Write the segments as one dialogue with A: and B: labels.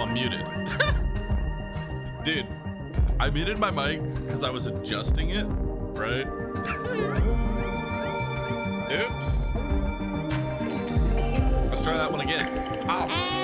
A: I'm muted. Dude, I muted my mic because I was adjusting it, right? Oops. Let's try that one again. Ow.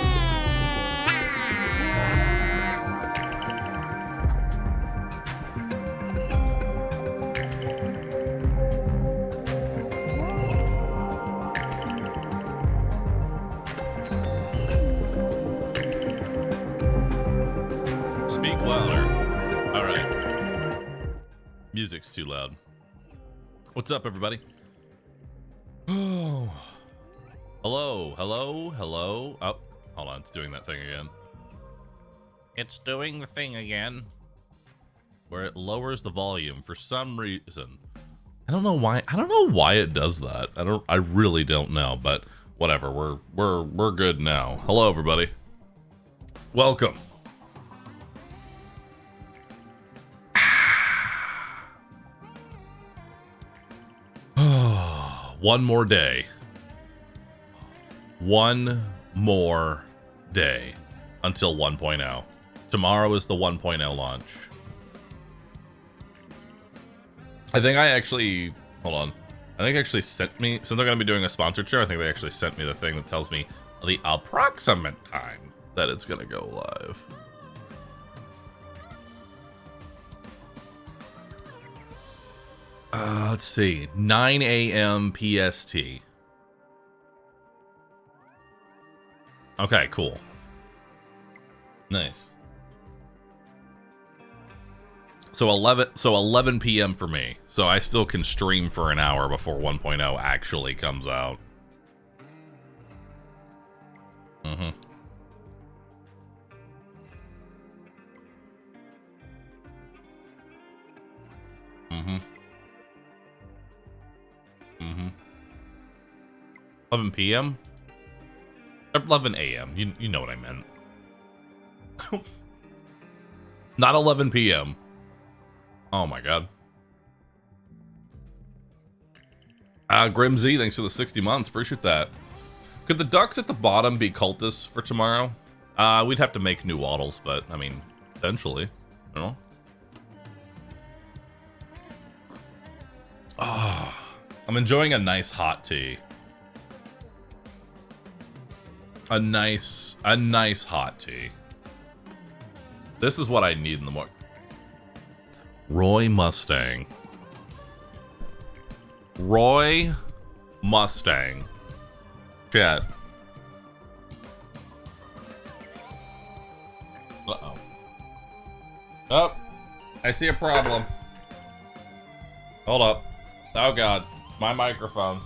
A: Speak louder. All right. Music's too loud. What's up, everybody? Oh. Hello, hello, hello. Oh, hold on. It's doing that thing again. It's doing the thing again. Where it lowers the volume for some reason. I don't know why. I don't know why it does that. I really don't know, but whatever. We're good now. Hello, everybody. Welcome. One more day. One more day until 1.0. Tomorrow is the 1.0 launch. I think I actually, hold on. I think they actually sent me, since they're going to be doing a sponsored show, I think they actually sent me the thing that tells me the approximate time that it's going to go live. Let's see, 9 a.m. PST. Okay, cool. Nice. So 11 p.m. for me. So I still can stream for an hour before 1.0 actually comes out. Mm-hmm. Mm-hmm. Mm-hmm. 11 p.m.? 11 a.m. You know what I meant. Not 11 p.m. Oh my god. Grim Z, thanks for the 60 months. Appreciate that. Could the ducks at the bottom be cultists for tomorrow? We'd have to make new waddles, but I mean, potentially. You know? Oh, I'm enjoying a nice hot tea. A nice hot tea. This is what I need in the morning. Roy Mustang. Roy Mustang. Chat. Uh-oh. Oh, I see a problem. Hold up. Oh god, my microphone.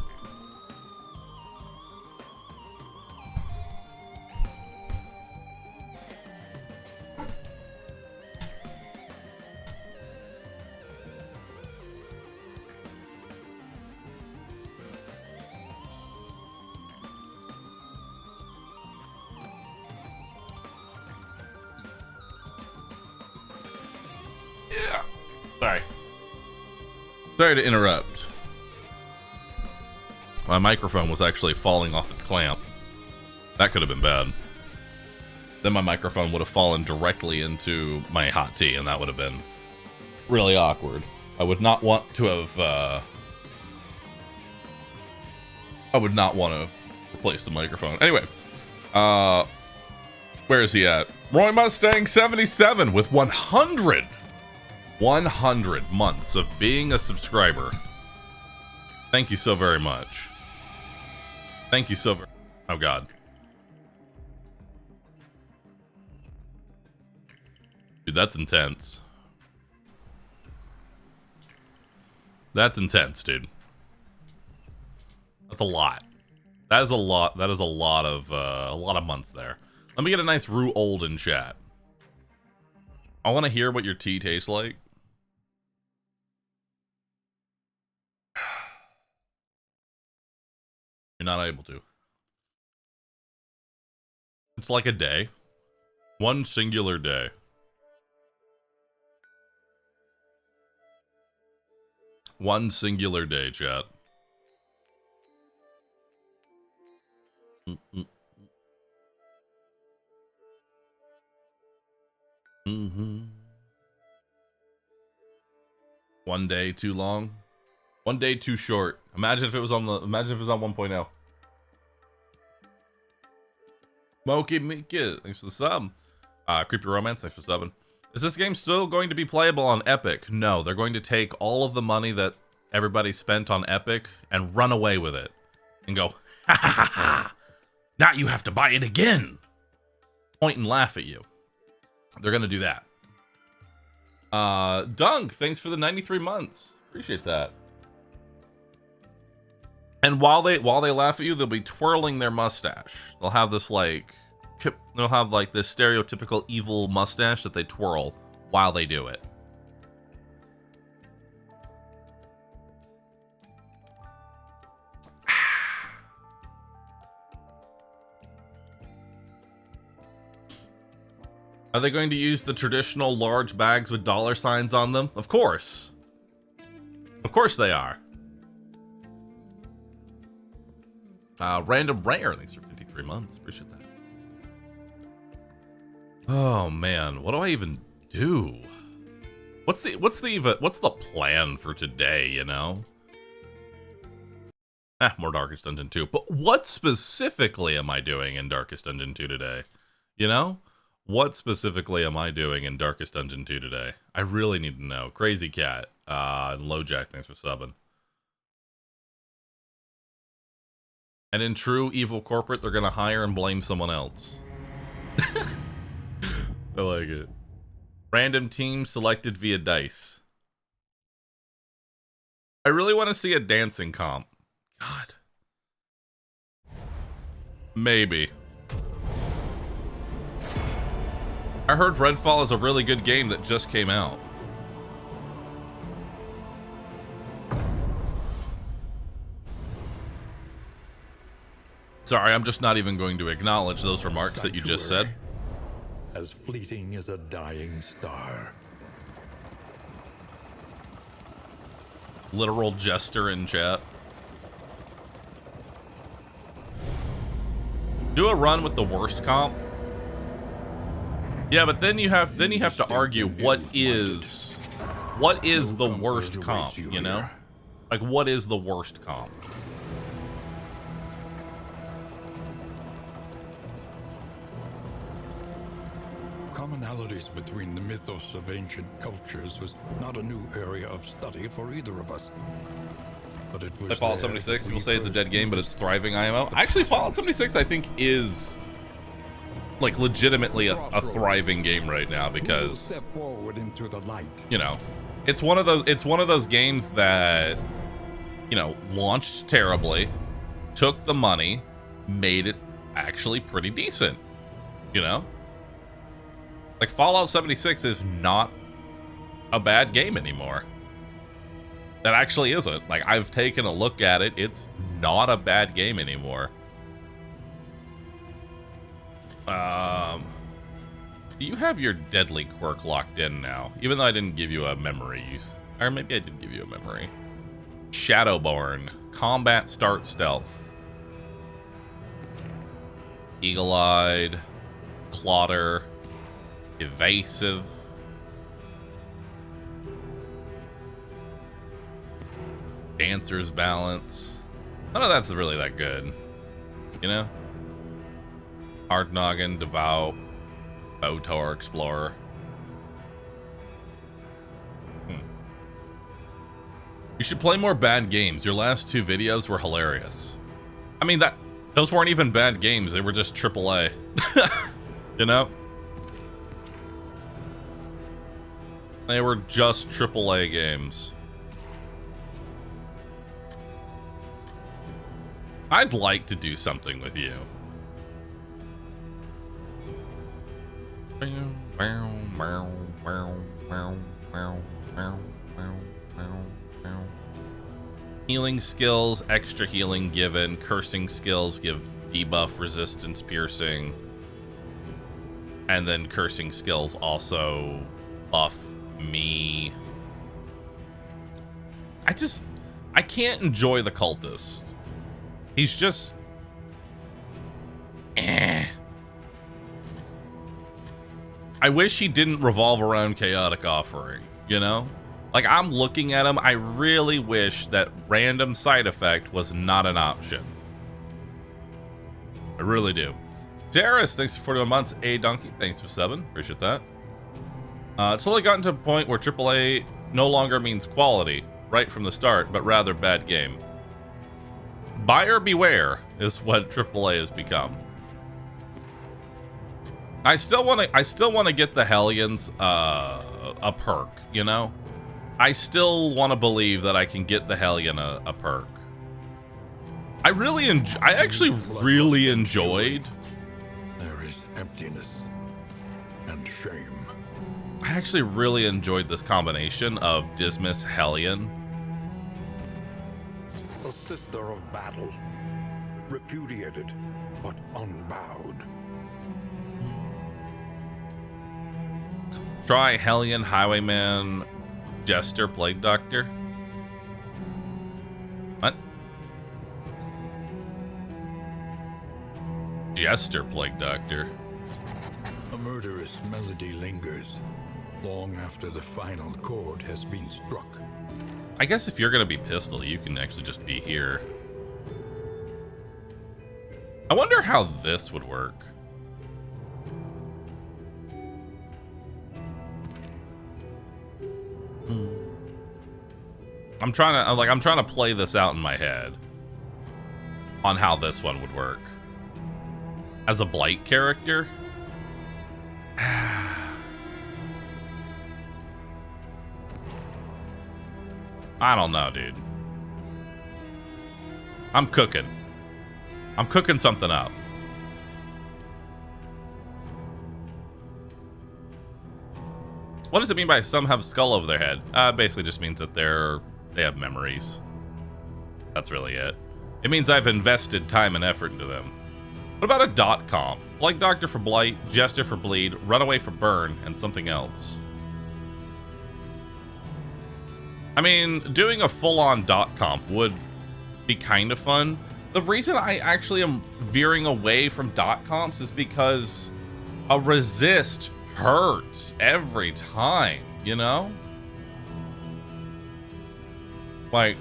A: Sorry to interrupt. My microphone was actually falling off its clamp. That could have been bad. Then my microphone would have fallen directly into my hot tea, and that would have been really awkward. I would not want to have, I would not want to have replaced the microphone. Anyway, where is he at? Roy Mustang 77 with 100 months of being a subscriber. Thank you so very much. Thank you so very. Oh god. Dude, that's intense. That's intense, dude. That's a lot. That is a lot. That is a lot of months there. Let me get a nice rooCult in chat. I want to hear what your tea tastes like. You're not able to. It's like a day. One singular day. One singular day, chat. Mm-hmm. One day too long. One day too short. Imagine if it was on 1.0. Smokey Mika, thanks for the sub. Creepy Romance, thanks for subbing. Is this game still going to be playable on Epic? No, they're going to take all of the money that everybody spent on Epic and run away with it. And go, ha ha ha ha! Now you have to buy it again! Point and laugh at you. They're gonna do that. Dunk, thanks for the 93 months. Appreciate that. And while they laugh at you, they'll be twirling their mustache. They'll have this like this stereotypical evil mustache that they twirl while they do it. Are they going to use the traditional large bags with dollar signs on them? Of course. Of course they are. Random Rare, thanks for 53 months. Appreciate that. Oh man, what do I even do? What's the plan for today, you know? More Darkest Dungeon 2. But what specifically am I doing in Darkest Dungeon 2 today? You know? What specifically am I doing in Darkest Dungeon 2 today? I really need to know. Crazy Cat, and Lojack, thanks for subbing. And in true evil corporate, they're gonna hire and blame someone else. I like it. Random team selected via dice. I really want to see a dancing comp. God. Maybe. I heard Redfall is a really good game that just came out. Sorry, I'm just not even going to acknowledge those remarks that you just said.
B: As fleeting as a dying star.
A: Literal jester in chat. Do a run with the worst comp. Yeah, but then you have to argue what is the worst comp, you know? Like what is the worst comp?
B: Commonalities between the mythos of ancient cultures was not a new area of study for either of us. But it was
A: Fallout 76, people say it's a dead game, but it's thriving IMO. Actually, Fallout 76, I think, is like legitimately a thriving game right now because
B: step forward into the light.
A: You know, it's one of those games that, you know, launched terribly, took the money, made it actually pretty decent, you know? Like, Fallout 76 is not a bad game anymore. That actually isn't. Like, I've taken a look at it. It's not a bad game anymore. Do you have your deadly quirk locked in now? Even though I didn't give you a memory. Or maybe I did give you a memory. Shadowborn. Combat start stealth. Eagle-eyed. Clotter. Evasive. Dancer's balance. None of that's really that good. You know? Hard noggin, devout, Botor explorer. You should play more bad games. Your last 2 videos were hilarious. I mean, those weren't even bad games. They were just AAA. You know? They were just AAA games. I'd like to do something with you. Healing skills, extra healing given. Cursing skills give debuff, resistance, piercing. And then cursing skills also buff me. I can't enjoy the cultist. He's just I wish he didn't revolve around chaotic offering, you know? Like, I'm looking at him, I really wish that random side effect was not an option. I really do. Darius, thanks for 41 months. A Donkey, thanks for 7. Appreciate that. It's only gotten to a point where AAA no longer means quality right from the start, but rather bad game. Buyer beware is what AAA has become. I still want to get the Hellions a perk, you know? I still want to believe that I can get the Hellion a perk. I actually really enjoyed.
B: There is emptiness and shame.
A: I actually really enjoyed this combination of Dismas Hellion.
B: A sister of battle, repudiated but unbowed.
A: Try Hellion, Highwayman, Jester, Plague Doctor. What? Jester, Plague Doctor.
B: A murderous melody lingers long after the final chord has been struck.
A: I guess if you're gonna be Pistol, you can actually just be here. I wonder how this would work. I'm trying to play this out in my head on how this one would work. As a Blight character? I don't know, dude. I'm cooking something up. What does it mean by some have skull over their head? Basically just means that they have memories. That's really it. It means I've invested time and effort into them. What about a dot comp? Plague Doctor for Blight, Jester for Bleed, Runaway for Burn, and something else. I mean, doing a full-on dot comp would be kind of fun. The reason I actually am veering away from dot comps is because a resist hurts every time, you know? Like,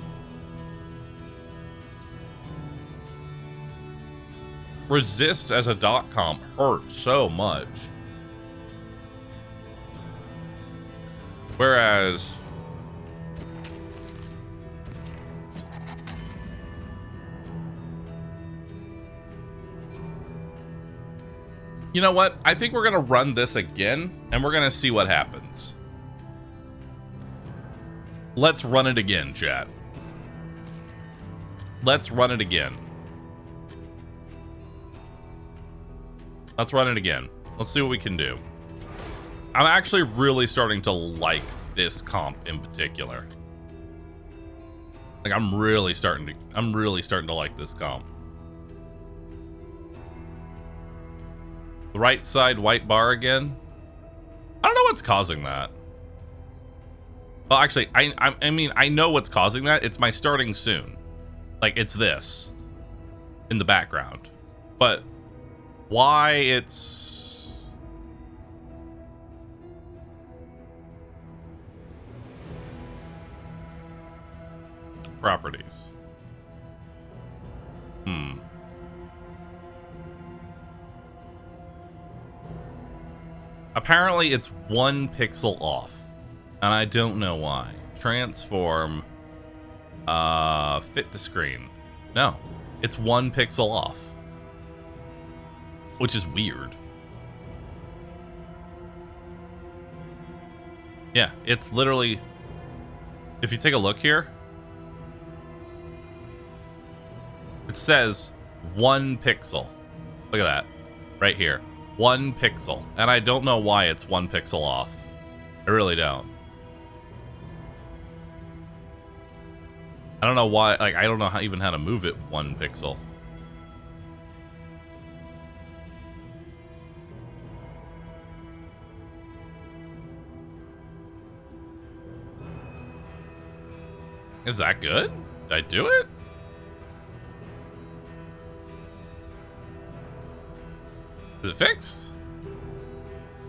A: resist as a dot comp hurts so much. Whereas you know what? I think we're gonna run this again and we're gonna see what happens. Let's run it again, chat. Let's run it again. Let's run it again. Let's see what we can do. I'm actually really starting to like this comp in particular. Like I'm really starting to like this comp. The right side white bar again. I don't know what's causing that. Well, actually, I mean, I know what's causing that. It's my starting soon. Like, it's this in the background. But why it's... Properties. Apparently, it's 1 pixel off. And I don't know why. Transform. Fit to screen. No. It's 1 pixel off. Which is weird. Yeah, it's literally... If you take a look here... It says 1 pixel. Look at that. Right here. 1 pixel. And I don't know why it's 1 pixel off. I really don't. I don't know why, like, I don't know how, even how to move it 1 pixel. Is that good? Did I do it? Is it fixed?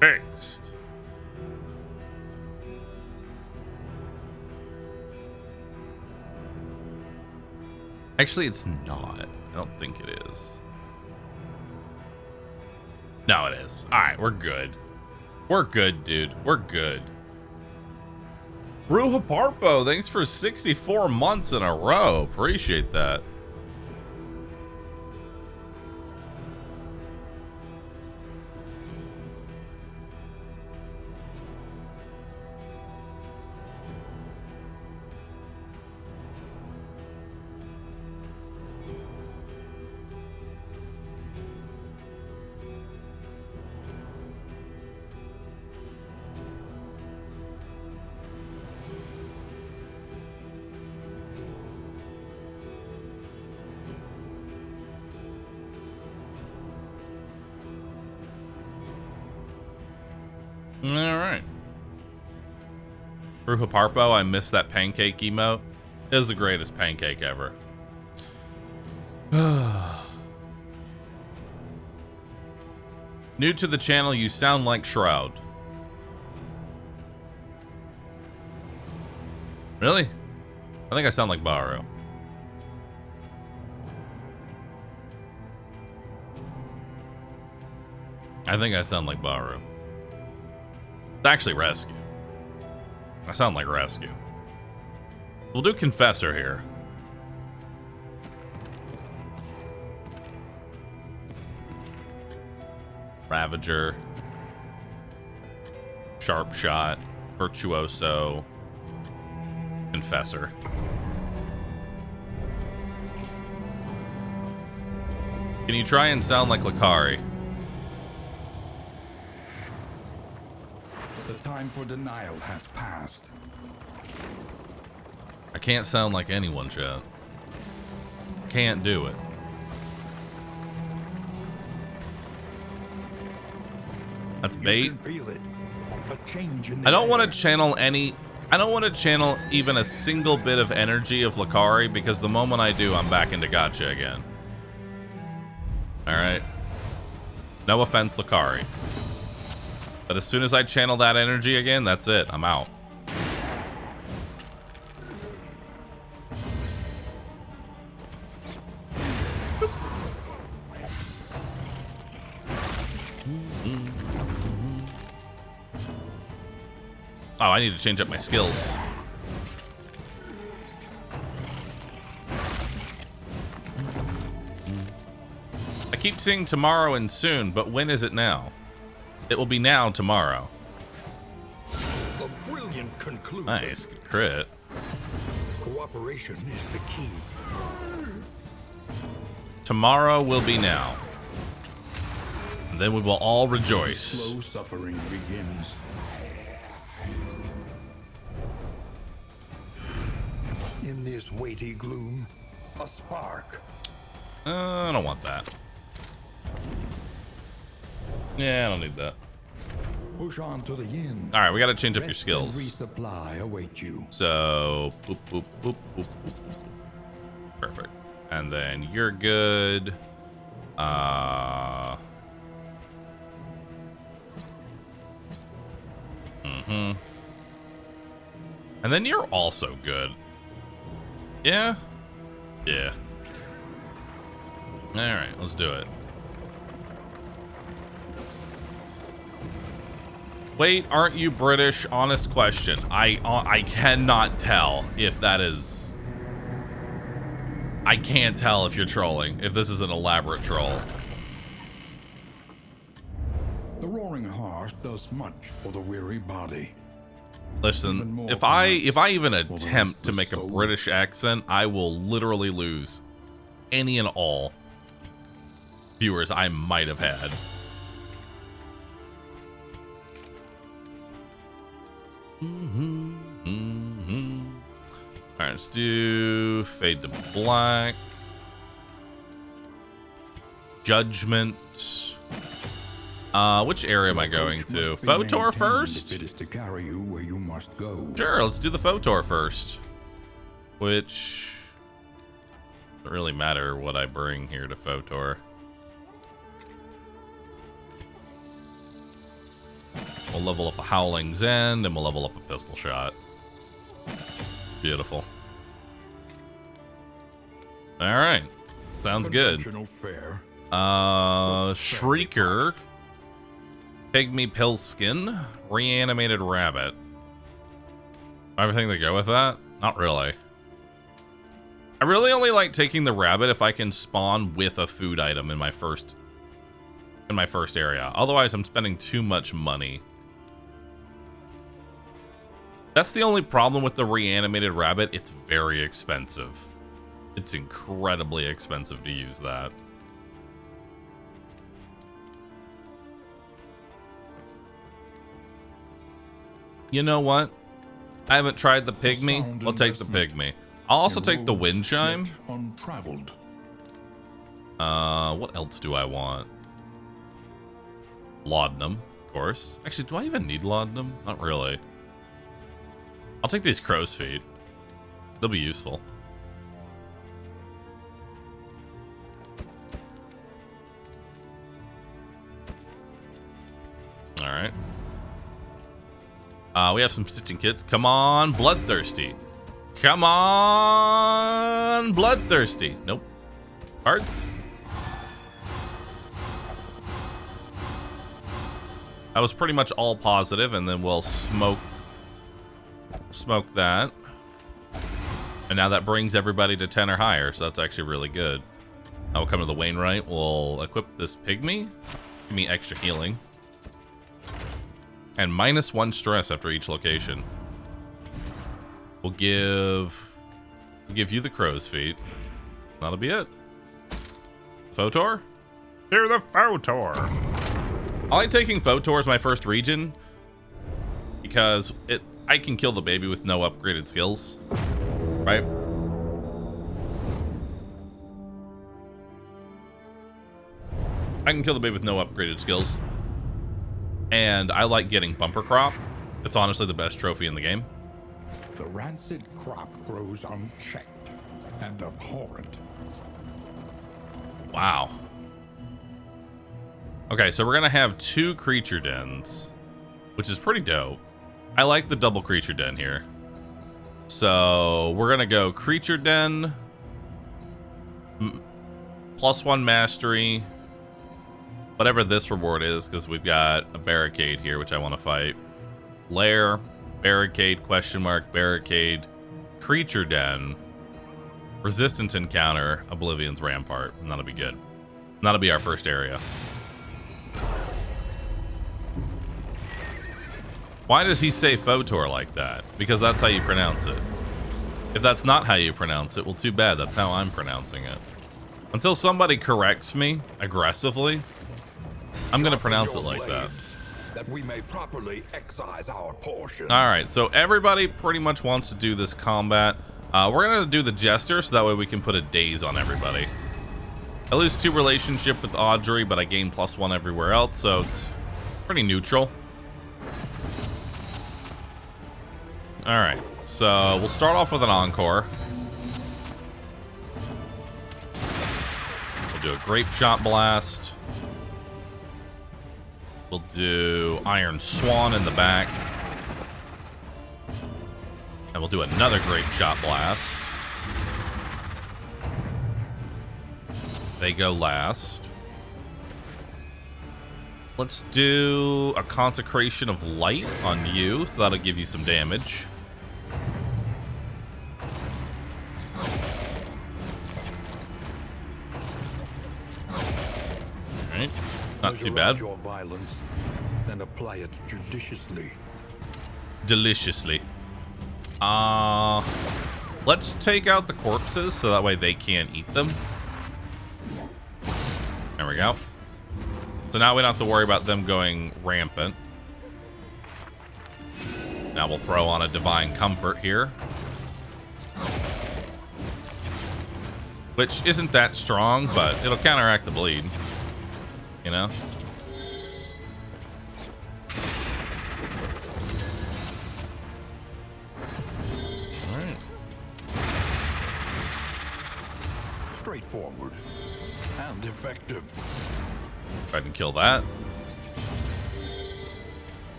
A: Fixed. Actually, it's not. I don't think it is. No, it is. All right, we're good. We're good, dude. We're good. rooCult, thanks for 64 months in a row. Appreciate that. All right. rooCult, I missed that pancake emote. It was the greatest pancake ever. New to the channel, you sound like Shroud. Really? I think I sound like Bahroo. I think I sound like Bahroo. It's actually Rescue. I sound like Rescue. We'll do Confessor here. Ravager. Sharp Shot. Virtuoso. Confessor. Can you try and sound like Lakari?
B: The time for denial has passed.
A: I can't sound like anyone, chat. Can't do it. That's bait.
B: You can feel it. A change in the
A: I don't want
B: air.
A: to channel any... I don't want to channel even a single bit of energy of Lakari, because the moment I do, I'm back into gotcha again. Alright? No offense, Lakari. But as soon as I channel that energy again, that's it. I'm out. Oh, I need to change up my skills. I keep seeing tomorrow and soon, but when is it now? It will be now tomorrow.
B: A brilliant conclusion.
A: Nice, good crit.
B: Cooperation is the key.
A: Tomorrow will be now. And then we will all rejoice.
B: Slow suffering begins. In this weighty gloom, a spark.
A: I don't want that. Yeah, I don't need that.
B: Push on to the end.
A: All right, we got to change up your
B: Rest
A: skills.
B: and resupply await you.
A: So, boop, boop, boop, boop, boop, boop. Perfect. And then you're good. And then you're also good. Yeah? Yeah. All right, let's do it. Wait, aren't you British? Honest question. I cannot tell if that is... I can't tell if you're trolling, if this is an elaborate troll.
B: The roaring heart does much for the weary body.
A: Listen, if I even attempt to make a British accent, I will literally lose any and all viewers I might have had. All right, let's do fade to black. Judgment. Which area am I going to? Photor first?
B: It is to carry you where you must go.
A: Sure, let's do the Photor first. Which doesn't really matter what I bring here to Photor. We'll level up a Howling's End, and we'll level up a pistol shot. Beautiful. All right. Sounds good.
B: Fare.
A: Shrieker. Pygmy Pillskin. Reanimated Rabbit. Everything to go with that? Not really. I really only like taking the rabbit if I can spawn with a food item in my first area. Otherwise, I'm spending too much money. That's the only problem with the reanimated rabbit. It's very expensive. It's incredibly expensive to use that. You know what? I haven't tried the pygmy. I'll take the pygmy. I'll also take the wind chime.
B: Untraveled.
A: What else do I want? Laudanum, of course. Actually, do I even need laudanum? Not really. I'll take these crow's feet. They'll be useful. All right. We have some stitching kits. Come on, Bloodthirsty. Come on, Bloodthirsty. Nope. Hearts. That was pretty much all positive, and then we'll smoke that. And now that brings everybody to 10 or higher, so that's actually really good. Now we'll come to the Wainwright. We'll equip this pygmy. Give me extra healing. And -1 stress after each location. We'll give you the crow's feet. That'll be it. Photor? Hear the Photor. I like taking Photor as my first region because I can kill the baby with no upgraded skills, right? I can kill the baby with no upgraded skills. And I like getting bumper crop. It's honestly the best trophy in the game.
B: The rancid crop grows unchecked and abhorrent.
A: Wow. Okay, so we're gonna have 2 creature dens, which is pretty dope. I like the double creature den here. So we're gonna go creature den, +1 mastery, whatever this reward is, because we've got a barricade here, which I want to fight. Lair, barricade, question mark, barricade, creature den, resistance encounter, Oblivion's rampart, and that'll be good. And that'll be our first area. Why does he say Photor like that? Because that's how you pronounce it. If that's not how you pronounce it, well, too bad. That's how I'm pronouncing it. Until somebody corrects me aggressively, I'm going to pronounce it like that.
B: That we may properly excise our portion.
A: All right, so everybody pretty much wants to do this combat. We're going to do the Jester, so that way we can put a daze on everybody. I lose 2 relationship with Audrey, but I gain +1 everywhere else, so it's pretty neutral. All right, so we'll start off with an Encore. We'll do a Grape Shot Blast. We'll do Iron Swan in the back. And we'll do another Grape Shot Blast. They go last. Let's do a Consecration of Light on you, so that'll give you some damage. Alright, not too bad.
B: Your violence, then apply it judiciously.
A: Deliciously. Let's take out the corpses so that way they can't eat them. There we go. So now we don't have to worry about them going rampant. Now we'll throw on a Divine Comfort here, which isn't that strong, but it'll counteract the bleed, you know? Alright.
B: Straightforward and effective.
A: Go ahead and kill that.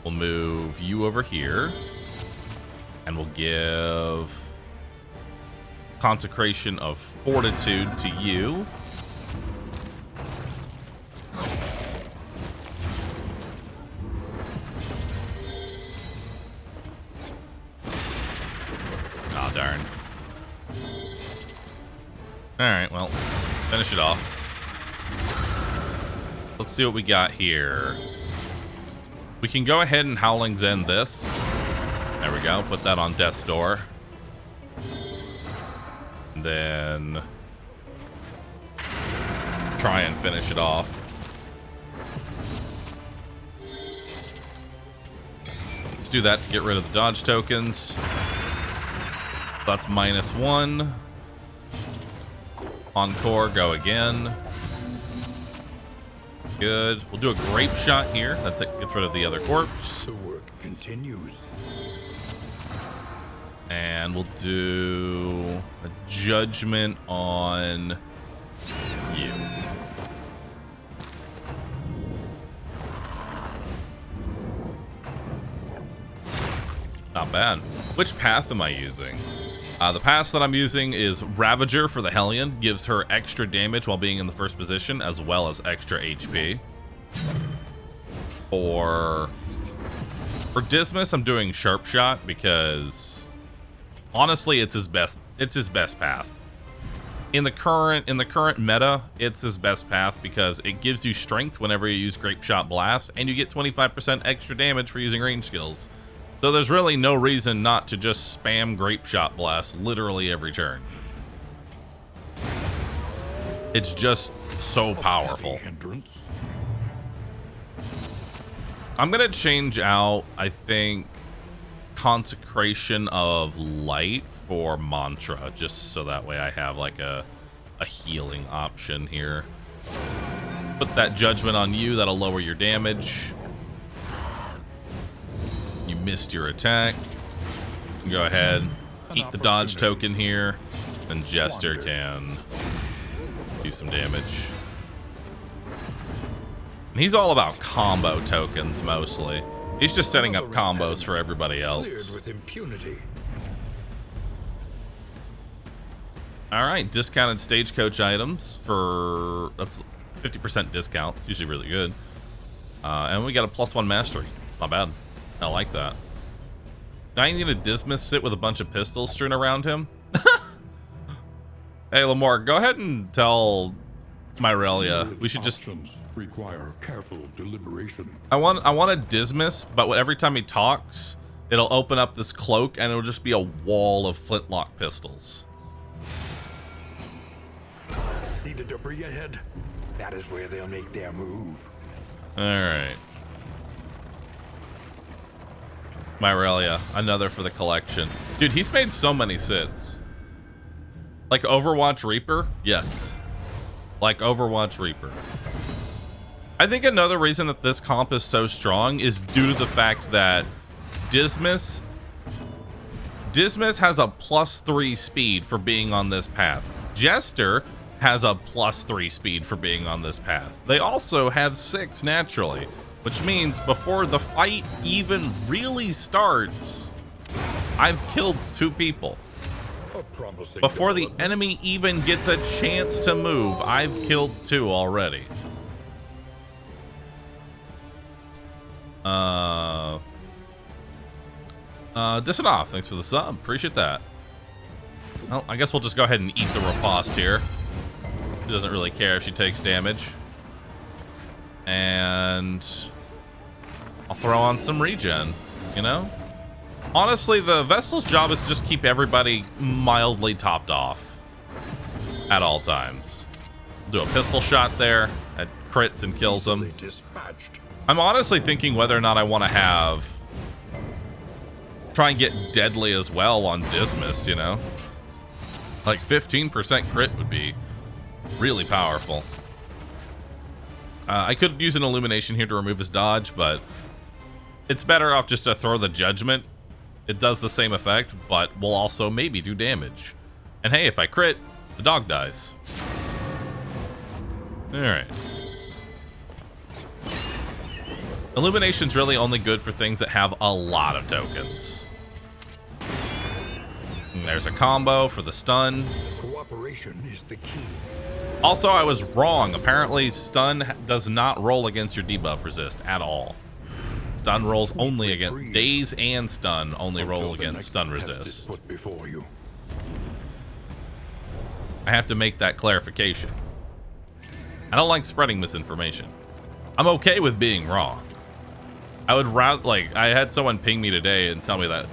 A: We'll move you over here. And we'll give Consecration of Fortitude to you. Oh, darn. Alright, well, finish it off. Let's see what we got here. We can go ahead and Howling's End this. There we go. Put that on Death's Door. And then try and finish it off. Let's do that to get rid of the dodge tokens. That's -1. Encore, go again. Good. We'll do a grape shot here. That gets rid of the other corpse.
B: The work continues.
A: And we'll do a judgment on you. Not bad. Which path am I using? The path that I'm using is Ravager for the Hellion. Gives her extra damage while being in the first position, as well as extra HP. For Dismas, I'm doing Sharp Shot because honestly, it's his best path. In the current meta, it's his best path because it gives you strength whenever you use Grape Shot Blast, and you get 25% extra damage for using range skills. So there's really no reason not to just spam Grape Shot Blast literally every turn. It's just so powerful. I'm gonna change out, I think, Consecration of Light for Mantra, just so that way I have like a healing option here. Put that judgment on you, that'll lower your damage. You missed your attack. Go ahead, eat the dodge token here, and Jester can do some damage. And he's all about combo tokens mostly. He's just setting up combos for everybody else.
B: With impunity.
A: All right, discounted stagecoach items for that's 50% discount. It's usually really good. And we got a +1 mastery. Not bad. I like that. Now you need a Dismas sit with a bunch of pistols strewn around him. Hey, Lamar, go ahead and tell Myrelia we should just
B: require careful deliberation.
A: I want a Dismas, but every time he talks, it'll open up this cloak and it'll just be a wall of flintlock pistols.
B: See the debris ahead? That is where they'll make their move.
A: All right. Myrelia, another for the collection. Dude, he's made so many sits. Like Overwatch Reaper? Yes. Like Overwatch Reaper. I think another reason that this comp is so strong is due to the fact that Dismas has a +3 speed for being on this path. Jester has a +3 speed for being on this path. They also have 6 naturally, which means before the fight even really starts, I've killed 2 people. Before the enemy even gets a chance to move, I've killed 2 already. Disanoff, thanks for the sub. Appreciate that. Well, I guess we'll just go ahead and eat the riposte here. She doesn't really care if she takes damage. And I'll throw on some regen, you know? Honestly, the Vestal's job is just keep everybody mildly topped off at all times. Do a pistol shot there, that crits and kills them. I'm honestly thinking whether or not I want to try and get deadly as well on Dismas, you know? Like 15% crit would be really powerful. I could use an illumination here to remove his dodge, but it's better off just to throw the judgment. It does the same effect, but will also maybe do damage. And hey, if I crit, the dog dies. All right. Illumination's really only good for things that have a lot of tokens. And there's a combo for the stun.
B: Cooperation is the key.
A: Also, I was wrong. Apparently, stun does not roll against your debuff resist at all. Stun rolls only against daze, and stun only roll against stun resist.
B: Put before you.
A: I have to make that clarification. I don't like spreading misinformation. I'm okay with being wrong. I would rather, like, I had someone ping me today and tell me that.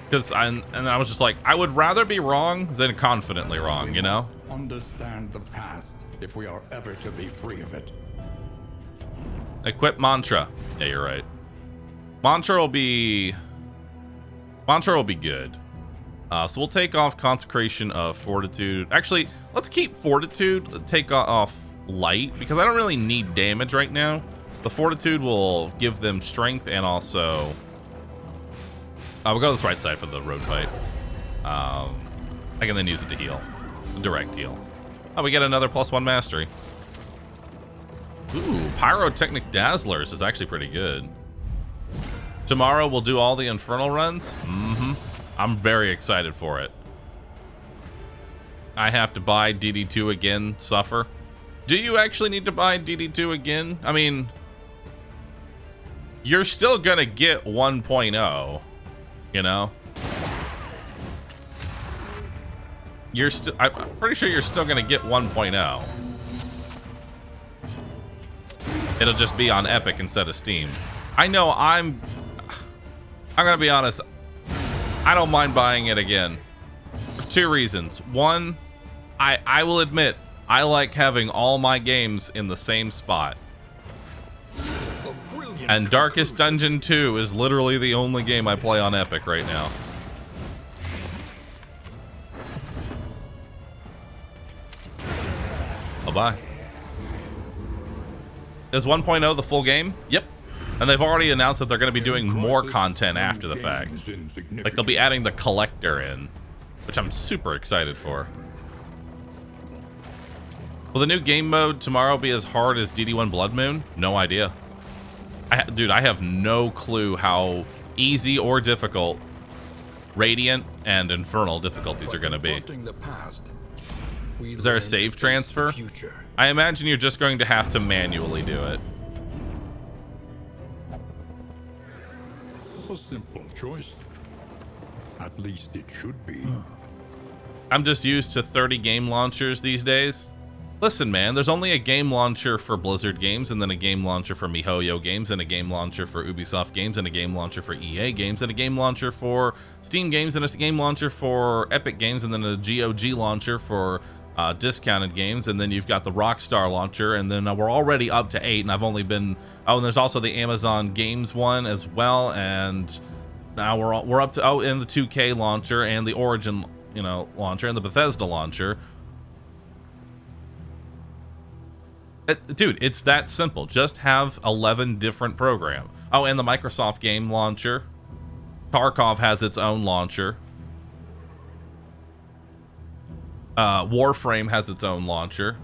A: Because I was just like, I would rather be wrong than confidently wrong, you know?
B: Understand the past if we are ever to be free of it.
A: Equip mantra. Yeah, you're right. Mantra will be good. So we'll take off consecration of fortitude. Actually, let's keep fortitude. Take off light because I don't really need damage right now. The fortitude will give them strength and also. We'll go to this right side for the road fight. I can then use it to heal. Direct heal. Oh, we get another +1 mastery. Ooh, Pyrotechnic Dazzlers is actually pretty good. Tomorrow we'll do all the Infernal runs. I'm very excited for it. I have to buy DD2 again, suffer. Do you actually need to buy DD2 again? I mean, you're still gonna get 1.0, you know? I'm pretty sure you're still gonna get 1.0. It'll just be on Epic instead of Steam. I know I'm gonna be honest. I don't mind buying it again for 2 reasons. One, I will admit I like having all my games in the same spot. And Darkest Dungeon 2 is literally the only game I play on Epic right now. Bye-bye. Is 1.0 the full game? Yep. And they've already announced that they're going to be doing more content after the fact. Like, they'll be adding the collector in, which I'm super excited for. Will the new game mode tomorrow be as hard as DD1 Blood Moon? No idea. Dude, I have no clue how easy or difficult Radiant and Infernal difficulties are going to be. Is there a save transfer? I imagine you're just going to have to manually do it.
B: A simple choice. At least it should be.
A: I'm just used to 30 game launchers these days. Listen, man, there's only a game launcher for Blizzard games, and then a game launcher for MiHoYo games, and a game launcher for Ubisoft games, and a game launcher for EA games, and a game launcher for Steam games, and a game launcher for Epic games, and then a GOG launcher for discounted games, and then you've got the Rockstar launcher, and then we're already up to 8, and I've only been... Oh, and there's also the Amazon Games one as well, and now we're up to... Oh, and the 2K launcher, and the Origin, launcher, and the Bethesda launcher. Dude, it's that simple. Just have 11 different programs. Oh, and the Microsoft game launcher. Tarkov has its own launcher. Warframe has its own launcher.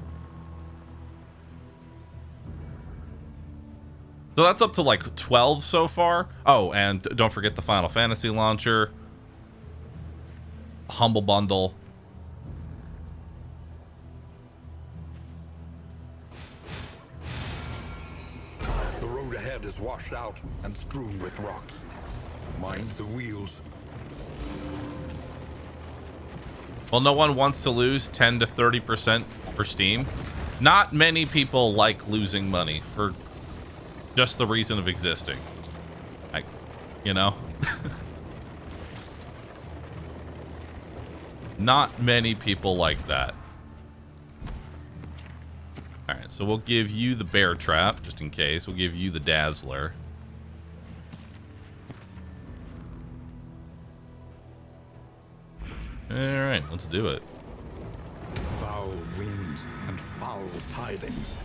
A: So that's up to like 12 so far. Oh, and don't forget the Final Fantasy launcher. Humble Bundle.
B: The road ahead is washed out and strewn with rocks. Mind the wheels.
A: Well, no one wants to lose 10 to 30% for Steam. Not many people like losing money for just the reason of existing. Not many people like that. All right, so we'll give you the bear trap just in case. We'll give you the dazzler. All right, let's do it.
B: Foul winds and foul tidings.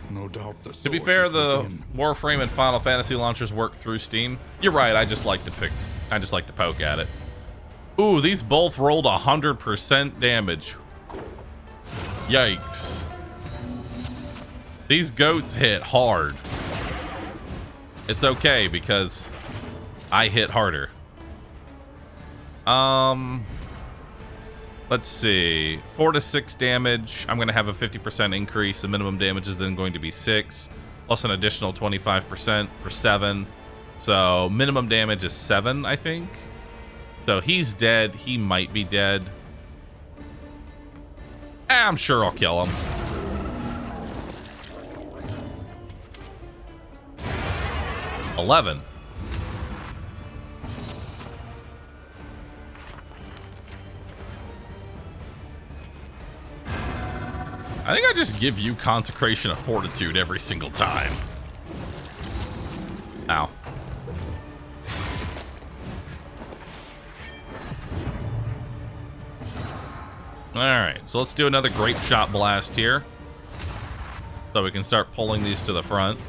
B: No doubt the
A: To be fair, the Warframe and Final Fantasy launchers work through Steam. You're right. I just like to poke at it. Ooh, these both rolled 100% damage. Yikes. These goats hit hard. It's okay because I hit harder. Let's see. 4 to 6 damage. I'm going to have a 50% increase. The minimum damage is then going to be 6, plus an additional 25% for 7. So minimum damage is 7, I think. So he's dead. He might be dead. I'm sure I'll kill him. $11. I think I just give you Consecration of Fortitude every single time. Ow. Alright, so let's do another Grape Shot Blast here. So we can start pulling these to the front.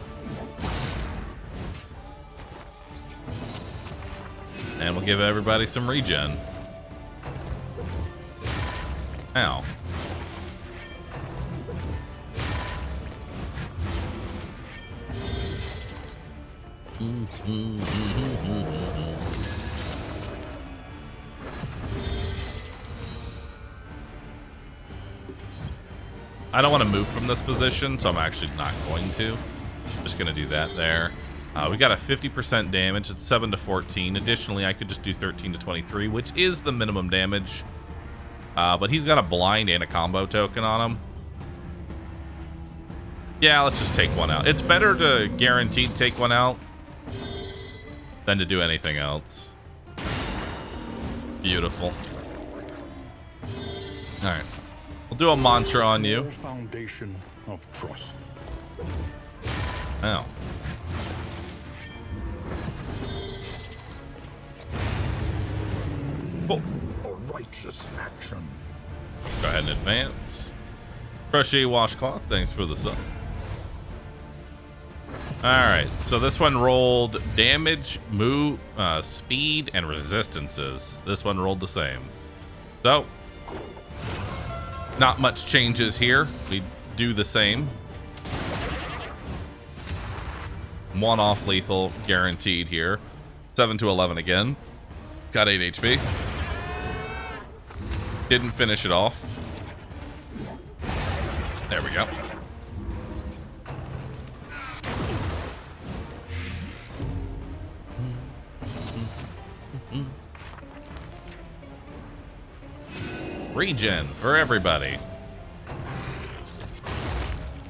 A: And we'll give everybody some regen. Ow. I don't want to move from this position, so I'm actually not going to. Just going to do that there. We got a 50% damage. It's 7 to 14. Additionally, I could just do 13 to 23, which is the minimum damage. But he's got a blind and a combo token on him. Yeah, let's just take one out. It's better to guaranteed take one out than to do anything else. Beautiful. All right. We'll do a mantra on you.
B: Foundation of trust.
A: Ow. Oh.
B: A righteous action.
A: Go ahead and advance. Crochet Washcloth, thanks for the sub. Alright, so this one rolled damage, move, speed, and resistances. This one rolled the same. So, not much changes here. We do the same. One off lethal guaranteed here. 7 to 11 again. Got 8 HP. Didn't finish it off. There we go. Regen for everybody.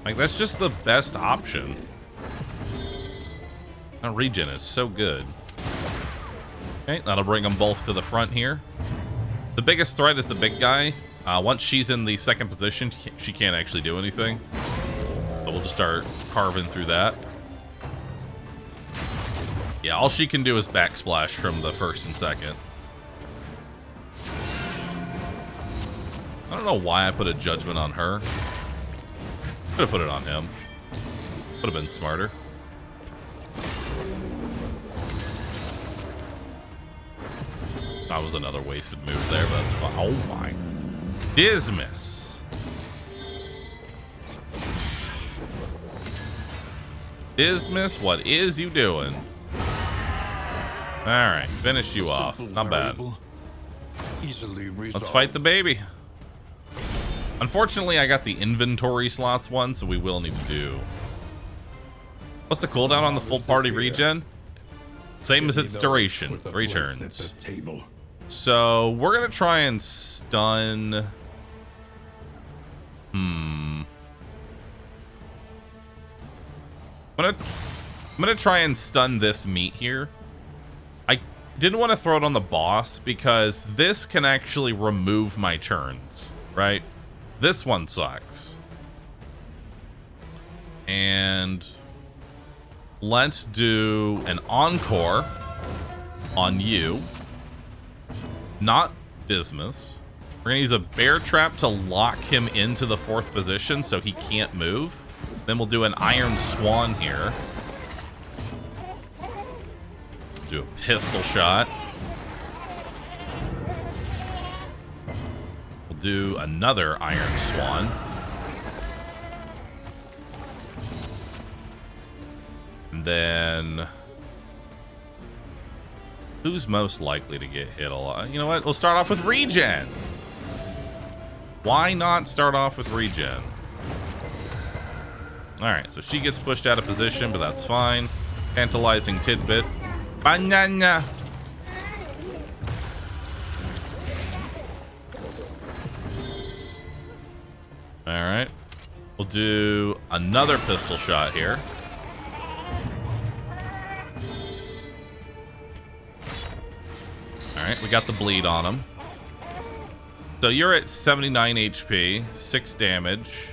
A: Like, that's just the best option. That regen is so good. Okay, that'll bring them both to the front here. The biggest threat is the big guy. Once she's in the second position, she can't actually do anything. So we'll just start carving through that. Yeah, all she can do is backsplash from the first and second. I don't know why I put a judgment on her. Could have put it on him. Would have been smarter. That was another wasted move there, but that's fine. Oh my. Dismiss. Dismiss, what is you doing? Alright, finish you off. Not bad. Let's fight the baby. Unfortunately, I got the inventory slots one, so we will need to do. What's the cooldown on the full party regen? Same as its duration. 3 turns. So we're gonna try and stun. I'm gonna try and stun this meat here. I didn't want to throw it on the boss because this can actually remove my turns, right? This one sucks. And let's do an encore on you. Not Dismas. We're gonna use a bear trap to lock him into the 4th position so he can't move. Then we'll do an Iron Swan here. Do a pistol shot. We'll do another Iron Swan. And then Who's most likely to get hit a lot? You know what? We'll start off with regen. Why not start off with regen? Alright, so she gets pushed out of position, but that's fine. Tantalizing tidbit. Banana. Alright. We'll do another pistol shot here. Alright, we got the bleed on him. So you're at 79 HP, 6 damage.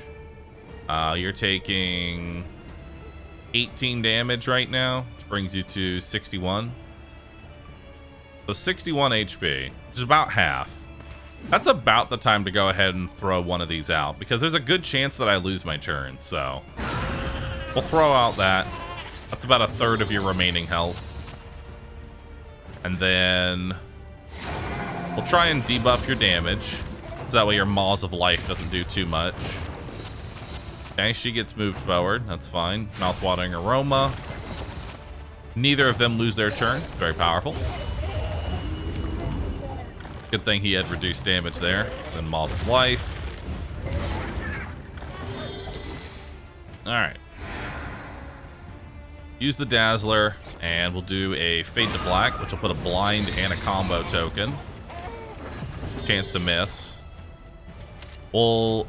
A: You're taking 18 damage right now, which brings you to 61. So 61 HP, which is about half. That's about the time to go ahead and throw one of these out, because there's a good chance that I lose my turn, so we'll throw out that. That's about a third of your remaining health. And then we'll try and debuff your damage, so that way your Maws of Life doesn't do too much. Okay, she gets moved forward. That's fine. Mouth-watering aroma. Neither of them lose their turn. It's very powerful. Good thing he had reduced damage there. Then Maws of Life. Alright. Use the Dazzler, and we'll do a Fade to Black, which will put a blind and a combo token. Chance to miss. We'll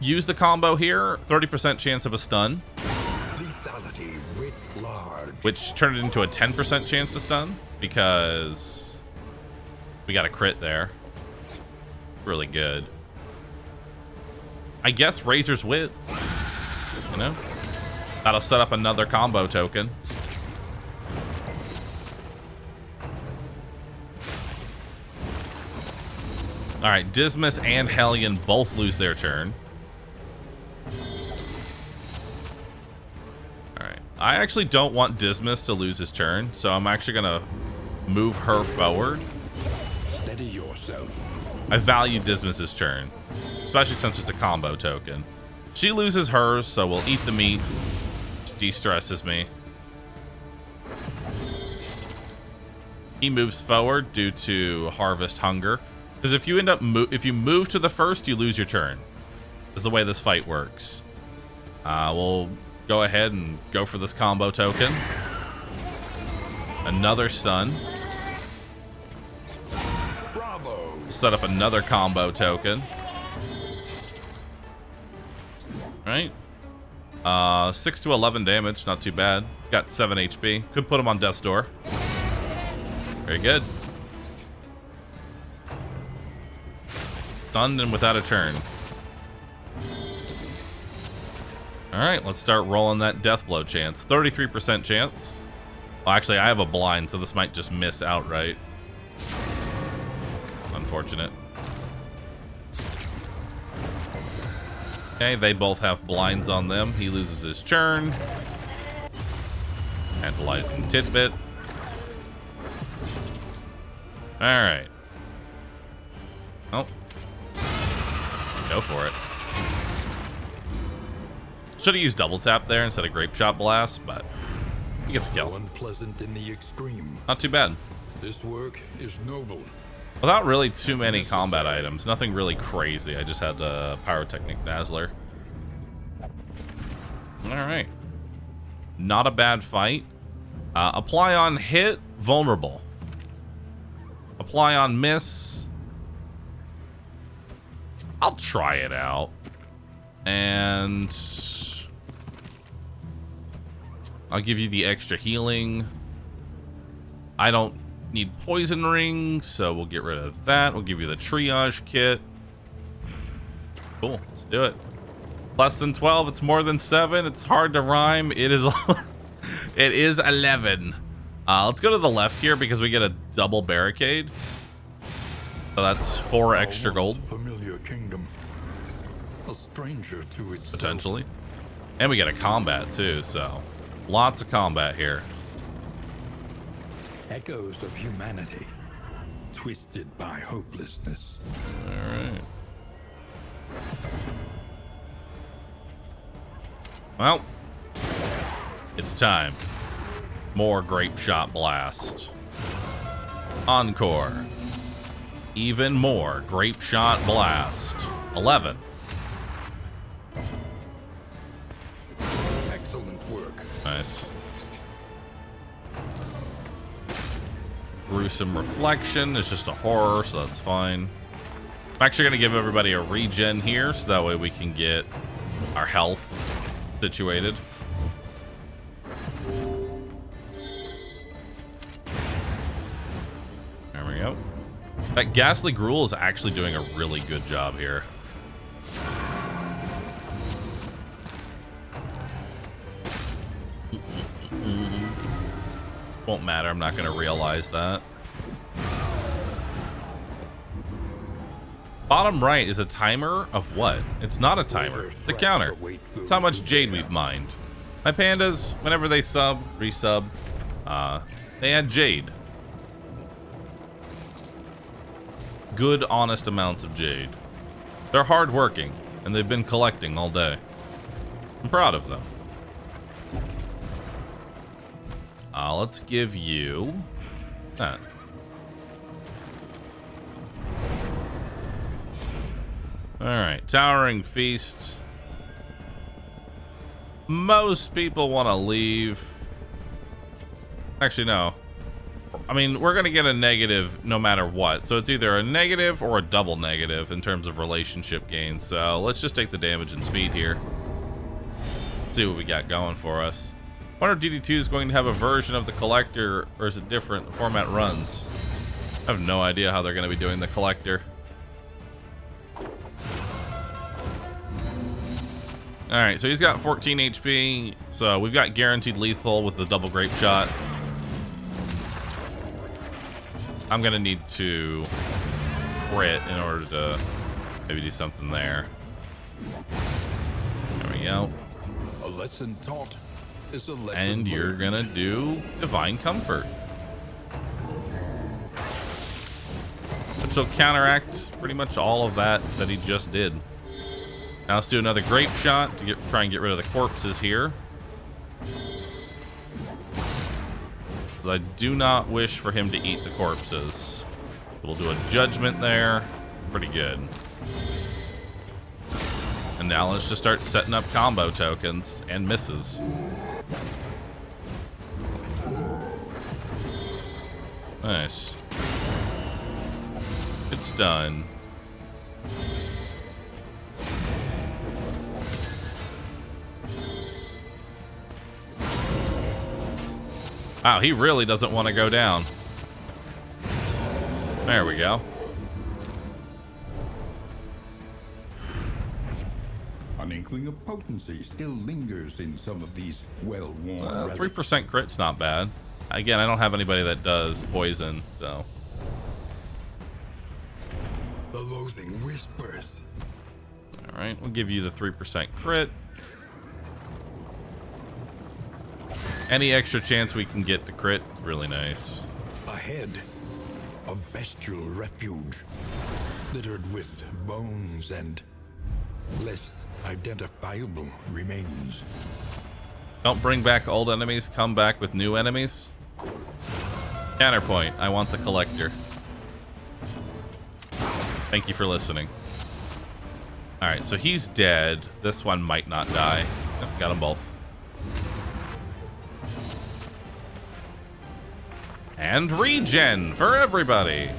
A: use the combo here. 30% chance of a stun.
B: Lethality writ large.
A: Which turned it into a 10% chance to stun, because we got a crit there. Really good. I guess Razor's Wit. You know? That'll set up another combo token. Alright, Dismas and Hellion both lose their turn. Alright. I actually don't want Dismas to lose his turn, so I'm actually gonna move her forward.
B: Steady yourself.
A: I value Dismas's turn, especially since it's a combo token. She loses hers, so we'll eat the meat. Which de-stresses me. He moves forward due to Harvest Hunger. Because if you end up if you move to the first, you lose your turn. Is the way this fight works. We'll go ahead and go for this combo token. Another stun.
B: Bravo.
A: Set up another combo token. Right. 6 to 11 damage, not too bad. It's got 7 HP. Could put him on death's door. Very good. Stunned and without a turn. Alright, let's start rolling that death blow chance. 33% chance. Well, actually, I have a blind, so this might just miss outright. Unfortunate. Okay, they both have blinds on them. He loses his turn. Tantalizing tidbit. Alright. Oh. Go for it. Should have used double tap there instead of grape shot blast, but you get the kill.
B: Unpleasant in the extreme.
A: Not too bad.
B: This work is noble.
A: Without really too many combat items. Nothing really crazy. I just had a Pyrotechnic Dazzler. Alright. Not a bad fight. Apply on hit, vulnerable. Apply on miss. I'll try it out. And I'll give you the extra healing. I don't need poison ring, so we'll get rid of that. We'll give you the triage kit. Cool, let's do it. Less than 12, it's more than 7. It's hard to rhyme. It is it is 11. Let's go to the left here because we get a double barricade. So that's 4 extra gold.
B: Familiar kingdom. A stranger to its
A: Potentially. And we get a combat too, so lots of combat here.
B: Echoes of humanity, twisted by hopelessness.
A: All right. Well, it's time. More grape shot blast. Encore. Even more. Grape Shot Blast. 11.
B: Excellent work.
A: Nice. Gruesome Reflection is just a horror, so that's fine. I'm actually going to give everybody a regen here, so that way we can get our health situated. There we go. That Ghastly Gruel is actually doing a really good job here. Won't matter, I'm not going to realize that. Bottom right is a timer of what? It's not a timer, it's a counter. It's how much jade we've mined. My pandas, whenever they resub, they add jade. Good, honest amounts of jade. They're hardworking, and they've been collecting all day. I'm proud of them. Let's give you that. Alright, Towering Feast. Most people want to leave. Actually, no. I mean, we're going to get a negative no matter what. So it's either a negative or a double negative in terms of relationship gains. So let's just take the damage and speed here. See what we got going for us. I wonder if DD2 is going to have a version of the Collector, or is it different? The format runs. I have no idea how they're going to be doing the Collector. Alright, so he's got 14 HP. So we've got guaranteed lethal with the double grape shot. I'm going to need to crit in order to maybe do something there. There we go.
B: A lesson taught is a lesson
A: And you're
B: learned.
A: gonna do Divine Comfort, which will counteract pretty much all of that he just did. Now let's do another grape shot to try and get rid of the corpses here. I do not wish for him to eat the corpses. We'll do a judgment there. Pretty good. And now let's just start setting up combo tokens and misses. Nice. It's done. Wow, he really doesn't want to go down. There we go.
B: An inkling of potency still lingers in some of these well-worn relics.
A: 3% crit's not bad. Again, I don't have anybody that does poison, so.
B: The loathing whispers.
A: All right, we'll give you the 3% crit. Any extra chance we can get to crit is really nice.
B: Ahead, a bestial refuge, littered with bones and less identifiable remains.
A: Don't bring back old enemies, come back with new enemies. Counterpoint, I want the Collector. Thank you for listening. Alright, so he's dead. This one might not die. Yep, got them both. And regen for everybody.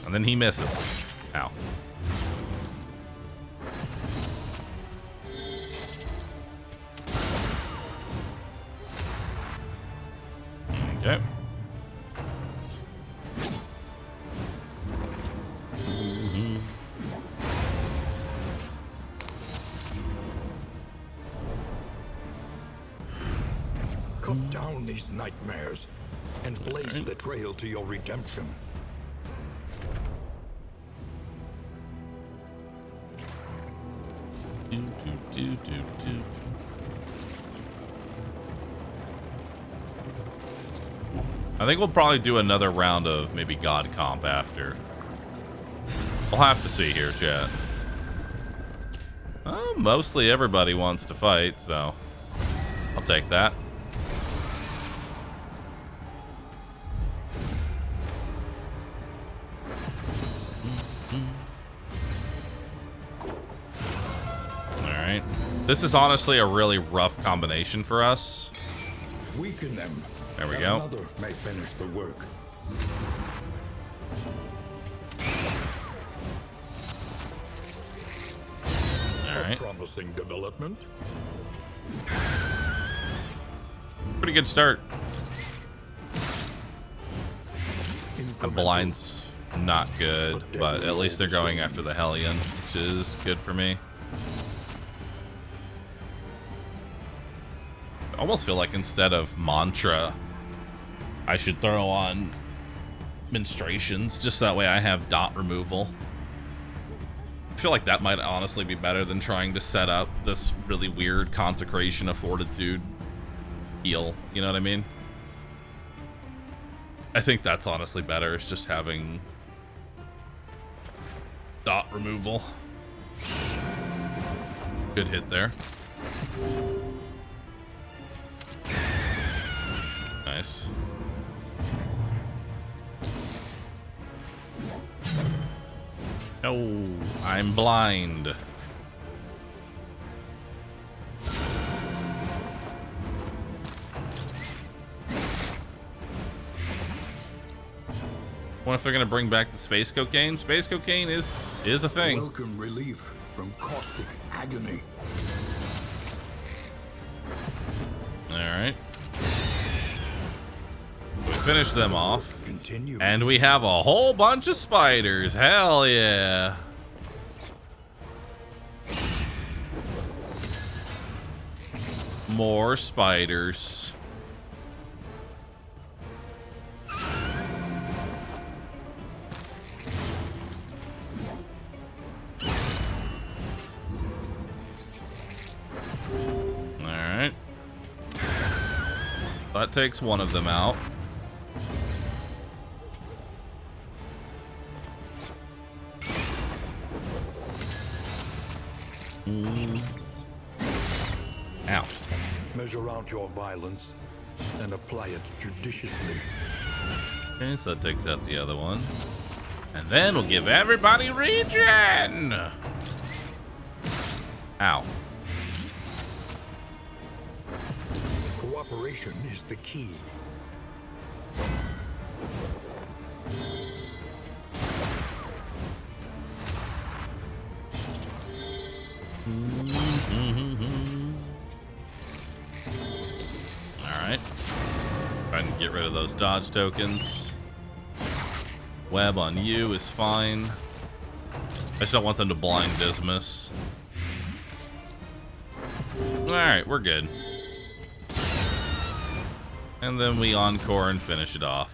A: And then he misses. Ow. Okay.
B: Cut down these nightmares and blaze the trail to your redemption.
A: I think we'll probably do another round of maybe God Comp after. We'll have to see here, chat. Mostly everybody wants to fight, so I'll take that. Alright. This is honestly a really rough combination for us.
B: Weaken them.
A: There we
B: so
A: go.
B: Another may finish the work.
A: Alright.
B: Promising development.
A: Pretty good start. The
B: Incremental.
A: blind's not good, but at least they're going after the Hellion, which is good for me. I almost feel like instead of mantra, I should throw on menstruations, just that way I have dot removal. I feel like that might honestly be better than trying to set up this really weird consecration of fortitude heal, you know what I mean? I think that's honestly better, it's just having dot removal. Good hit there. Nice. Oh, I'm blind. What if they're gonna bring back the space cocaine? Space cocaine is a thing.
B: Welcome relief from caustic agony.
A: All right. We finish them off.
B: Continue.
A: And we have a whole bunch of spiders. Hell yeah. More spiders. All right. That takes one of them out. Ow.
B: Measure out your violence and apply it judiciously.
A: Okay, so that takes out the other one. And then we'll give everybody regen! Ow.
B: Cooperation is the key.
A: Alright. Trying to get rid of those dodge tokens. Web on you is fine. I just don't want them to blind Dismas. Alright, we're good. And then we encore and finish it off.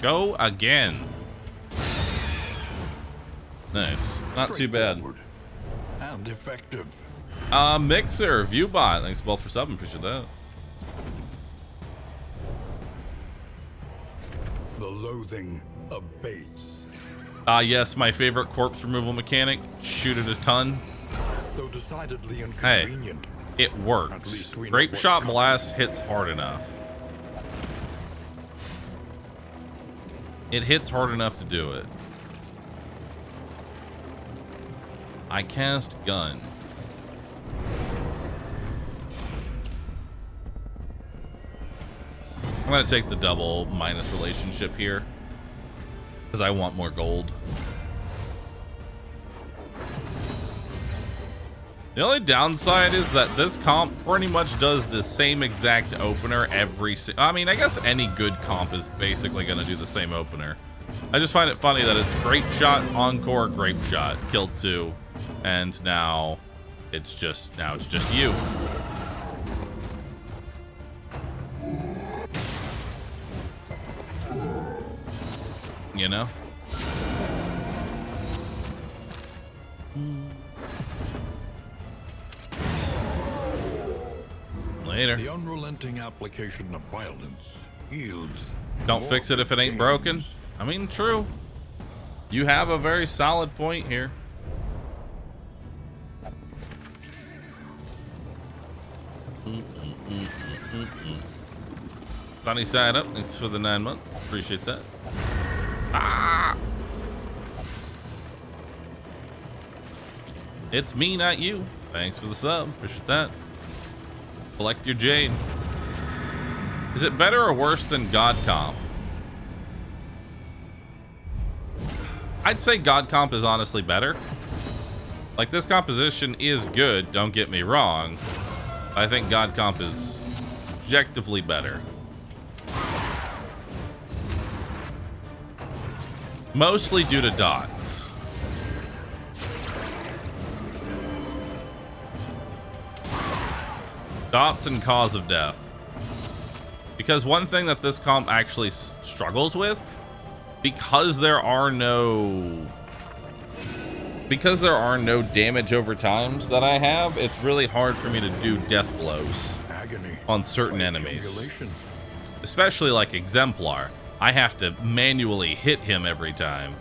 A: Go again. Nice. Not too bad.
B: Straightforward and effective.
A: Mixer, Viewbot. Thanks both for subbing. Appreciate that.
B: The loathing abates.
A: Yes, my favorite corpse removal mechanic. Shoot it a ton.
B: Though decidedly
A: Hey,
B: inconvenient.
A: it
B: At
A: works.
B: least we know
A: Grape
B: what's
A: Shot
B: coming.
A: Blast hits hard enough. It hits hard enough to do it. I cast Gun. I'm gonna take the double minus relationship here because I want more gold. The only downside is that this comp pretty much does the same exact opener every I mean, I guess any good comp is basically going to do the same opener. I just find it funny that it's Grape Shot, Encore, Grape Shot, Kill 2, and now it's just you. You know? Later.
B: The unrelenting application of violence yields.
A: Don't
B: more
A: fix it if it ain't
B: gains.
A: broken. I mean, true. You have a very solid point here. Sunny side up. Thanks for the 9 months. Appreciate that. Ah! It's me, not you. Thanks for the sub. Appreciate that. Collect your jade. Is it better or worse than God Comp? I'd say God Comp is honestly better. Like, this composition is good, don't get me wrong. I think God Comp is objectively better. Mostly due to dots. Dots and cause of death. Because one thing that this comp actually struggles with, because there are no damage over times that I have, it's really hard for me to do death blows on certain enemies. Especially like Exemplar. I have to manually hit him every time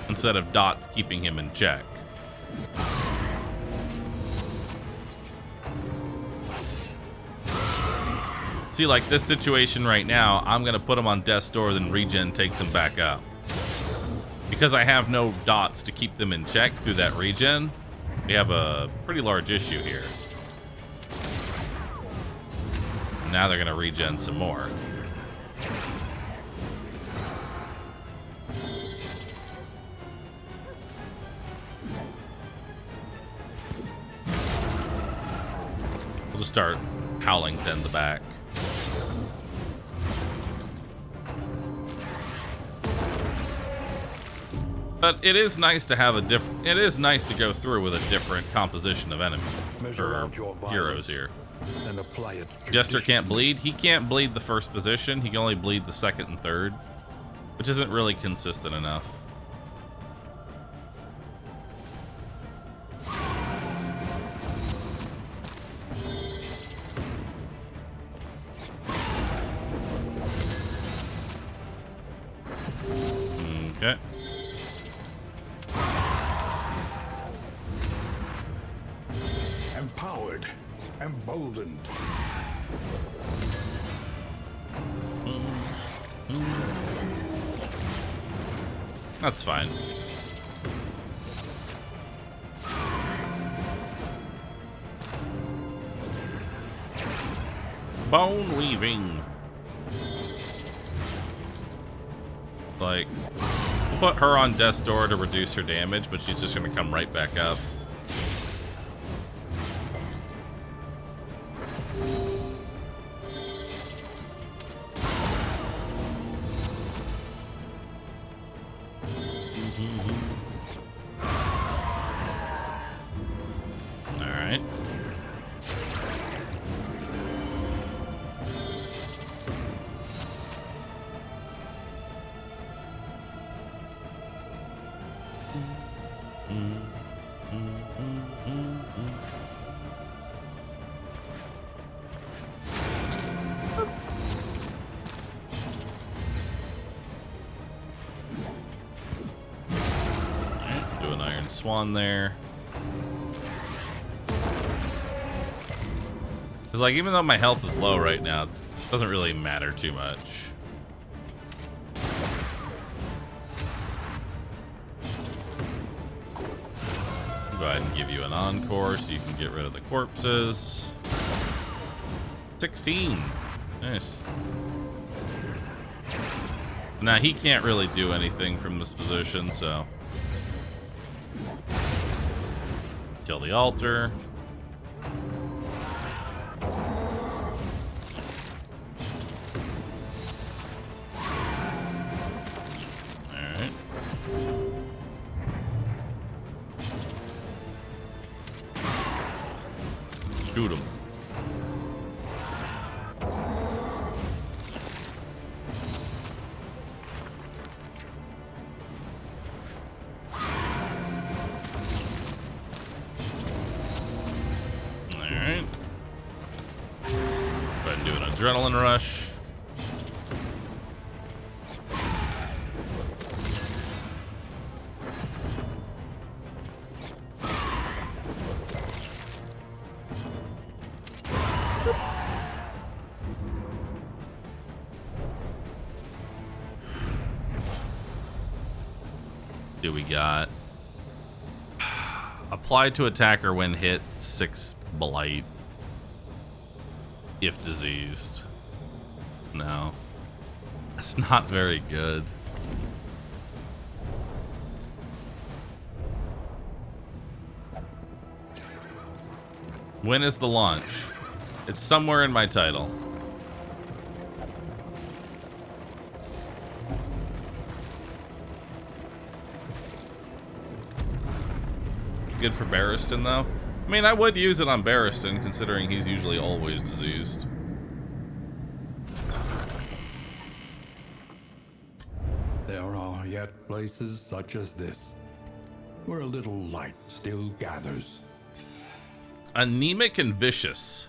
A: instead of dots keeping him in check. See, like this situation right now, I'm gonna put him on death's door, then regen takes him back up. Because I have no dots to keep them in check through that regen, we have a pretty large issue here. Now they're gonna regen some more. We'll just start howling to end the back. But it is nice to have a different. It is nice to go through with a different composition of enemies or heroes here.
B: And apply it.
A: Jester can't bleed. He can't bleed the first position. He can only bleed the second and third, which isn't really consistent enough. Okay.
B: Empowered, emboldened.
A: That's fine. Bone weaving. Like, we'll put her on death's door to reduce her damage, but she's just gonna come right back up. Alright. Do an Iron Swan there. Because, like, even though my health is low right now, it doesn't really matter too much. Go ahead and give you an encore so you can get rid of the corpses. 16. Nice. Now, he can't really do anything from this position, so. Kill the altar. Alright. Shoot him. Alright. Go ahead and do an adrenaline rush. do we got? Apply to attacker when hit, 6 blight. If diseased. No. That's not very good. When is the launch? It's somewhere in my title. Good for Barristan, though. I mean, I would use it on Barristan, considering he's usually always diseased.
B: There are yet places such as this, where a little light still gathers.
A: Anemic and vicious.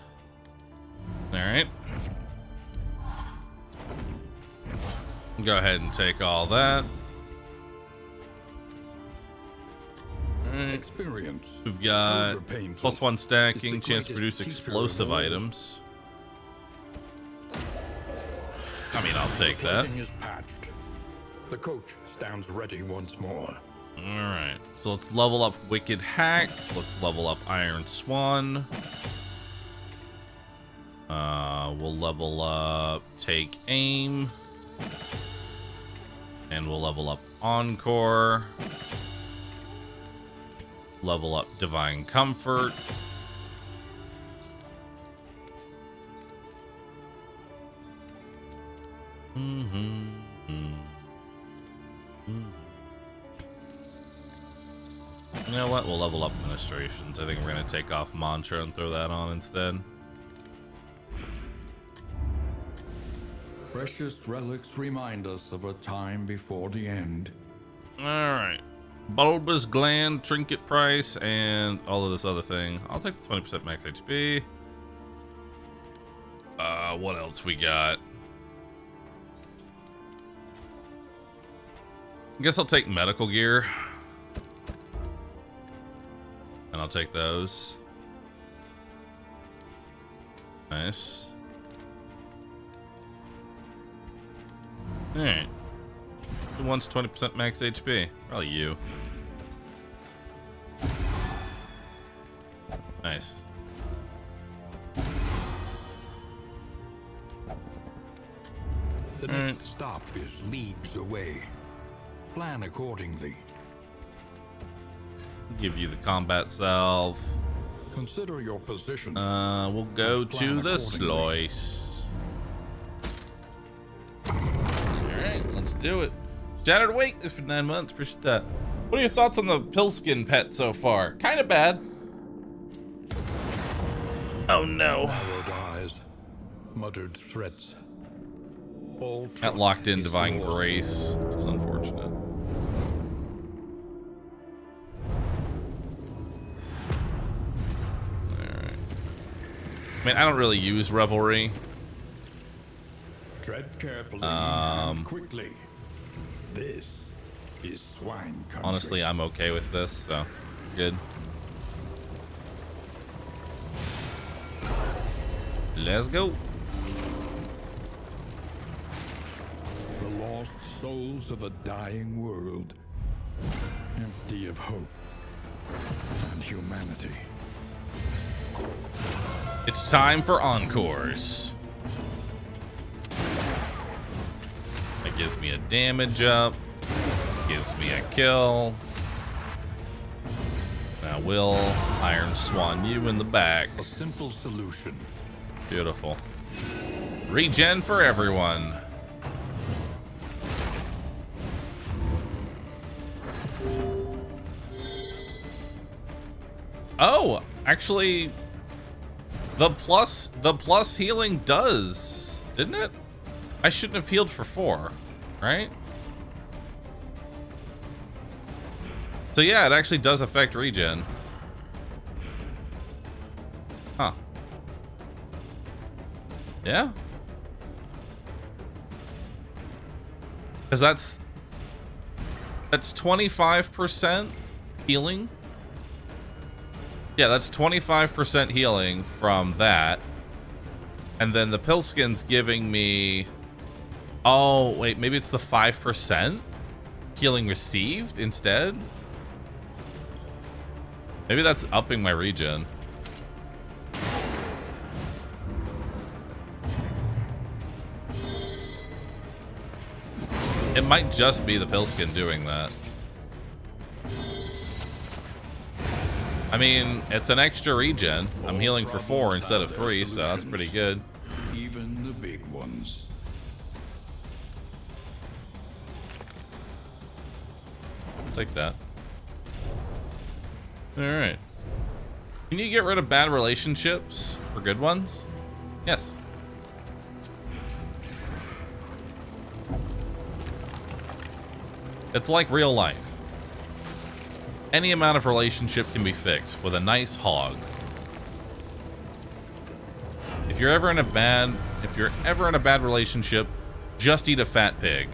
A: Alright. Go ahead and take all that. Alright.
B: Experience.
A: We've got
B: Painful
A: +1 stacking,
B: is the
A: chance to produce
B: greatest
A: explosive
B: teacher of all.
A: items. I mean, I'll take that.
B: Clothing is patched. The coach stands ready once more.
A: Alright, so let's level up Wicked Hack. Let's level up Iron Swan. We'll level up Take Aim. And we'll level up Encore. Level up Divine Comfort. You know what? We'll level up Ministrations. I think we're going to take off Mantra and throw that on instead.
B: Precious relics remind us of a time before the end.
A: Alright. Bulbous Gland, Trinket Price, and all of this other thing. I'll take the 20% max HP. What else we got? I guess I'll take medical gear. And I'll take those. Nice. Alright. Who wants 20% max HP? Probably you. Nice.
B: The next stop is leagues away. Plan accordingly.
A: Give you the combat salve.
B: Consider your position.
A: We'll go
B: and plan
A: to the
B: accordingly.
A: Sloice. Alright, let's do it. Shattered Awakeness for 9 months. Appreciate that. What are your thoughts on the Pillskin pet so far? Kind of bad. Oh no.
B: Narrowed eyes, muttered threats. All
A: That
B: trust
A: locked in
B: is
A: Divine
B: lost.
A: Grace, which is unfortunate. Alright. I mean, I don't really use Revelry.
B: Tread carefully and quickly. This is swine country.
A: Honestly, I'm okay with this, so good. Let's go.
B: The lost souls of a dying world, empty of hope and humanity.
A: It's time for encores. That gives me a damage up. Gives me a kill. Now we'll Iron Swan you in the back.
B: A simple solution.
A: Beautiful. Regen for everyone. Oh, actually, the plus healing does, didn't it? I shouldn't have healed for 4, right? So yeah, it actually does affect regen. Huh. Yeah. Because that's 25% healing. Yeah, that's 25% healing from that. And then the Pillskin's giving me... Oh, wait, maybe it's the 5% healing received instead? Maybe that's upping my regen. It might just be the pillskin doing that. I mean, it's an extra regen. I'm healing for 4 instead of 3, so that's pretty good.
B: Even the big ones.
A: Take that. Alright. Can you get rid of bad relationships for good ones? Yes. It's like real life. Any amount of relationship can be fixed with a nice hog. If you're ever in a bad relationship, just eat a fat pig.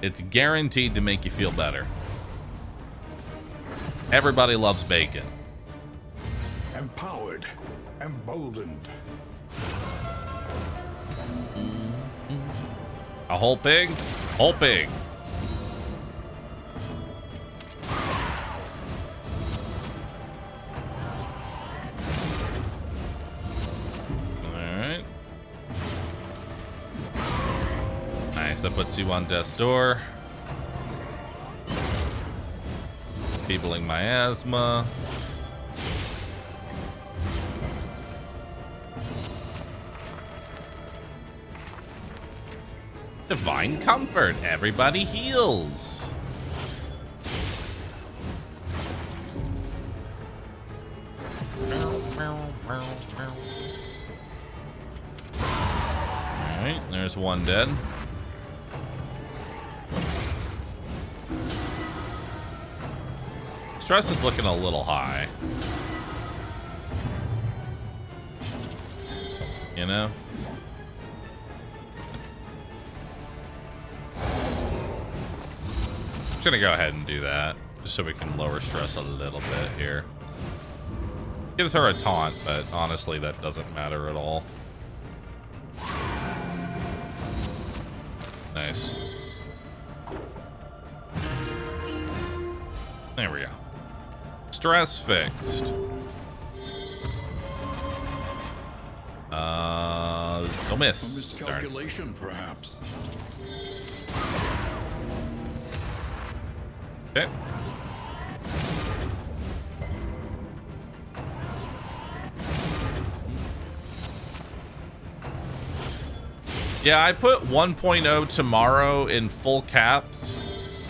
A: It's guaranteed to make you feel better. Everybody loves bacon.
B: Empowered, emboldened.
A: A whole pig? Whole pig. Alright. Nice, that puts you on death's door. Feebling my asthma. Divine comfort. Everybody heals. Alright, there's one dead. Stress is looking a little high. You know? I'm gonna go ahead and do that just so we can lower stress a little bit here. Gives her a taunt, but honestly that doesn't matter at all. Nice. There we go. Stress fixed. Don't miss.
B: A miscalculation, perhaps.
A: Okay. Yeah, I put 1.0 tomorrow in full caps.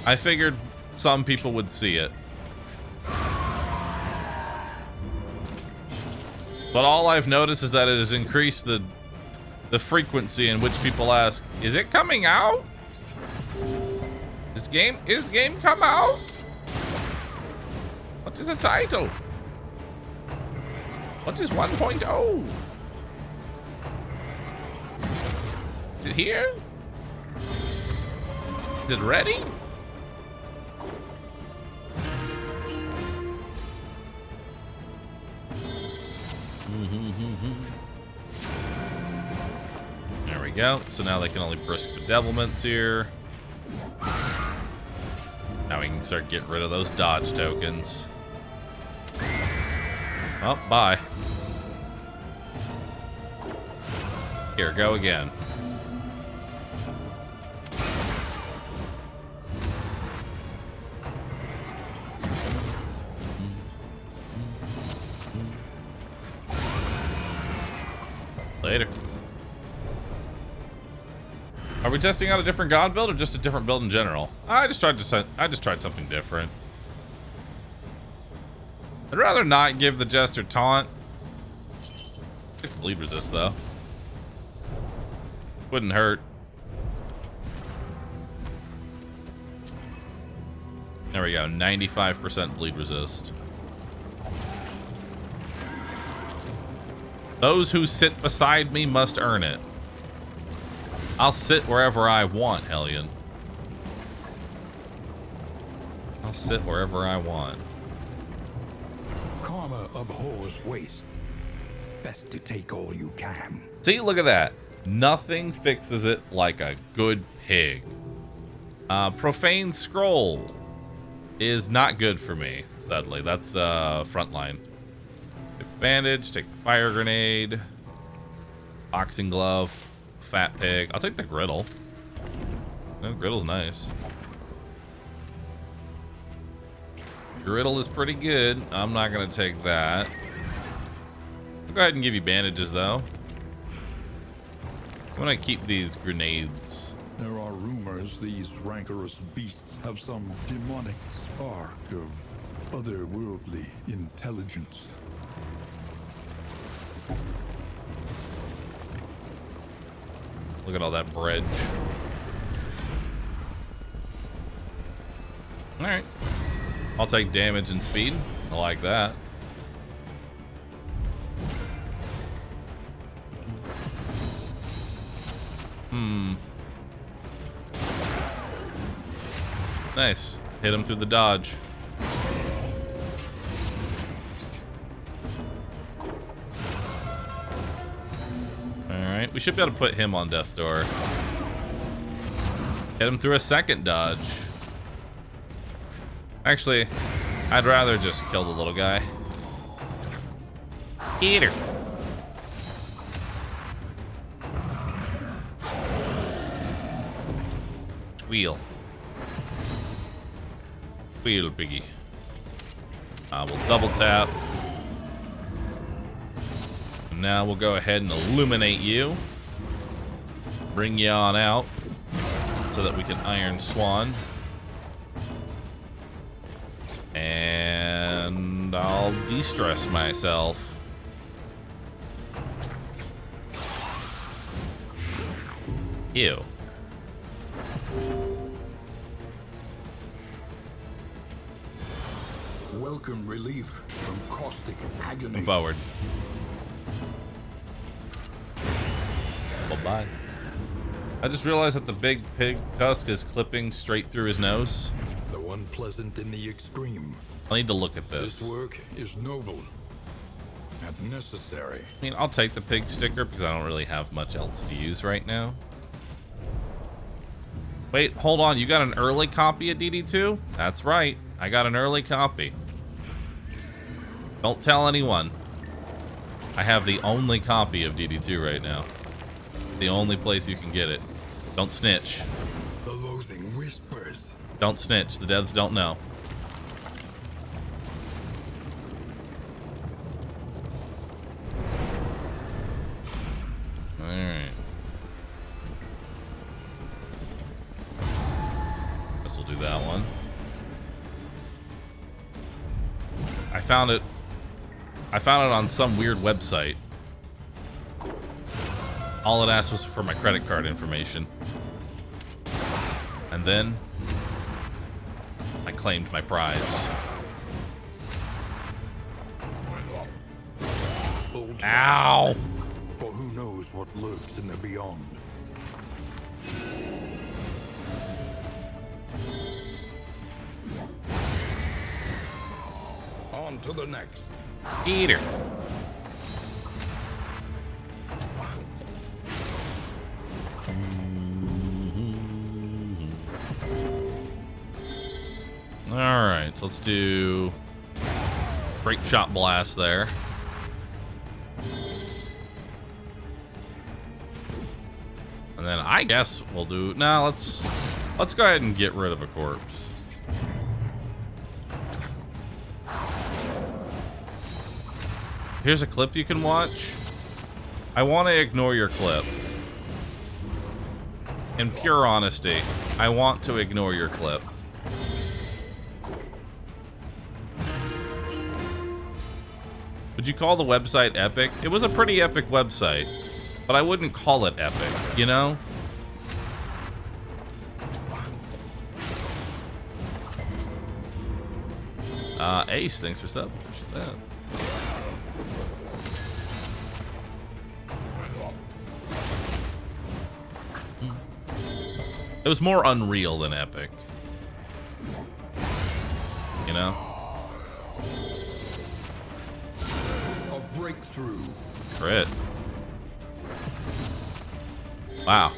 A: I figured some people would see it. But all I've noticed is that it has increased the frequency in which people ask, is it coming out? Is game come out? What is the title? What is 1.0? Is it here? Is it ready? There we go. So now they can only brisk bedevilments here. Now we can start getting rid of those dodge tokens. Oh, bye. Here, go again. Later. Are we testing out a different god build or just a different build in general? I just tried something different. I'd rather not give the Jester taunt. Take bleed resist though. Wouldn't hurt. There we go, 95% bleed resist. Those who sit beside me must earn it. I'll sit wherever I want, Hellion. I'll sit wherever I want.
B: Karma abhors waste. Best to take all you can.
A: See, look at that. Nothing fixes it like a good pig. Profane scroll is not good for me, sadly. That's frontline. Take the bandage, take the fire grenade, boxing glove, fat pig. I'll take the griddle. No, griddle's nice. Griddle is pretty good. I'm not gonna take that. I'll go ahead and give you bandages though. I'm gonna keep these grenades.
B: There are rumors these rancorous beasts have some demonic spark of otherworldly intelligence.
A: Look at all that bridge. Alright. I'll take damage and speed. I like that. Nice. Hit him through the dodge. Alright, we should be able to put him on death's door. Hit him through a second dodge. Actually, I'd rather just kill the little guy. Eat her. Squeal. Squeal, piggy. We'll double tap. And now we'll go ahead and illuminate you. Bring you on out so that we can Iron Swan. And I'll de-stress myself. Ew.
B: Welcome relief from caustic agony.
A: Move forward. Bye-bye. I just realized that the big pig tusk is clipping straight through his nose.
B: The one pleasant in the extreme.
A: I need to look at this.
B: This work is noble and necessary.
A: I mean, I'll take the pig sticker because I don't really have much else to use right now. Wait, hold on. You got an early copy of DD2? That's right. I got an early copy. Don't tell anyone. I have the only copy of DD2 right now. The only place you can get it. Don't snitch.
B: The loathing whispers.
A: Don't snitch. The devs don't know. Alright. Guess we'll do that one. I found it on some weird website. All it asked was for my credit card information. And then I claimed my prize. Ow!
B: For who knows what lurks in the beyond. On to the next.
A: Eater. Alright, so let's do Grape Shot Blast there. And then I guess we'll do let's go ahead and get rid of a corpse. Here's a clip you can watch. I want to ignore your clip. In pure honesty, I want to ignore your clip. Would you call the website epic? It was a pretty epic website, but I wouldn't call it epic, you know? Ace, thanks for sub. Appreciate that. It was more unreal than epic. You know?
B: A breakthrough.
A: Crit. Wow.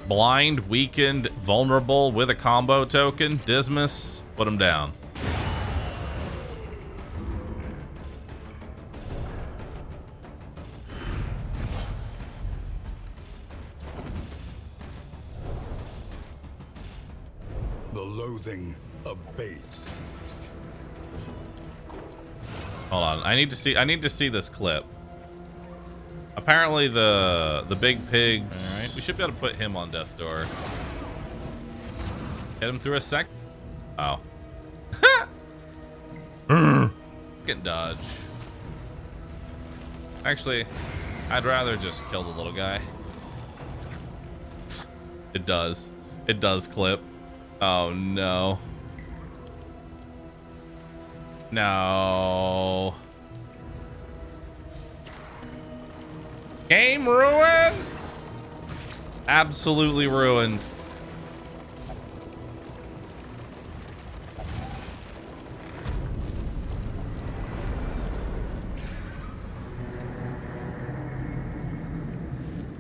A: Blind, weakened, vulnerable with a combo token. Dismas, put him down.
B: The loathing abates.
A: Hold on. I need to see this clip. Apparently the big pigs. All right, we should be able to put him on death's door. Get him through a sec. Oh. Get dodge. Actually, I'd rather just kill the little guy. It does. It does clip. Oh no. No. Game ruined. Absolutely ruined.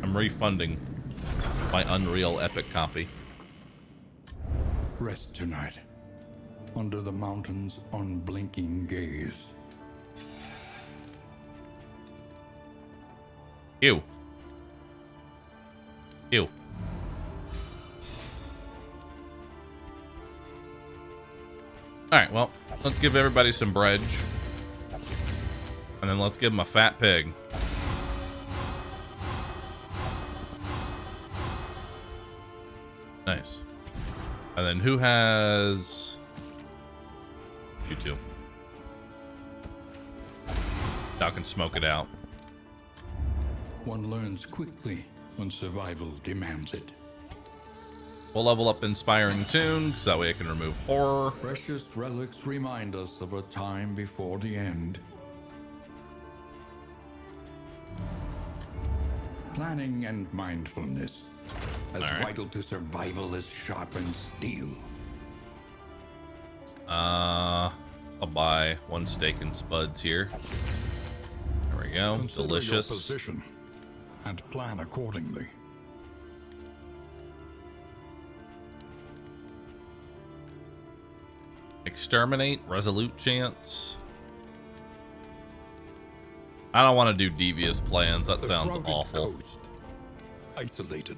A: I'm refunding my Unreal Epic copy.
B: Rest tonight, under the mountain's unblinking gaze.
A: Ew. Ew. Alright, well, let's give everybody some bread. And then let's give them a fat pig. Nice. And then who has... You two. Y'all can smoke it out.
B: One learns quickly when survival demands it.
A: We'll level up Inspiring Tune, so that way I can remove horror.
B: Precious relics remind us of a time before the end. Planning and mindfulness, as vital to survival as sharpened steel.
A: I'll buy one steak and spuds here. There we go.
B: Consider
A: delicious.
B: your position and plan accordingly.
A: Exterminate, resolute chance. I don't want to do devious plans. That sounds awful.
B: Coast, isolated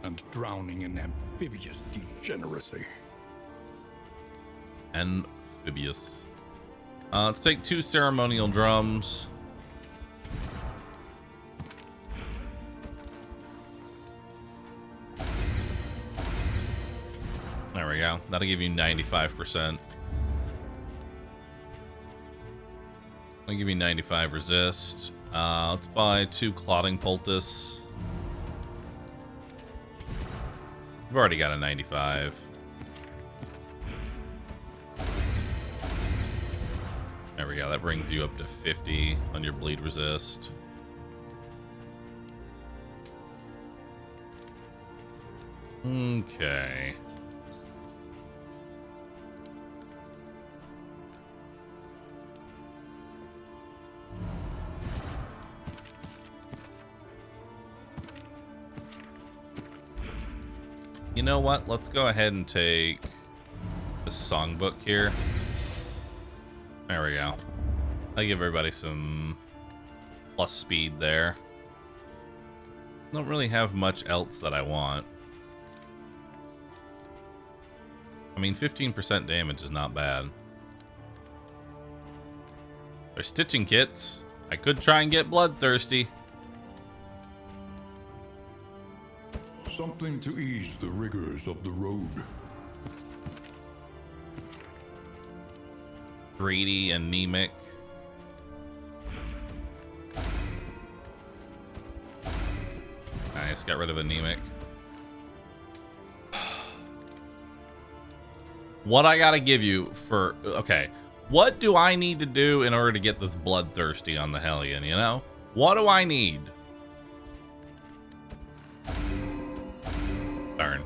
B: and drowning in amphibious degeneracy.
A: Amphibious. Let's take 2 ceremonial drums. There we go. That'll give you 95%. I'll give you 95 resist. Let's buy 2 clotting poultice. We've already got a 95. There we go. That brings you up to 50 on your bleed resist. Okay. You know what? Let's go ahead and take the songbook here. There we go. I'll give everybody some plus speed there. Don't really have much else that I want. I mean, 15% damage is not bad. There's stitching kits. I could try and get bloodthirsty.
B: Something to ease the rigors of the road.
A: Greedy, anemic. Nice, got rid of anemic. What I gotta give you for... Okay, what do I need to do in order to get this bloodthirsty on the Hellion, you know? What do I need? Darn.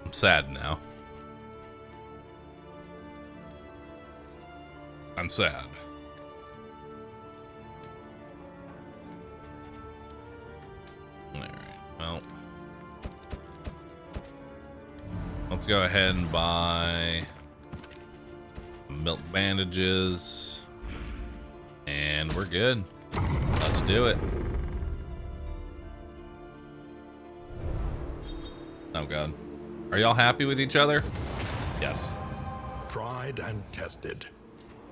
A: I'm sad now. I'm sad. go ahead and buy milk bandages. And we're good. Let's do it. Oh god. Are y'all happy with each other? Yes.
B: Tried and tested.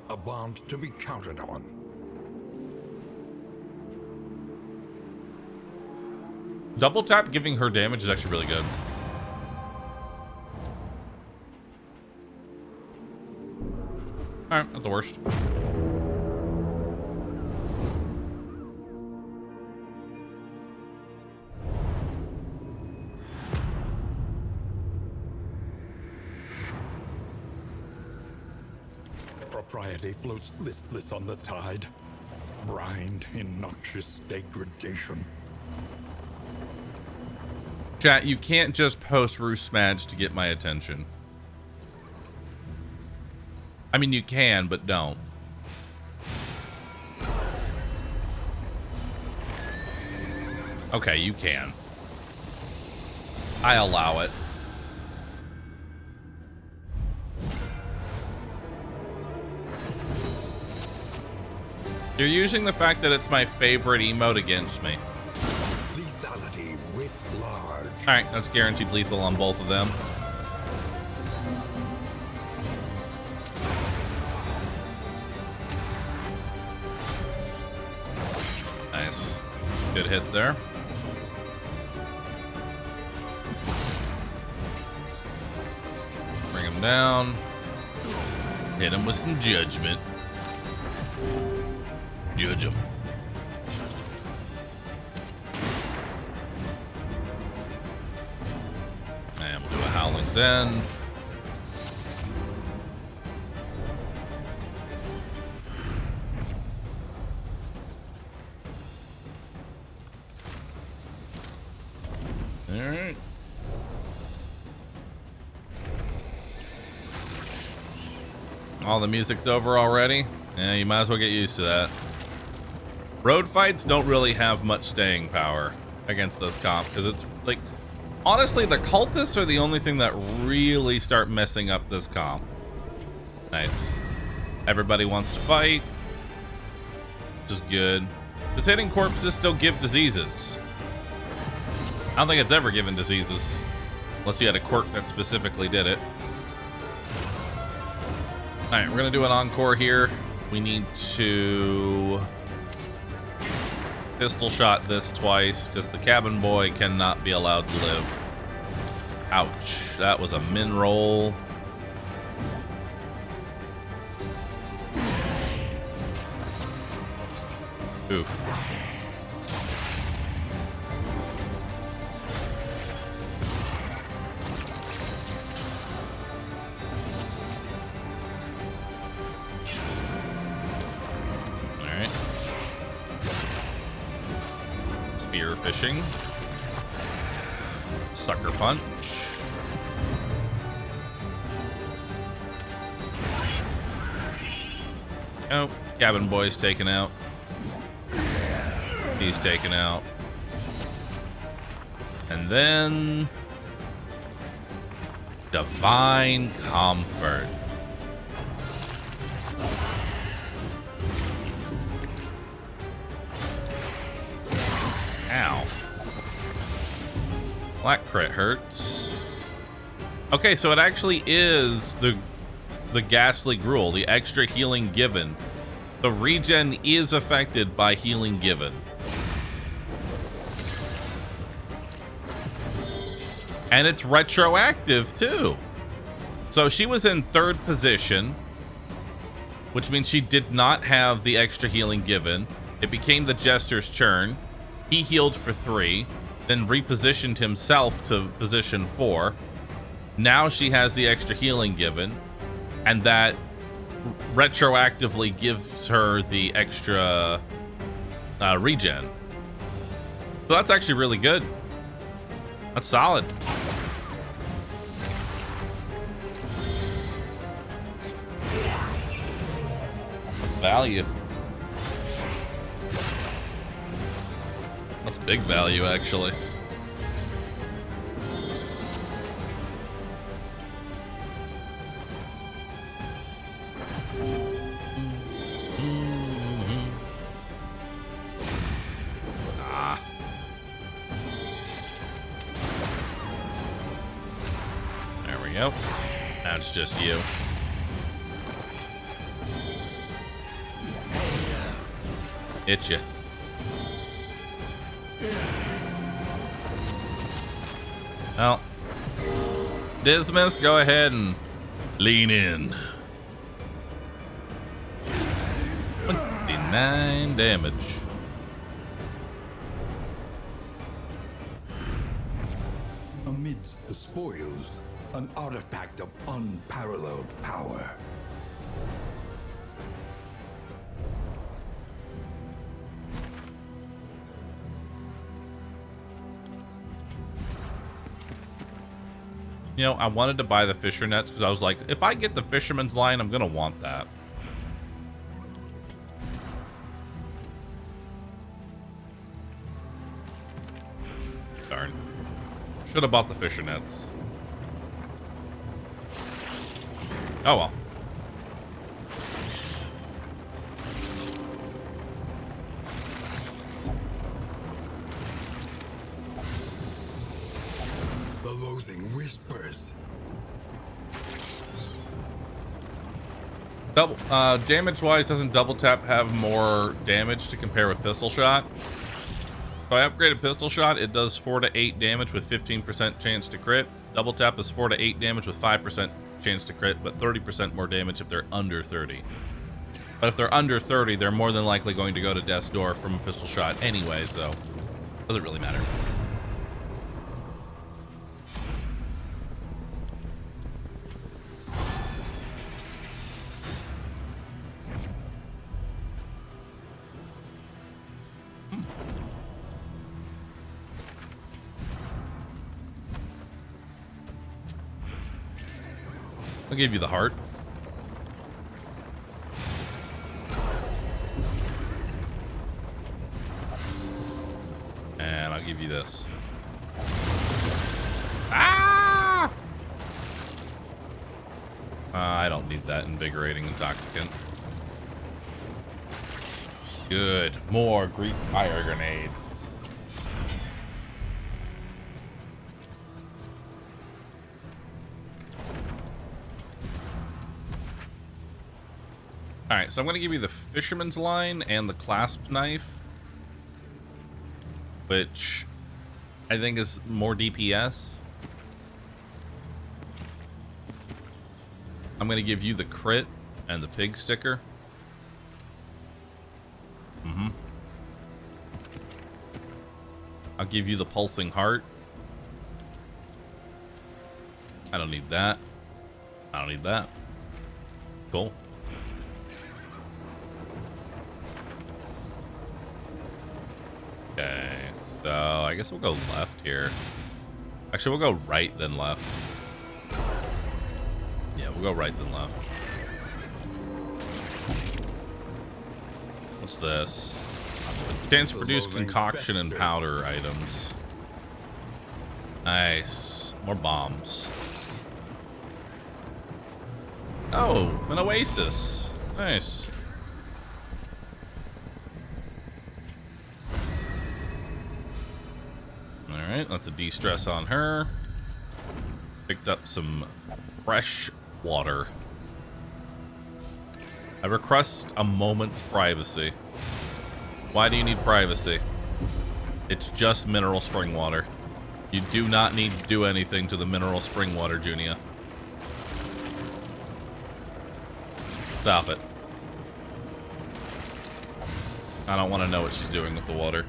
B: A bond to be counted on.
A: Double tap giving her damage is actually really good. Alright, not the worst.
B: Propriety floats listless on the tide, brined in noxious degradation.
A: Chat, you can't just post Roost Smadge to get my attention. I mean, you can, but don't. Okay, you can. I allow it. You're using the fact that it's my favorite emote against me.
B: Lethality writ large.
A: Alright, that's guaranteed lethal on both of them. Nice. Good hits there. Bring him down. Hit him with some judgment. Judge him. And we'll do a Howling's End. All right. All the music's over already. Yeah, you might as well get used to that. Road fights don't really have much staying power against this comp because it's like, honestly, the cultists are the only thing that really start messing up this comp. Nice. Everybody wants to fight, which is good. Does hitting corpses still give diseases? I don't think it's ever given diseases unless you had a quirk that specifically did it. All right, we're gonna do an encore here. We need to pistol shot this twice because the cabin boy cannot be allowed to live. Ouch, that was a min roll. Oof. Fishing. Sucker punch. Oh, cabin boy's taken out. He's taken out. And then Divine Comfort. Ow. That crit hurts. Okay, so it actually is the ghastly gruel, the extra healing given. The regen is affected by healing given. And it's retroactive too. So she was in 3rd position, which means she did not have the extra healing given. It became the Jester's turn. He healed for 3, then repositioned himself to position 4. Now she has the extra healing given, and that retroactively gives her the extra regen. So that's actually really good. That's solid. That's value. That's big value, actually. go. Now it's just you. Hit ya. Well, Dismas, go ahead and lean in. 29 damage.
B: Amidst the spoils, an artifact of unparalleled power.
A: You know, I wanted to buy the fisher nets because I was like, if I get the fisherman's line, I'm gonna want that. Darn. Should have bought the fisher nets. Oh well.
B: The loathing whispers.
A: Double damage wise, doesn't double tap have more damage to compare with pistol shot? If I upgraded pistol shot, it does 4 to 8 damage with 15% chance to crit. Double tap is 4 to 8 damage with 5% chance to crit, but 30% more damage if they're under 30. But if they're under 30, they're more than likely going to go to death's door from a pistol shot anyway, so doesn't really matter. I'll give you the heart. And I'll give you this. Ah! I don't need that invigorating intoxicant. Good. More Greek fire grenades. Alright, so I'm going to give you the fisherman's line and the clasp knife, which I think is more DPS. I'm going to give you the crit and the pig sticker. I'll give you the pulsing heart. I don't need that. I don't need that. Cool. Okay, so I guess we'll go left here. Actually, we'll go right then left. Yeah, we'll go right then left. What's this? Chance to produce concoction and powder items. Nice. More bombs. Oh, an oasis. Nice. Alright, that's a de-stress on her. Picked up some fresh water. I request a moment's privacy. Why do you need privacy? It's just mineral spring water. You do not need to do anything to the mineral spring water, Junia. Stop it. I don't want to know what she's doing with the water.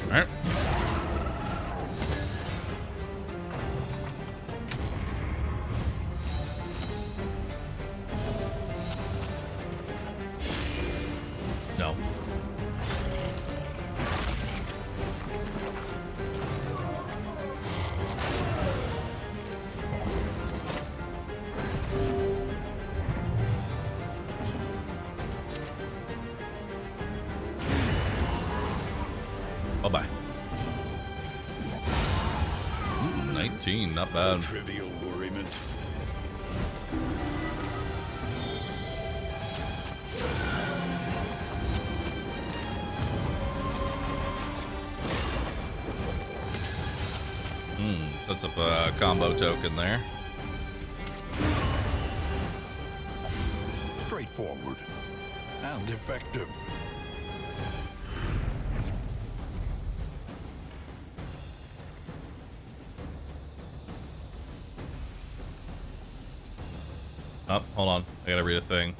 A: Alright. 19, not bad.
B: Trivial worriment.
A: Sets up a combo token there.
B: Straightforward and effective.
A: Oh, hold on. I gotta read a thing.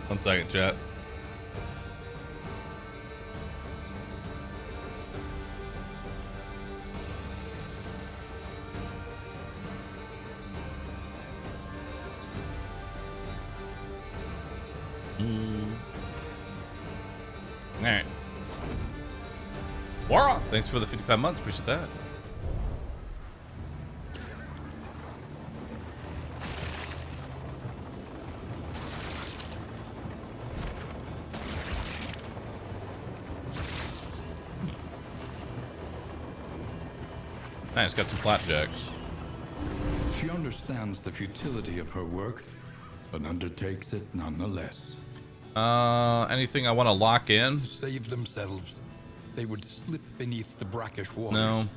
A: One second, chat. All right. Wara, thanks for the 55 months. Appreciate that. Nice, got some flapjacks.
B: She understands the futility of her work, but undertakes it nonetheless.
A: Anything I want to lock in?
B: To save themselves, they would slip beneath the brackish waters.
A: No.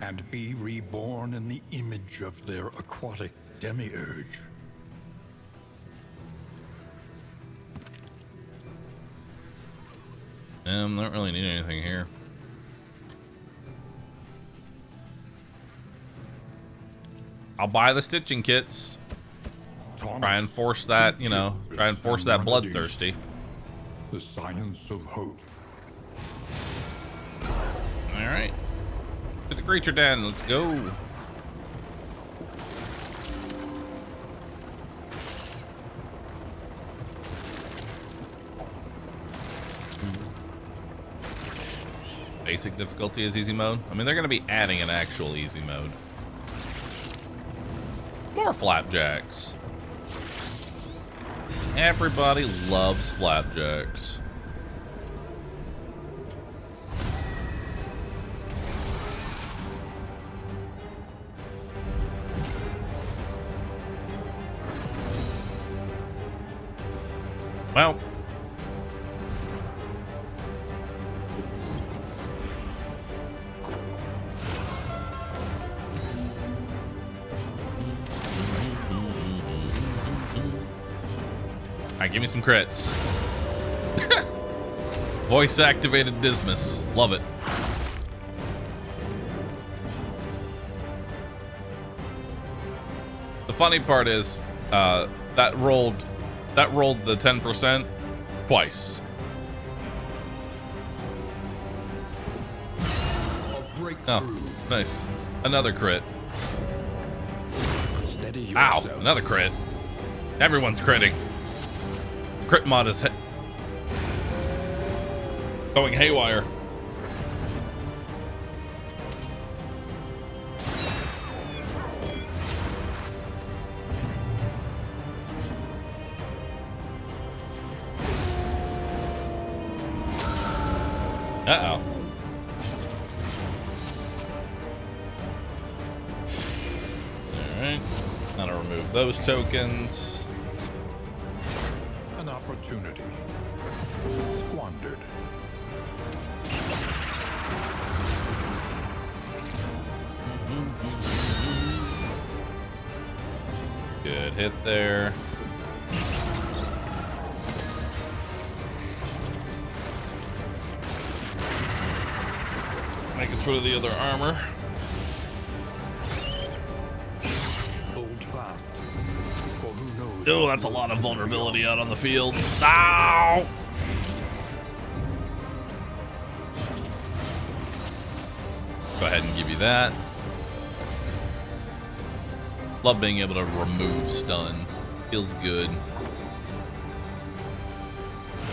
B: And be reborn in the image of their aquatic demiurge.
A: Don't really need anything here. I'll buy the stitching kits. Try and force that, you know, try and force that bloodthirsty.
B: The science of hope.
A: All right. To the creature den, let's go. Basic difficulty is easy mode. I mean, they're going to be adding an actual easy mode. More flapjacks. Everybody loves flapjacks. Well, alright, give me some crits. Voice activated Dismas. Love it. The funny part is, that rolled the 10% twice. Oh, nice. Another crit. Ow, another crit. Everyone's critting. Crit mod is going haywire. Uh-oh. Alright. Now to remove those tokens.
B: An opportunity. Squandered.
A: Good hit there. Make it through the other armor.
B: Hold fast, for who knows.
A: Oh, that's a lot of vulnerability out on the field. Ow! Go ahead and give you that. Love being able to remove stun. Feels good.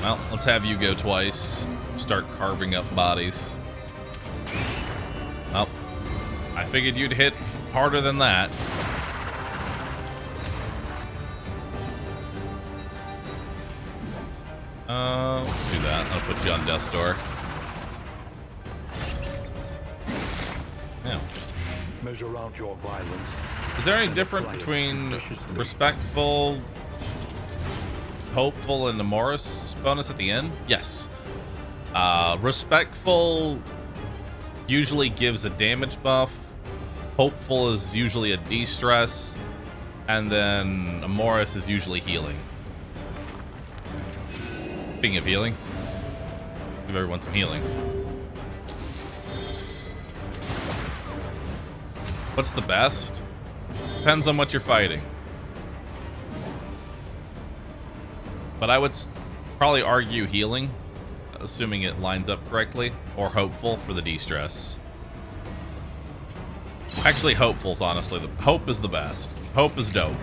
A: Well, let's have you go twice. Start carving up bodies. Well, I figured you'd hit harder than that. Let's do that. I'll put you on death's door. Yeah.
B: Measure out your violence.
A: Is there any difference between respectful, hopeful, and the Morris bonus at the end? Yes. Respectful usually gives a damage buff. Hopeful is usually a de-stress. And then a Morris is usually healing. Speaking of healing, give everyone some healing. What's the best? Depends on what you're fighting. But I would probably argue healing, assuming it lines up correctly, or hopeful for the de-stress. Actually, hopeful's honestly hope is the best. Hope is dope.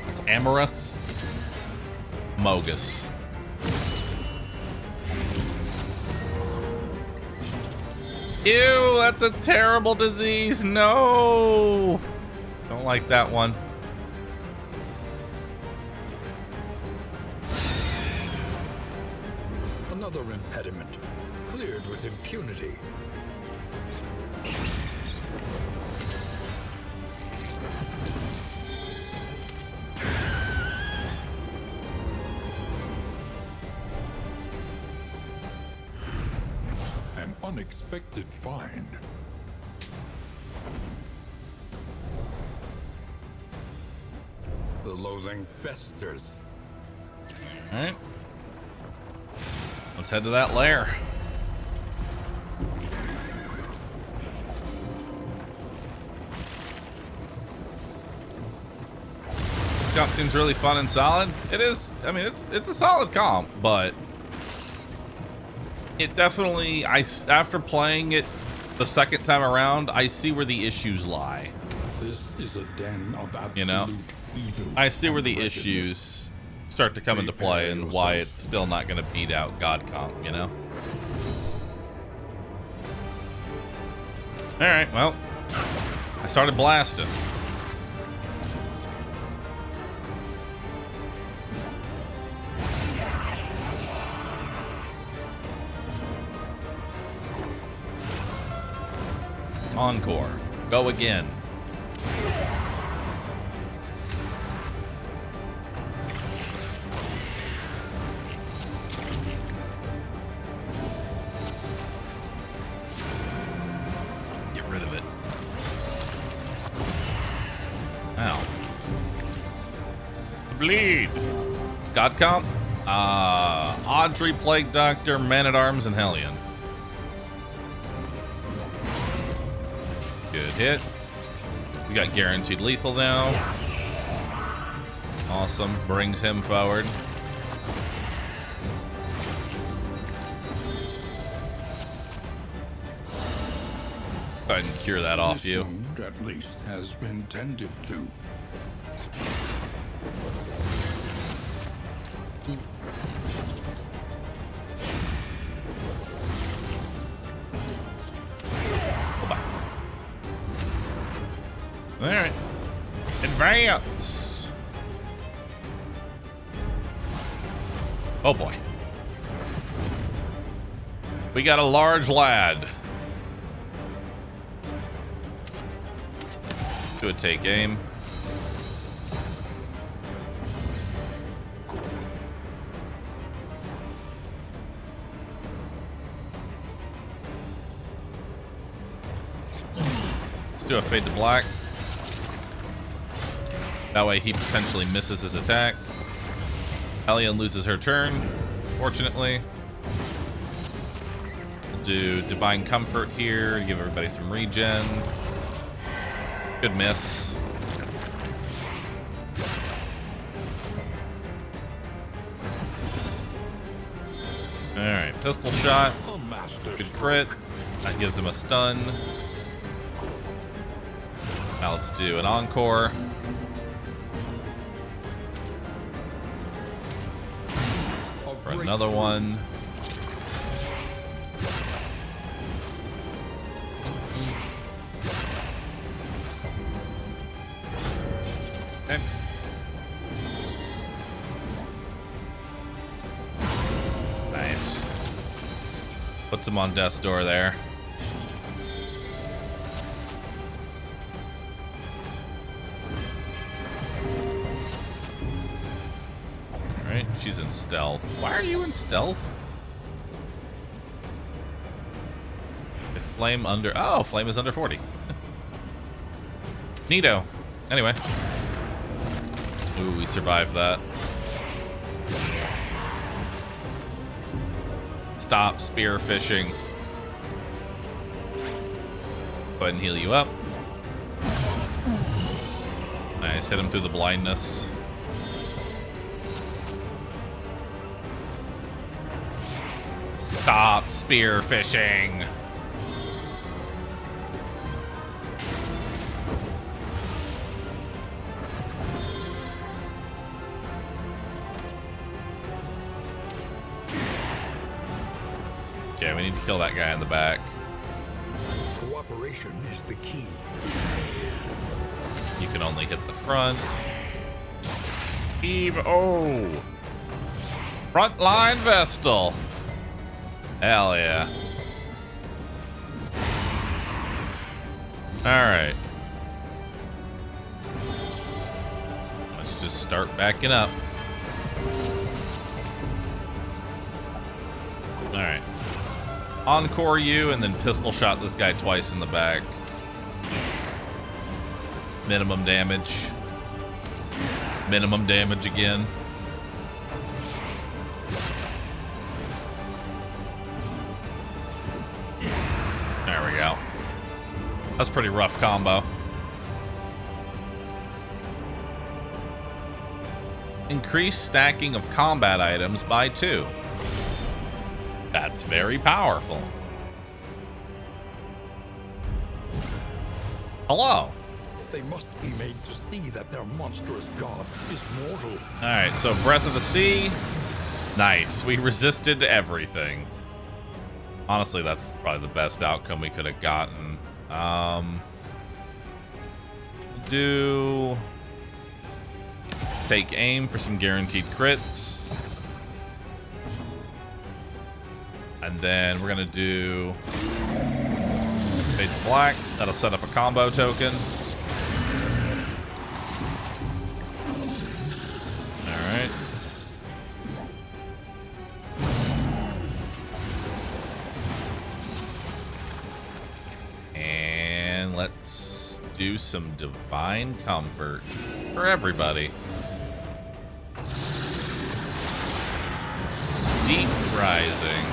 A: It's Amorous. Mogus. Ew, that's a terrible disease. No. Don't like that one.
B: Another impediment, cleared with impunity. An unexpected find. The loathing festers.
A: All right. Let's head to that lair. This comp seems really fun and solid. It is. I mean, it's a solid comp, but it definitely. After playing it the second time around, I see where the issues lie.
B: This is a den of absolute evil.
A: I see where the
B: and
A: issues start to come into play and why it's still not going to beat out God Comp, you know? Alright, well, I started blasting. Encore. Go again. Bleed. God Comp, Audrey, Plague Doctor, Man-at-Arms, and Hellion. Good hit. We got guaranteed lethal now. Awesome. Brings him forward. Go ahead and cure that off you.
B: wound, at least, has been tended to.
A: Alright. Advance! Oh boy. We got a large lad. Do a take aim. Let's do a fade to black. That way he potentially misses his attack. Hellion loses her turn, fortunately. We'll do Divine Comfort here to give everybody some regen. Good miss. Alright, pistol shot. Good crit. That gives him a stun. Now let's do an encore. For another one. Okay. Nice. Puts him on death's door there. Alright, she's in stealth. Why are you in stealth? If flame under... Oh, flame is under 40. Neato. Anyway. Ooh, we survived that. Stop spear fishing. Go ahead and heal you up. Nice, hit him through the blindness. Stop spear fishing. Okay, we need to kill that guy in the back.
B: Cooperation is the key.
A: You can only hit the front. Eve, oh. Frontline Vestal. Hell yeah. Alright. Let's just start backing up. Alright. Encore you and then pistol shot this guy twice in the back. Minimum damage. Minimum damage again. There we go. That's a pretty rough combo. Increase stacking of combat items by 2. That's very powerful. Hello.
B: They must be made to see that their monstrous god is mortal.
A: Alright, so Breath of the Sea. Nice. We resisted everything. Honestly, that's probably the best outcome we could have gotten. Do take aim for some guaranteed crits. And then we're gonna do fade to black. That'll set up a combo token. Alright. And let's do some divine comfort for everybody. Deep Rising.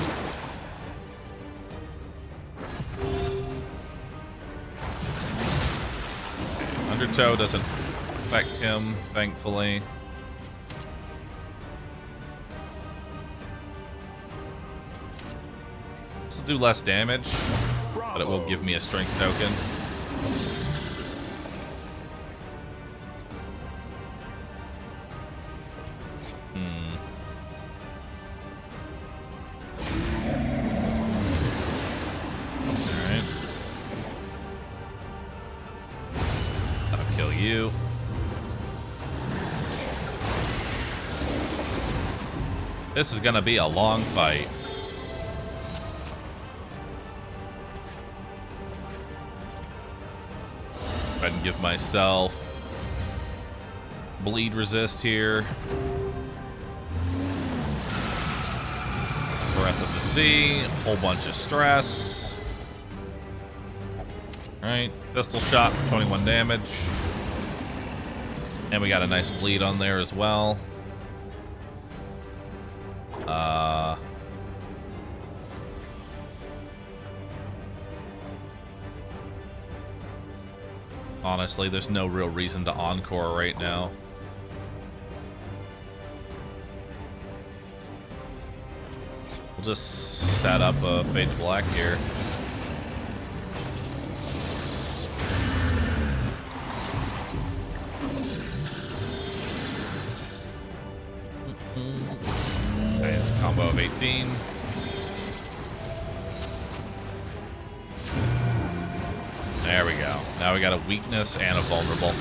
A: Undertow doesn't affect him, thankfully. This will do less damage, but it will give me a strength token. Alright. That'll kill you. This is gonna be a long fight. Go ahead and give myself bleed resist here. Breath of the Sea, whole bunch of stress. Alright, pistol shot for 21 damage. And we got a nice bleed on there as well. Honestly, there's no real reason to encore right now. We'll just set up a Fade to Black here. Nice combo of 18. There we go. Now we got a weakness and a vulnerable.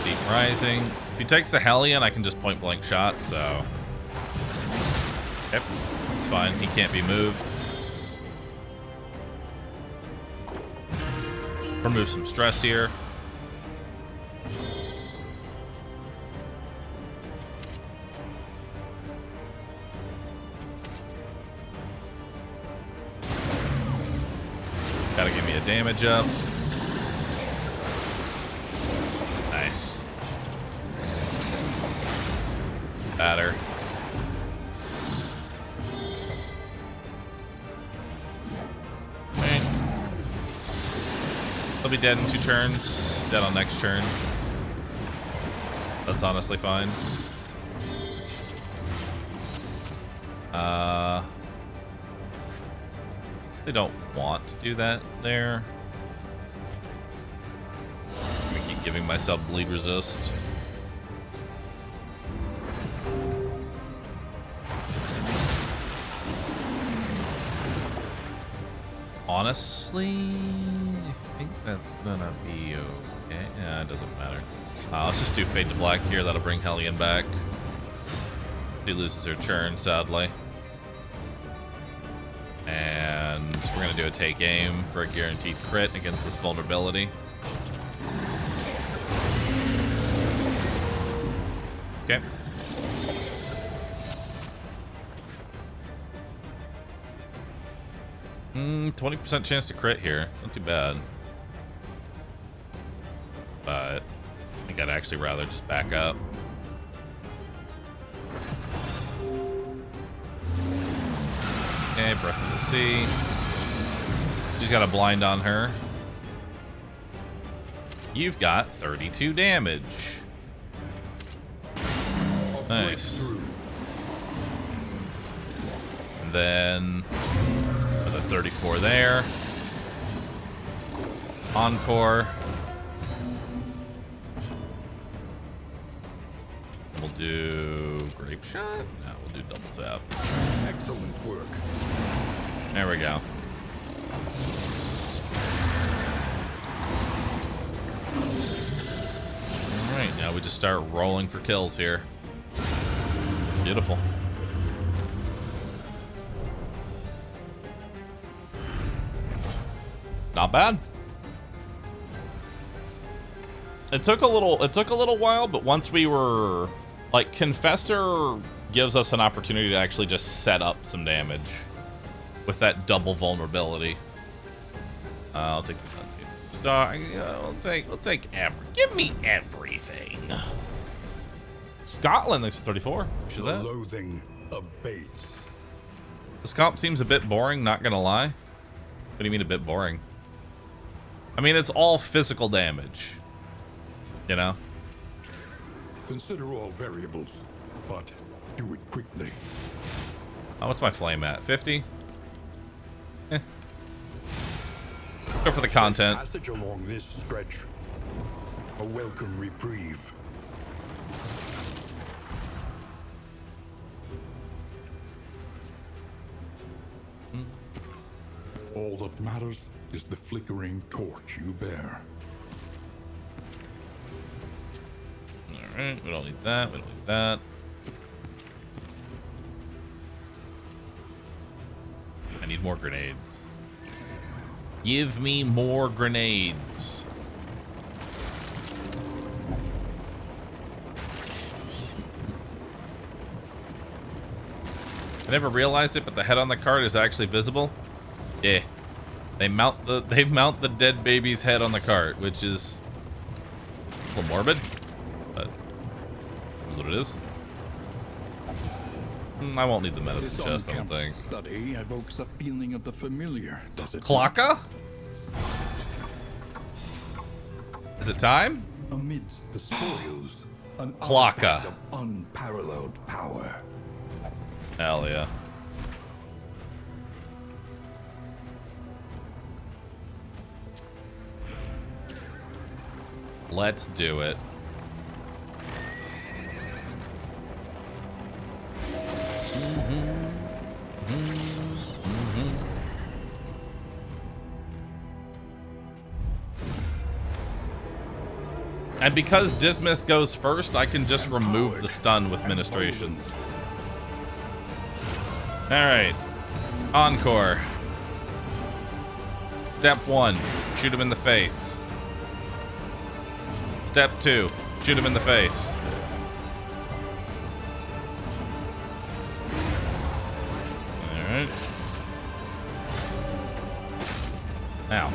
A: Deep Rising. If he takes the Hellion, I can just point blank shot, so. Yep, it's fine. He can't be moved. Remove some stress here. Gotta give me a damage up. Nice. Batter. Okay. He'll be dead in 2 turns. Dead on next turn. That's honestly fine. They don't want to do that there. I'm gonna keep giving myself bleed resist. Honestly, I think that's gonna be okay. Yeah, it doesn't matter. Let's just do Fade to Black here. That'll bring Hellion back. She loses her turn, sadly. And we're going to do a take aim for a guaranteed crit against this vulnerability. Okay. Hmm, 20% chance to crit here. It's not too bad. But I think I'd actually rather just back up. Okay, Breath of the Sea. She's got a blind on her. You've got 32 damage. Nice. And then with a 34 there. Encore. We'll do Grape Shot? No, we'll do Double Tap.
B: Excellent work.
A: There we go. Alright, now we just start rolling for kills here. Beautiful. Not bad. It took a little while, but once we were like, Confessor gives us an opportunity to actually just set up some damage with that double vulnerability. I'll take the star. We'll take give me everything. Scotland, there's 34. Should that?
B: Loathing abates.
A: This comp seems a bit boring, not gonna lie. What do you mean a bit boring? I mean, it's all physical damage. You know?
B: Consider all variables, but do it quickly.
A: Oh, what's my flame at? 50? Eh. Go for the content.
B: Passage along this stretch. A welcome reprieve. All that matters is the flickering torch you bear.
A: Alright, we don't need that, we don't need that. I need more grenades. Give me more grenades. I never realized it, but the head on the card is actually visible. Yeah. They mount the dead baby's head on the cart, which is a little morbid, but is what it is. I won't need the medicine chest, I don't think.
B: Study evokes a feeling of the familiar, does it?
A: Klaka? Is it time?
B: Amidst the spoils, an
A: Klaka.
B: artifact of unparalleled power.
A: Hell yeah. Let's do it. And because Dismas goes first, I can just remove the stun with ministrations. Alright. Encore. Step 1, shoot him in the face. Step 2, shoot him in the face. Alright. Ow.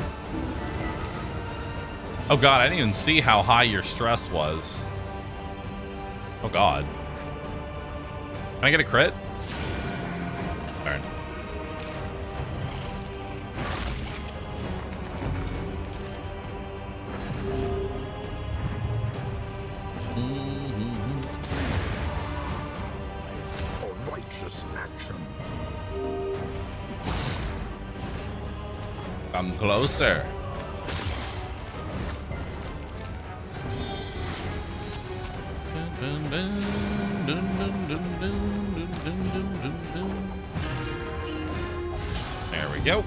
A: Oh god, I didn't even see how high your stress was. Oh god. Can I get a crit? Darn.
B: A righteous action.
A: Come closer. There we go.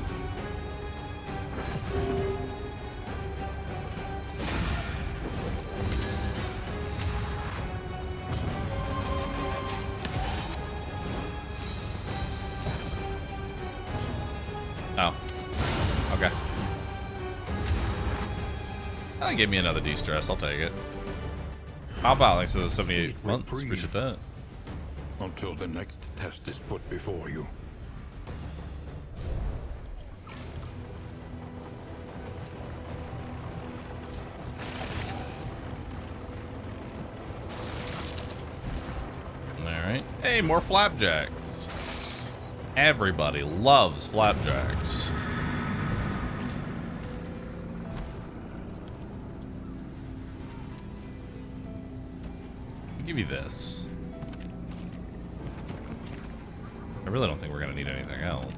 A: Oh. Okay. That gave me another de-stress. I'll take it. How about thanks for the 78 months? Appreciate that.
B: Until the next test is put before you.
A: Alright. Hey, more flapjacks. Everybody loves flapjacks. I'll give you this. I really don't think we're gonna need anything else.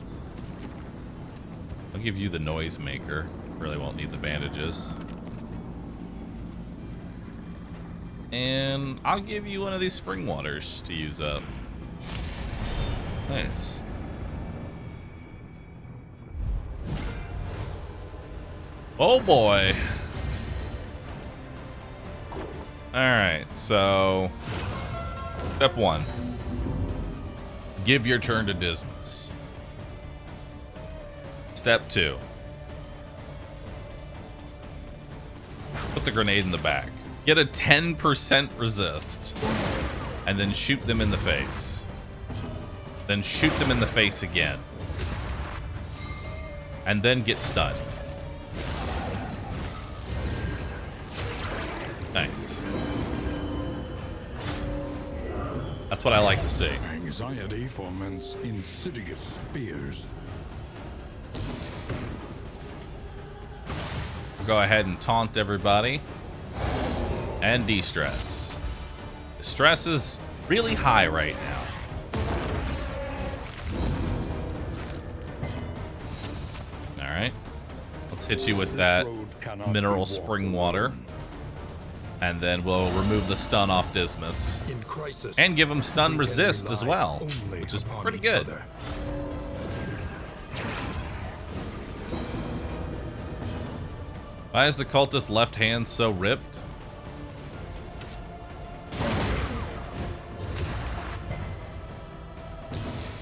A: I'll give you the noise maker. Really won't need the bandages. And I'll give you one of these spring waters to use up. Nice. Oh boy. Alright, so step 1. Give your turn to Dismas. Step 2. Put the grenade in the back. Get a 10% resist. And then shoot them in the face. Then shoot them in the face again. And then get stunned. Nice. That's what I like to see.
B: Anxiety foments insidious fears.
A: We'll go ahead and taunt everybody. And de-stress. Stress is really high right now. Alright. Let's hit you with that mineral spring water. And then we'll remove the stun off Dismas. And give him stun resist as well, which is pretty good. Why is the cultist left hand so ripped?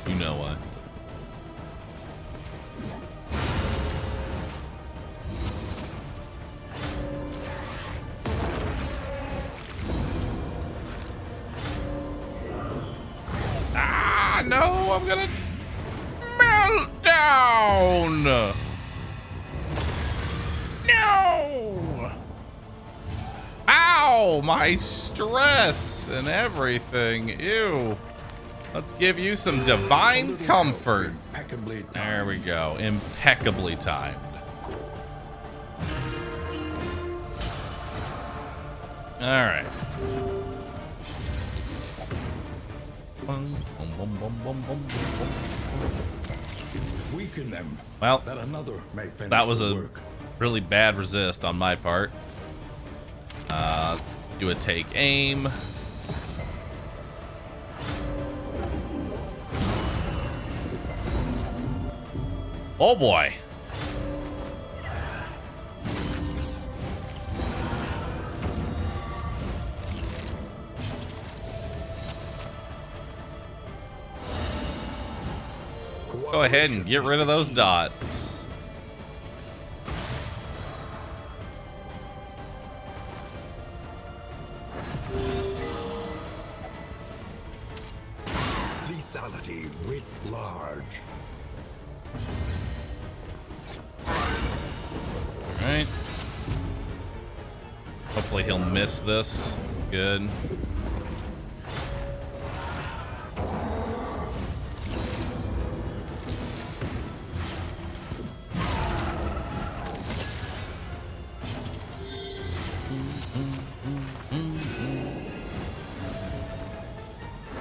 A: You know why. Ah, no, I'm gonna melt down. Ow! My stress and everything. Ew. Let's give you some divine comfort.
B: Impeccably timed.
A: There we go. Impeccably timed. All right.
B: Weaken them.
A: Well,
B: That another may finish
A: that was
B: the
A: a
B: work.
A: really bad resist on my part. Let's do a take aim. Oh boy. Go ahead and get rid of those dots.
B: Lethality writ large.
A: All right. Hopefully he'll miss this. Good.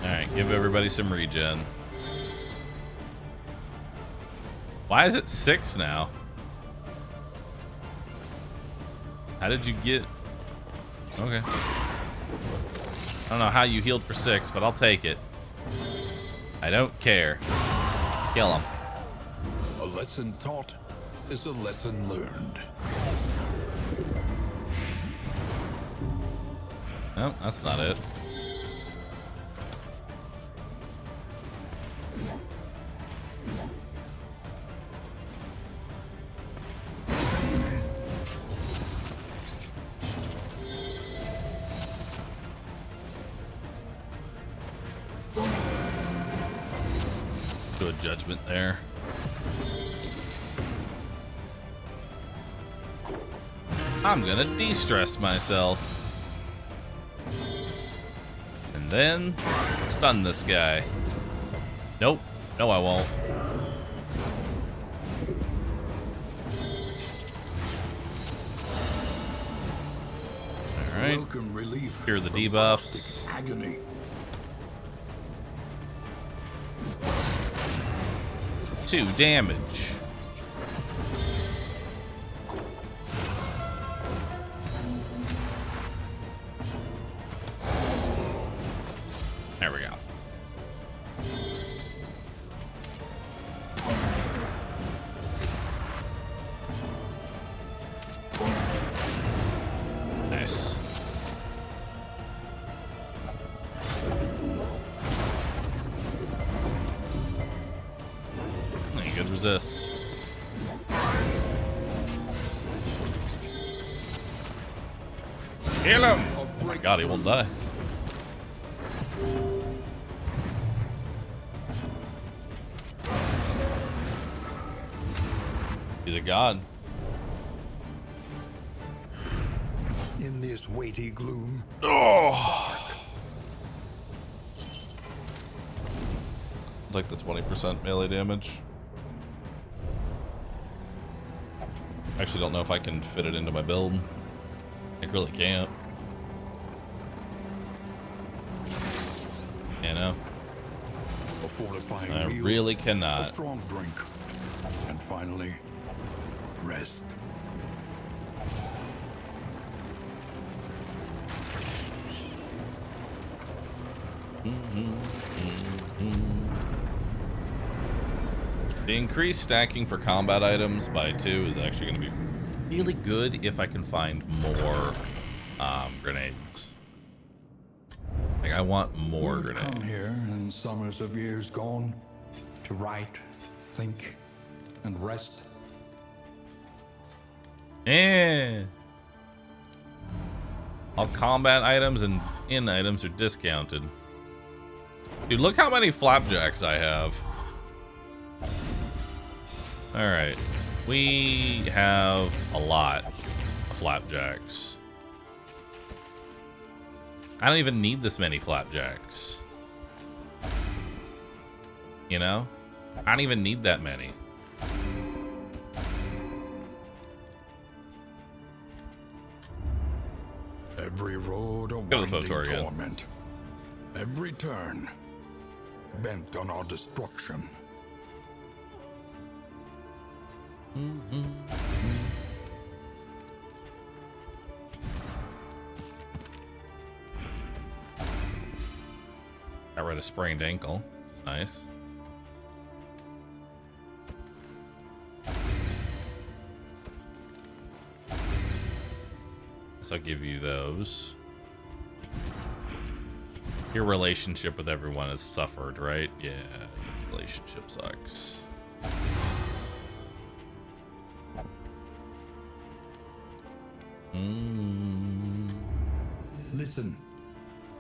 A: Alright, give everybody some regen. Why is it 6 now? How did you get... Okay. I don't know how you healed for 6, but I'll take it. I don't care. Kill him.
B: A lesson taught is a lesson learned.
A: No, that's not it. Good judgment there. I'm gonna de-stress myself. And then stun this guy. Nope. No, I won't. Alright.
B: Welcome relief.
A: Here are the
B: from
A: debuffs.
B: caustic agony.
A: 2 damage. There we go. Nice. Good resist. Kill him! Oh my god, he won't die. He's a god.
B: In this weighty gloom.
A: Oh! Like the 20% melee damage. Actually don't know if I can fit it into my build. I really can't. You know?
B: A fortifying
A: I
B: meal,
A: really
B: a
A: cannot.
B: strong drink, and finally, rest. The increased stacking for combat items by 2 is actually going to be really good if I can find more grenades. Like, I want more We've come
A: grenades.
B: here in summers of years gone to write, think, and rest.
A: Eh. All combat items and in items are discounted. Dude, look how many flapjacks I have. Alright. We have a lot of flapjacks. I don't even need this many flapjacks. You know? I don't even need that many.
C: Every road a
A: Go to the
C: winding
A: photo again.
C: torment. Every turn bent on our destruction.
A: Got rid of sprained ankle. It's nice. Guess I'll give you those. Your relationship with everyone has suffered, right? Yeah, relationship sucks.
C: Listen,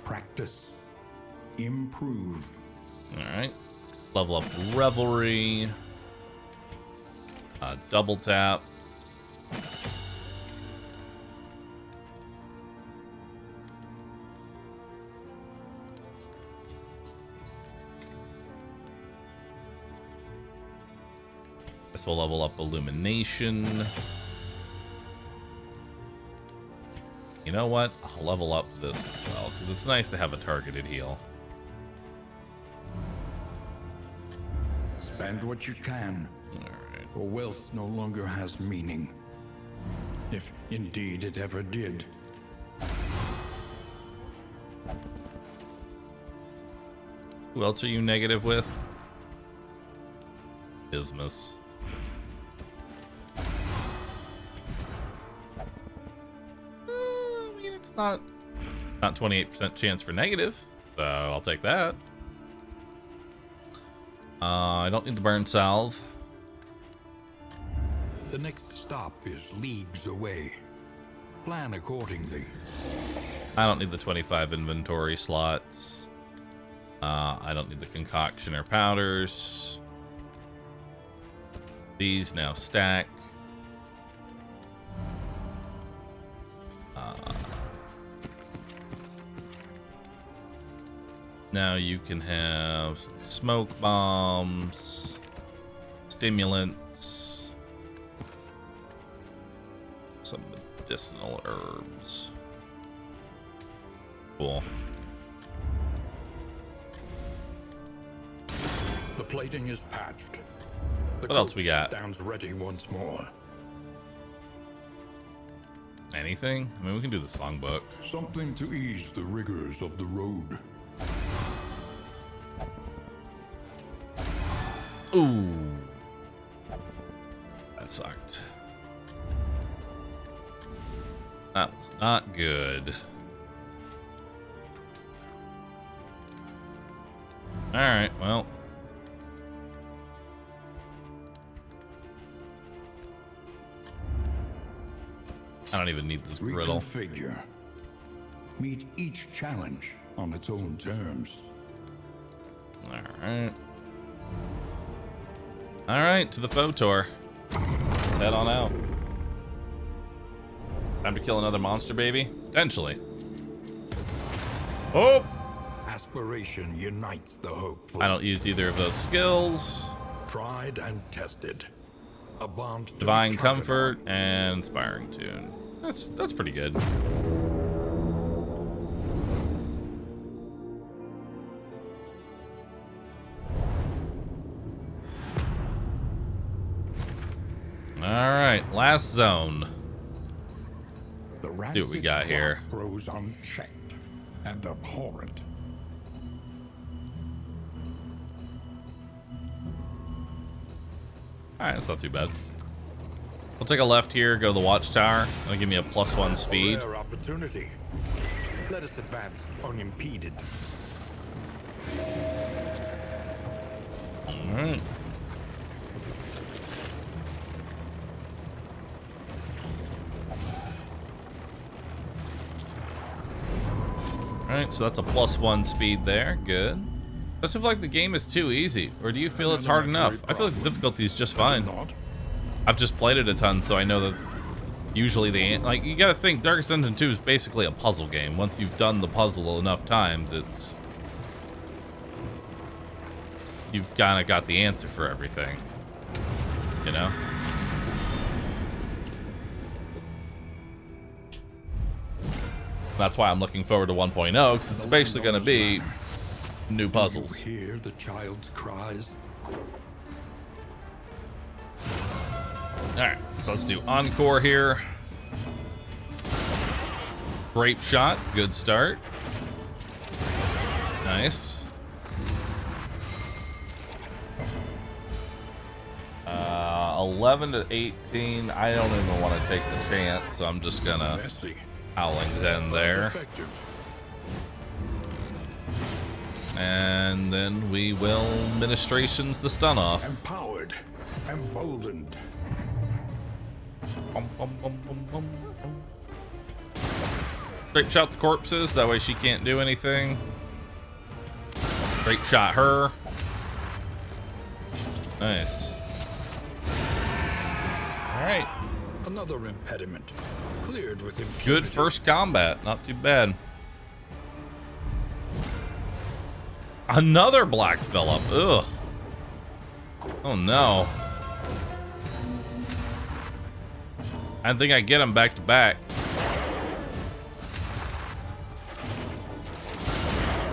C: practice, improve.
A: Alright. Level up Revelry. Double tap. Guess we'll level up Illumination. You know what? I'll level up this as well, because it's nice to have a targeted heal.
C: Spend what you can,
A: Alright.
C: or wealth no longer has meaning. If indeed it ever did.
A: Who else are you negative with? Ismus. I mean, it's not 28% chance for negative, so I'll take that. I don't need the burn salve.
C: The next stop is leagues away. Plan accordingly.
A: I don't need the 25 inventory slots. I don't need the concoction or powders. These now stack. Now you can have smoke bombs, stimulants, some medicinal herbs. Cool.
C: The plating is patched. The
A: What else we
C: coach
A: got?
C: Stands ready once more.
A: Anything? I mean, we can do the songbook.
C: Something to ease the rigors of the road.
A: Ooh. That sucked. That was not good. Alright, well. I don't even need this griddle.
C: Reconfigure. Meet each challenge on its own terms.
A: Alright. Alright, to the Photor. Let's head on out. Time to kill another monster, baby? Potentially. Oh!
C: Aspiration unites the hopeful.
A: I don't use either of those skills.
C: Tried and tested. A bond to be
A: Divine
C: counted
A: Comfort
C: on.
A: and Inspiring Tune. That's pretty good. Alright, last zone.
C: The
A: See what we
C: rancid
A: got here.
C: rot grows unchecked and abhorrent.
A: Alright, that's not too bad. We'll take a left here, go to the watchtower. That'll give me a +1 speed.
C: A rare opportunity. Let us advance unimpeded.
A: Alright. Alright, so that's a +1 speed there. Good. Does it feel like the game is too easy? Or do you feel it's hard enough? I feel like the difficulty is just fine.
C: Not.
A: I've just played it a ton, so I know that
B: usually like, you gotta think Darkest Dungeon 2 is basically a puzzle game. Once you've done the puzzle enough times, you've kind of got the answer for everything, you know? That's why I'm looking forward to 1.0, because it's basically going to be new puzzles.
C: You hear the child's cries?
B: Alright, so let's do Encore here. Grape Shot, good start. Nice. 11 to 18, I don't even want to take the chance, so I'm just gonna Howling's End there. And then we will Ministrations the stun off.
C: Empowered, emboldened.
B: Grape Shot the corpses, that way she can't do anything. Grape Shot her. Nice. Alright.
C: Another impediment. Cleared with impunity.
B: Good first combat, not too bad. Another Black Phillip. Ugh. Oh no. I think I get him back to back.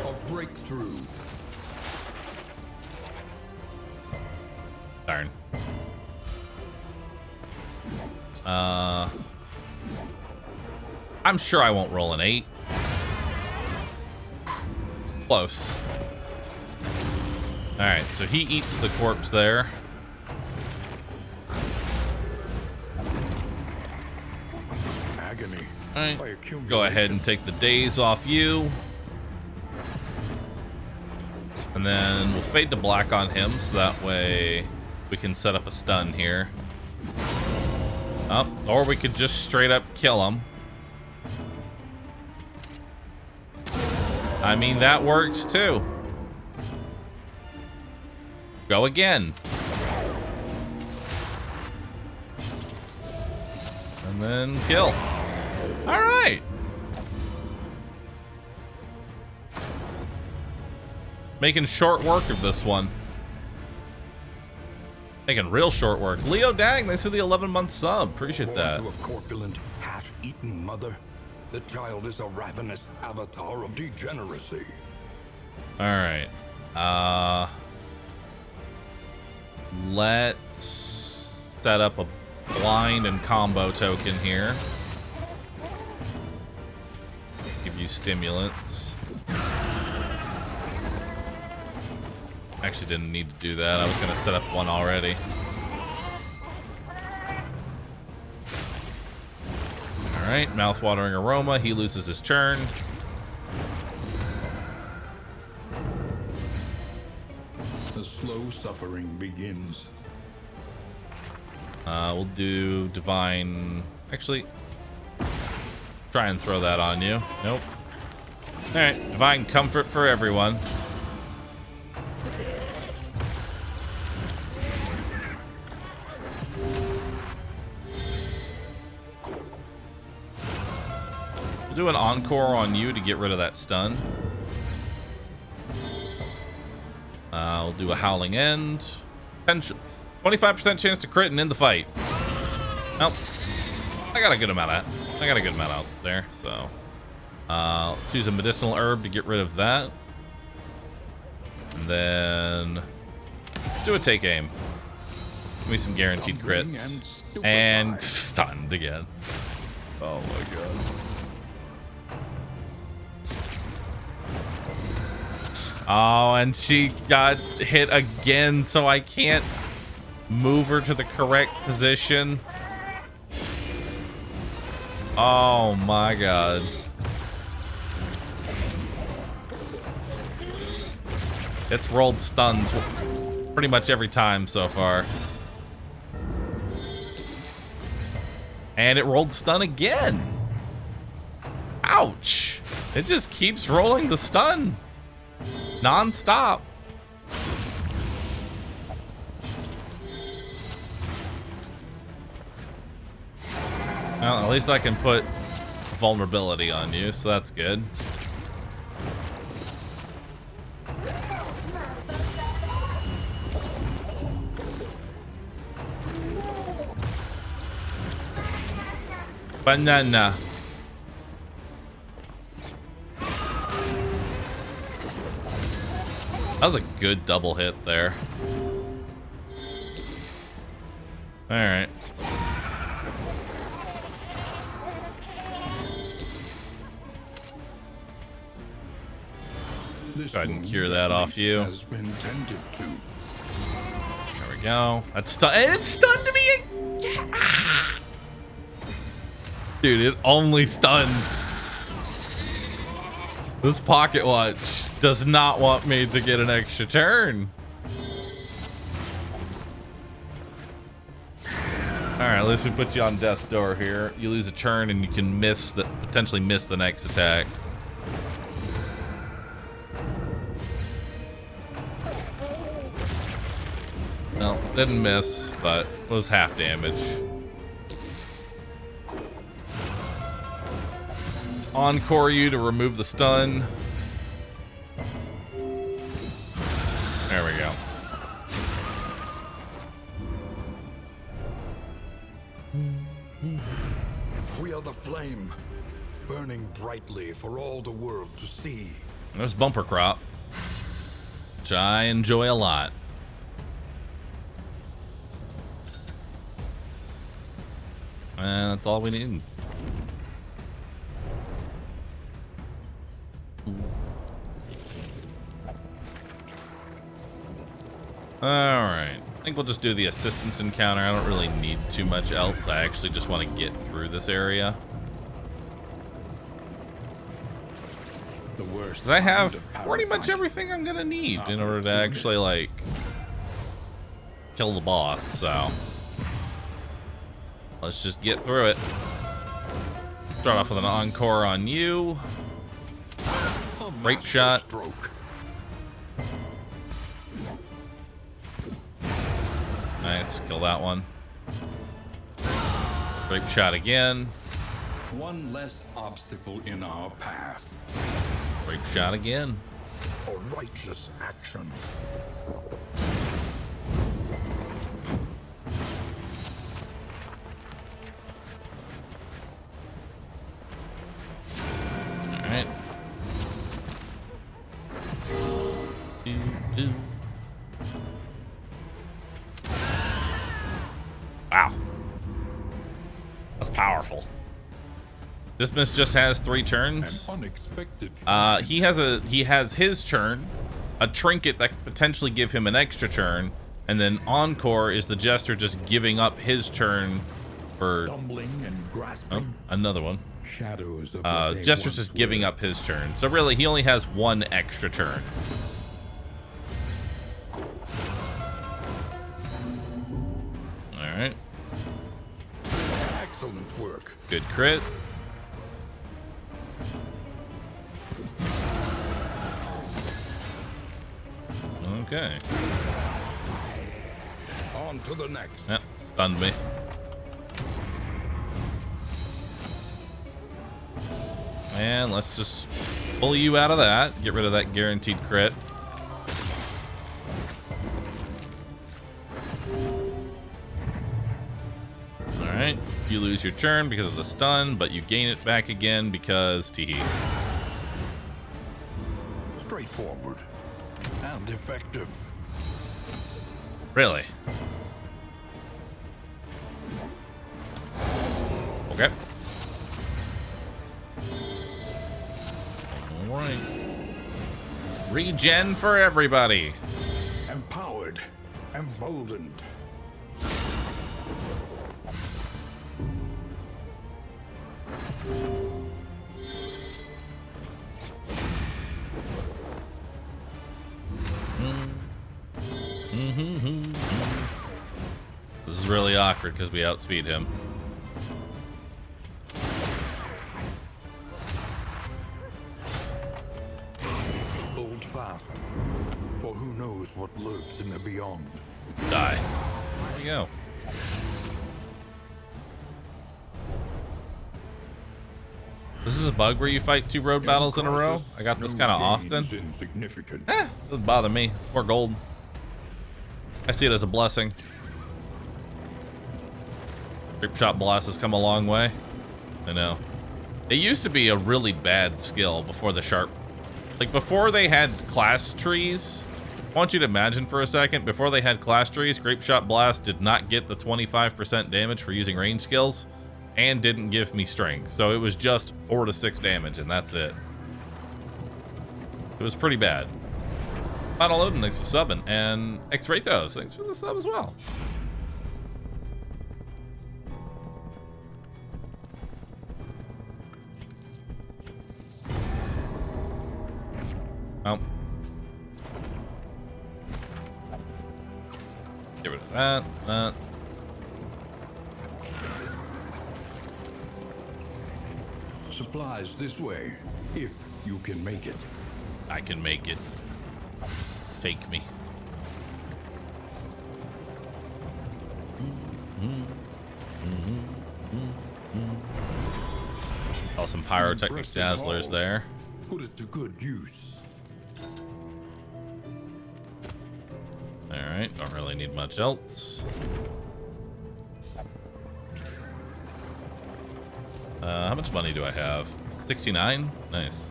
C: A breakthrough.
B: Darn. I'm sure I won't roll an 8. Close. Alright, so he eats the corpse there.
C: Agony.
B: Alright, go ahead and take the daze off you. And then we'll fade to black on him, so that way we can set up a stun here. Or we could just straight up kill him. I mean, that works too. Go again. And then kill. All right. Making short work of this one. Making real short work. Leo Dang, thanks for the 11-month sub. Appreciate that.
C: Born to a corpulent, half-eaten mother, the child is a ravenous avatar of degeneracy.
B: All right. Let's set up a blind and combo token here. Give you stimulants. Actually didn't need to do that. I was going to set up one already. Alright, mouth-watering aroma. He loses his churn.
C: The slow suffering begins.
B: We'll do divine... Actually, try and throw that on you. Nope. Alright, divine comfort for everyone. We'll do an encore on you to get rid of that stun. We'll do a Howling End. 25% chance to crit and end the fight. Nope. I got a good amount out there, so choose a medicinal herb to get rid of that. And then let's do a take aim. Give me some guaranteed crits. And stunned again. Oh my god. Oh, and she got hit again, so I can't move her to the correct position. Oh my god. It's rolled stuns pretty much every time so far. And it rolled stun again. Ouch. It just keeps rolling the stun. Non-stop. Well, at least I can put vulnerability on you, so that's good. Banana. That was a good double hit there. All right. Go ahead and cure that off you.
C: Has been tended to.
B: There we go. That's it stunned me. Yeah. Dude, it only stuns. This pocket watch does not want me to get an extra turn. All right, at least we put you on death's door here. You lose a turn and you can potentially miss the next attack. No, didn't miss, but was half damage. Let's encore you to remove the stun. There we go.
C: We are the flame, burning brightly for all the world to see.
B: There's bumper crop, which I enjoy a lot. And that's all we need. All right. I think we'll just do the assistance encounter. I don't really need too much else. I actually just want to get through this area.
C: The worst.
B: 'Cause I have
C: kind of
B: pretty much
C: parasite.
B: everything I'm gonna need in order to actually like kill the boss. So let's just get through it. Start off with an encore on you.
C: A
B: Rape
C: master
B: shot.
C: stroke.
B: Nice, kill that one. Rape shot again.
C: One less obstacle in our path.
B: Rape shot again.
C: A righteous action.
B: All right. Do. Wow. That's powerful. Dismiss just has 3 turns.
C: An unexpected.
B: He has his turn, a trinket that could potentially give him an extra turn, and then encore is the jester just giving up his turn for
C: Stumbling and grasping.
B: another one.
C: Shadows of what they
B: Jester's
C: once
B: just giving
C: were.
B: up his turn. So really, he only has 1 extra turn. All right.
C: Excellent work.
B: Good crit. Okay.
C: On to the next.
B: Yep, stunned me. And let's just pull you out of that. Get rid of that guaranteed crit. Alright, you lose your turn because of the stun, but you gain it back again because teehee.
C: Straightforward and effective.
B: Really? Okay. Alright. Regen for everybody.
C: Empowered, emboldened.
B: This is really awkward because we outspeed him.
C: Hold fast, for who knows what lurks in the beyond.
B: Die. There you go. This is a bug where you fight 2 road battles in a row. I got this kind of often. Doesn't bother me. It's more gold. I see it as a blessing. Grip shot blast has come a long way. I know. It used to be a really bad skill before the sharp. Like before they had class trees. I want you to imagine for a second, before they had class trees, Grape Shot Blast did not get the 25% damage for using range skills and didn't give me strength. So it was just 4 to 6 damage and that's it. It was pretty bad. Final Odin, thanks for subbing. And X-Ratos, thanks for the sub as well. Oh. Get rid of that.
C: Supplies this way, if you can make it.
B: I can make it. Take me. Oh, some pyrotechnic dazzlers there.
C: Put it to good use.
B: Alright, don't really need much else. How much money do I have? 69? Nice.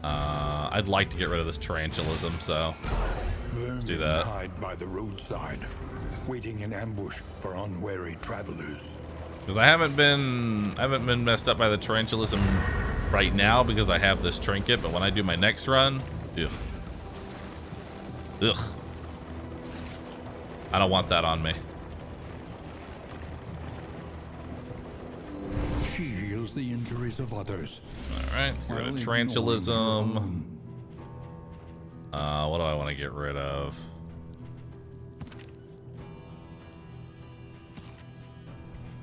B: I'd like to get rid of this tarantulism, so let's do that.
C: Hide by the roadside, waiting in ambush for unwary travelers.
B: Because I haven't been messed up by the tarantulism right now because I have this trinket, but when I do my next run, ugh. I don't want that on me.
C: She heals the injuries of others.
B: Alright, let's get rid of tarantulism. What do I want to get rid of?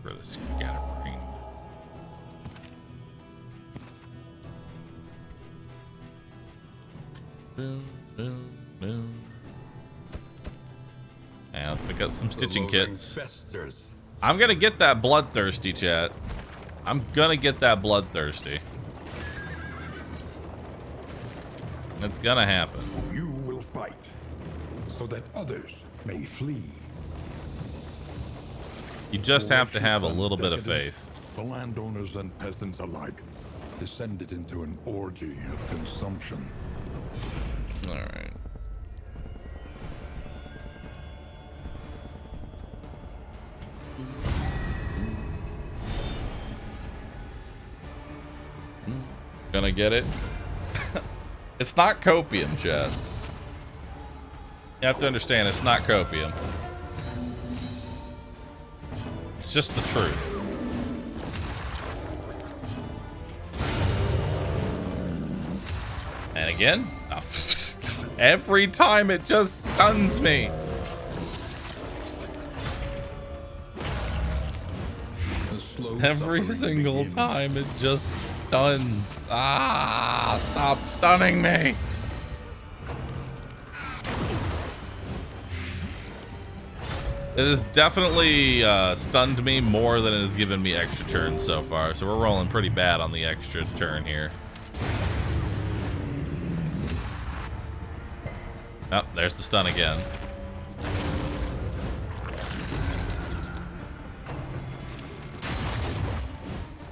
B: Get rid of scatterbrain. Boom, boom, boom. And let's pick up some stitching kits. I'm gonna get that bloodthirsty, chat. I'm gonna get that bloodthirsty. It's gonna happen.
C: You will fight, so that others may flee.
B: You just have to have a little bit of faith.
C: The landowners and peasants alike descended into an orgy of consumption.
B: All right. Gonna get it. It's not copium, Chad. You have to understand, it's not copium. It's just the truth. And again, oh, every time it just stuns me. Every single time it just stuns. Ah, stop stunning me. It has definitely stunned me more than it has given me extra turns so far. So we're rolling pretty bad on the extra turn here. Oh, there's the stun again.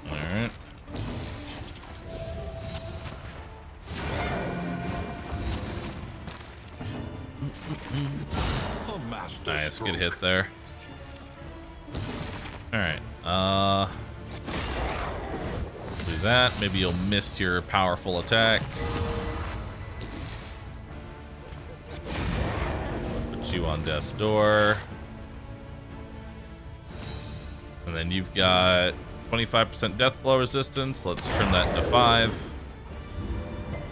B: Alright. Nice, good hit there. Alright, do that. Maybe you'll miss your powerful attack. Put you on death's door. And then you've got 25% death blow resistance. Let's trim that to 5.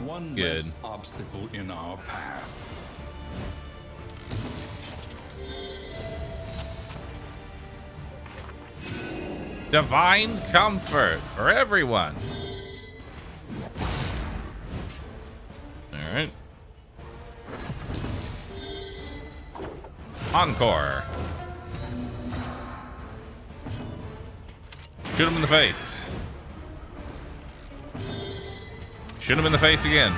C: One
B: good
C: less obstacle in our path.
B: Divine comfort for everyone. All right. Encore. Shoot him in the face. Shoot him in the face again.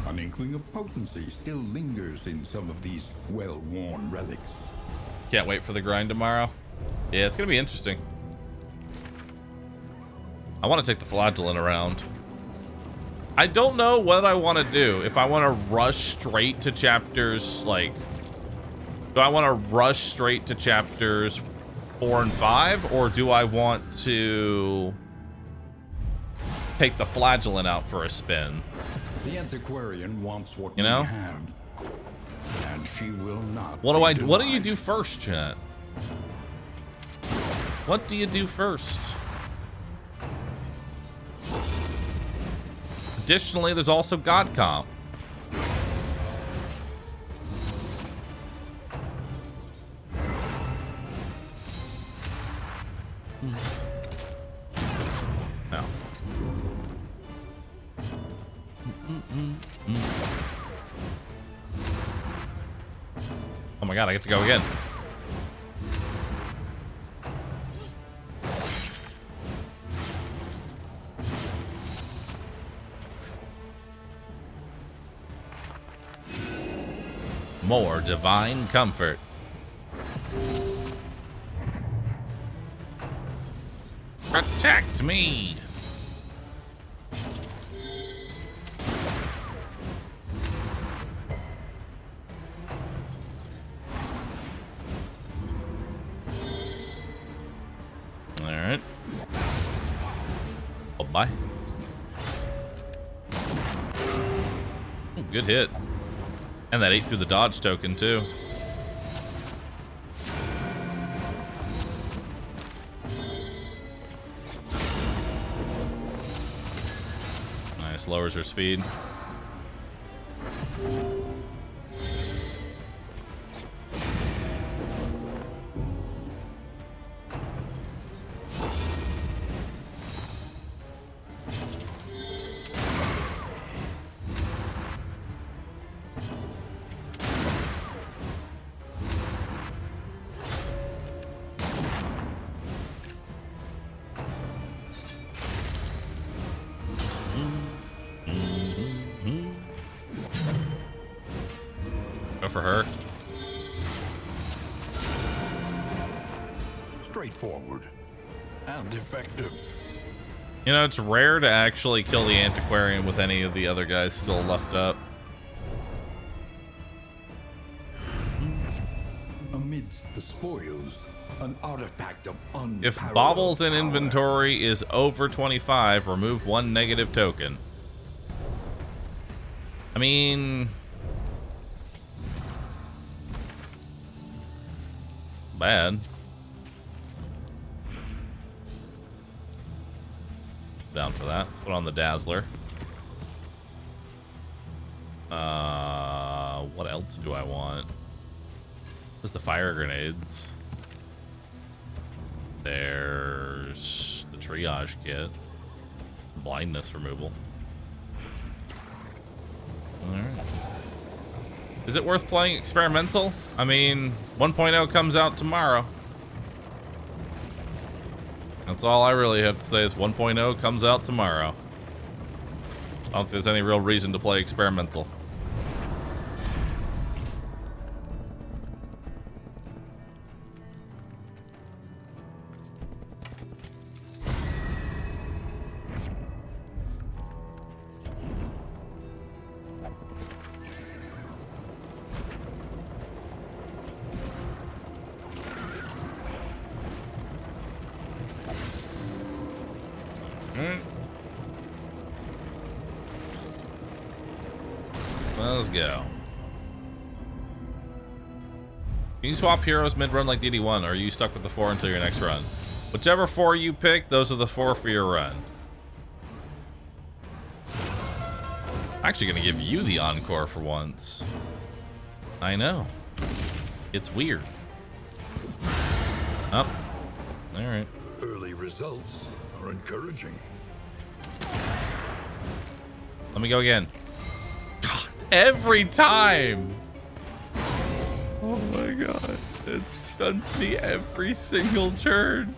C: An inkling of potency still lingers in some of these well-worn relics.
B: Can't wait for the grind tomorrow. Yeah, it's gonna be interesting. I want to take the flagellant around. I don't know what I want to do. If I want to rush straight to chapters, like... Do I want to rush straight to chapters 4 and 5? Or do I want to take the flagellant out for a spin?
C: The antiquarian wants what
B: You know?
C: we have, and she will not.
B: What
C: be
B: do you
C: denied.
B: do first, chat? What do you do first? Additionally, there's also God Comp. No. Oh my god, I get to go again. More divine comfort. Protect me. All right. Oh, bye. Ooh, good hit. And that ate through the dodge token, too. Nice, lowers her speed. Go for her.
C: Straightforward and effective.
B: You know, it's rare to actually kill the antiquarian with any of the other guys still left up.
C: Amidst the spoils, an artifact of unparalleled
B: If baubles in
C: power.
B: inventory is over 25, remove 1 negative token. I mean... bad. Down for that. Let's put on the Dazzler. What else do I want? There's the fire grenades. There's the triage kit. Blindness removal. Alright. Is it worth playing experimental? I mean, 1.0 comes out tomorrow. That's all I really have to say is 1.0 comes out tomorrow. I don't think there's any real reason to play experimental. Let's go. Can you swap heroes mid-run like DD1, or are you stuck with the 4 until your next run? Whichever 4 you pick, those are the 4 for your run. I'm actually going to give you the encore for once. I know. It's weird. Oh. Alright.
C: Early results are encouraging.
B: Let me go again. God, every time! Oh my god. It's stuns me every single turn.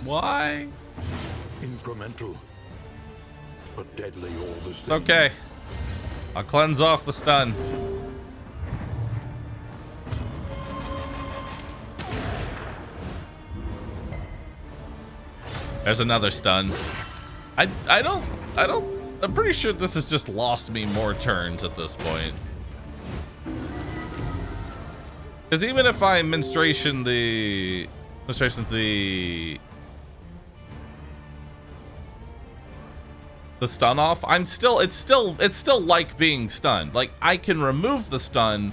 B: Why?
C: Incremental, but deadly all the
B: It's
C: same.
B: okay. I'll cleanse off the stun. There's another stun. I'm pretty sure this has just lost me more turns at this point. Because even if I menstruation's the stun off, it's still like being stunned. Like, I can remove the stun,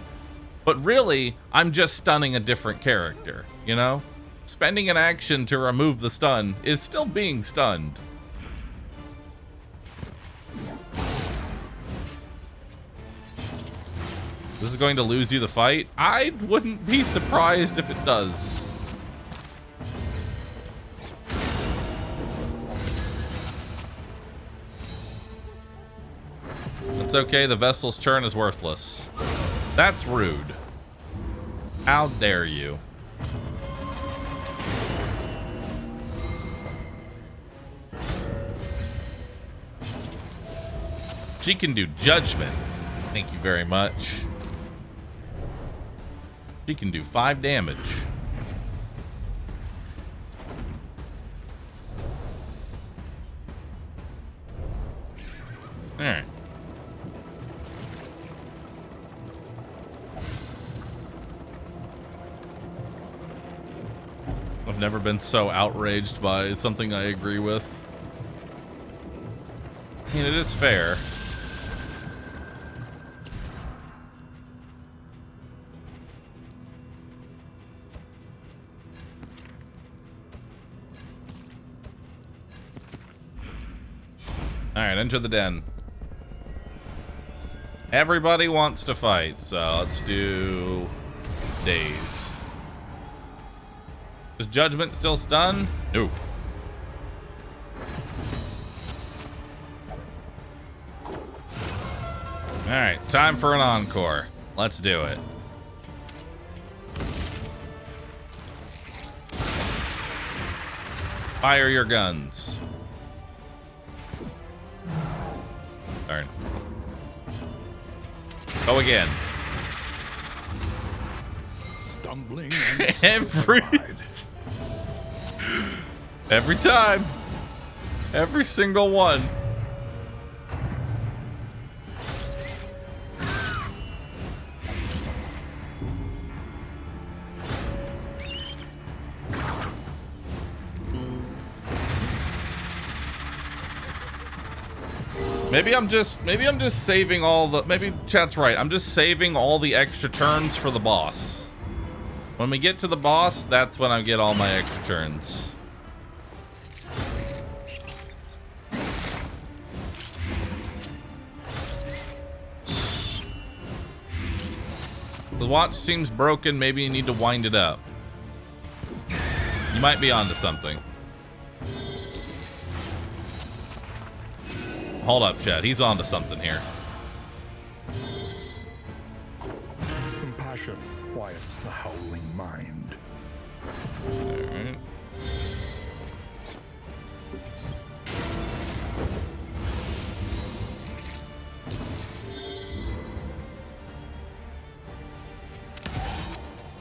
B: but really I'm just stunning a different character, you know? Spending an action to remove the stun is still being stunned. This is going to lose you the fight? I wouldn't be surprised if it does. It's okay, the vessel's churn is worthless. That's rude. How dare you? She can do judgment. Thank you very much. She can do 5 damage. Alright. I've never been so outraged by something I agree with. I mean, it is fair. Alright, enter the den. Everybody wants to fight, so let's do days. Is Judgment still stun? Nope. Alright, time for an encore. Let's do it. Fire your guns. Darn. Go again.
C: Stumbling
B: every time. Every single one. Maybe I'm just saving all the, maybe chat's right. I'm just saving all the extra turns for the boss. When we get to the boss, that's when I get all my extra turns. The watch seems broken. Maybe you need to wind it up. You might be onto something. Hold up, Chad. He's onto something here.
C: compassion quiets the howling mind.
B: Alright.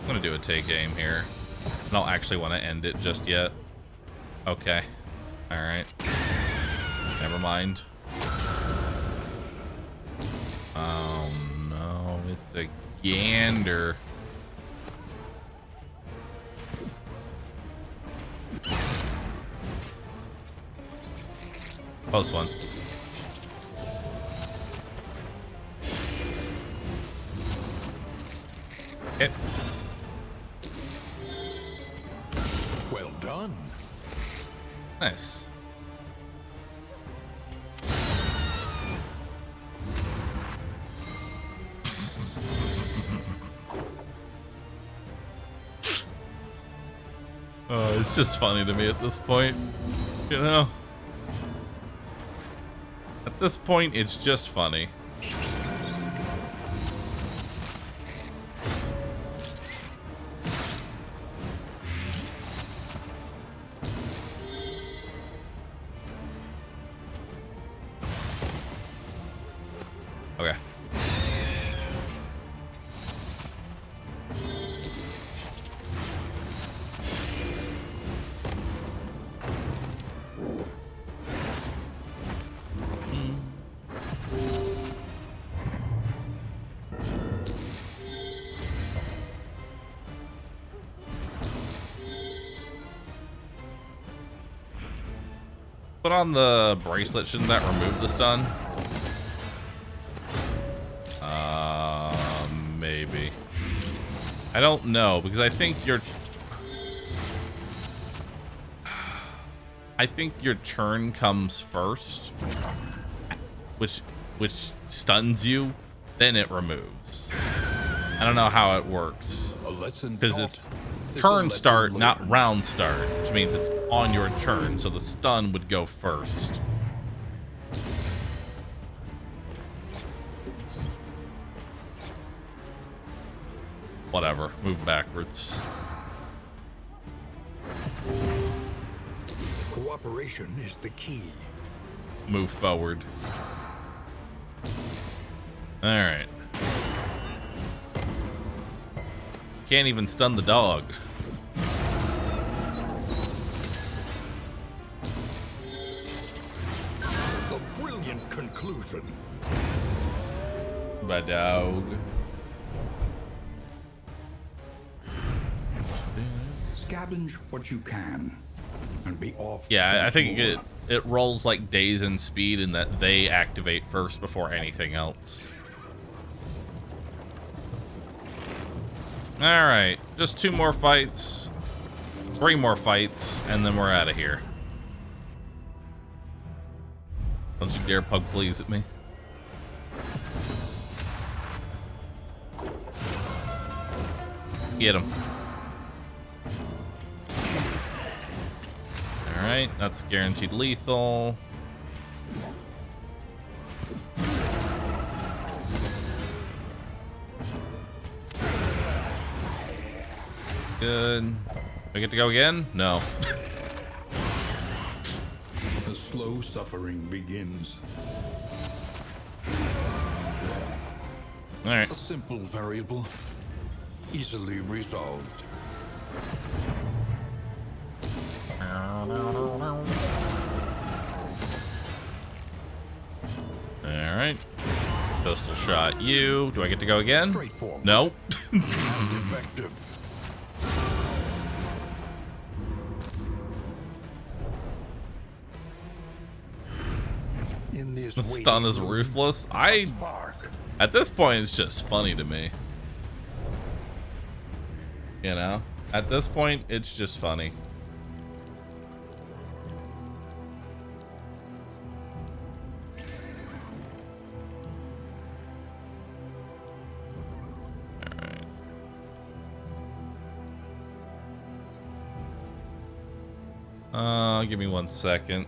B: I'm gonna do a take aim here. I don't actually want to end it just yet. Okay. Alright. Never mind. Oh no, it's a gander. Close one. Hit.
C: Well done.
B: Nice. Oh, it's just funny to me at this point, you know? At this point, it's just funny. put on the bracelet, shouldn't that remove the stun? Maybe. I don't know, because I think your turn comes first, which stuns you, then it removes. I don't know how it works, because it's turn start, not round start, which means it's on your turn, so the stun would go first. Whatever, move backwards.
C: Cooperation is the key.
B: Move forward. All right. Can't even stun the dog.
C: A brilliant conclusion.
B: My dog.
C: Scavenge what you can and be off.
B: Yeah, I think it rolls like days and speed in that they activate first before anything else. All right, just 2 more fights, 3 more fights, and then we're out of here. Don't you dare pug please at me. Get him. All right, that's guaranteed lethal. Good. Do I get to go again? No.
C: The slow suffering begins.
B: All right.
C: A simple variable, easily resolved.
B: All right. Pistol shot you. Do I get to go again?
C: Straightforward.
B: No.
C: And effective. In this
B: The stun is ruthless. At this point, it's just funny to me. You know? At this point, it's just funny. Give me 1 second.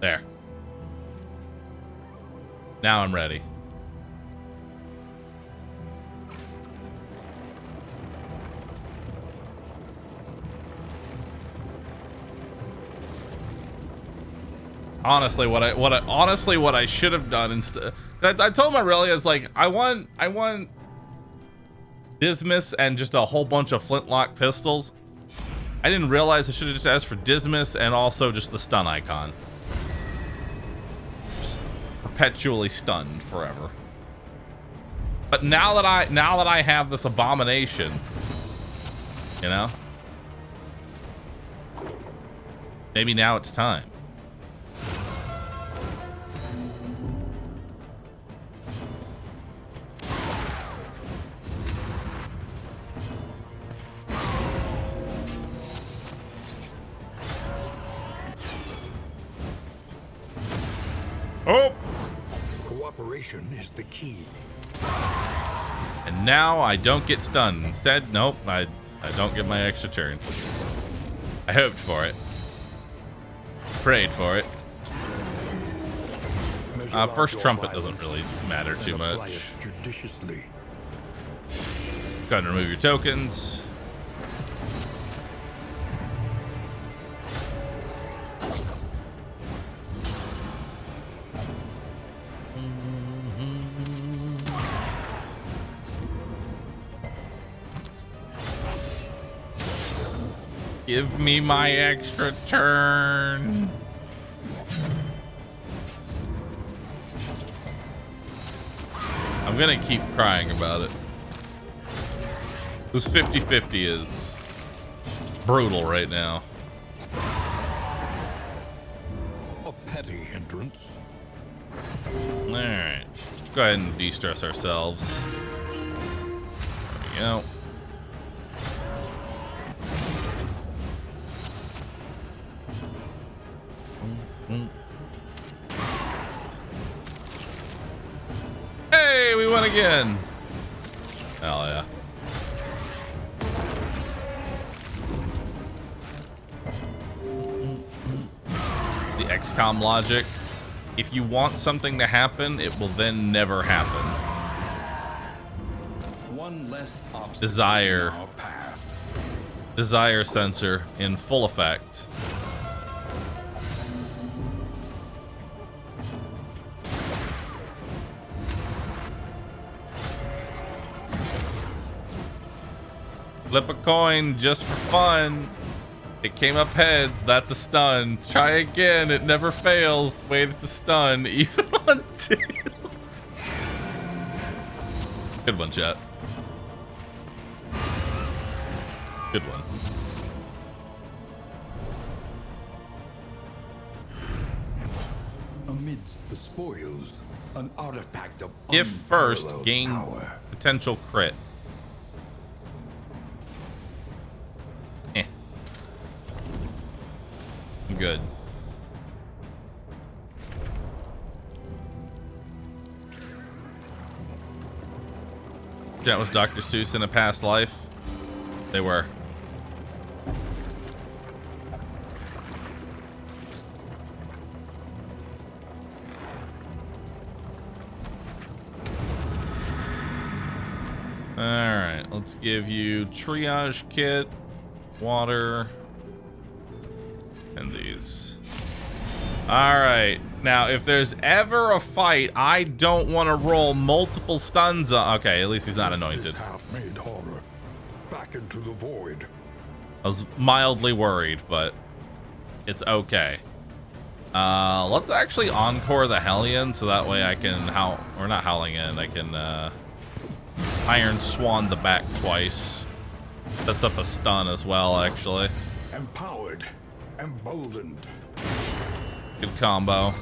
B: There. Now I'm ready. Honestly, what I should have done instead, I told Aurelia, like, I want Dismas and just a whole bunch of flintlock pistols. I didn't realize I should have just asked for Dismas and also just the stun icon. Just perpetually stunned forever. But now that I have this abomination, you know, maybe now it's time. Oh!
C: Cooperation is the key.
B: And now I don't get stunned. Instead, nope, I don't get my extra turn. I hoped for it. Prayed for it. First trumpet doesn't really matter too much.
C: Judiciously.
B: Go ahead and remove your tokens.
A: Give me my extra turn. I'm gonna keep crying about it. This 50-50 is brutal right now.
C: A petty hindrance.
A: Alright. Go ahead and de-stress ourselves. There we go. Hey, we won again. Hell yeah. It's the XCOM logic. If you want something to happen, it will then never happen.
C: One less obstacle
A: Desire.
C: in our path.
A: Desire sensor in full effect. Flip a coin just for fun. It came up heads. That's a stun. Try again. It never fails. Wait, it's a stun. Even on tail. Good one, chat. Good one.
C: Amidst the spoils, an artifact of
A: If first,
C: unparalleled
A: gain
C: power.
A: potential crit. Good. That was Dr. Seuss in a past life. They were. All right, let's give you triage kit, water, and these. All right, now if there's ever a fight, I don't want to roll multiple stuns on. Okay, at least he's not anointed.
C: Half-made horror back into the void.
A: I was mildly worried, but it's okay. Let's actually encore the Hellion so that way I can howl, or not howling in, I can Iron Swan the back twice. Sets up a stun as well, actually.
C: Empowered, emboldened.
A: Good combo.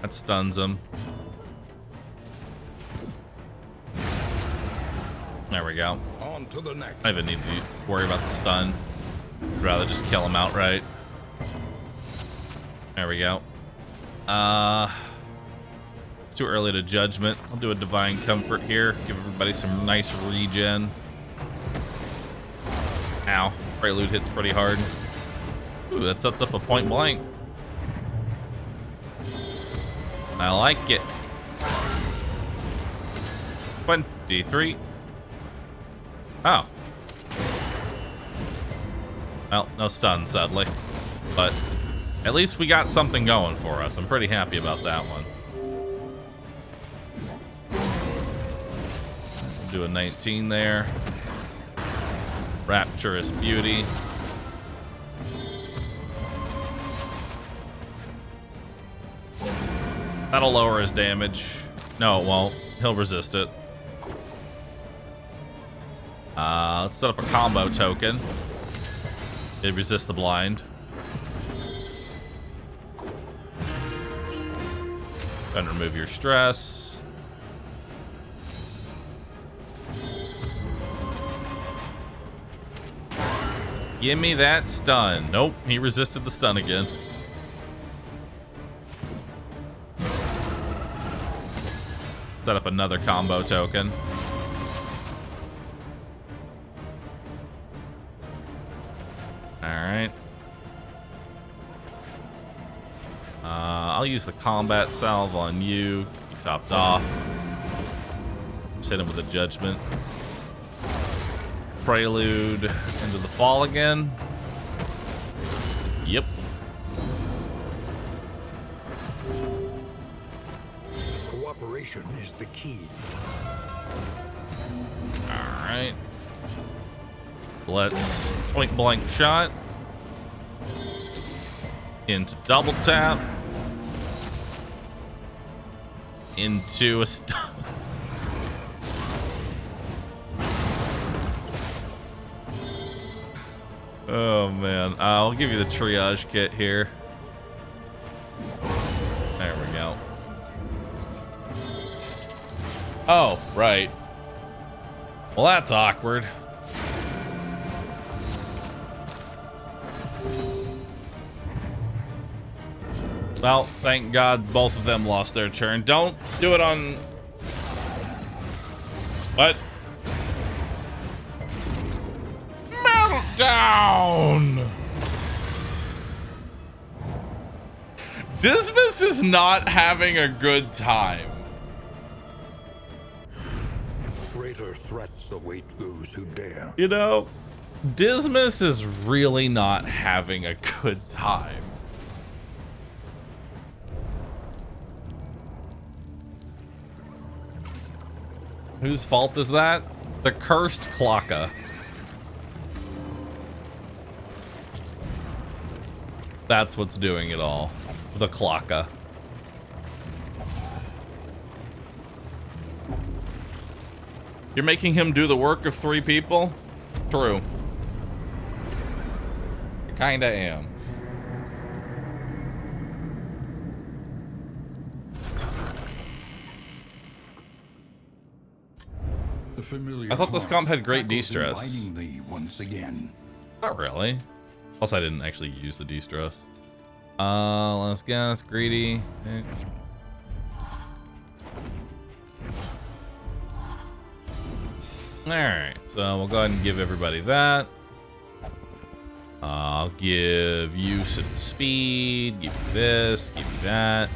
A: That stuns him. There we go.
C: On to the next.
A: I don't even need to worry about the stun. I'd rather just kill him outright. There we go. It's too early to judgment. I'll do a divine comfort here. Give everybody some nice regen. Ow. Prelude hits pretty hard. Ooh, that sets up a point blank. I like it. 23. Oh. Well, no stun, sadly. But at least we got something going for us. I'm pretty happy about that one. We'll do a 19 there. Rapturous Beauty. That'll lower his damage. No, it won't. He'll resist it. Let's set up a combo token. It resists the blind. And remove your stress. Give me that stun. Nope, he resisted the stun again. Set up another combo token. Alright. I'll use the combat salve on you. You topped off. Just hit him with a judgment. Prelude into the fall again. Yep.
C: Cooperation is the key.
A: Alright. let's point blank shot into double tap into a Oh man, I'll give you the triage kit here. There we go. Oh, right. Well, that's awkward. Well, thank God both of them lost their turn. Don't do it on... What? Meltdown! Dismas is not having a good time.
C: Greater threats await those who dare.
A: You know, Dismas is really not having a good time. Whose fault is that? The cursed Clocka. That's what's doing it all. The Clocka. You're making him do the work of 3 people? True. I kinda am.
C: The familiar
A: I thought this comp had great de-stress.
C: inviting thee once again.
A: Not really. Plus, I didn't actually use the de-stress. Let's guess. Greedy. Okay. Alright, so we'll go ahead and give everybody that. I'll give you some speed, give you this, give you that.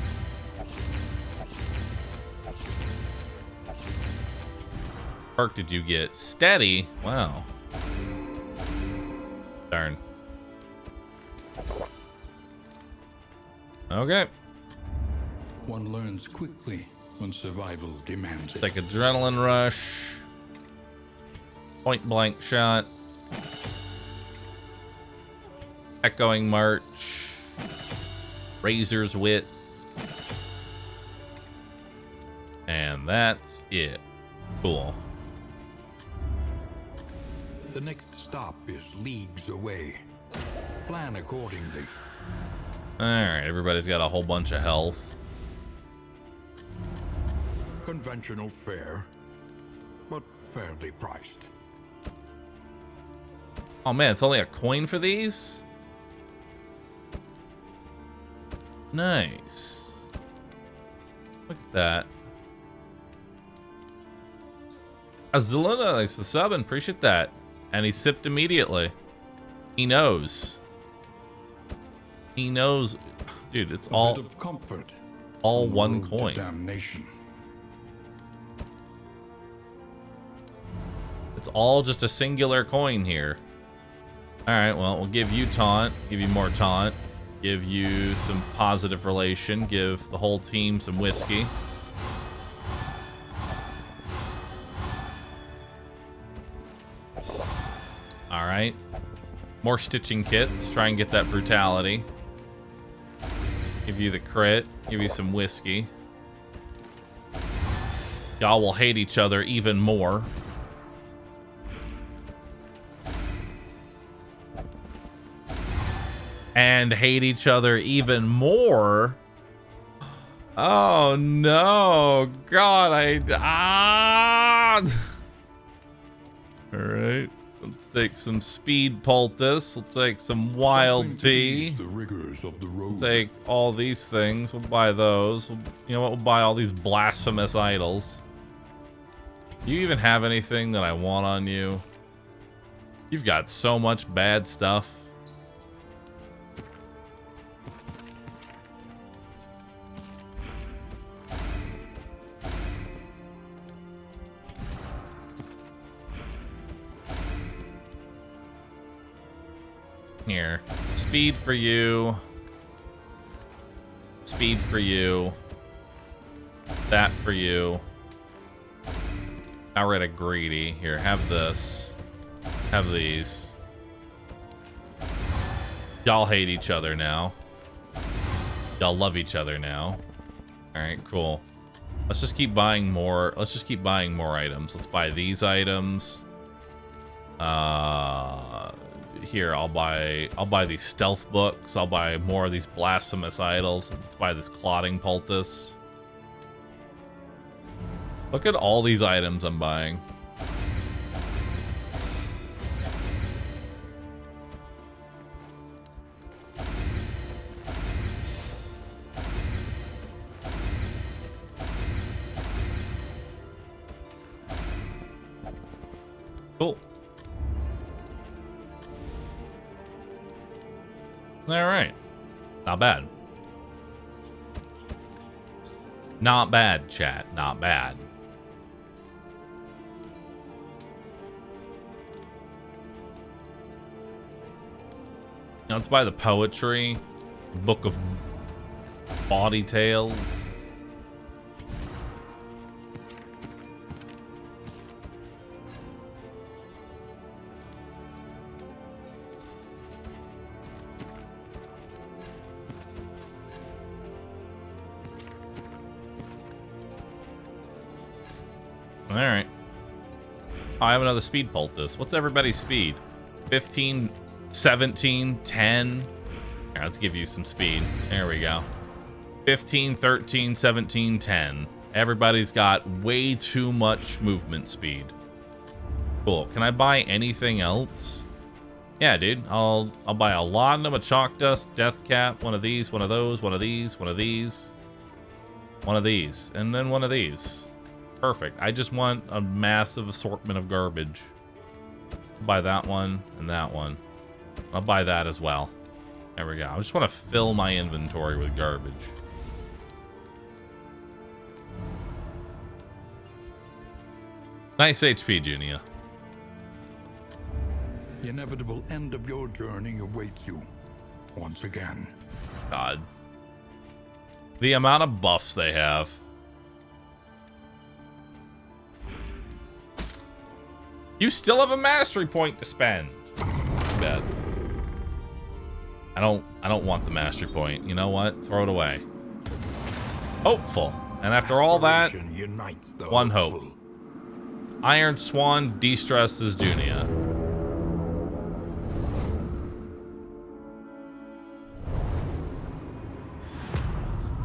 A: Perk did you get? Steady? Wow. Darn. Okay.
C: One learns quickly when survival demands it.
A: Take adrenaline rush. Point blank shot. Echoing march. Razor's wit. And that's it. Cool.
C: The next stop is leagues away. Plan accordingly.
A: Alright, everybody's got a whole bunch of health.
C: Conventional fare, but fairly priced.
A: Oh man, it's only a coin for these? Nice. Look at that. Azulina, thanks for the sub, and appreciate that. And he sipped immediately. He knows. He knows. Dude, it's all
C: bit of comfort,
A: all
C: on the
A: one
C: road to
A: coin.
C: damnation.
A: It's all just a singular coin here. Alright, well, we'll give you taunt, give you more taunt, give you some positive relation, give the whole team some whiskey. Alright. More stitching kits, try and get that brutality. Give you the crit, give you some whiskey. Y'all will hate each other even more. And hate each other even more. Oh no, God, All right, let's take some speed poultice. We'll take some wild
C: Something to
A: tea.
C: ease the rigors of the road.
A: Take all these things. We'll buy those. You know what? We'll buy all these blasphemous idols. Do you even have anything that I want on you? You've got so much bad stuff. Here. Speed for you. Speed for you. That for you. Got rid of greedy. Here, have this.
B: have these. Y'all hate each other now. Y'all love each other now. All right, cool. Let's just keep buying more. Let's just keep buying more items. Let's buy these items. Here, I'll buy these stealth books. I'll buy more of these blasphemous idols. Let's buy this clotting poultice. Look at all these items I'm buying. Cool. All right. Not bad. Not bad, chat. Not bad. Now let's buy the poetry. Book of Body Tales. All right. Oh, I have another speed poultice. What's everybody's speed? 15, 17, 10. Here, let's give you some speed. There we go. 15, 13, 17, 10. Everybody's got way too much movement speed. Cool. Can I buy anything else? Yeah, dude. I'll buy a laudanum, a chalk dust, death cap, one of these, one of those, one of these, one of these, one of these, and then one of these. Perfect. I just want a massive assortment of garbage. I'll buy that one and that one. I'll buy that as well. There we go. I just want to fill my inventory with garbage. Nice HP, Junia.
C: The inevitable end of your journey awaits you once again.
B: God. The amount of buffs they have. You still have a mastery point to spend. Too bad. I don't want the mastery point. You know what? Throw it away. Hopeful. And after all that, one hope. Iron Swan de-stresses Junia.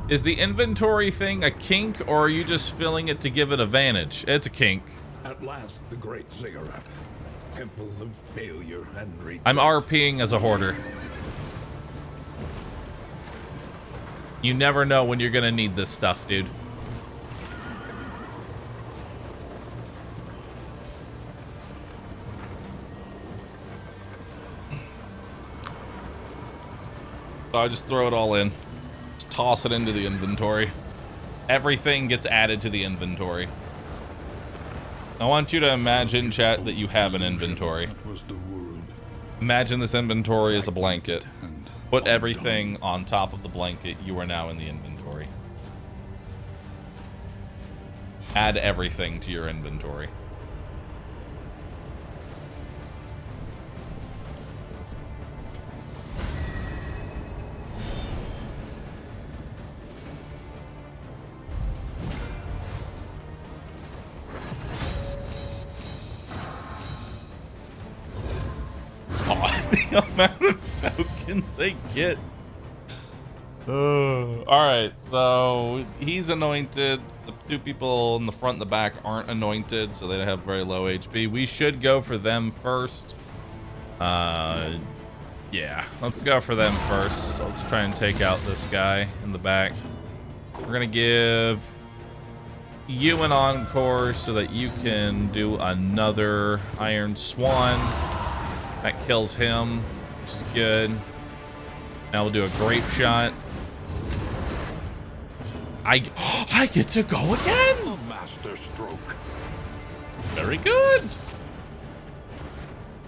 B: Is the inventory thing a kink, or are you just filling it to give it advantage? It's a kink.
C: At last, the great ziggurat, temple of failure and regret.
B: I'm RPing as a hoarder. You never know when you're gonna need this stuff, dude. So I just throw it all in. Just toss it into the inventory. Everything gets added to the inventory. I want you to imagine, chat, that you have an inventory. Imagine this inventory is a blanket. Put everything on top of the blanket. You are now in the inventory. Add everything to your inventory. The amount of tokens they get. Alright, so he's anointed. The two people in the front and the back aren't anointed, so they have very low HP. We should go for them first. Yeah, let's go for them first. So let's try and take out this guy in the back. We're gonna give you an encore so that you can do another Iron Swan. That kills him, which is good. Now we'll do a grape shot. I get to go again.
C: A master stroke.
B: Very good.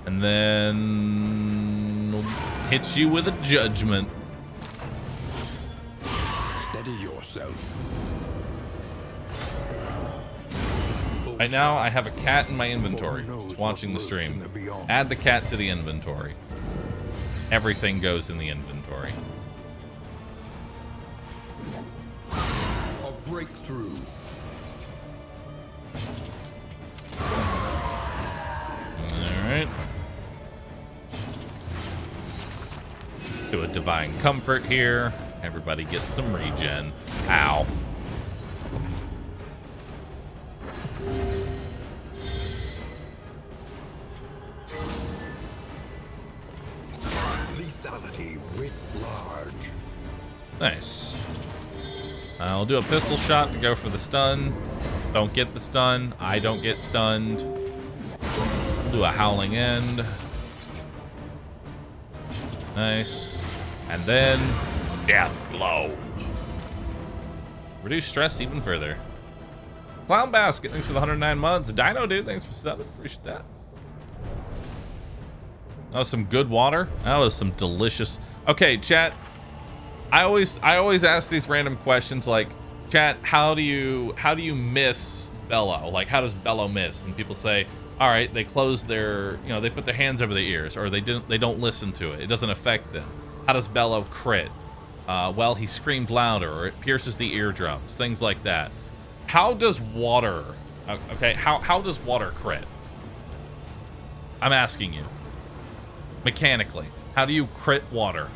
B: And then hit you with a judgment.
C: Steady yourself.
B: Right now, I have a cat in my inventory. It's watching the stream. Add the cat to the inventory. Everything goes in the inventory.
C: A breakthrough.
B: Alright. Do a divine comfort here. Everybody gets some regen. Ow.
C: Lethality writ large.
B: Nice. I'll do a pistol shot to go for the stun. Don't get the stun. I don't get stunned. Do a howling end. Nice. And then death blow. Reduce stress even further. Clown Basket, thanks for the 109 months. Dino Dude, thanks for 7. Appreciate that. That was some good water. That was some delicious. Okay, chat. I always ask these random questions like, chat, how do you miss Bello? Like, how does Bello miss? And people say, all right, they close their, they put their hands over their ears, or they don't listen to it. It doesn't affect them. How does Bello crit? Well, he screamed louder, or it pierces the eardrums, things like that. How does water, okay, how does water crit? I'm asking you. Mechanically, how do you crit water?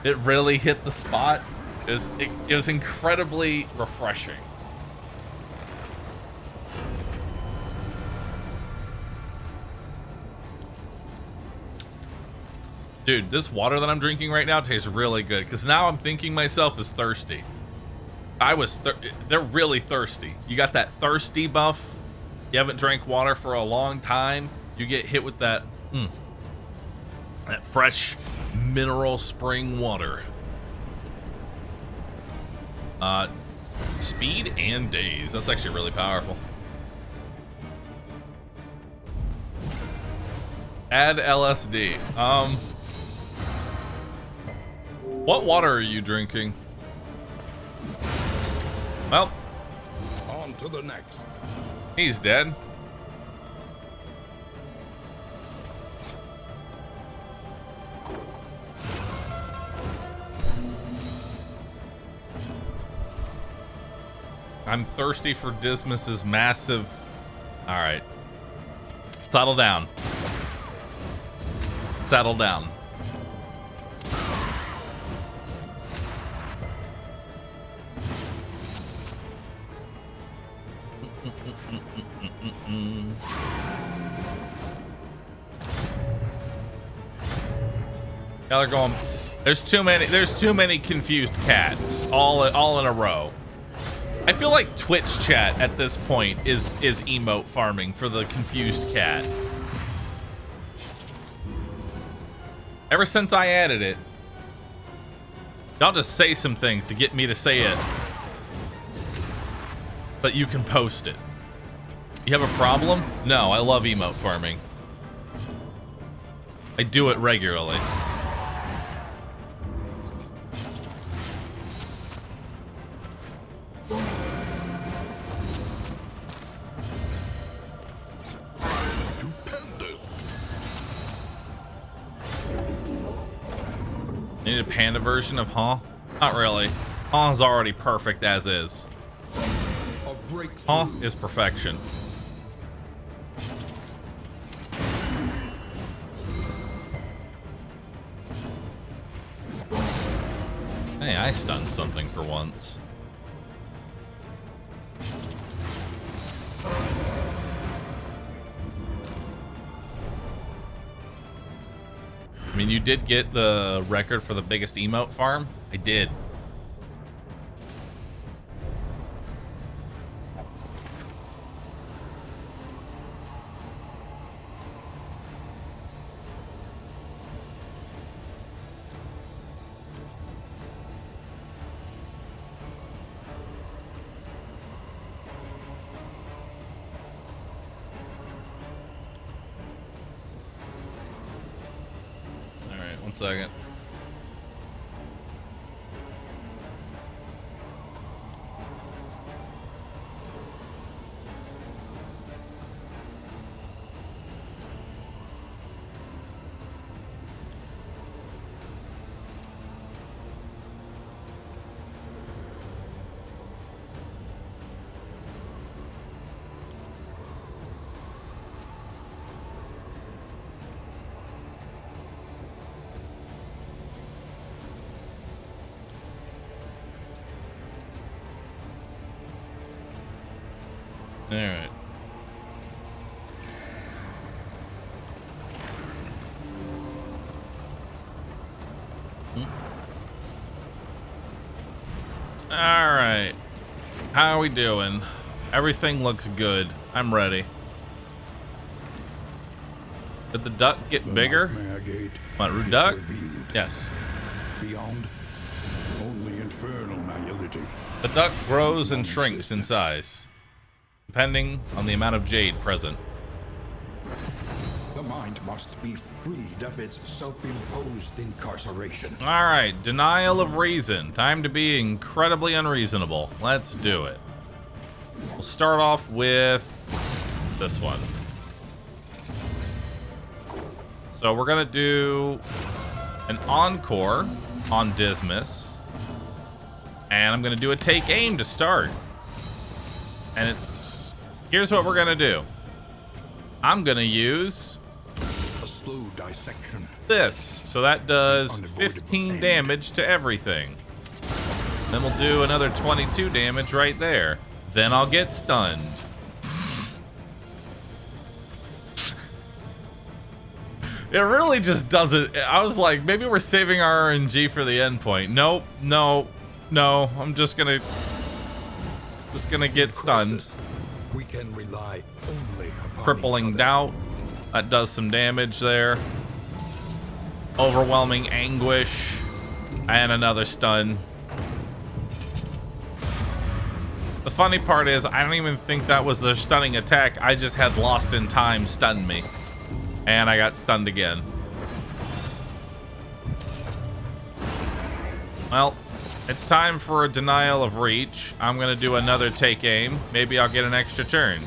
B: It really hit the spot. It was incredibly refreshing. Dude, this water that I'm drinking right now tastes really good, because now I'm thinking myself as thirsty. They're really thirsty. You got that thirsty buff. You haven't drank water for a long time. You get hit with that, that fresh mineral spring water. Speed and daze. That's actually really powerful. Add LSD. What water are you drinking? Well,
C: On to the next.
B: he's dead. I'm thirsty for Dismas's massive... Alright. Settle down. Settle down. Now they're going... There's too many confused cats all in a row. I feel like Twitch chat at this point is emote farming for the confused cat. Ever since I added it, y'all just say some things to get me to say it, but you can post it. You have a problem? No, I love emote farming. I do it regularly. You need a panda version of Huh? Not really. Hah's already perfect as is. Huh is perfection. Hey, I stunned something for once. I mean, you did get the record for the biggest emote farm. I did. One second. All right. All right. How are we doing? Everything looks good. I'm ready. Did the duck get bigger? What, Roo duck? Yes.
C: Beyond, only infernal nihility.
B: The duck grows and shrinks in size, depending on the amount of jade present.
C: The mind must be freed of its self-imposed incarceration.
B: All right, denial of reason. Time to be incredibly unreasonable. Let's do it. We'll start off with this one. So we're gonna do an encore on Dismas, and I'm gonna do a take aim to start. And here's what we're gonna do. I'm gonna use
C: A slow dissection.
B: this, so that does 15 damage to everything. Then we'll do another 22 damage right there. Then I'll get stunned. It really just doesn't. I was like, maybe we're saving our RNG for the end point. Nope, no. I'm just gonna get stunned.
C: We can rely only upon
B: Crippling
C: each other.
B: doubt. That does some damage there. Overwhelming anguish. And another stun. The funny part is, I don't even think that was the stunning attack. I just had Lost in Time stun me. And I got stunned again. Well, it's time for a denial of reach. I'm gonna do another take aim. Maybe I'll get an extra turn.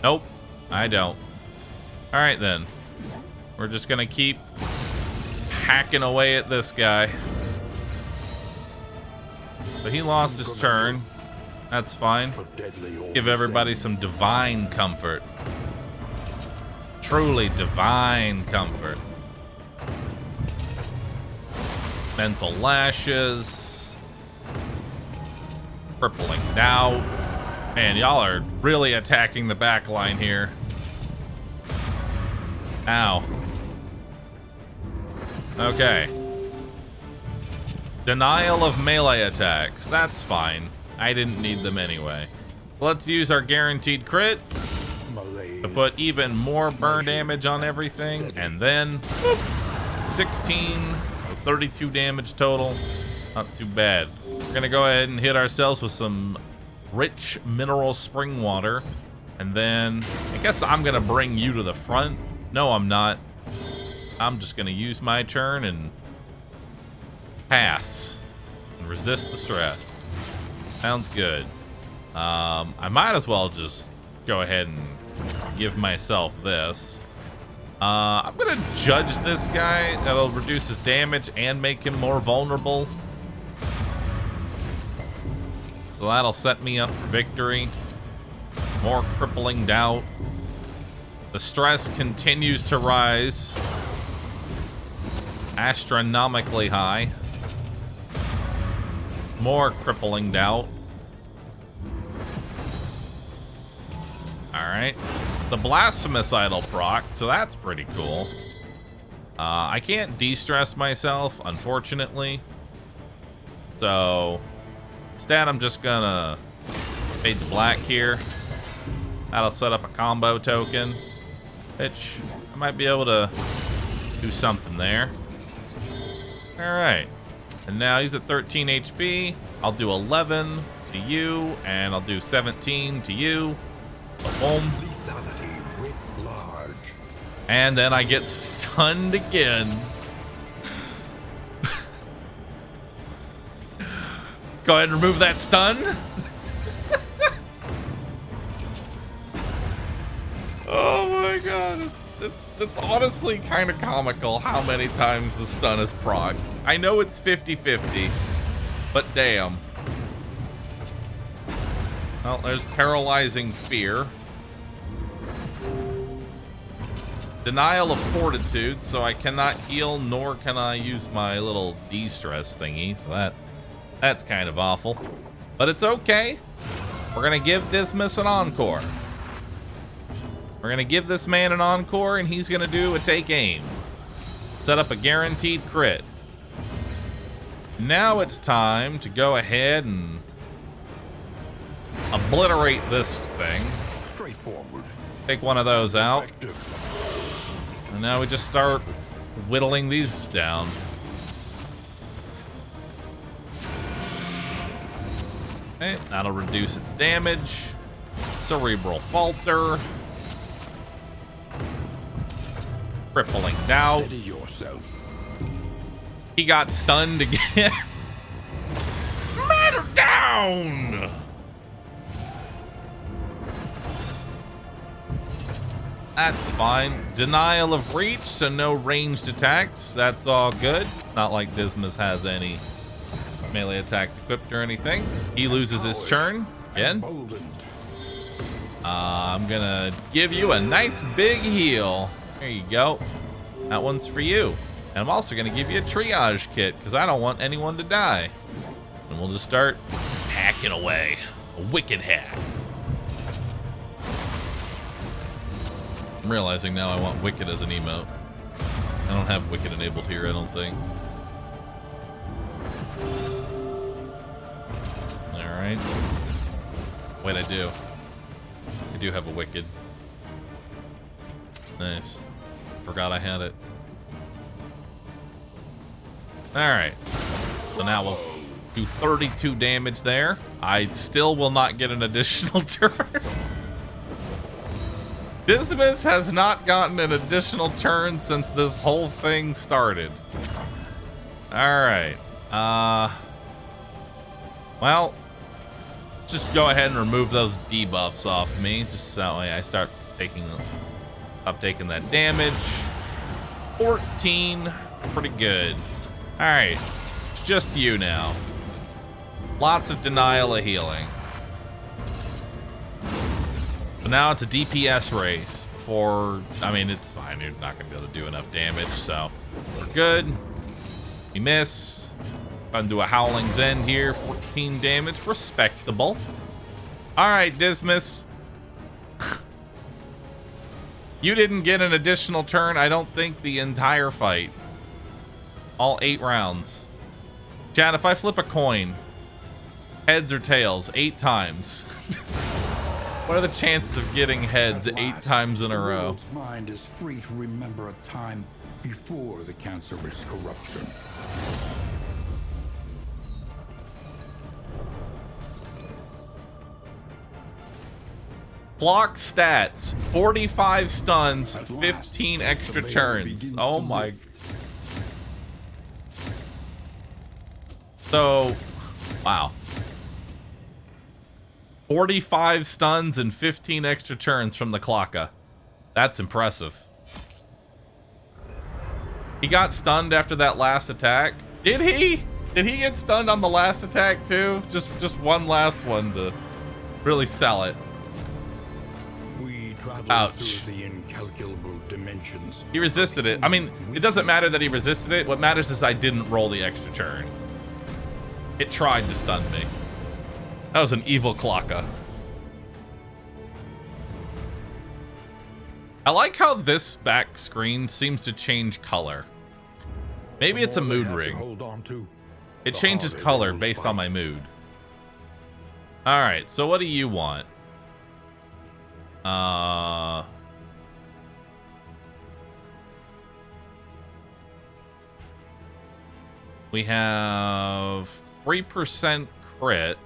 B: Nope, I don't. All right then. We're just gonna keep hacking away at this guy. So he lost his turn. That's fine.
C: But deadly all
B: Give
C: the
B: everybody
C: same.
B: some divine comfort. Truly divine comfort. Mental lashes. Crippling doubt. Man, y'all are really attacking the back line here. Ow. Okay. Denial of melee attacks. That's fine. I didn't need them anyway. So let's use our guaranteed crit
C: Malaise.
B: to put even more burn damage on everything, and then whoop, 16, 32 damage total. Not too bad. We're gonna go ahead and hit ourselves with some rich mineral spring water, and then I guess I'm gonna bring you to the front. No, I'm not. I'm just gonna use my turn and pass and resist the stress. Sounds good. I might as well just go ahead and give myself this. I'm gonna judge this guy. That'll reduce his damage and make him more vulnerable. So that'll set me up for victory. More crippling doubt. The stress continues to rise. Astronomically high. More crippling doubt. Alright. The blasphemous idol proc, so that's pretty cool. I can't de-stress myself, unfortunately. So instead I'm just gonna fade to black here. That'll set up a combo token, which I might be able to do something there. Alright. And now he's at 13 HP. I'll do 11 to you, and I'll do 17 to you. Boom.
C: Lethality writ large.
B: And then I get stunned again. Go ahead and remove that stun. Oh my god. It's honestly kind of comical how many times the stun is proc. I know it's 50-50, but damn. Well, there's paralyzing fear. Denial of fortitude, so I cannot heal, nor can I use my little de-stress thingy, so that's kind of awful. But it's okay. We're gonna give Dismas an encore. We're gonna give this man an encore, and he's gonna do a take aim. Set up a guaranteed crit. Now it's time to go ahead and obliterate this thing.
C: Straightforward.
B: Take one of those out.
C: Effective.
B: And now we just start whittling these down. Okay, that'll reduce its damage. Cerebral falter. Crippling doubt.
C: Steady yourself.
B: He got stunned again. Matter down! That's fine. Denial of reach, so no ranged attacks. That's all good. Not like Dismas has any melee attacks equipped or anything. He loses his turn again.
C: Emboldened.
B: I'm gonna give you a nice big heal. There you go. That one's for you. And I'm also gonna give you a triage kit because I don't want anyone to die. And we'll just start hacking away. A wicked hack. I'm realizing now I want wicked as an emote. I don't have wicked enabled here, I don't think. Alright. Wait, I do. I do have a wicked. Nice. Forgot I had it. Alright. So now we'll do 32 damage there. I still will not get an additional turn. Dismas has not gotten an additional turn since this whole thing started. Alright. Well, just go ahead and remove those debuffs off me, just so that way I stop taking that damage. 14, pretty good. All right, it's just you now. Lots of denial of healing. So now it's a DPS race. I mean, it's fine. You're not gonna be able to do enough damage, so we're good. We miss. Gonna do a Howling's End here, 14 damage, respectable. All right, Dismas. You didn't get an additional turn, I don't think, the entire fight. All 8 rounds. Chad, if I flip a coin, heads or tails, 8 times. What are the chances of getting heads 8 times in a row?
C: The world's mind is free to remember a time before the cancerous corruption.
B: Block stats, 45 stuns, 15 extra turns. Oh my. So, wow. 45 stuns and 15 extra turns from the Clocka. That's impressive. He got stunned after that last attack. Did he? Did he get stunned on the last attack too? Just one last one to really sell it. Ouch.
C: Through the incalculable dimensions.
B: He resisted it. I mean, it doesn't matter that he resisted it. What matters is I didn't roll the extra turn. It tried to stun me. That was an evil Clocka. I like how this back screen seems to change color. Maybe it's a mood ring. It changes color based on my mood. All right, so what do you want? We have 3% crit.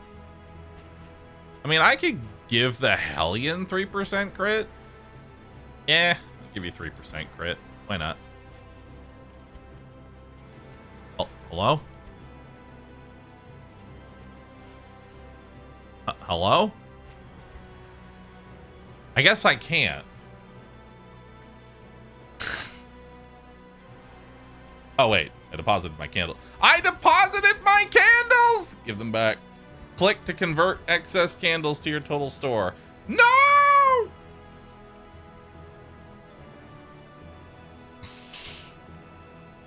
B: I mean, I could give the Hellion 3% crit. Yeah, I'll give you 3% crit. Why not? Oh, hello? Hello? I guess I can't. Oh, wait. I deposited my candle. I deposited my candles! Give them back. Click to convert excess candles to your total store. No!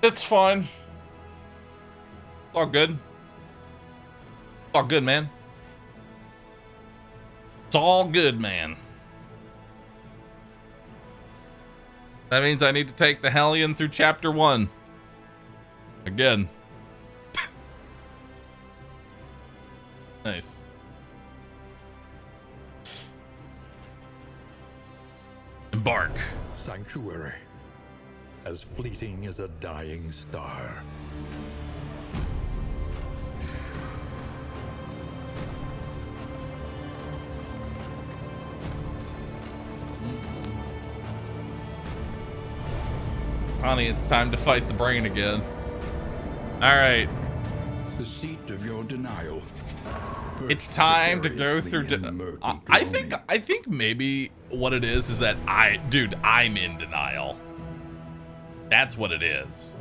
B: It's fine. It's all good. It's all good, man. It's all good, man. That means I need to take the Hellion through chapter 1. Again. Nice. Embark.
C: Sanctuary, as fleeting as a dying star.
B: Honey, it's time to fight the brain again. Alright.
C: The seat of your denial.
B: It's time to go through. I think maybe what it is that I'm in denial. That's what it is.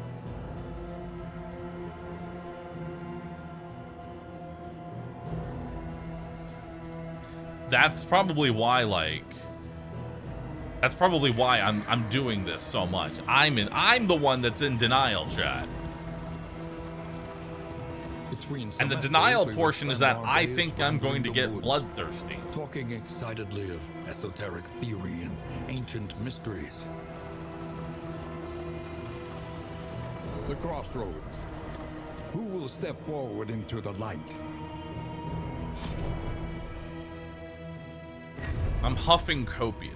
B: That's probably why, like, that's probably why I'm doing this so much. I'm the one that's in denial, chat. And the denial portion is that I think I'm going to get bloodthirsty.
C: Talking excitedly of esoteric theory and ancient mysteries. The crossroads. Who will step forward into the light?
B: I'm huffing copium.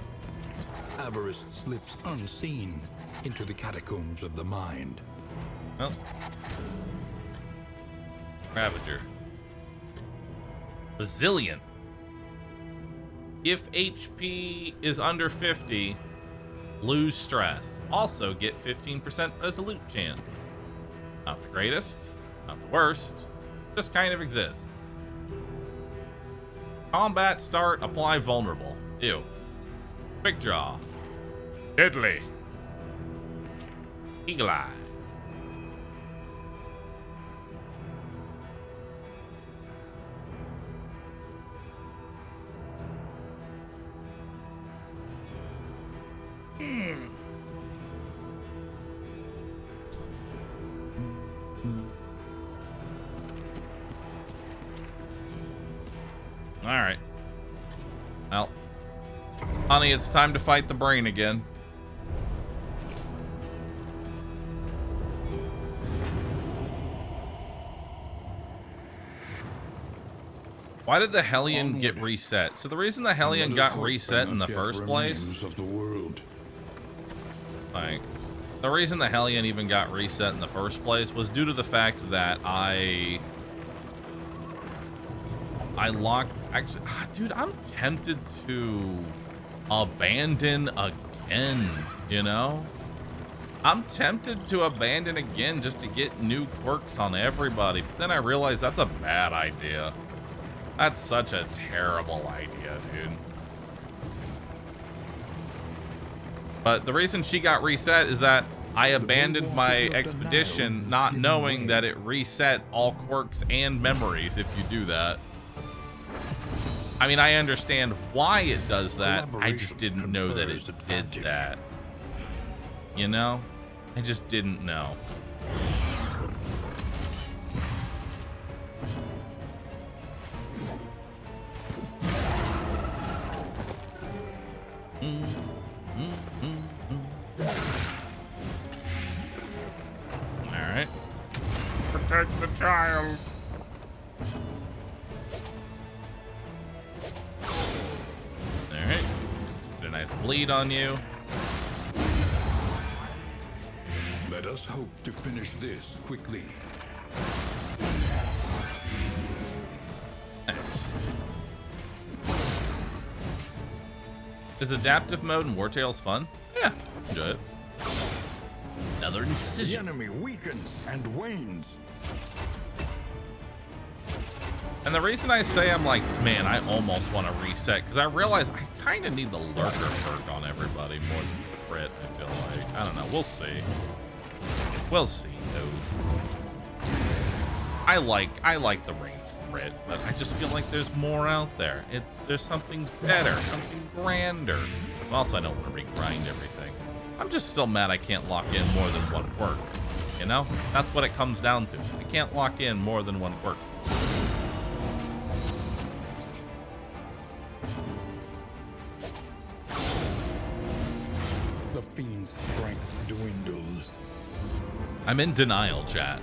C: Avarice slips unseen into the catacombs of the mind.
B: Well. Ravager. Resilient. If HP is under 50, lose stress. Also get 15% resolute chance. Not the greatest, not the worst, just kind of exists. Combat start, apply vulnerable. Ew. Quick draw. Deadly. Eagle eye. All right. Well, honey, it's time to fight the brain again. Why did the Hellion get reset? So the reason the Hellion got reset in the first place, like, the reason the Hellion even got reset in the first place was due to the fact that I locked, actually, dude, I'm tempted to abandon again, you know? I'm tempted to abandon again just to get new quirks on everybody, but then I realized that's a bad idea. That's such a terrible idea, dude. But the reason she got reset is that I abandoned my expedition not knowing that it reset all quirks and memories if you do that. I mean, I understand why it does that. I just didn't know that it did that. You know? I just didn't know. Alright. Protect the child. Alright. Get a nice bleed on you.
C: Let us hope to finish this quickly.
B: Nice. Is adaptive mode in War Tales fun? Yeah, enjoy it. Another incision.
C: The enemy weakens and wanes.
B: And the reason I say I'm like, man, I almost want to reset, because I realize I kind of need the lurker perk on everybody more than the crit, I feel like. I don't know. We'll see. We'll see, dude. I like the range crit, but I just feel like there's more out there. There's something better, something grander. And also, I don't want to regrind everything. I'm just still mad I can't lock in more than one quirk. You know? That's what it comes down to. I can't lock in more than one quirk.
A: I'm in denial, chat.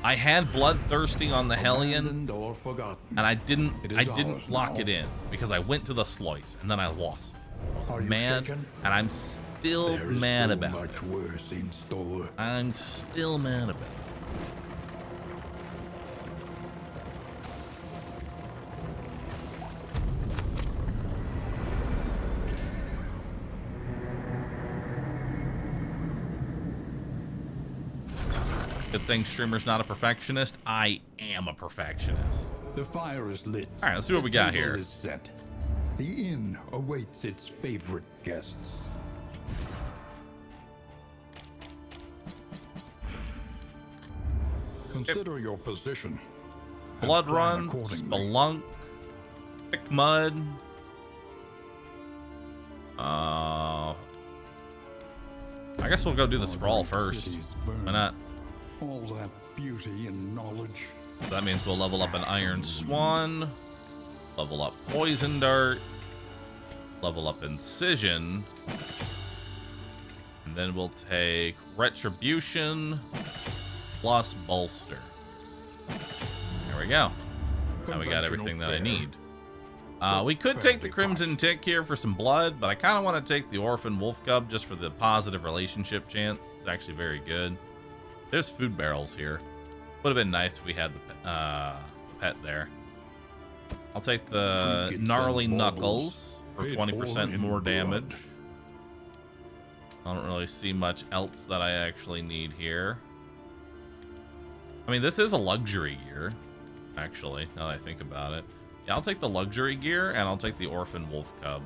A: I had Bloodthirsty on the Hellion,
C: Abandoned or forgotten.
A: and I didn't
C: It is ours
A: lock
C: now.
A: it in because I went to the Sluice and then I lost. I was
C: Are you
A: mad,
C: shaken?
A: and I'm still
C: There is
A: mad
C: so
A: about
C: much
A: it.
C: worse in store.
A: I'm still mad about it. Good thing streamer's not a perfectionist. I am a perfectionist.
C: The fire is lit.
A: All right, let's see what we got
C: The table
A: here.
C: is set. The inn awaits its favorite guests. Consider your position. and
A: Blood
C: plan
A: Run,
C: accordingly.
A: Spelunk, Thick Mud. I guess we'll go do the
C: Our
A: Sprawl
C: great
A: first.
C: cities burn.
A: Why not?
C: All that beauty and knowledge.
A: So that means we'll level up an Iron Swan, level up Poison Dart, level up Incision, and then we'll take Retribution plus Bolster. There we go. Now we got everything that I need. We could take the Crimson Tick here for some blood, but I kind of want to take the Orphan Wolf Cub just for the positive relationship chance. It's actually very good. There's food barrels here. Would have been nice if we had the pet there. I'll take the
C: Trinkets
A: Gnarly
C: and
A: Knuckles for
C: baubles,
A: 20%
C: paid for
A: more
C: in
A: damage.
C: blood.
A: I don't really see much else that I actually need here. I mean, this is a luxury gear, actually, now that I think about it. Yeah, I'll take the luxury gear, and I'll take the Orphan Wolf Cub.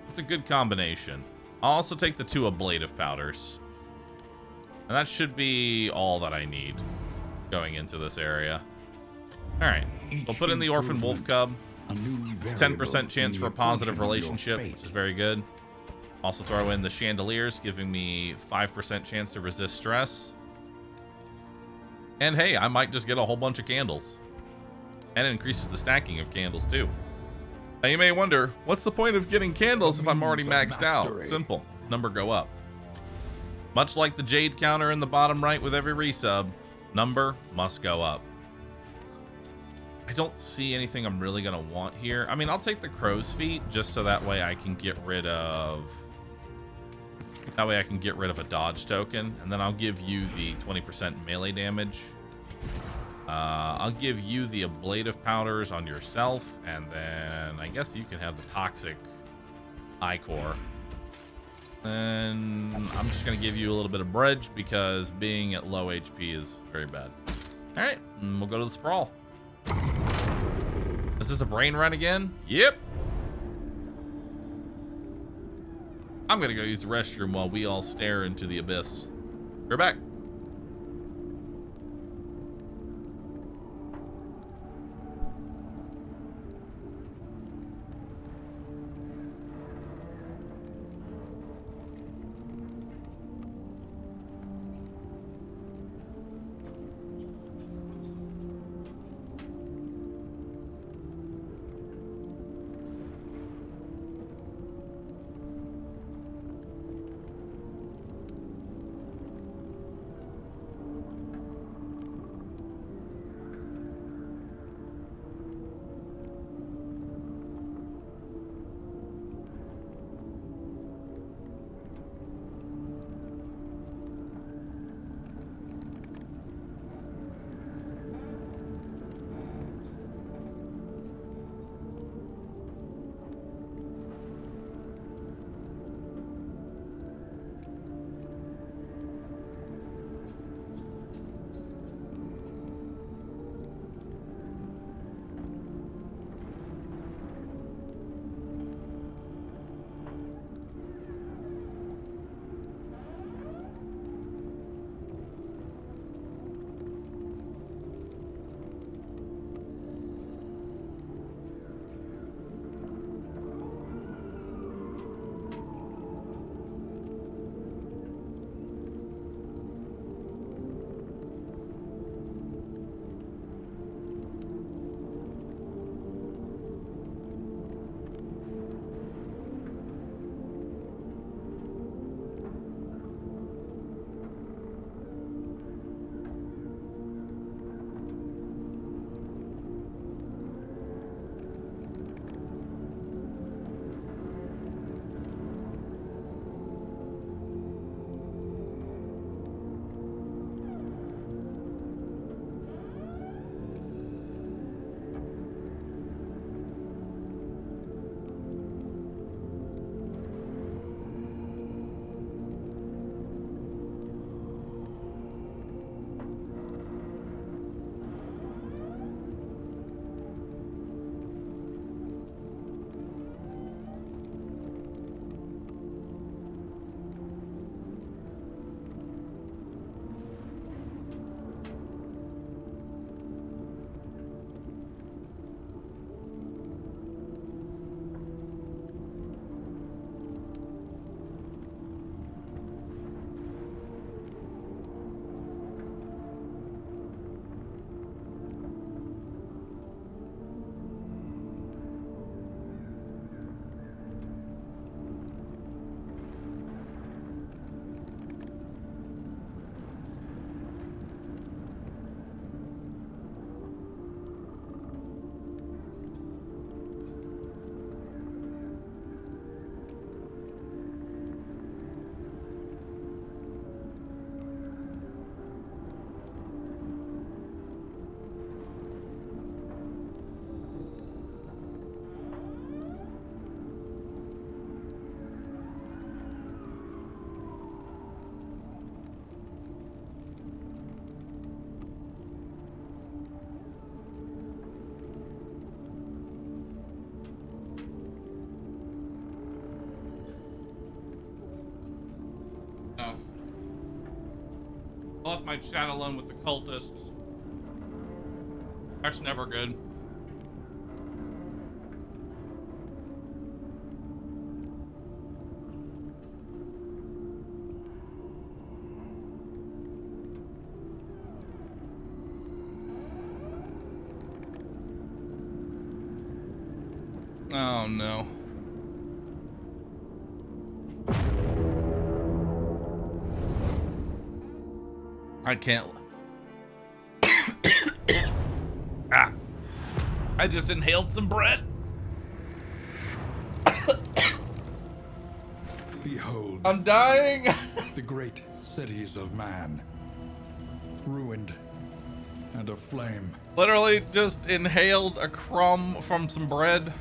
A: It's a good combination. I'll also take the 2 ablative powders. And that should be all that I need going into this area. Alright, we'll put in the Orphan Wolf Cub.
C: A new
A: It's
C: variable
A: 10% chance
C: in
A: for a
C: the
A: positive
C: equation of your
A: relationship,
C: fate.
A: which is very good. Also throw in the Chandeliers, giving me 5% chance to resist stress. And hey, I might just get a whole bunch of candles. And it increases the stacking of candles too. Now you may wonder, what's the point of getting candles if I'm already maxed out?
C: Mastery.
A: Simple, number go up. Much like the Jade counter in the bottom right with every resub, number must go up. I don't see anything I'm really gonna want here. I mean, I'll take the Crow's Feet just so that way I can get rid of... That way I can get rid of a dodge token, and then I'll give you the 20% melee damage. I'll give you the ablative powders on yourself, and then I guess you can have the toxic Ichor. And I'm just gonna give you a little bit of bridge because being at low HP is very bad. All right, and we'll go to the Sprawl. Is this a brain run again? Yep. I'm gonna go use the restroom while we all stare into the abyss. We're back. left my chat alone with the cultists. That's never good.
B: Oh no. I can't. Ah. I just inhaled some bread.
C: Behold,
B: I'm dying.
C: the great cities of man, ruined and aflame.
B: Literally just inhaled a crumb from some bread.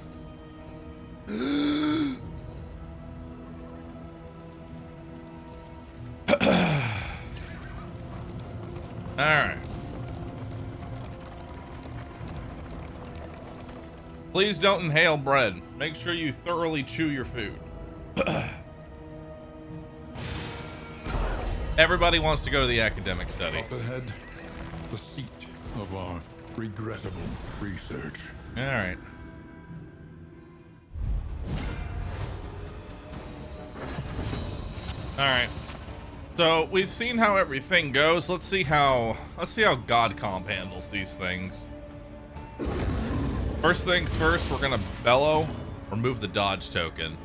B: Alright. Please don't inhale bread. Make sure you thoroughly chew your food. Everybody wants to go to the academic study.
C: Up ahead, the seat of our regrettable research.
B: Alright. Alright. So we've seen how everything goes. Let's see how God Comp handles these things. First things first, we're gonna bellow, remove the dodge token.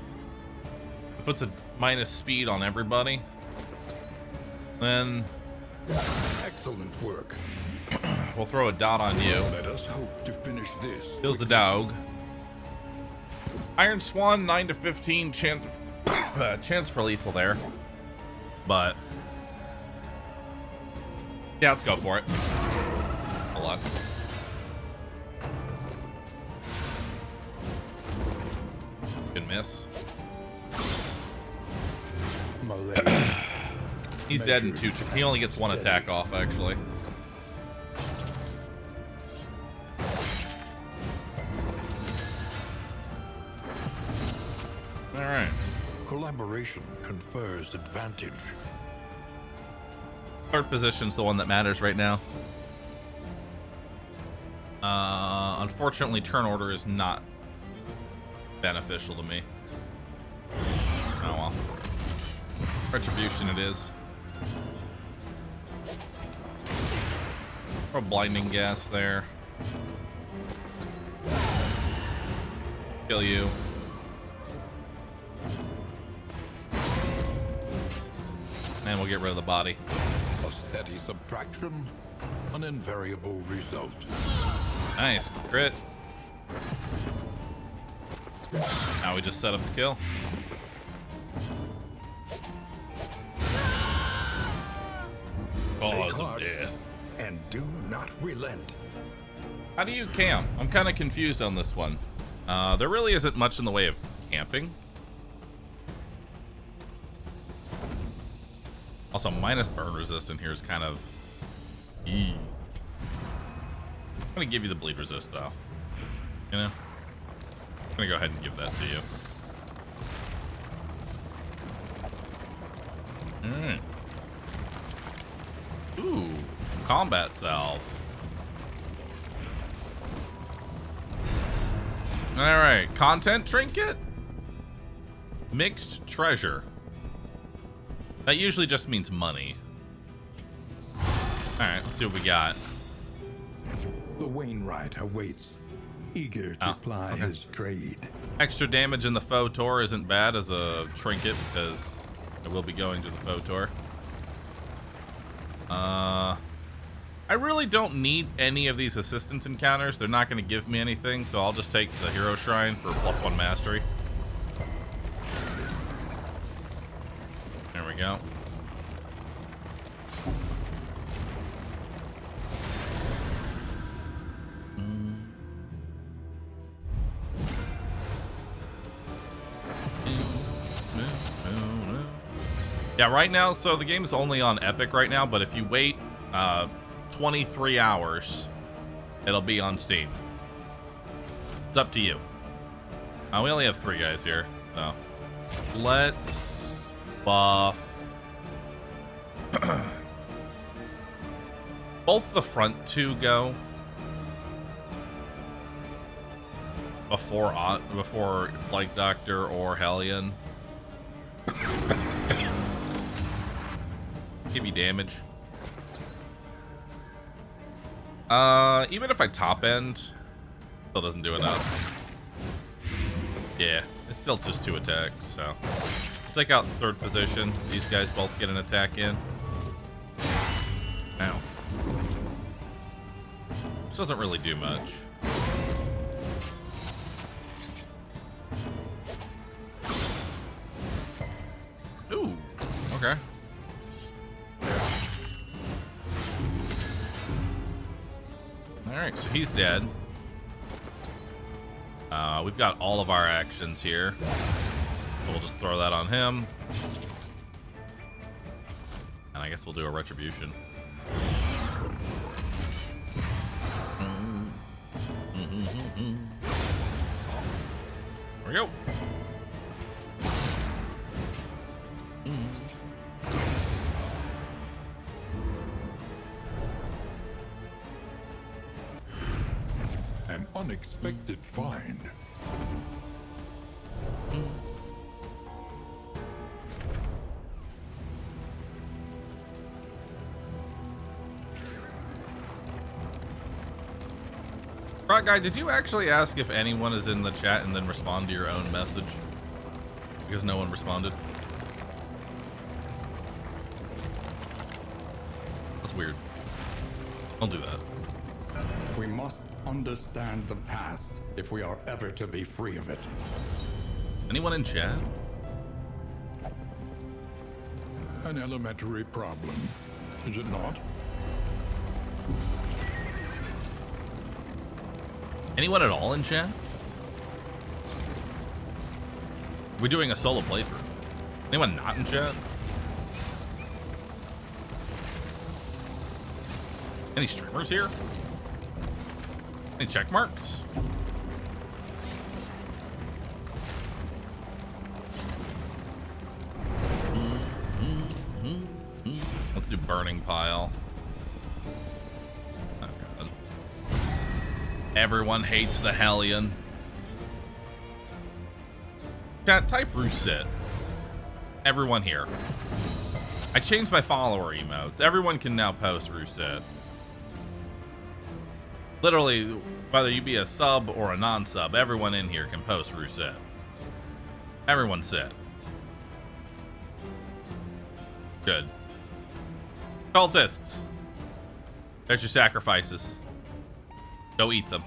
B: It puts a minus speed on everybody. Then
C: Excellent work.
B: we'll throw a dot on you.
C: Let us hope to finish this.
B: Kills the dog. Iron Swan 9 to 15 chance chance for lethal there. But yeah, let's go for it. A lot. Good miss. He's dead in 2. He only gets 1 attack off, actually. All right.
C: Collaboration confers advantage.
B: Third position's the one that matters right now. Unfortunately, turn order is not beneficial to me. Oh well. Retribution it is. Throw blinding gas there. Kill you. And we'll get rid of the body.
C: A steady subtraction, an invariable result.
B: Nice. Crit. Now we just set up the kill. Cause of death.
C: And do not relent.
B: How do you camp? I'm kind of confused on this one. There really isn't much in the way of camping. Also, minus burn resist in here is kind of... I'm gonna give you the bleed resist, though. You know? I'm gonna go ahead and give that to you. Alright. Ooh, combat salve. Alright, content trinket? Mixed treasure. That usually just means money. Alright, let's see what we got.
C: The Wainwright awaits, eager to ply his trade.
B: Extra damage in the Photor isn't bad as a trinket because I will be going to the Photor. I really don't need any of these assistance encounters. They're not going to give me anything, so I'll just take the Hero Shrine for +1 mastery. There we go. Yeah, right now, so the game's only on Epic right now, but if you wait 23 hours, it'll be on Steam. It's up to you. We only have 3 guys here, so let's buff
A: Both the front two go before Flight Doctor or Hellion. Give you damage. Even if I top end, still doesn't do enough. Yeah, it's still just 2 attacks, so. Take out third position. These guys both get an attack in. Ow. Which doesn't really do much. Ooh, okay. Alright, so he's dead. We've got all of our actions here. So we'll just throw that on him. And I guess we'll do a retribution. There we go.
C: An unexpected find.
A: Rock Guy, did you actually ask if anyone is in the chat and then respond to your own message? Because no one responded. That's weird. Don't do that.
C: We must understand the past if we are ever to be free of it.
A: Anyone in chat?
C: An elementary problem, is it not?
A: Anyone at all in chat? We're doing a solo playthrough. Anyone not in chat? Any streamers here? Any check marks? Let's do burning pile. Oh god. Everyone hates the Hellion. Chat, type Roosset. Everyone here. I changed my follower emotes. Everyone can now post Roosset. Literally, whether you be a sub or a non-sub, everyone in here can post Roosset. Everyone's set. Good. Cultists. There's your sacrifices. Go eat them.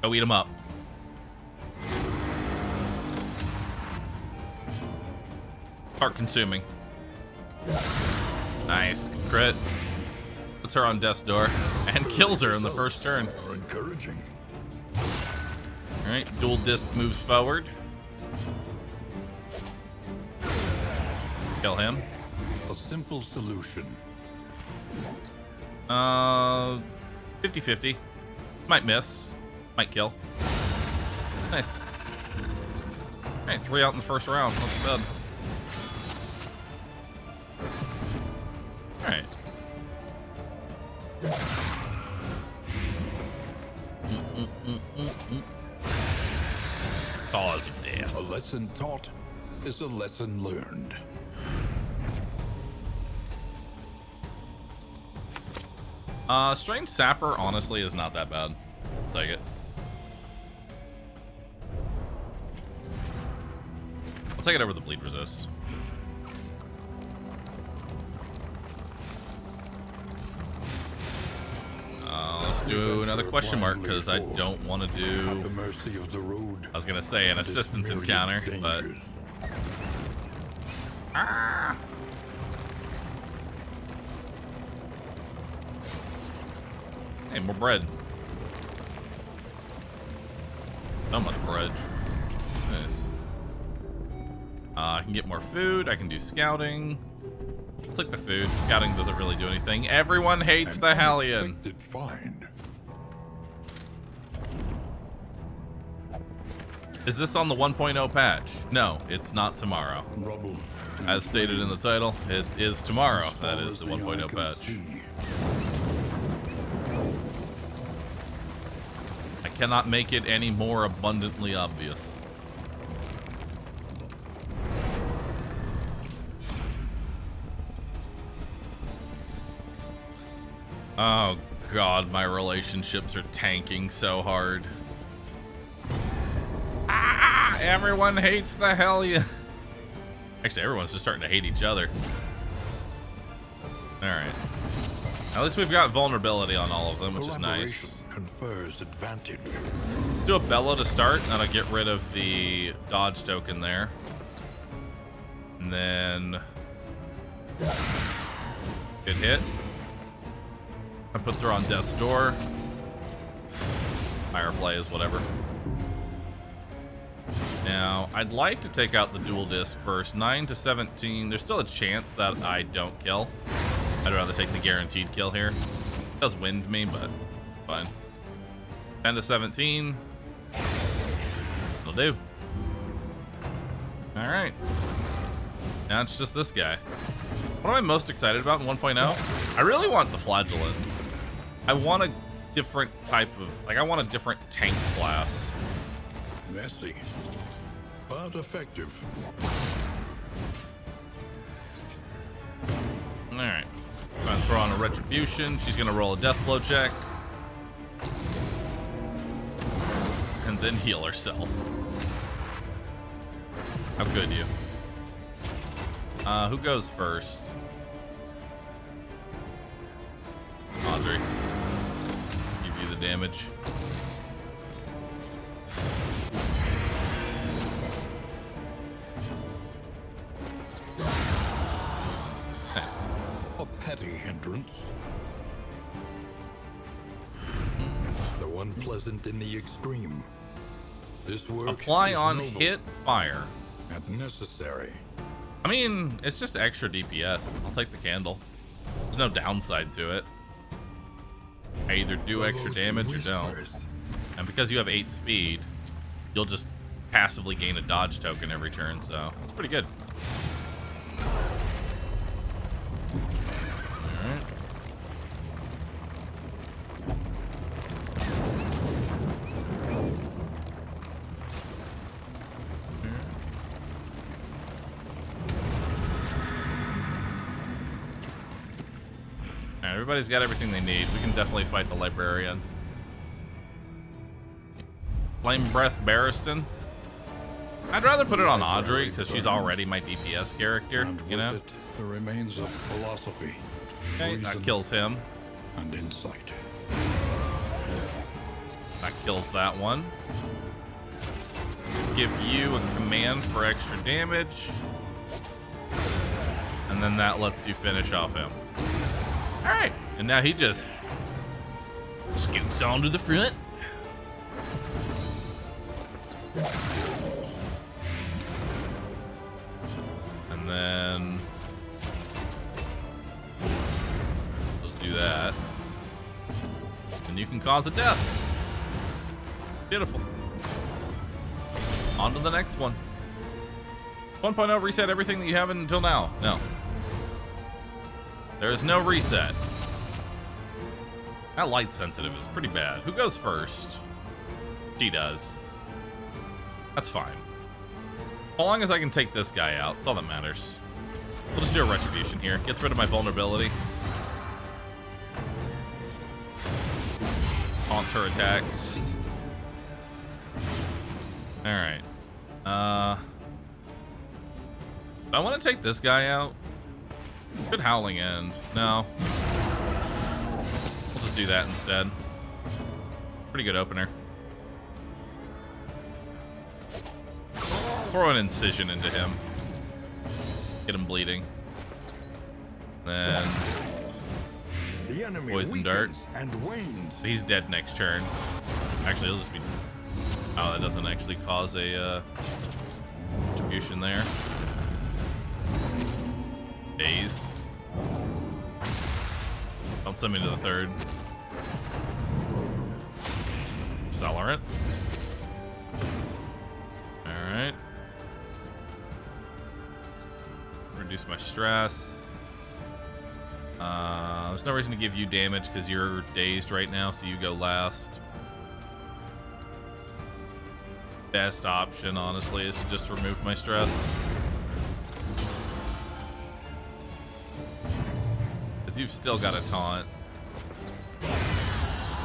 A: Go eat them up. Start consuming. Nice. Crit. Puts her on death's door and kills her in the first turn.
C: Encouraging.
A: Alright, dual disc moves forward. Kill him.
C: A simple solution.
A: 50-50. Might miss. Might kill. Nice. Alright, 3 out in the first round. Not too bad. Alright. Cause of death.
C: A lesson taught is a lesson learned.
A: Strange Sapper honestly is not that bad. I'll take it. I'll take it over the bleed resist. Let's do another question mark because I don't want to do.
C: At the mercy of the road.
A: I was gonna say an assistance encounter, but. Ah! Hey, more bread. So much bread. Nice. I can get more food. I can do scouting. I'll take the food. Scouting doesn't really do anything. Everyone hates the Hellion.
C: Find.
A: Is this on the 1.0 patch? No, it's not tomorrow.
C: Rubble
A: As stated in the title, it is tomorrow. That is the 1.0 patch. I cannot make it any more abundantly obvious. Oh god, my relationships are tanking so hard. Ah, everyone hates the hell yeah. Actually, everyone's just starting to hate each other. Alright. At least we've got vulnerability on all of them, which is nice.
C: Confers advantage.
A: Let's do a bellow to start. That'll get rid of the dodge token there. And then... good hit. I put her on death's door. Firefly is whatever. Now, I'd like to take out the dual disc first. 9 to 17. There's still a chance that I don't kill. I'd rather take the guaranteed kill here. It does wind me, but fine. 10 to 17. Will do. Alright. Now it's just this guy. What am I most excited about in 1.0? I really want the flagellant. I want a different type of... like, I want a different tank class.
C: Messy, but effective.
A: Alright. Gonna throw on a retribution. She's gonna roll a death blow check. And then heal herself. How good you? Who goes first? Audrey. Give you the damage. Nice.
C: A petty hindrance. The one pleasant in the extreme. This work
A: Apply
C: is
A: on
C: noble
A: hit, fire.
C: and necessary.
A: I mean, it's just extra DPS. I'll take the candle. There's no downside to it. I either do extra damage or don't. And because you have 8 speed, you'll just passively gain a dodge token every turn, so it's pretty good. Alright. Alright, everybody's got everything they need. We can definitely fight the librarian. Flame Breath Barristan. I'd rather put it on Audrey because she's already my DPS character,
C: And
A: you know?
C: with it, the remains of philosophy,
A: Okay, that
C: reason,
A: kills him.
C: and insight.
A: That kills that one. Give you a command for extra damage. And then that lets you finish off him. Alright, and now he just scoots on to the front. And then just do that. And you can cause a death. Beautiful. On to the next one. 1.0 reset everything that you have until now. No. There is no reset. That light sensitive is pretty bad. Who goes first? She does. That's fine. As long as I can take this guy out, that's all that matters. We'll just do a retribution here. Gets rid of my vulnerability. Taunts her attacks. Alright. I want to take this guy out. Could Howling End. No. We'll just do that instead. Pretty good opener. Throw an incision into him. Get him bleeding. Then
C: The enemy
A: Poison dart.
C: weakens and wanes.
A: he's dead next turn. Actually, he'll just be... oh, that doesn't actually cause a distribution there. Daze. Don't send me to the third. Accelerant. Alright. reduce my stress. There's no reason to give you damage because you're dazed right now, so you go last. Best option, honestly, is to just remove my stress. Because you've still got a taunt.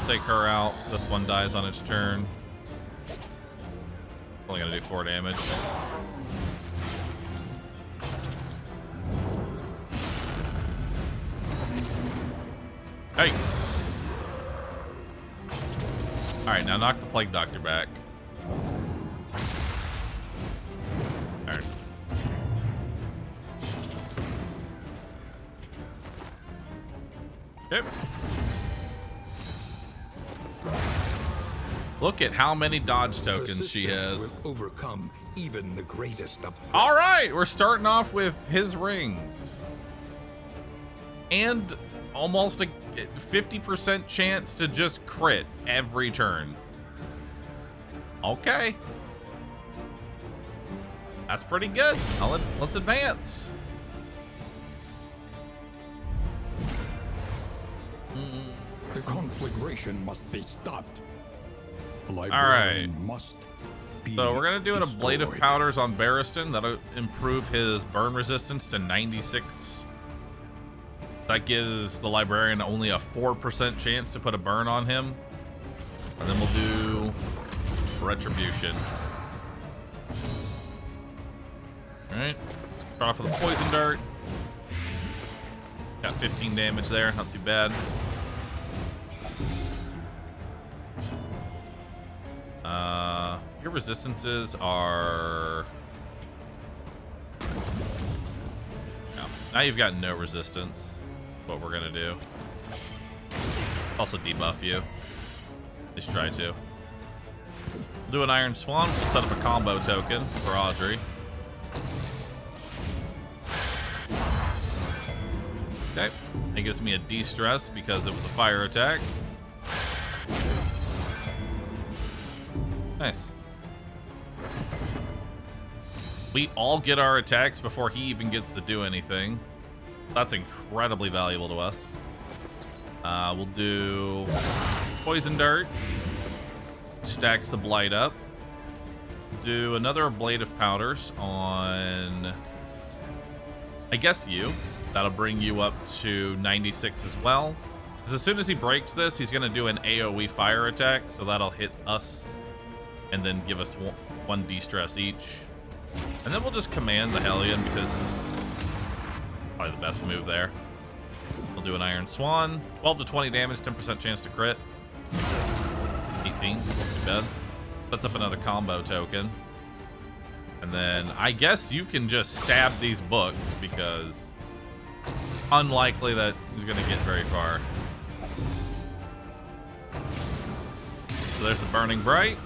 A: Take her out. This one dies on its turn. Only gonna do 4 damage. Hey! Alright, now knock the Plague Doctor back. Alright. Okay. Look at how many dodge tokens she has.
C: Will overcome even the greatest of threats.
A: All right, we're starting off with his rings. And almost a 50% chance to just crit every turn. Okay. That's pretty good. Let's advance.
C: The conflagration must be stopped. The
A: right.
C: librarian must be
A: So we're gonna do an Blade of
C: destroyed.
A: Powders on Barristan. That'll improve his burn resistance to 96. That gives the librarian only a 4% chance to put a burn on him. And then we'll do Retribution. Alright. Start off with a Poison Dart. Got 15 damage there, not too bad. Your resistances are... No. Now you've got no resistance. What we're gonna do. Also debuff you. At least try to. We'll do an Iron Swan to set up a combo token for Audrey. Okay. That gives me a de-stress because it was a fire attack. Nice. We all get our attacks before he even gets to do anything. That's incredibly valuable to us. We'll do Poison Dart. Stacks the Blight up. Do another Blade of Powders on, I guess, you. That'll bring you up to 96 as well. Because as soon as he breaks this, he's going to do an AoE fire attack. So that'll hit us and then give us one de-stress each. And then we'll just command the Hellion because probably the best move there. We'll do an Iron Swan. 12 to 20 damage, 10% chance to crit. 18, not too bad. Sets up another combo token. And then I guess you can just stab these books because unlikely that he's going to get very far. So there's the Burning Bright.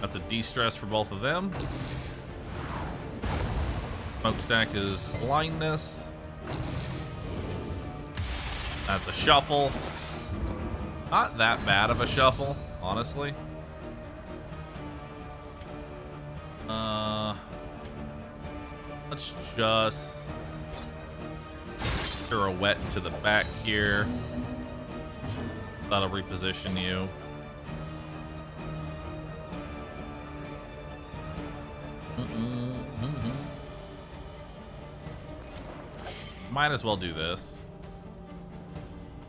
A: That's a de-stress for both of them. Smokestack is blindness. That's a shuffle. Not that bad of a shuffle, honestly. Let's just pirouette to the back here. That'll reposition you. Might as well do this.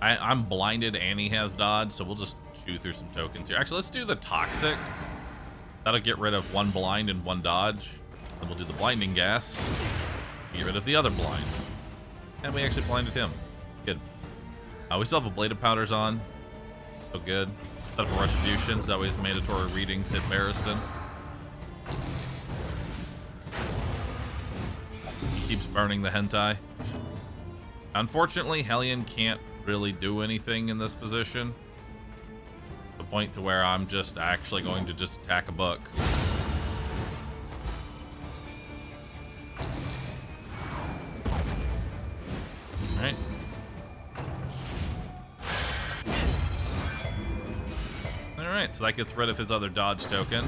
A: I'm blinded and he has dodge, so we'll just chew through some tokens here. Actually, let's do the Toxic. That'll get rid of one blind and one dodge. Then we'll do the Blinding Gas. Get rid of the other blind. And we actually blinded him. Good. We still have a Blade of Powders on. So good. Set up a Retribution, so that way his mandatory readings hit Barristan. He keeps burning the hentai. Unfortunately, Hellion can't really do anything in this position. The point to where I'm just actually going to just attack a book. Alright. Alright, so that gets rid of his other dodge token.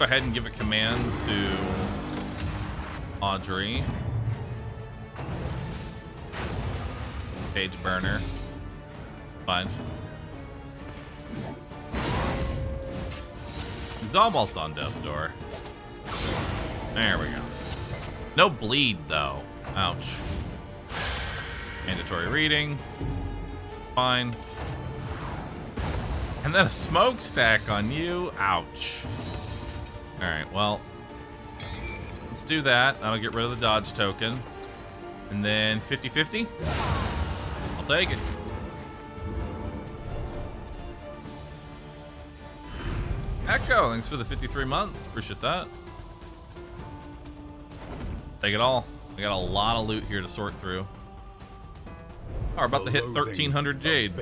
A: go ahead and give a command to Audrey. Page burner. Fine. He's almost on death's door. There we go. No bleed, though. Ouch. Mandatory reading. Fine. And then a smokestack on you. Ouch. Alright, well. Let's do that. That'll get rid of the dodge token. And then 50-50. I'll take it. Echo, thanks for the 53 months. Appreciate that. Take it all. I got a lot of loot here to sort through. Oh, we're about to hit 1,300 jade.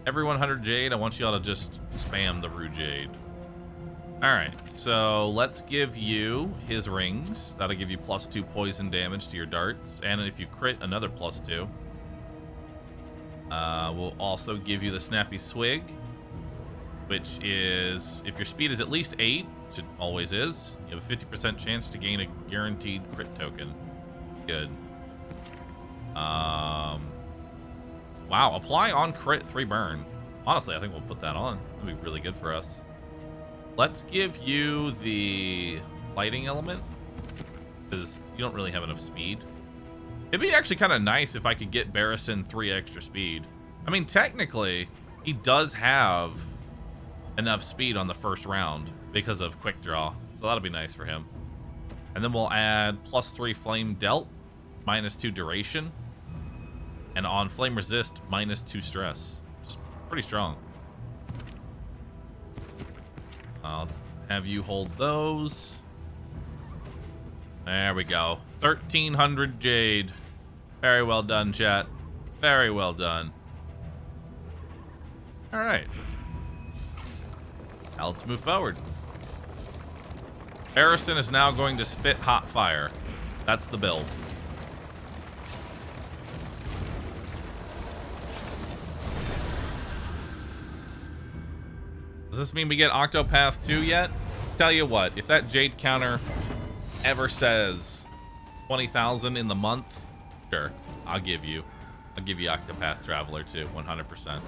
A: Every 100 jade, I want y'all to just spam the roo jade. Alright, so let's give you his rings. That'll give you +2 poison damage to your darts. And if you crit, another +2. We'll also give you the snappy swig, which is, if your speed is at least 8, which it always is, you have a 50% chance to gain a guaranteed crit token. Good. Wow, apply on crit 3 burn. Honestly, I think we'll put that on. That'd be really good for us. Let's give you the lighting element, because you don't really have enough speed. It'd be actually kind of nice if I could get Barristan 3 extra speed. I mean, technically, he does have enough speed on the first round because of quick draw, so that'll be nice for him. And then we'll add +3 flame dealt, -2 duration, and on flame resist, -2 stress. Just pretty strong. Let's have you hold those. There we go. 1,300 jade. Very well done, chat. Very well done. All right. Now let's move forward. Barristan is now going to spit hot fire. That's the build. Does this mean we get Octopath 2 yet? Tell you what, if that Jade counter ever says 20,000 in the month, sure, I'll give you Octopath Traveler 2, 100%.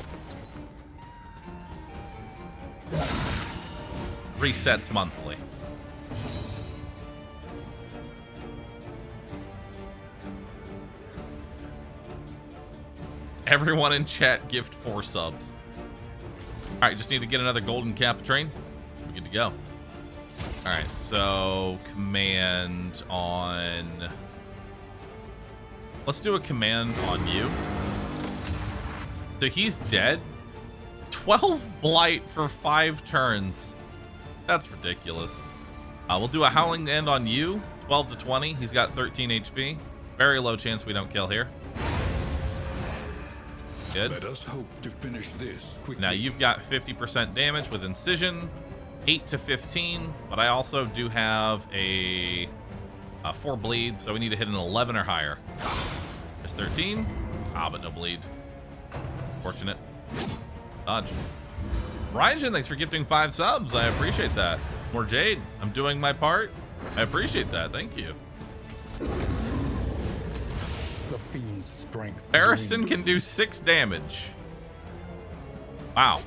A: Resets monthly. Everyone in chat gift 4 subs. All right, just need to get another golden cap train. We're good to go. All right, so command on. Let's do a command on you. So he's dead. 12 blight for 5 turns. That's ridiculous. We'll do a howling end on you. 12 to 20. He's got 13 HP. Very low chance we don't kill here. Good.
C: Let us hope to finish this quickly.
A: Now you've got 50% damage with incision, 8 to 15, but I also do have a 4 bleed, so we need to hit an 11 or higher. There's 13. But no bleed. Fortunate. Dodge. Ryjan, thanks for gifting 5 subs. I appreciate that. More Jade. I'm doing my part. I appreciate that. Thank you.
C: The fiend's strength.
A: Barristan can do 6 damage. Wow.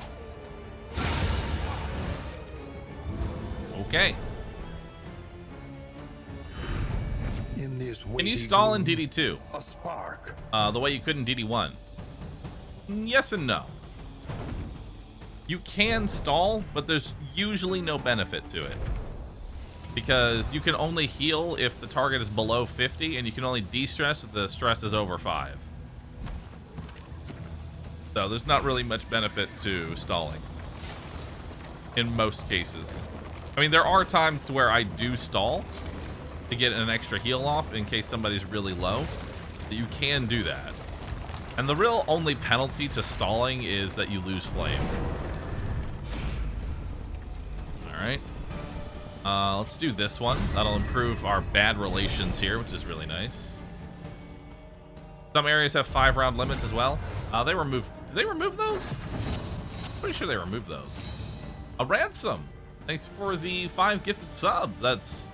A: Okay.
C: In this
A: Can you stall in DD2?
C: a spark.
A: The way you could in DD1? Yes and no. You can stall, but there's usually no benefit to it. Because you can only heal if the target is below 50, and you can only de-stress if the stress is over 5. So there's not really much benefit to stalling. In most cases. I mean, there are times where I do stall to get an extra heal off in case somebody's really low. You can do that. And the real only penalty to stalling is that you lose flame. Alright. Let's do this one. That'll improve our bad relations here, which is really nice. Some areas have 5-round limits as well. Did they remove those? Pretty sure they removed those. A ransom. Thanks for the 5 gifted subs. That's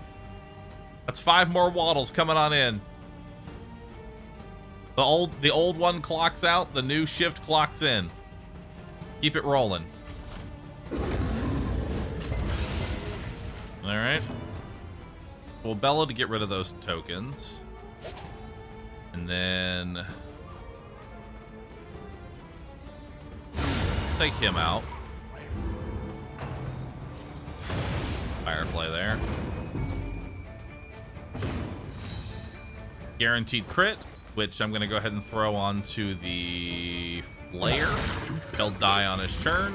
A: 5 more waddles coming on in. The old one clocks out, the new shift clocks in. Keep it rolling. All right. We'll bellow to get rid of those tokens. And then take him out. Firefly there. Guaranteed crit, which I'm going to go ahead and throw onto the Flayer. He'll die on his turn.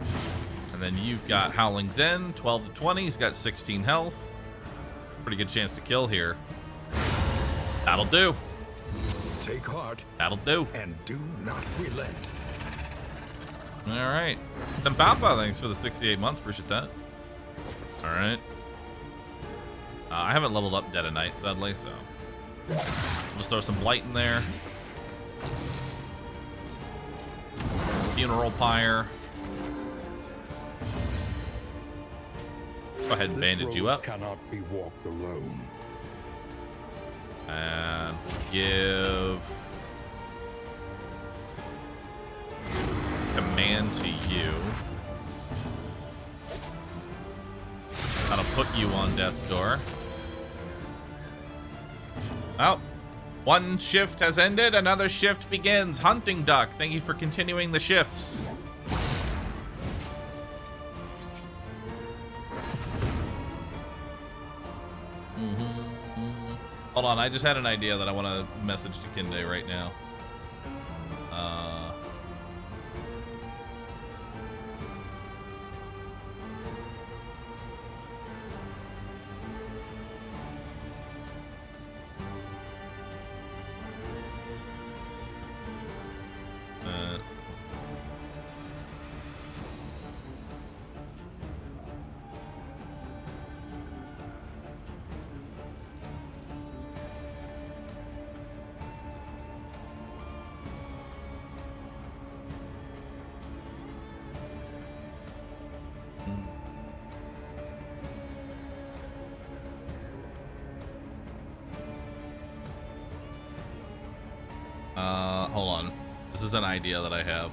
A: And then you've got Howling Zen, 12 to 20. He's got 16 health. Pretty good chance to kill here. That'll do.
C: Take heart.
A: That'll do.
C: And do not relent.
A: All right. Then Papa, thanks for the 68 months. Appreciate that. All right. I haven't leveled up Dead of Night, sadly, so I'll just throw some Blight in there. Funeral Pyre. Go ahead and bandage you up.
C: Cannot be walked alone.
A: And give command to you. That'll put you on death's door. Oh, one shift has ended, another shift begins. Hunting Duck, thank you for continuing the shifts. Hold on, I just had an idea that I want to message to Kinde right now. Hold on. This is an idea that I have.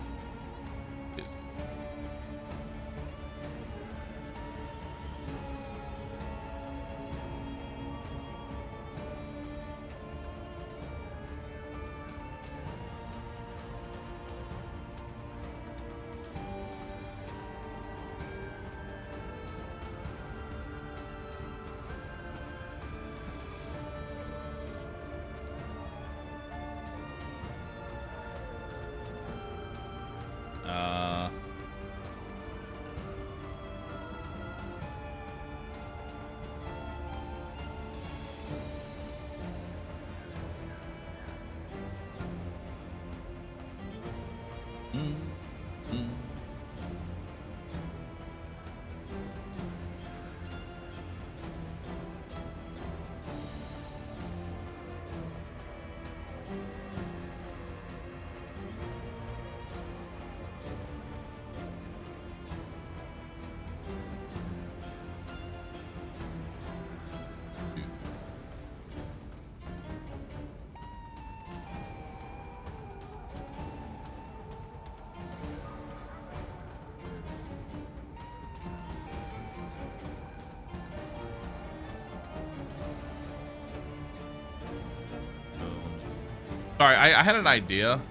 A: Sorry, I had an idea.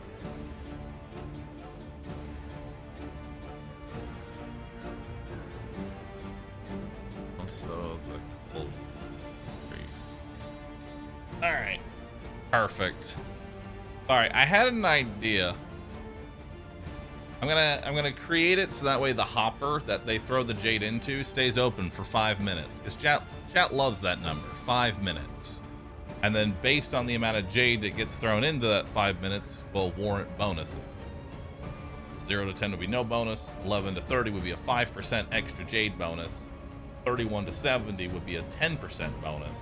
A: Also, the cold tree. All right, perfect. All right, I had an idea. I'm gonna create it so that way the hopper that they throw the jade into stays open for 5 minutes. Because chat loves that number, 5 minutes. And then based on the amount of jade that gets thrown into that 5 minutes will warrant bonuses. 0 to 10 would be no bonus. 11 to 30 would be a 5% extra jade bonus. 31 to 70 would be a 10% bonus.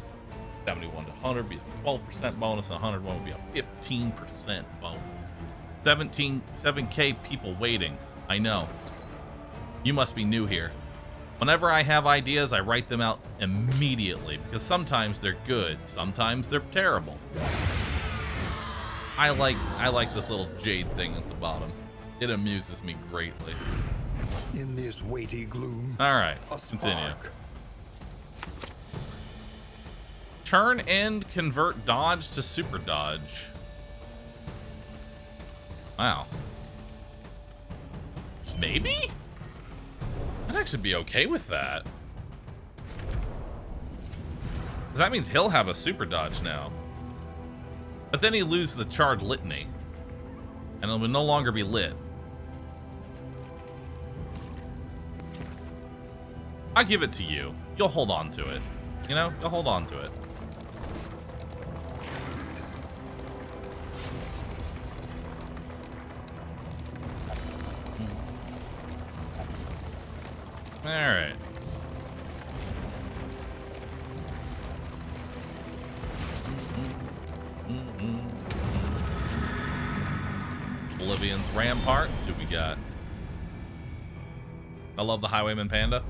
A: 71 to 100 would be a 12% bonus. And 101 would be a 15% bonus. 7K people waiting. I know. You must be new here. Whenever I have ideas, I write them out immediately, because sometimes they're good, sometimes they're terrible. I like this little jade thing at the bottom. It amuses me greatly.
C: In this weighty gloom,
A: All right,
C: a
A: continue.
C: spark.
A: Turn and convert dodge to super dodge. Wow. Maybe? I'd actually be okay with that. 'Cause that means he'll have a super dodge now. But then he loses the charred litany. And it will no longer be lit. I'll give it to you. You'll hold on to it. You know? You'll hold on to it. Alright. Oblivion's Rampart. Let's see what we got. I love the Highwayman Panda.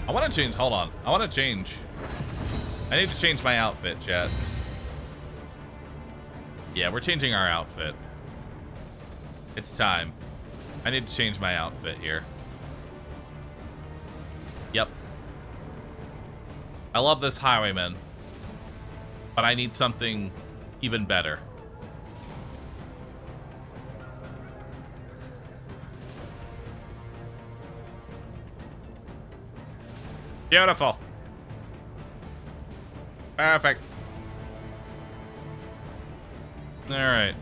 A: I want to change. Hold on. I want to change. I need to change my outfit, chat. Yeah, we're changing our outfit. It's time. I need to change my outfit here. Yep. I love this Highwayman. But I need something even better. Beautiful. Perfect. All right.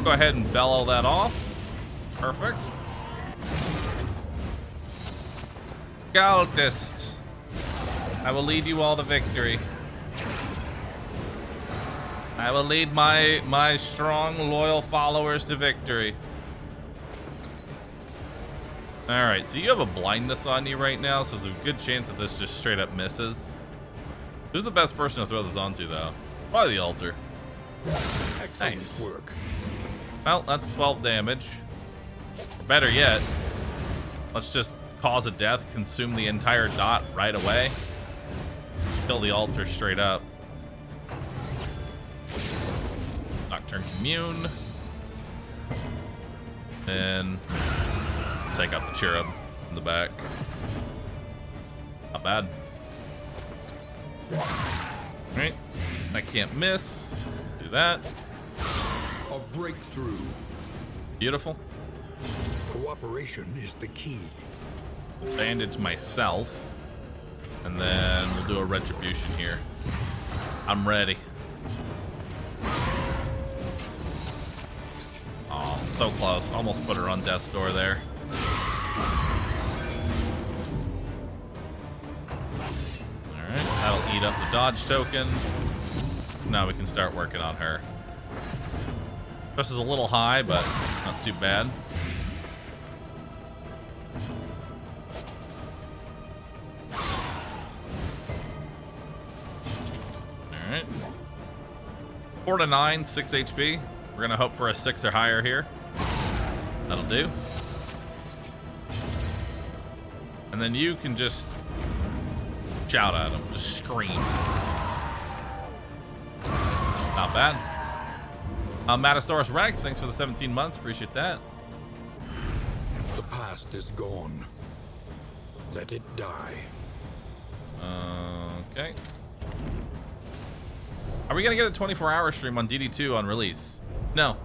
A: Go ahead and bellow that off. Perfect. Cultist. I will lead you all to victory. I will lead my strong, loyal followers to victory. Alright, so you have a blindness on you right now, so there's a good chance that this just straight up misses. Who's the best person to throw this onto, though? Probably the altar.
C: Excellent
A: Nice.
C: work.
A: Well, that's 12 damage. Better yet, let's just cause a death, consume the entire dot right away. Kill the altar straight up. Nocturne Commune. And take out the cherub in the back. Not bad. Alright. I can't miss. Do that.
C: A breakthrough.
A: Beautiful.
C: Cooperation is the key.
A: Bandage myself. And then we'll do a retribution here. I'm ready. Oh, so close. Almost put her on death's door there. Alright, that'll eat up the dodge token. Now we can start working on her. This is a little high, but not too bad. Alright. 4 to 9, 6 HP. We're gonna hope for a 6 or higher here. That'll do. And then you can just shout at him, just scream. Not bad. Matasaurus Rex, thanks for the 17 months. Appreciate that.
C: The past is gone. Let it die.
A: Okay. Are we gonna get a 24-hour stream on DD2 on release? No.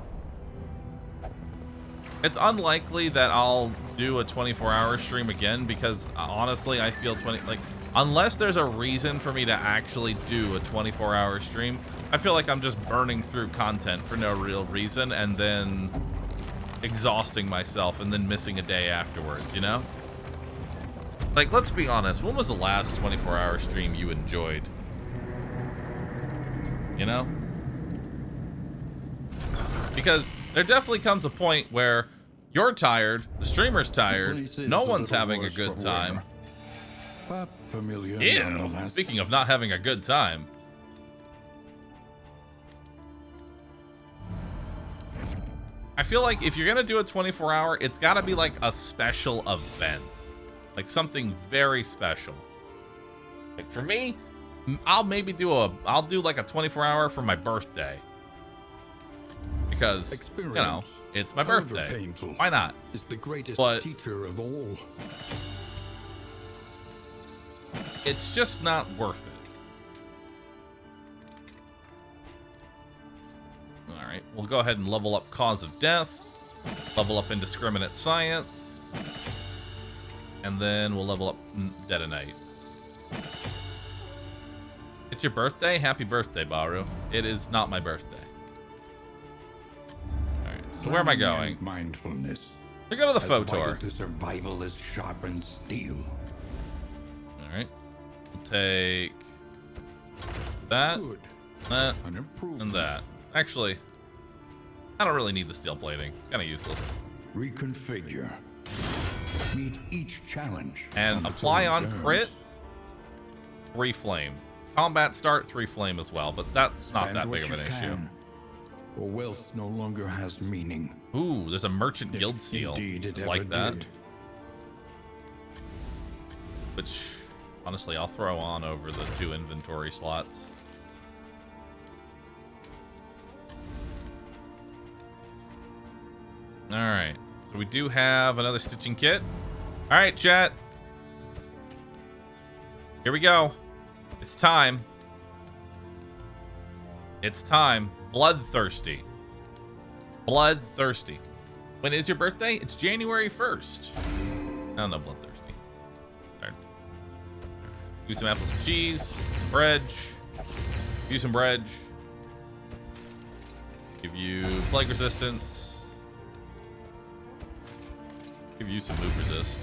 A: It's unlikely that I'll do a 24-hour stream again because honestly, I feel unless there's a reason for me to actually do a 24-hour stream, I feel like I'm just burning through content for no real reason and then exhausting myself and then missing a day afterwards, you know? Like, let's be honest, when was the last 24-hour stream you enjoyed? You know? Because there definitely comes a point where you're tired, the streamer's tired, no one's having a good time.
C: But familiar
A: Ew.
C: nonetheless.
A: Speaking of not having a good time. I feel like if you're gonna do a 24-hour, it's gotta be like a special event. Like something very special. Like for me, I'll do like a 24-hour for my birthday. Because, you know, it's my birthday.
C: Painful,
A: Why not?
C: is the greatest
A: But
C: teacher of all.
A: it's just not worth it. Alright, we'll go ahead and level up Cause of Death. Level up Indiscriminate Science. And then we'll level up Detonate. It's your birthday? Happy birthday, Bahroo. It is not my birthday. Alright, so where am I going?
C: Mindfulness.
A: We go to the
C: As
A: Photor.
C: vital to survival as sharpened steel.
A: Alright. We'll take that,
C: Good.
A: that,
C: An improvement.
A: and that. Actually, I don't really need the steel plating. It's kind of useless.
C: Reconfigure. Meet each challenge.
A: And
C: on its
A: apply
C: own
A: on
C: terms.
A: crit, 3 flame. Combat start, 3 flame as well, but that's not
C: Stand
A: that
C: what
A: big of
C: you
A: an issue.
C: can, for wealth no longer has meaning.
A: Ooh, there's a Merchant
C: If
A: Guild seal.
C: indeed it
A: I
C: ever
A: like that.
C: did.
A: Which, honestly, I'll throw on over the 2 inventory slots. Alright, so we do have another stitching kit. Alright, chat. Here we go. It's time. It's time. Bloodthirsty. Bloodthirsty. When is your birthday? It's January 1st. Oh, no, bloodthirsty. Darn. Use some apples and cheese. Bread. Use some bread. Give you plague resistance. Give you some move resist.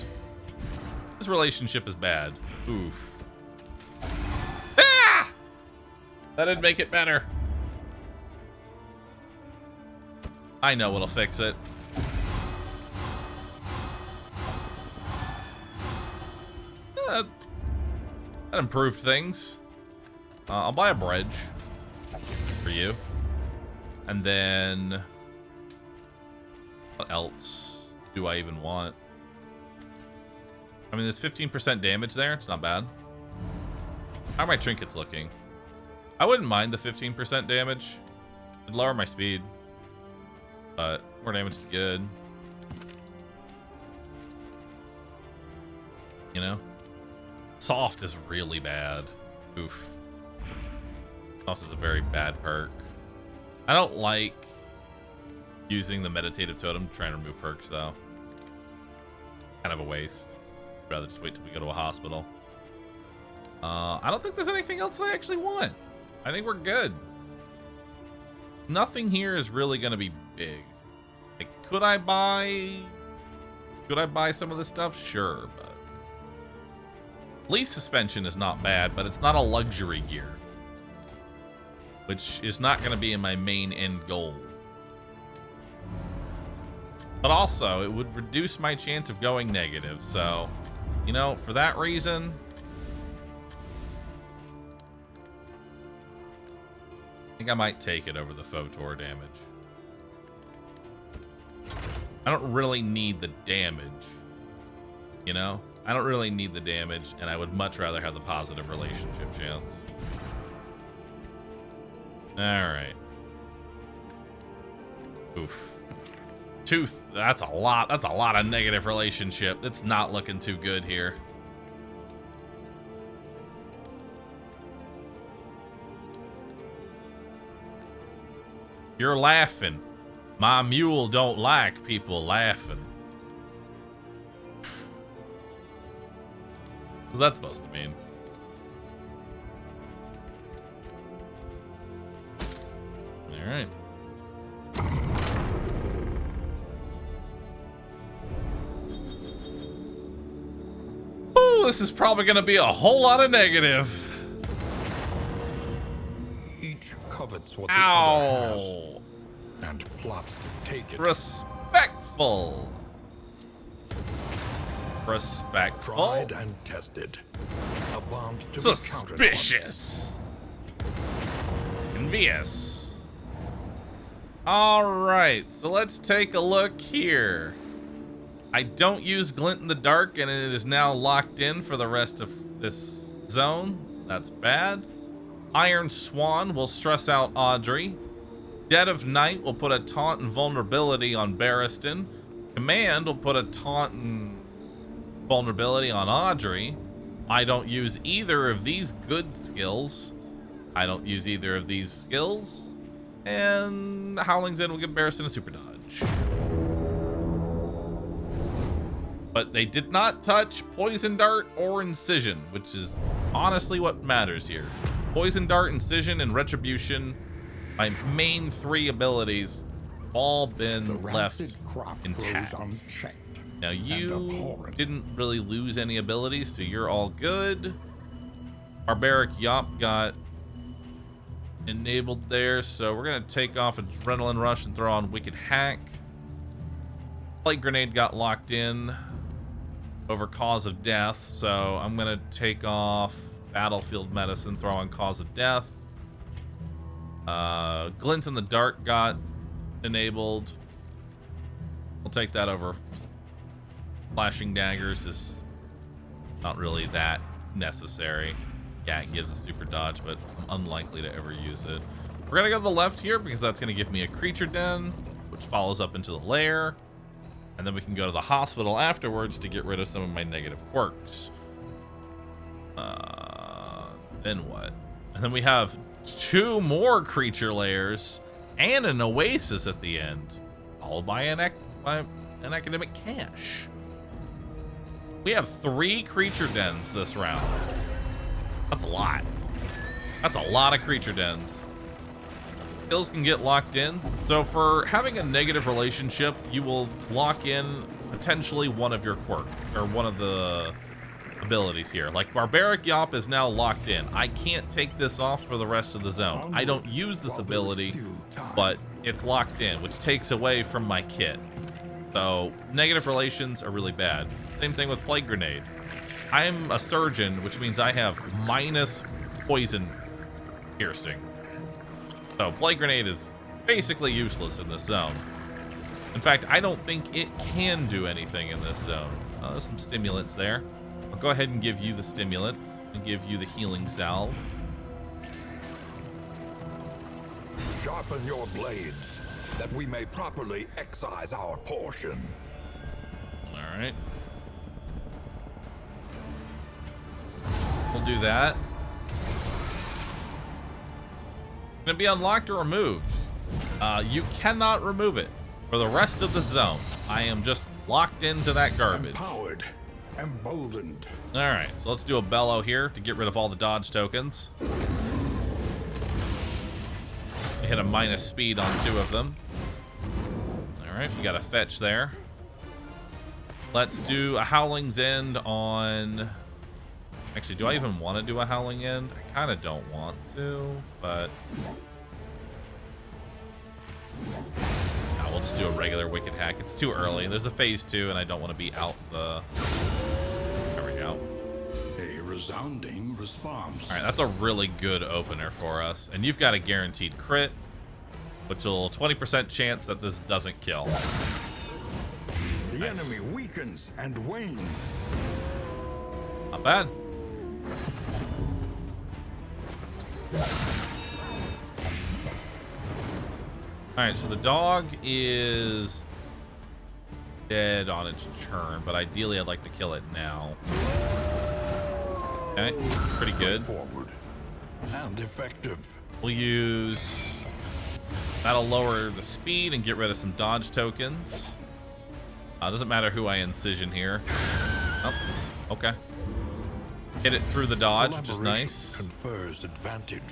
A: This relationship is bad. Oof. Ah! That didn't make it better. I know what'll fix it. That improved things. I'll buy a bridge for you. And then what else do I even want? I mean, there's 15% damage there. It's not bad. How are my trinkets looking? I wouldn't mind the 15% damage. It'd lower my speed. But more damage is good. You know? Soft is really bad. Oof. Soft is a very bad perk. I don't like using the meditative totem to try and remove perks, though. Kind of a waste. I'd rather just wait till we go to a hospital. I don't think there's anything else I actually want. I think we're good. Nothing here is really going to be big. Like, could I buy some of this stuff? Sure, but leaf suspension is not bad, but it's not a luxury gear, which is not going to be in my main end goal. But also, it would reduce my chance of going negative. So, you know, for that reason, I think I might take it over the Photor damage. I don't really need the damage, you know? I don't really need the damage, and I would much rather have the positive relationship chance. Alright. Oof. Tooth, that's a lot of negative relationship. It's not looking too good here. You're laughing. My mule don't like people laughing. What's that supposed to mean? All right. Ooh, this is probably going to be a whole lot of negative.
C: Each covets what the
A: Ow.
C: other has and plots to take it.
A: Respectful. Respectful.
C: Tried and tested. A bond to be counted on.
A: Suspicious. Envious.
B: All right, so let's take a look here. I don't use glint in the dark, and it is now locked in for the rest of this zone. That's bad. Iron Swan will stress out Audrey. Dead of Night will put a taunt and vulnerability on Barristan. Command will put a taunt and vulnerability on Audrey. I don't use either of these good skills. I don't use either of these skills. And Howling's End will give Barristan a super dodge. But they did not touch Poison Dart or Incision, which is honestly what matters here. Poison Dart, Incision, and Retribution, my main 3 abilities, all been left intact. Now you didn't really lose any abilities, so you're all good. Barbaric Yop got enabled there, so we're gonna take off Adrenaline Rush and throw on Wicked Hack. Plague Grenade got locked in over Cause of Death, so I'm gonna take off Battlefield Medicine, throw on Cause of Death. Glint in the Dark got enabled. We'll take that over Flashing Daggers. Is not really that necessary. Yeah, it gives a super dodge, but I'm unlikely to ever use it. We're gonna go to the left here because that's gonna give me a creature den, which follows up into the lair. And then we can go to the hospital afterwards to get rid of some of my negative quirks. Then what? And then we have 2 more creature lairs and an oasis at the end, followed by an academic cache. We have 3 creature dens this round. That's a lot. That's a lot of creature dens. Skills can get locked in. So for having a negative relationship, you will lock in potentially one of your quirks, or one of the abilities here. Like Barbaric Yop is now locked in. I can't take this off for the rest of the zone. I don't use this ability, but it's locked in, which takes away from my kit. So negative relations are really bad. Same thing with Plague Grenade. I'm a surgeon, which means I have minus poison piercing. So Plague Grenade is basically useless in this zone. In fact, I don't think it can do anything in this zone. There's some stimulants there. I'll go ahead and give you the stimulants and give you the healing salve.
D: Sharpen your blades, that we may properly excise our portion.
B: All right. We'll do that. Gonna be unlocked or removed. You cannot remove it for the rest of the zone. I am just locked into that garbage.
D: Empowered, emboldened.
B: All right, so let's do a bellow here to get rid of all the dodge tokens. Hit a minus speed on 2 of them. All right, we got a fetch there. Let's do a Howling's End on... Actually, do I even want to do a Howling End? I kind of don't want to, but... No, we'll just do a regular Wicked Hack. It's too early. There's a phase 2, and I don't want to be out the... There we go.
C: A resounding response.
B: All right, that's a really good opener for us. And you've got a guaranteed crit, which will 20% chance that this doesn't kill.
D: The
B: Nice.
D: enemy weakens and wanes.
B: Not bad. Alright, so the dog is dead on its turn, but ideally I'd like to kill it now. Okay, pretty good.
D: Forward and effective.
B: We'll use... That'll lower the speed and get rid of some dodge tokens. Doesn't matter who I incision here. Oh, okay. Hit it through the dodge, which is nice.
D: Confers advantage.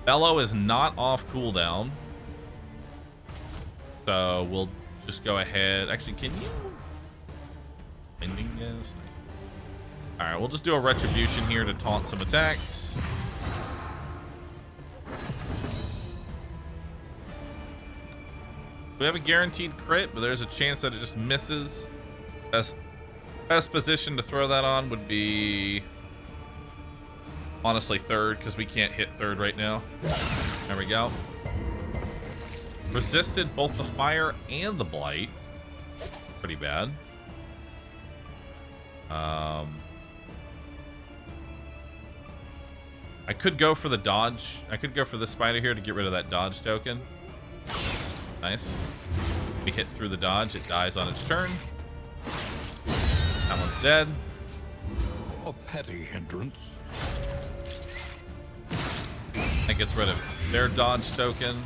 B: Bellow is not off cooldown. So we'll just go ahead. Actually, can you? Ending this? All right, we'll just do a retribution here to taunt some attacks. We have a guaranteed crit, but there's a chance that it just misses. Best position to throw that on would be honestly 3rd, because we can't hit 3rd right now. There we go. resisted both the fire and the blight. Pretty bad. I could go for the dodge. I could go for the spider here to get rid of that dodge token. Nice. We hit through the dodge. It dies on its turn. That one's dead.
D: A petty hindrance.
B: That gets rid of their dodge token.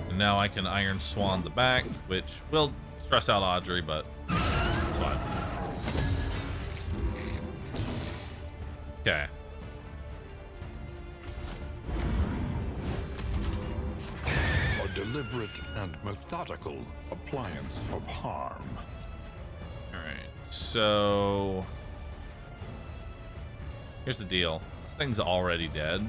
B: And now I can Iron Swan the back, which will stress out Audrey, but it's fine. Okay.
D: A deliberate and methodical appliance of harm.
B: Alright, so here's the deal. This thing's already dead.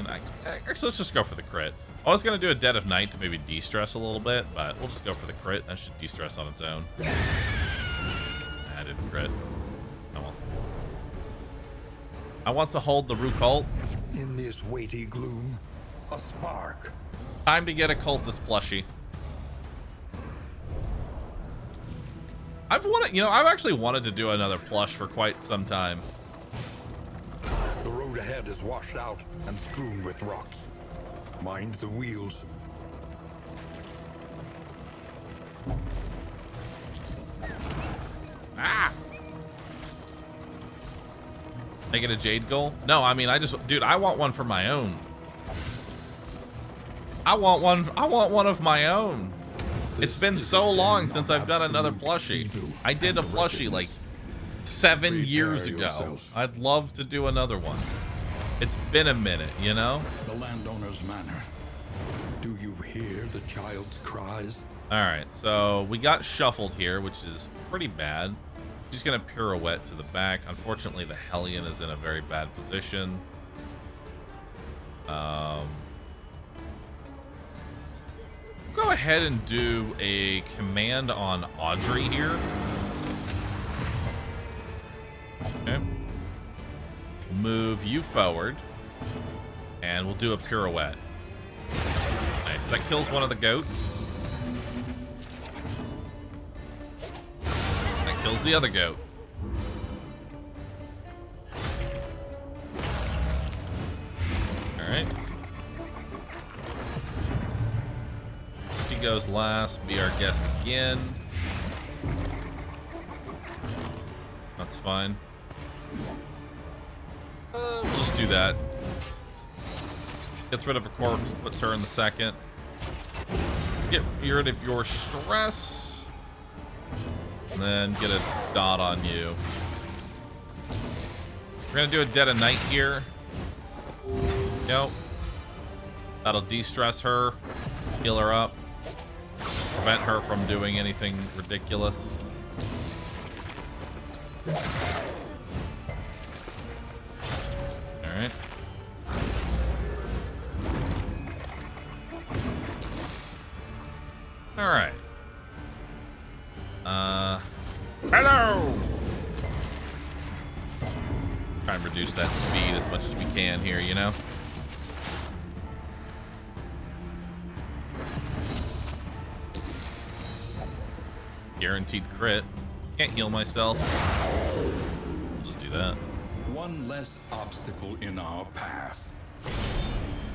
B: Actually, let's just go for the crit. I was going to do a Dead of Night to maybe de-stress a little bit, but we'll just go for the crit. That should de-stress on its own. I didn't crit. Oh well. I want to hold the rooCult.
D: In this weighty gloom, a spark.
B: Time to get a cultist plushie. I've actually wanted to do another plush for quite some time.
D: The road ahead is washed out and strewn with rocks. Mind the wheels.
B: Ah! Make it a Jade goal? No, I mean, dude, I want one for my own. I want one of my own. It's been so long since I've done another plushie. I did a plushie like 7 years ago. I'd love to do another one. It's been a minute, you know?
C: The landowner's manor. Do you hear the child's cries?
B: Alright, so we got shuffled here, which is pretty bad. She's gonna pirouette to the back. Unfortunately, the Hellion is in a very bad position. Go ahead and do a command on Audrey here. Okay. We'll move you forward. And we'll do a pirouette. Nice. That kills one of the goats. That kills the other goat. Alright. She goes last. Be our guest again. That's fine. We'll just do that. Gets rid of a corpse, puts her in the second. Let's get rid of your stress. And then get a dot on you. We're gonna do a Dead of Night here. Nope. That'll de-stress her, heal her up, prevent her from doing anything ridiculous. Alright. Alright. Hello! Try and reduce that speed as much as we can here, you know? Guaranteed crit. Can't heal myself. We'll just do that.
C: One less obstacle in our path.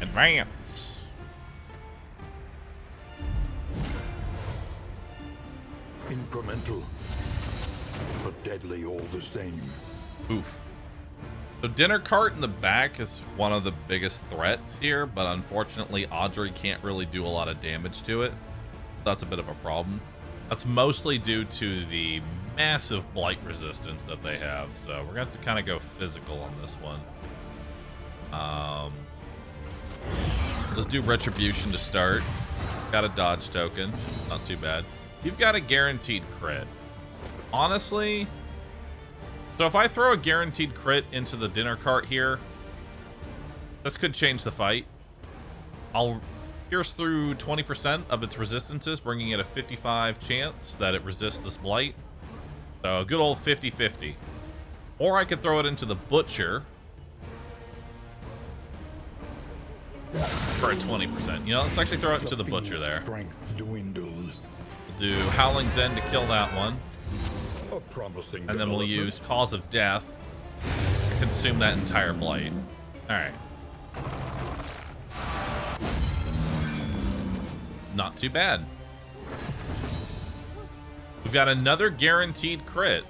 B: Advance.
D: Incremental, but deadly all the same.
B: Oof. So dinner cart in the back is one of the biggest threats here, but unfortunately Audrey can't really do a lot of damage to it. That's a bit of a problem. That's mostly due to the massive blight resistance that they have, so we're gonna have to kind of go physical on this one. Just do retribution to start. Got a dodge token, not too bad. You've got a guaranteed crit. Honestly, so if I throw a guaranteed crit into the dinner cart here, this could change the fight. I'll pierce through 20% of its resistances, bringing it a 55 chance that it resists this blight. So a good old 50-50. Or I could throw it into the butcher.
A: for a 20%. You know, let's actually throw it into the butcher there.
D: Strength dwindles.
A: We'll do Howling Zen to kill that one.
D: A promising
A: And then we'll use Cause of Death to consume that entire blight. Alright. Not too bad. We've got another guaranteed crit.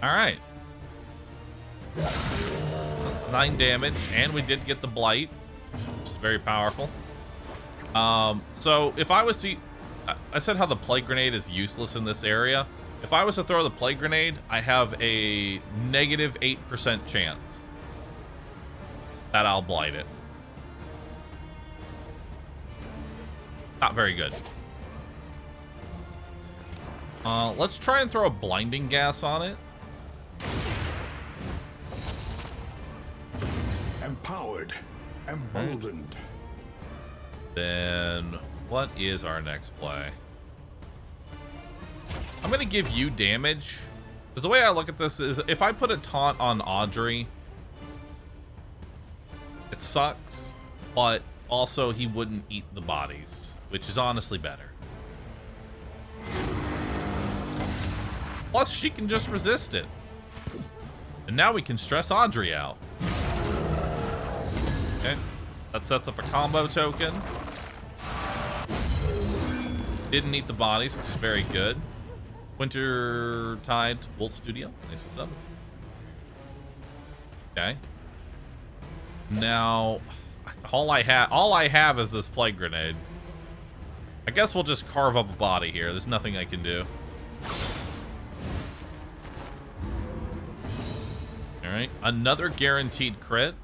A: Alright. 9 damage, and we did get the blight, which is very powerful. So if I was to... I said how the plague grenade is useless in this area. If I was to throw the plague grenade, I have a negative 8% chance that I'll blight it. Not very good. Let's try and throw a blinding gas on it.
C: Empowered, emboldened.
A: Then what is our next play? I'm going to give you damage. Because the way I look at this is if I put a taunt on Audrey, it sucks, but also he wouldn't eat the bodies, which is honestly better. Plus, she can just resist it. And now we can stress Audrey out. Okay. That sets up a combo token. Didn't eat the bodies, which is very good. Wintertide Wolf Studio. Nice for 7. Okay. Now, all I have is this plague grenade. I guess we'll just carve up a body here. There's nothing I can do. All right, another guaranteed crit.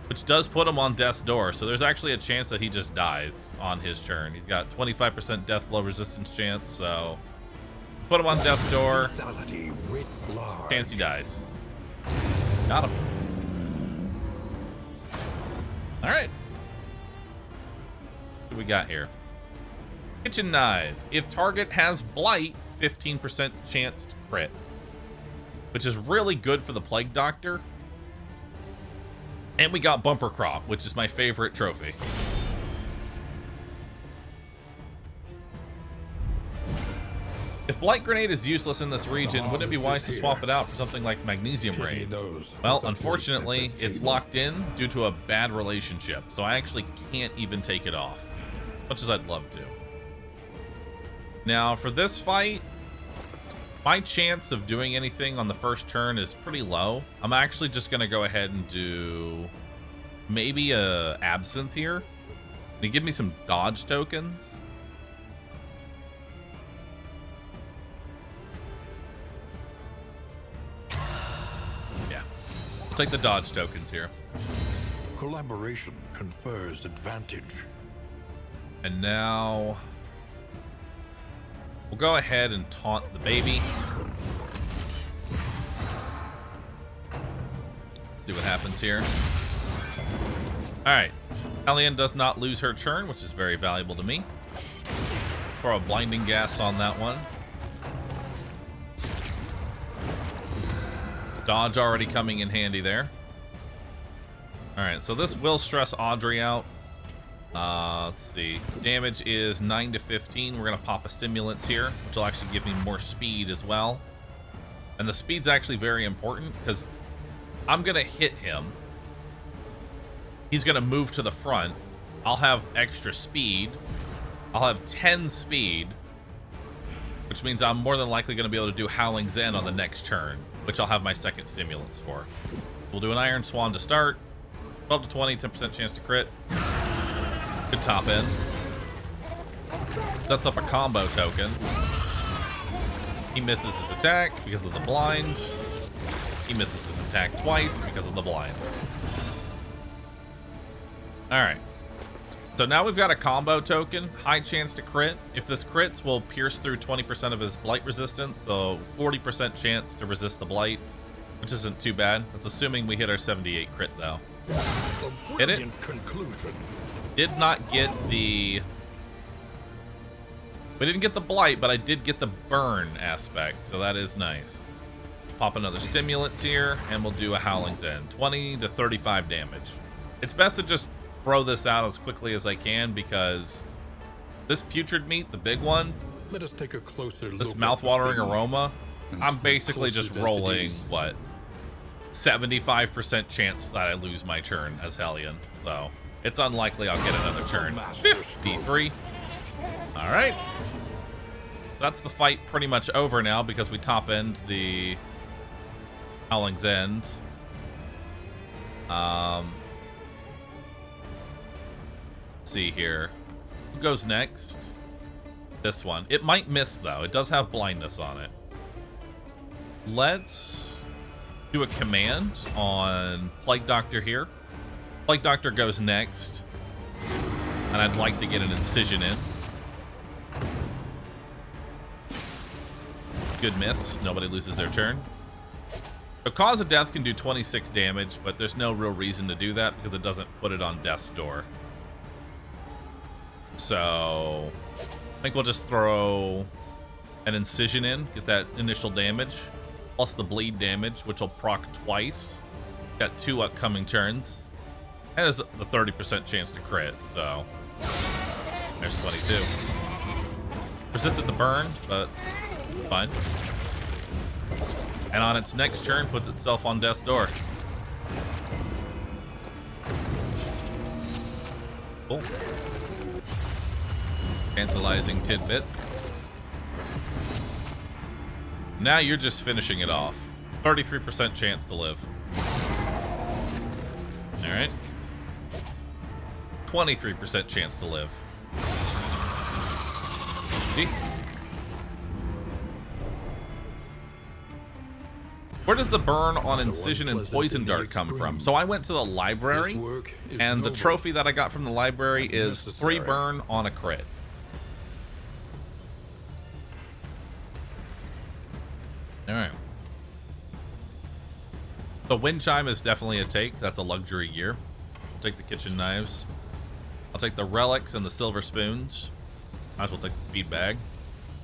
A: Which does put him on death's door, so there's actually a chance that he just dies on his turn. He's got 25% death blow resistance chance, so put him on death's door. Chance he dies. Got him. All right. What do we got here? Kitchen knives. If target has blight, 15% chance to crit, which is really good for the plague doctor. And we got bumper crop, which is my favorite trophy. If blight grenade is useless in this region, wouldn't it be wise to swap it out for something like magnesium raid? Well, unfortunately, it's locked in due to a bad relationship, so I actually can't even take it off, much as I'd love to. Now, for this fight, my chance of doing anything on the first turn is pretty low. I'm actually just going to go ahead and do maybe a absinthe here. Can you give me some dodge tokens? Yeah. I'll take the dodge tokens here.
D: Collaboration confers advantage.
A: And now we'll go ahead and taunt the baby. See what happens here. Alright. Hellion does not lose her turn, which is very valuable to me. Throw a blinding gas on that one. Dodge already coming in handy there. Alright, so this will stress Audrey out. Let's see. Damage is 9 to 15. We're going to pop a stimulants here, which will actually give me more speed as well. And the speed's actually very important because I'm going to hit him. He's going to move to the front. I'll have extra speed. I'll have 10 speed, which means I'm more than likely going to be able to do Howling Zen on the next turn, which I'll have my second stimulants for. We'll do an Iron Swan to start. 12 to 20, 10% chance to crit. Good top end. Sets up a combo token. He misses his attack because of the blind. He misses his attack twice because of the blind. Alright. So now we've got a combo token. High chance to crit. If this crits, we'll pierce through 20% of his blight resistance. So 40% chance to resist the blight, which isn't too bad. That's assuming we hit our 78 crit though. Hit it.
D: Conclusion.
A: Did not get the... We didn't get the blight, but I did get the burn aspect, so that is nice.
B: Pop another stimulants here, and we'll do a Howling's End. 20 to 35 damage. It's best to just throw this out as quickly as I can because this putrid meat, the big one,
D: Let us take a closer look.
B: this
D: at the
B: mouth-watering
D: thing.
B: aroma, I'm basically
D: Closer
B: just
D: to
B: rolling,
D: FDs.
B: what, 75% chance that I lose my turn as Hellion. So it's unlikely I'll get another turn.
D: Master
B: 53. All right. So that's the fight pretty much over now because we top end the Howling's End. Let's see here. Who goes next? This one. It might miss, though. It does have blindness on it. Let's do a command on Plague Doctor here. Plague Doctor goes next. And I'd like to get an incision in. Good miss. Nobody loses their turn. So Cause of Death can do 26 damage, but there's no real reason to do that because it doesn't put it on death's door. So I think we'll just throw an incision in, get that initial damage, plus the bleed damage, which will proc twice. Got 2 upcoming turns. And there's the 30% chance to crit, so there's 22. Resisted the burn, but fine. And on its next turn, puts itself on death's door. Cool. Tantalizing tidbit. Now you're just finishing it off. 33% chance to live. Alright. 23% chance to live. See? Where does the burn on Incision and Poison Dart come from? So I went to the library, and the trophy that I got from the library is 3 burn on a crit. Alright. The Wind Chime is definitely a take. That's a luxury gear. I'll take the kitchen knives. I'll take the relics and the silver spoons. Might as well take the speed bag.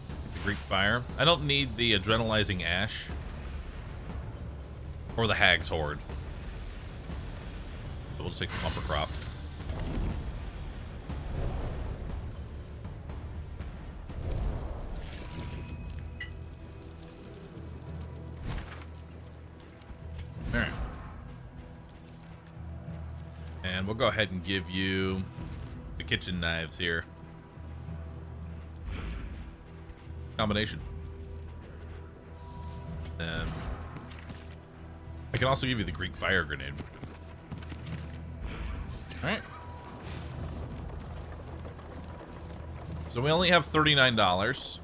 B: Take the Greek Fire. I don't need the Adrenalizing Ash. Or the Hag's Horde. So we'll just take the Bumper Crop. Alright. And we'll go ahead and give you the kitchen knives here. Combination. And I can also give you the Greek Fire Grenade. Alright. So we only have $39.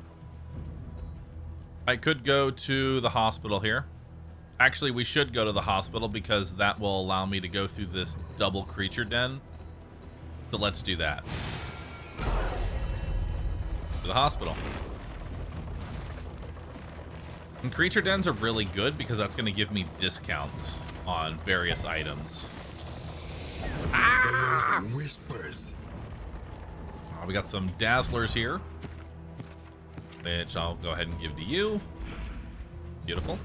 B: I could go to the hospital here. Actually, we should go to the hospital because that will allow me to go through this double creature den. So let's do that. To the hospital. And creature dens are really good because that's going to give me discounts on various items.
D: Ah! Whispers.
B: Oh, we got some Dazzlers here, which I'll go ahead and give to you. Beautiful.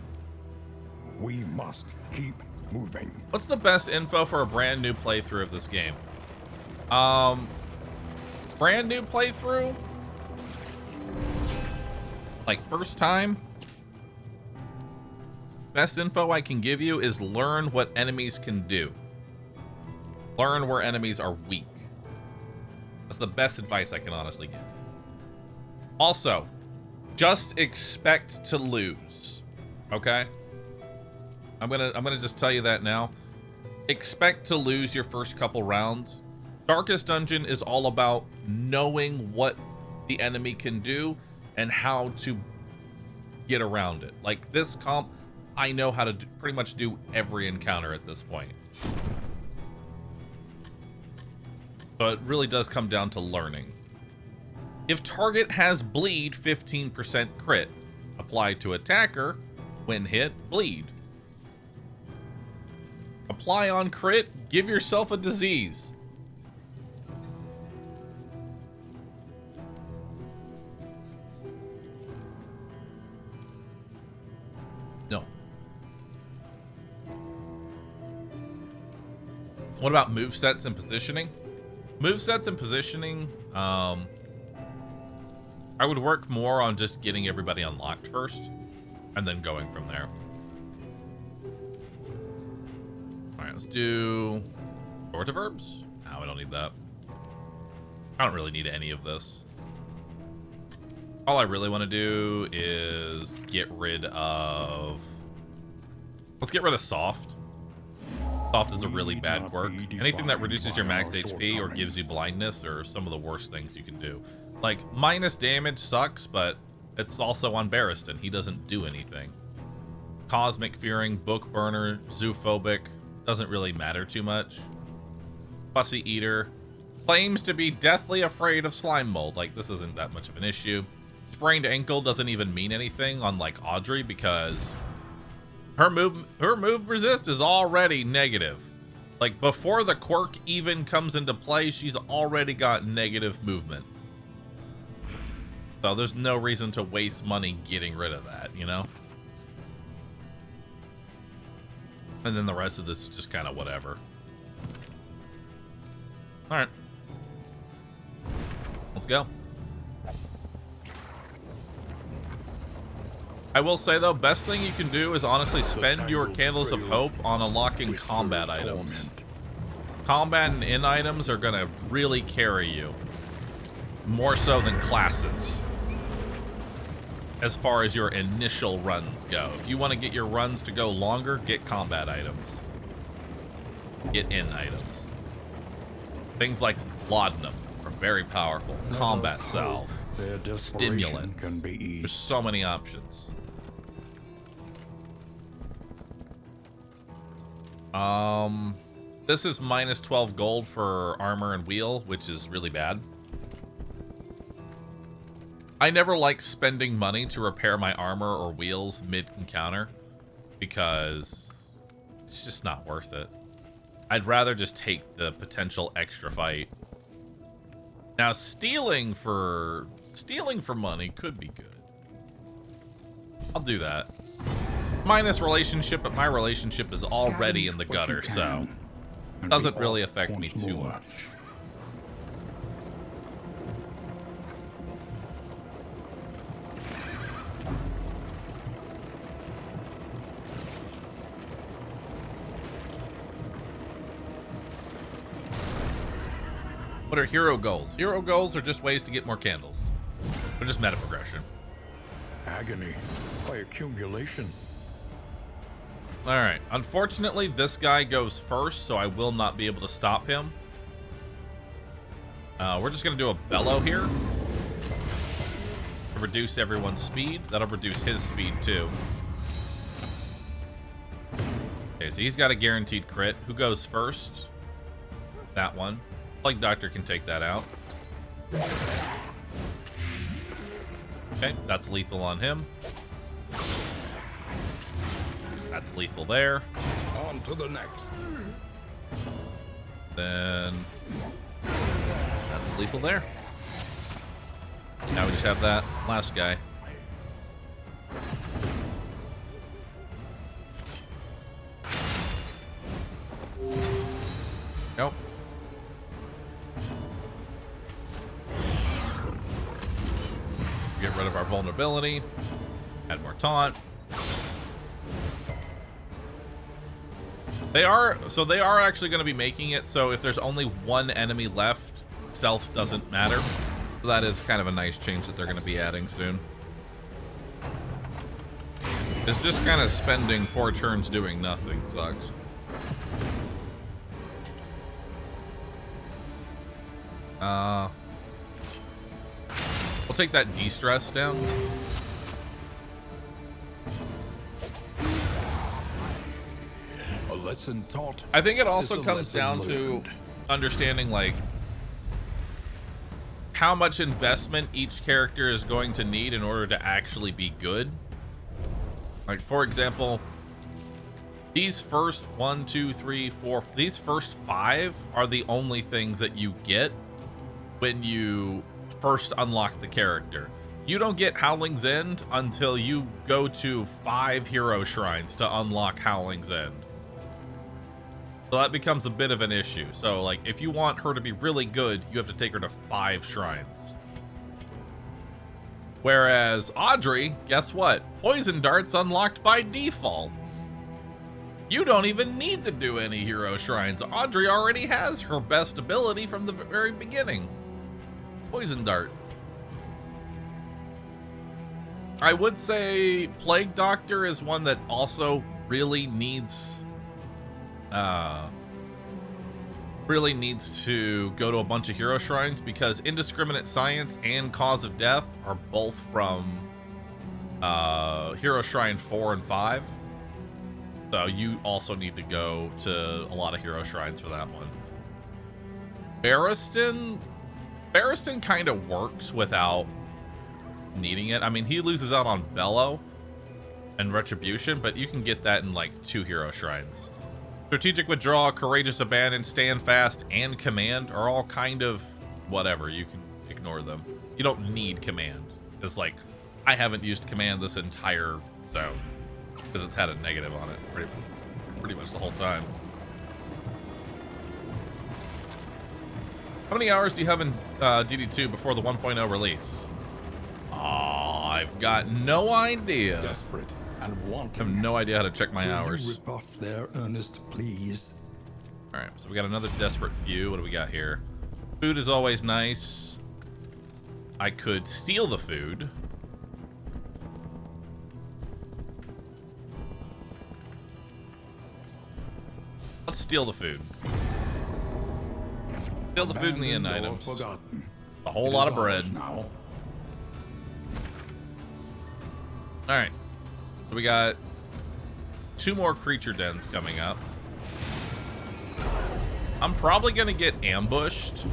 D: We must keep moving.
B: What's the best info for a brand new playthrough of this game? Brand new playthrough? Like first time? Best info I can give you is learn what enemies can do. Learn where enemies are weak. That's the best advice I can honestly give. Also, just expect to lose. Okay? I'm gonna just tell you that now. Expect to lose your first couple rounds. Darkest Dungeon is all about knowing what the enemy can do and how to get around it. Like this comp, I know how to pretty much do every encounter at this point. So it really does come down to learning. If target has bleed, 15% crit. Apply to attacker. When hit, bleed. Apply on crit, give yourself a disease. No.
A: What about movesets and positioning? Movesets and positioning, I would work more on just getting everybody unlocked first, and then going from there. All right, let's do short verbs. No, we don't need that. I don't really need any of this. All I really want to do is get rid of... Let's get rid of soft. Soft is a really bad quirk. Anything that reduces your max HP or gives you blindness are some of the worst things you can do. Like, minus damage sucks, but it's also on Barristan. He doesn't do anything. Cosmic Fearing, Book Burner, Zoophobic, doesn't really matter too much. Fussy Eater, claims to be deathly afraid of slime mold. Like, this isn't that much of an issue. Sprained Ankle doesn't even mean anything on, like, Audrey, because her move resist is already negative. Like, before the quirk even comes into play, she's already got negative movement. So there's no reason to waste money getting rid of that, you know? And then the rest of this is just kind of whatever. All right. Let's go. I will say, though, best thing you can do is honestly spend your Candles of Hope on unlocking combat items. Combat and in items are going to really carry you. More so than classes. As far as your initial runs go. If you want to get your runs to go longer, get combat items. Get in items. Things like Laudanum are very powerful. Combat Salve. Stimulant. There's so many options. This is minus 12 gold for armor and wheel, which is really bad. I never like spending money to repair my armor or wheels mid-encounter because it's just not worth it. I'd rather just take the potential extra fight. Now, stealing for money could be good. I'll do that. Minus relationship, but my relationship is already in the gutter, so it doesn't really affect me too much. What are hero goals? Hero goals are just ways to get more candles. They're just meta progression.
D: Agony by accumulation.
A: All right. Unfortunately, this guy goes first, so I will not be able to stop him. We're just going to do a bellow here. To reduce everyone's speed. That'll reduce his speed, too. Okay, so he's got a guaranteed crit. Who goes first? That one. Plague Doctor can take that out. Okay, that's lethal on him. That's lethal there.
D: On to the next.
A: Then that's lethal there. Now we just have that last guy. Nope. Get rid of our vulnerability. Add more taunt. They are actually going to be making it so if there's only one enemy left, stealth doesn't matter. So that is kind of a nice change that they're going to be adding soon. It's just kind of spending 4 turns doing nothing sucks. We'll take that de-stress down.
D: A lesson taught.
A: I think it also comes down to understanding like how much investment each character is going to need in order to actually be good. Like, for example, these first 1, 2, 3, 4, these first 5 are the only things that you get when you first unlock the character. You don't get Howling's End until you go to 5 hero shrines to unlock Howling's End. So that becomes a bit of an issue. So, like, if you want her to be really good, you have to take her to 5 shrines. Whereas Audrey, guess what? Poison Dart's unlocked by default. You don't even need to do any hero shrines. Audrey already has her best ability from the very beginning. Poison Dart. I would say Plague Doctor is one that also really needs to go to a bunch of hero shrines, because Indiscriminate Science and Cause of Death are both from Hero Shrine 4 and 5. So you also need to go to a lot of hero shrines for that one. Barristan kind of works without needing it. I mean, he loses out on Bellow and Retribution, but you can get that in like 2 hero shrines. Strategic Withdrawal, Courageous Abandon, Stand Fast, and Command are all kind of whatever. You can ignore them. You don't need Command. It's like, I haven't used Command this entire zone because it's had a negative on it pretty much the whole time. How many hours do you have in DD2 before the 1.0 release? Oh, I've got no idea.
C: Desperate and wanting.
A: I have no idea how to check my hours.
C: Will you rebuff their earnest pleas?
A: All right, so we got another desperate few. What do we got here? Food is always nice. I could steal the food. Let's steal the food. Steal the food and the end
C: Abandoned or
A: items.
C: forgotten.
A: A whole
C: It
A: lot
C: is
A: of bread.
C: ours now.
A: All right, so we got 2 more creature dens coming up. I'm probably gonna get ambushed.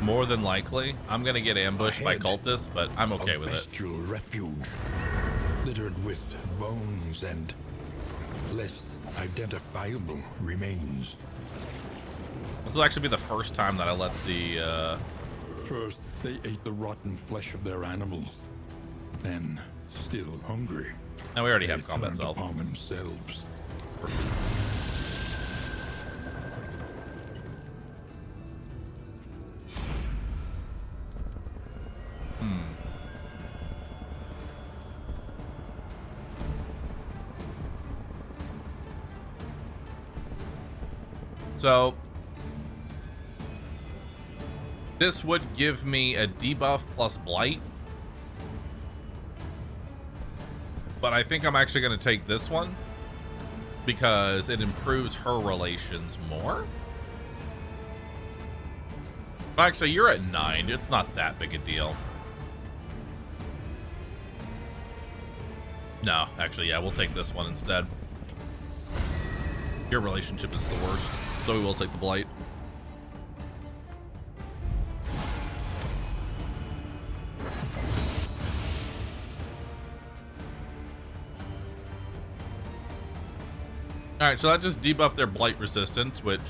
A: More than likely, I'm gonna get ambushed by
D: Ahead.
A: cultists, but I'm okay
D: A
A: with it.
D: bestial refuge, littered with bones and less identifiable remains.
A: This will actually be the first time that I let the
D: First, they ate the rotten flesh of their animals. Then, still hungry,
A: no, we already
D: they
A: have combat
D: turned
A: self.
D: upon themselves.
A: So this would give me a debuff plus blight, but I think I'm actually going to take this one because it improves her relations more. Actually, you're at 9. It's not that big a deal. No, actually, yeah, we'll take this one instead. Your relationship is the worst, so we will take the blight. Alright, so that just debuffed their blight resistance, which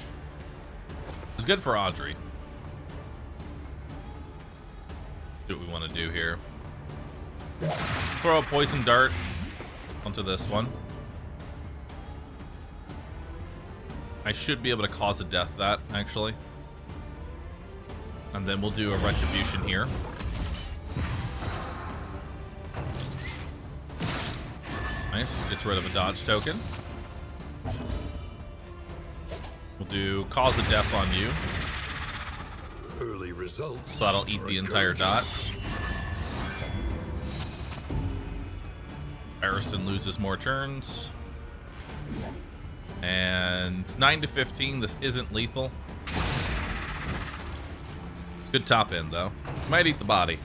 A: is good for Audrey. See what we want to do here. Throw a poison dart onto this one. I should be able to cause a death that, actually. And then we'll do a retribution here. Nice, gets rid of a dodge token. We'll do cause a death on you.
D: Early results.
A: So that'll eat
D: are
A: the entire dot. Barristan loses more turns. And 9 to 15, this isn't lethal. Good top end, though. Might eat the body.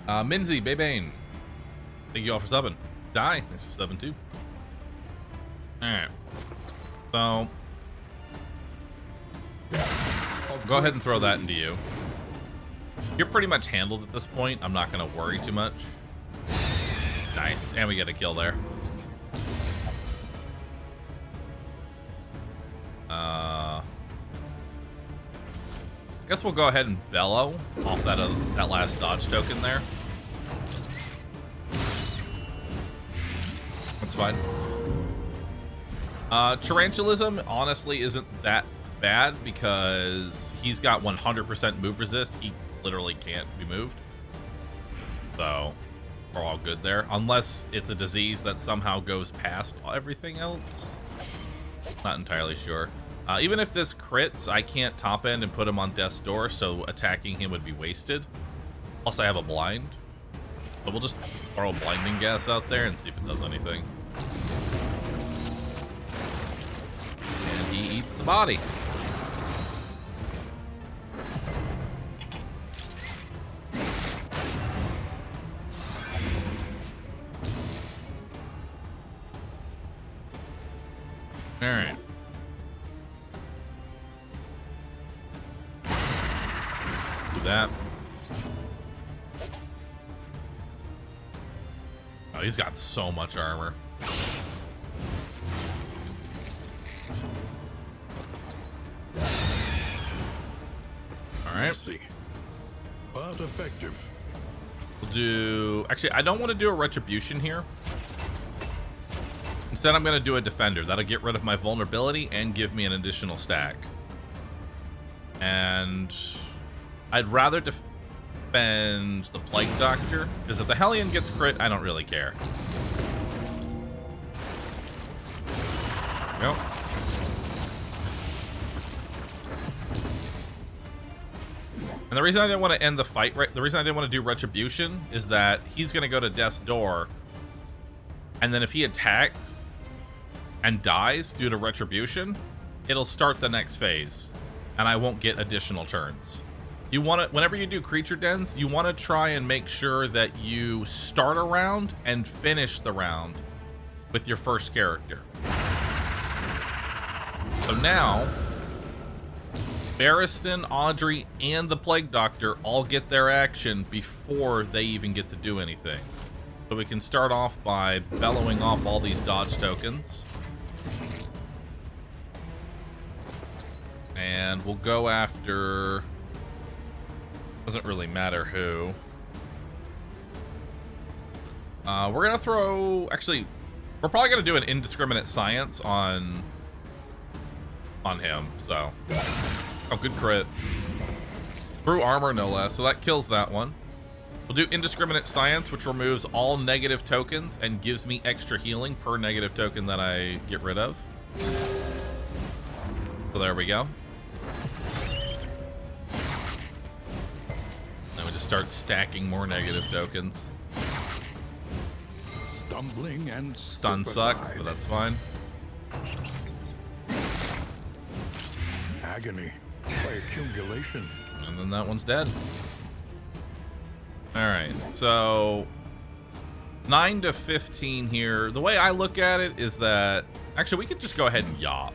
A: Minzy, Babane. Thank you all for subbing. Die, thanks for subbing too. Alright. So go ahead and throw that into you. You're pretty much handled at this point. I'm not going to worry too much. Nice. And we get a kill there. I guess we'll go ahead and bellow off that last dodge token there. That's fine. Tarantulism honestly isn't that bad because he's got 100% move resist. He literally can't be moved. So we're all good there. Unless it's a disease that somehow goes past everything else. Not entirely sure. Even if this crits, I can't top end and put him on death's door, so attacking him would be wasted. Plus I have a blind. So we'll just throw a blinding gas out there and see if it does anything. And he eats the body. All right. Do that. Oh, he's got so much armor. All right.
D: See, but effective.
A: We'll do... Actually, I don't want to do a retribution here. Instead, I'm going to do a defender. That'll get rid of my vulnerability and give me an additional stack. And I'd rather defend the Plague Doctor, because if the Hellion gets crit, I don't really care. There we go. And the reason I didn't want to end the fight, the reason I didn't want to do retribution is that he's going to go to death's door, and then if he attacks and dies due to retribution, it'll start the next phase, and I won't get additional turns. You want to, whenever you do creature dens, you want to try and make sure that you start a round and finish the round with your first character. So now, Barristan, Audrey, and the Plague Doctor all get their action before they even get to do anything. So we can start off by bellowing off all these dodge tokens. And we'll go after... Doesn't really matter who. We're gonna throw... Actually, we're probably gonna do an indiscriminate science on him, so... Oh, good crit. Through armor, no less, so that kills that one. We'll do indiscriminate science, which removes all negative tokens and gives me extra healing per negative token that I get rid of. So there we go. Then we just start stacking more negative tokens.
D: Stumbling and
A: Stun sucks, but that's fine.
D: agony by accumulation.
A: And then that one's dead. Alright, so 9 to 15 here. The way I look at it is that... Actually, we could just go ahead and yop.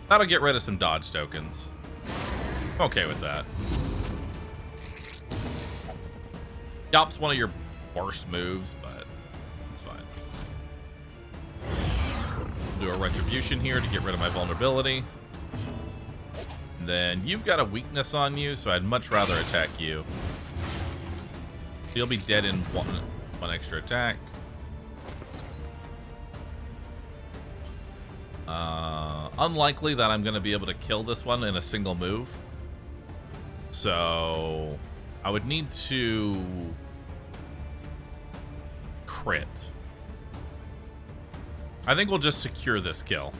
A: That'll get rid of some dodge tokens. I'm okay with that. Yop's one of your worst moves, but it's fine. Do a retribution here to get rid of my vulnerability. And then you've got a weakness on you, so I'd much rather attack you. You'll be dead in one extra attack. Unlikely that I'm going to be able to kill this one in a single move. So I would need to crit. I think we'll just secure this kill.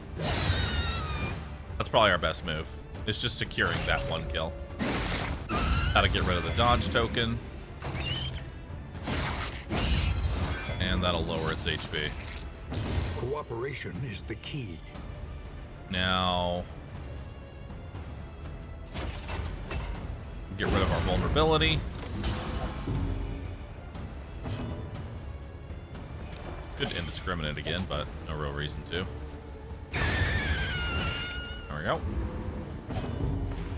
A: That's probably our best move. It's just securing that one kill. That'll get rid of the dodge token. And that'll lower its HP.
D: Cooperation is the key.
A: Now, get rid of our vulnerability. Could indiscriminate again, but no real reason to. There we go.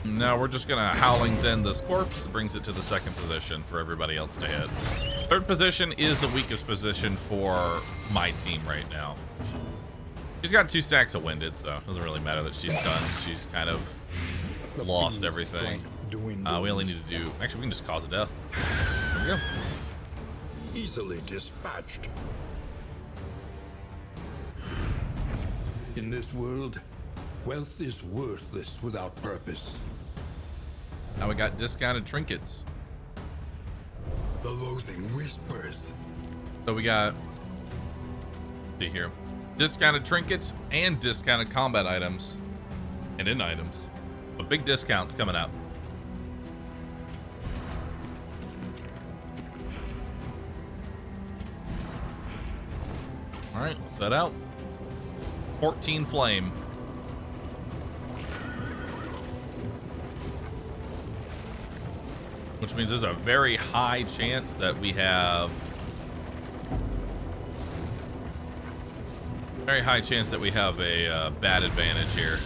A: Now we're just gonna Howling's End this corpse. Brings it to the second position for everybody else to hit. Third position is the weakest position for my team right now. She's got 2 stacks of Winded, so it doesn't really matter that she's done. She's kind of lost everything.
D: The wind
A: We only need to do... Actually, we can just cause a death. There we go.
D: easily dispatched. In this world, wealth is worthless without purpose.
A: Now we got discounted trinkets.
D: The loathing whispers.
A: So we got... see here. Discounted trinkets and discounted combat items. And in items. But big discounts coming up. Alright, let's set out. 14 flame. Which means there's a very high chance that we have... very high chance that we have a bad advantage here.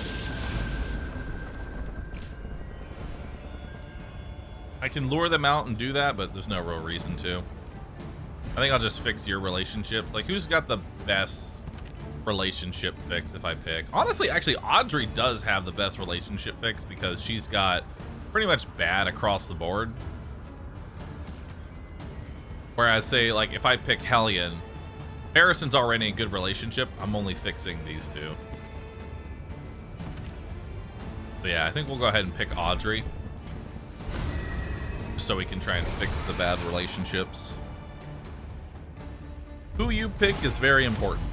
A: I can lure them out and do that, but there's no real reason to. I think I'll just fix your relationship. Like, who's got the best relationship fix if I pick? Honestly, actually, Audrey does have the best relationship fix because she's got pretty much bad across the board. Whereas, say, like, if I pick Hellion, Harrison's already in a good relationship. I'm only fixing these two. So yeah, I think we'll go ahead and pick Audrey. So we can try and fix the bad relationships. Who you pick is very important.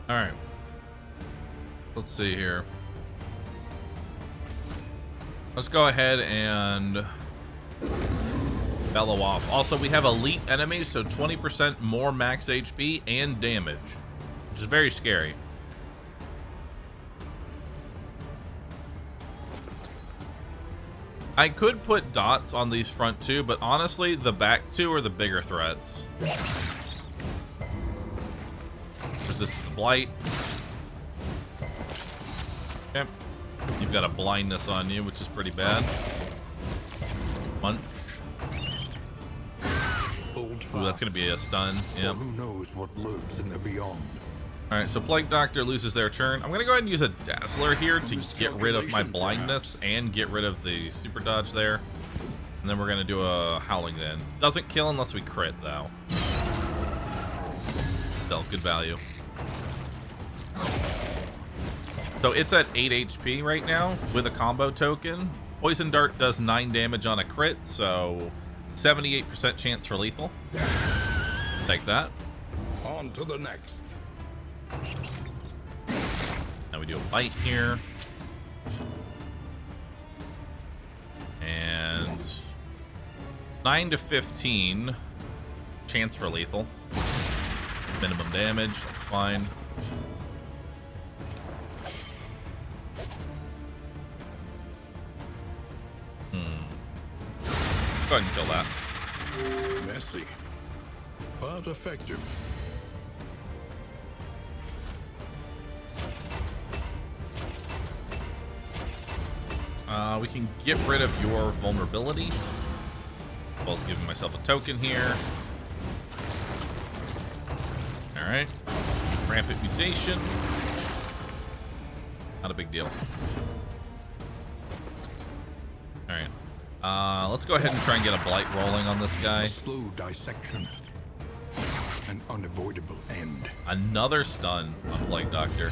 A: All right. Let's see here. Let's go ahead and bellow off. Also, we have elite enemies, so 20% more max HP and damage, which is very scary. I could put dots on these front two, but honestly, the back two are the bigger threats. Resist the blight. Okay. You've got a blindness on you, which is pretty bad. Munch. Ooh, that's gonna be a stun. Yep.
D: Who knows what lurks in the beyond?
A: All right, so Plague Doctor loses their turn. I'm gonna go ahead and use a Dazzler here to get rid of my blindness and get rid of the super dodge there. And then we're gonna do a Howling Den. Doesn't kill unless we crit though. Still good value. So it's at 8 HP right now with a combo token. Poison Dart does 9 damage on a crit, so 78% chance for lethal. Take that.
D: On to the next.
A: Now we do a bite here. And 9 to 15 chance for lethal. Minimum damage, that's fine. Go ahead and kill that.
D: Messy, but effective.
A: We can get rid of your vulnerability. Both giving myself a token here. All right. Rampant mutation. Not a big deal. All right. Let's go ahead and try and get a blight rolling on this guy.
D: A slow dissection. An unavoidable end.
A: Another stun on Blight Doctor.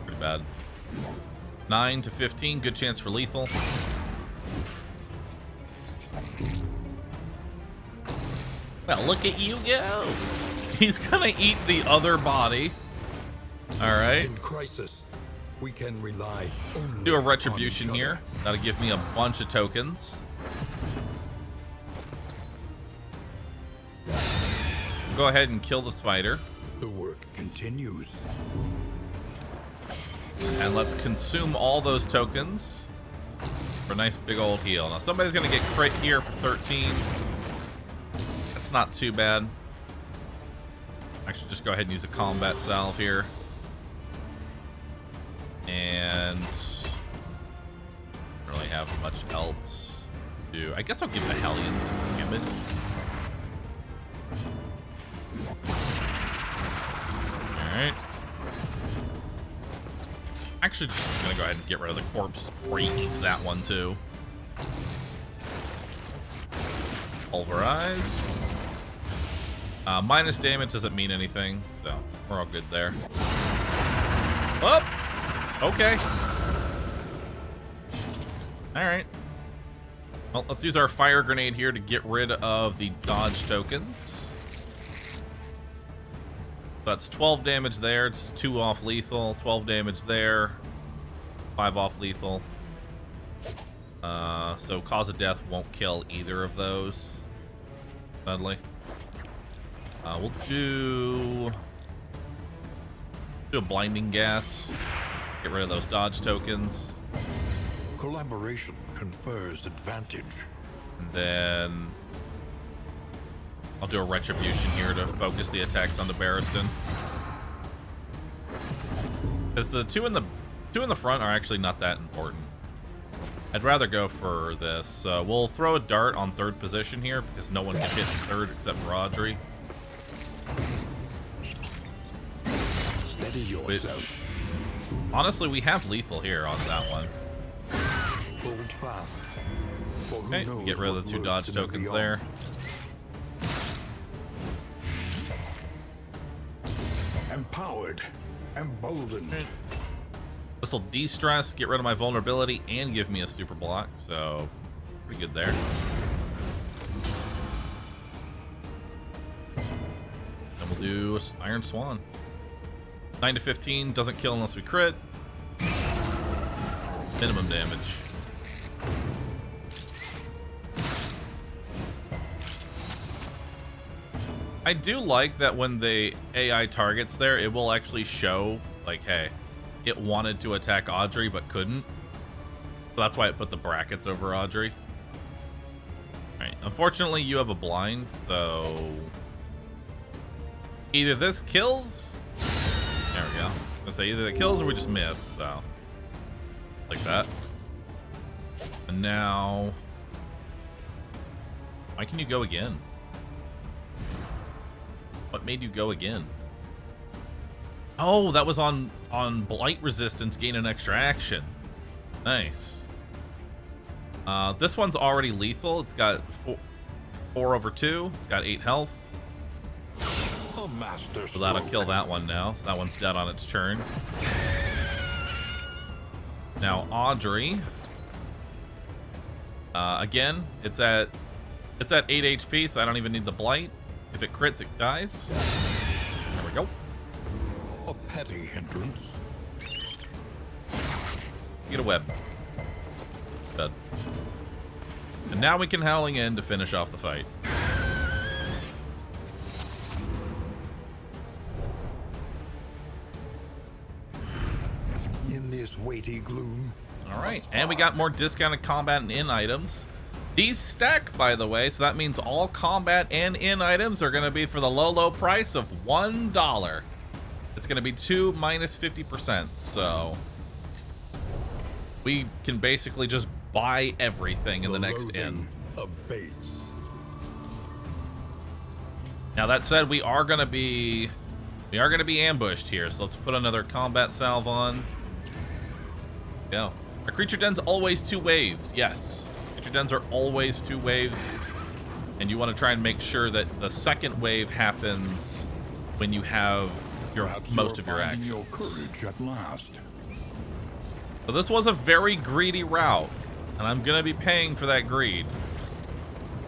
A: Pretty bad. 9 to 15, good chance for lethal. Well, look at you go. He's gonna eat the other body. All right.
D: In crisis, we can rely only
A: Do a
D: on
A: retribution
D: each
A: here.
D: other.
A: That'll give me a bunch of tokens. Go ahead and kill the spider.
D: The work continues.
A: And let's consume all those tokens for a nice big old heal. Now somebody's gonna get crit here for 13. That's not too bad. I should just go ahead and use a combat salve here. And don't really have much else to do. I guess I'll give the Hellion some damage. Alright. Actually, just gonna go ahead and get rid of the corpse before he eats that one, too. Pulverize. Minus damage doesn't mean anything, so we're all good there. Oh! Okay. Alright. Well, let's use our fire grenade here to get rid of the dodge tokens. That's 12 damage there. It's 2 off lethal. 12 damage there. 5 off lethal. So cause of death won't kill either of those. Sadly. We'll do a blinding gas. Get rid of those dodge tokens.
D: Collaboration confers advantage.
A: And then I'll do a retribution here to focus the attacks on the Barristan. Because the two in the front are actually not that important. I'd rather go for this. So we'll throw a dart on third position here because no one can hit third except for Audrey.
D: Steady yourself.
A: Which, honestly, we have lethal here on that one.
D: Hold fast. For who
A: Okay,
D: knows
A: get rid of
D: what
A: the 2
D: lurks
A: dodge
D: in the
A: tokens
D: beyond.
A: there.
C: Empowered. Emboldened.
A: This will de-stress, get rid of my vulnerability, and give me a super block, so pretty good there. And we'll do Iron Swan. 9 to 15, doesn't kill unless we crit. Minimum damage. I do like that when the AI targets there, it will actually show, like, hey, it wanted to attack Audrey but couldn't. So that's why it put the brackets over Audrey. Alright, unfortunately you have a blind, so either this kills. There we go. I was gonna say either it kills or we just miss, so like that. And now why can you go again? What made you go again? Oh, that was on blight resistance, gain an extra action. Nice. This one's already lethal. It's got 4 over 2. It's got 8 health.
D: A master
A: So that'll
D: stroke.
A: kill that one now. So that one's dead on its turn. Now Audrey. Again, it's at 8 HP, so I don't even need the blight. If it crits, it dies. There we go.
D: A petty hindrance.
A: Get a web. Dead. And now we can Howling in to finish off the fight.
D: In this weighty gloom.
A: Alright, and we got more discounted combat and in items. These stack, by the way, so that means all combat and in items are going to be for the low, low price of $1. It's going to be 2 minus 50%, so we can basically just buy everything in the next inn.
D: Abates.
A: Now that said, we are going to be ambushed here, so let's put another combat salve on. Go. Our creature den's always 2 waves. Yes. Creature dens are always 2 waves. And you want to try and make sure that the second wave happens when you have most of your actions.
C: Your courage at last.
A: So this was a very greedy route, and I'm gonna be paying for that greed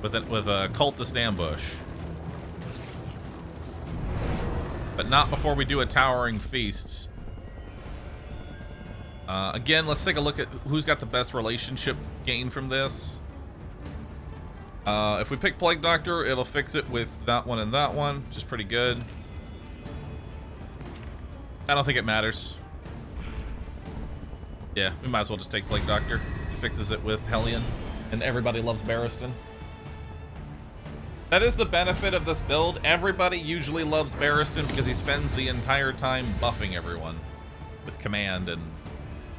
A: with a cultist ambush. But not before we do a towering feast. Again, let's take a look at who's got the best relationship gain from this. If we pick Plague Doctor, it'll fix it with that one and that one, which is pretty good. I don't think it matters. Yeah, we might as well just take Plague Doctor. He fixes it with Hellion, and everybody loves Barristan. That is the benefit of this build. Everybody usually loves Barristan because he spends the entire time buffing everyone with command and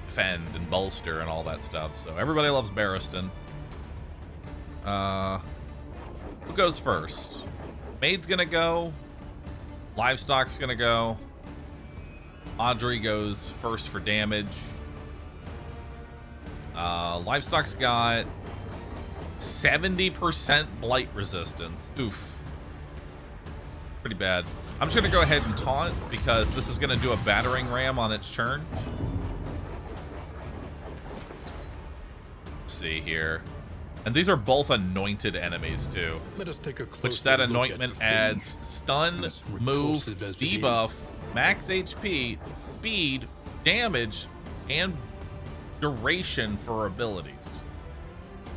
A: defend and bolster and all that stuff. So everybody loves Barristan. Who goes first? Maid's gonna go. Livestock's gonna go.
B: Audrey goes first for damage. Livestock's got 70% blight resistance. Oof. Pretty bad. I'm just going to go ahead and taunt because this is going to do a battering ram on its turn. Let's see here. And these are both anointed enemies too.
D: Let us take a
B: Which that
D: closer look at
B: anointment
D: the
B: adds
D: thing.
B: stun,
D: As
B: move,
D: repulsive as it
B: debuff,
D: is.
B: max HP, speed, damage, and duration for abilities.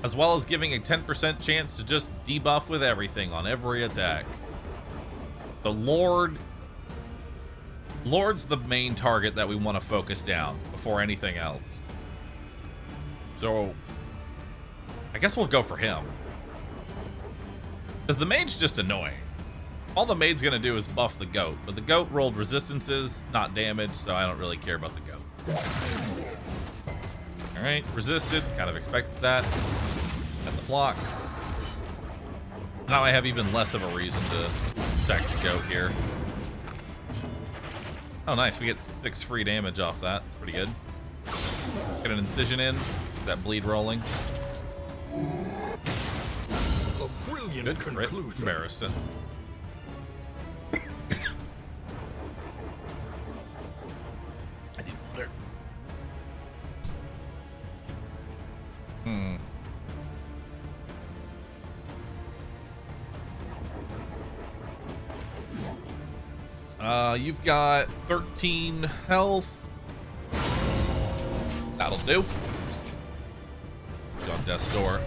B: As well as giving a 10% chance to just debuff with everything on every attack. The Lord's the main target that we want to focus down before anything else. So I guess we'll go for him. Because the mage's just annoying. All the mage's going to do is buff the goat. But the goat rolled resistances, not damage, so I don't really care about the goat. Alright, resisted. Kind of expected that. And the flock. Now I have even less of a reason to attack the goat here. Oh, nice. We get 6 free damage off that. That's pretty good. Get an incision in. That bleed rolling.
D: A brilliant
B: Good crit.
D: conclusion.
B: Embarrassing. I need water. You've got 13 health. That'll do. John Death's Door.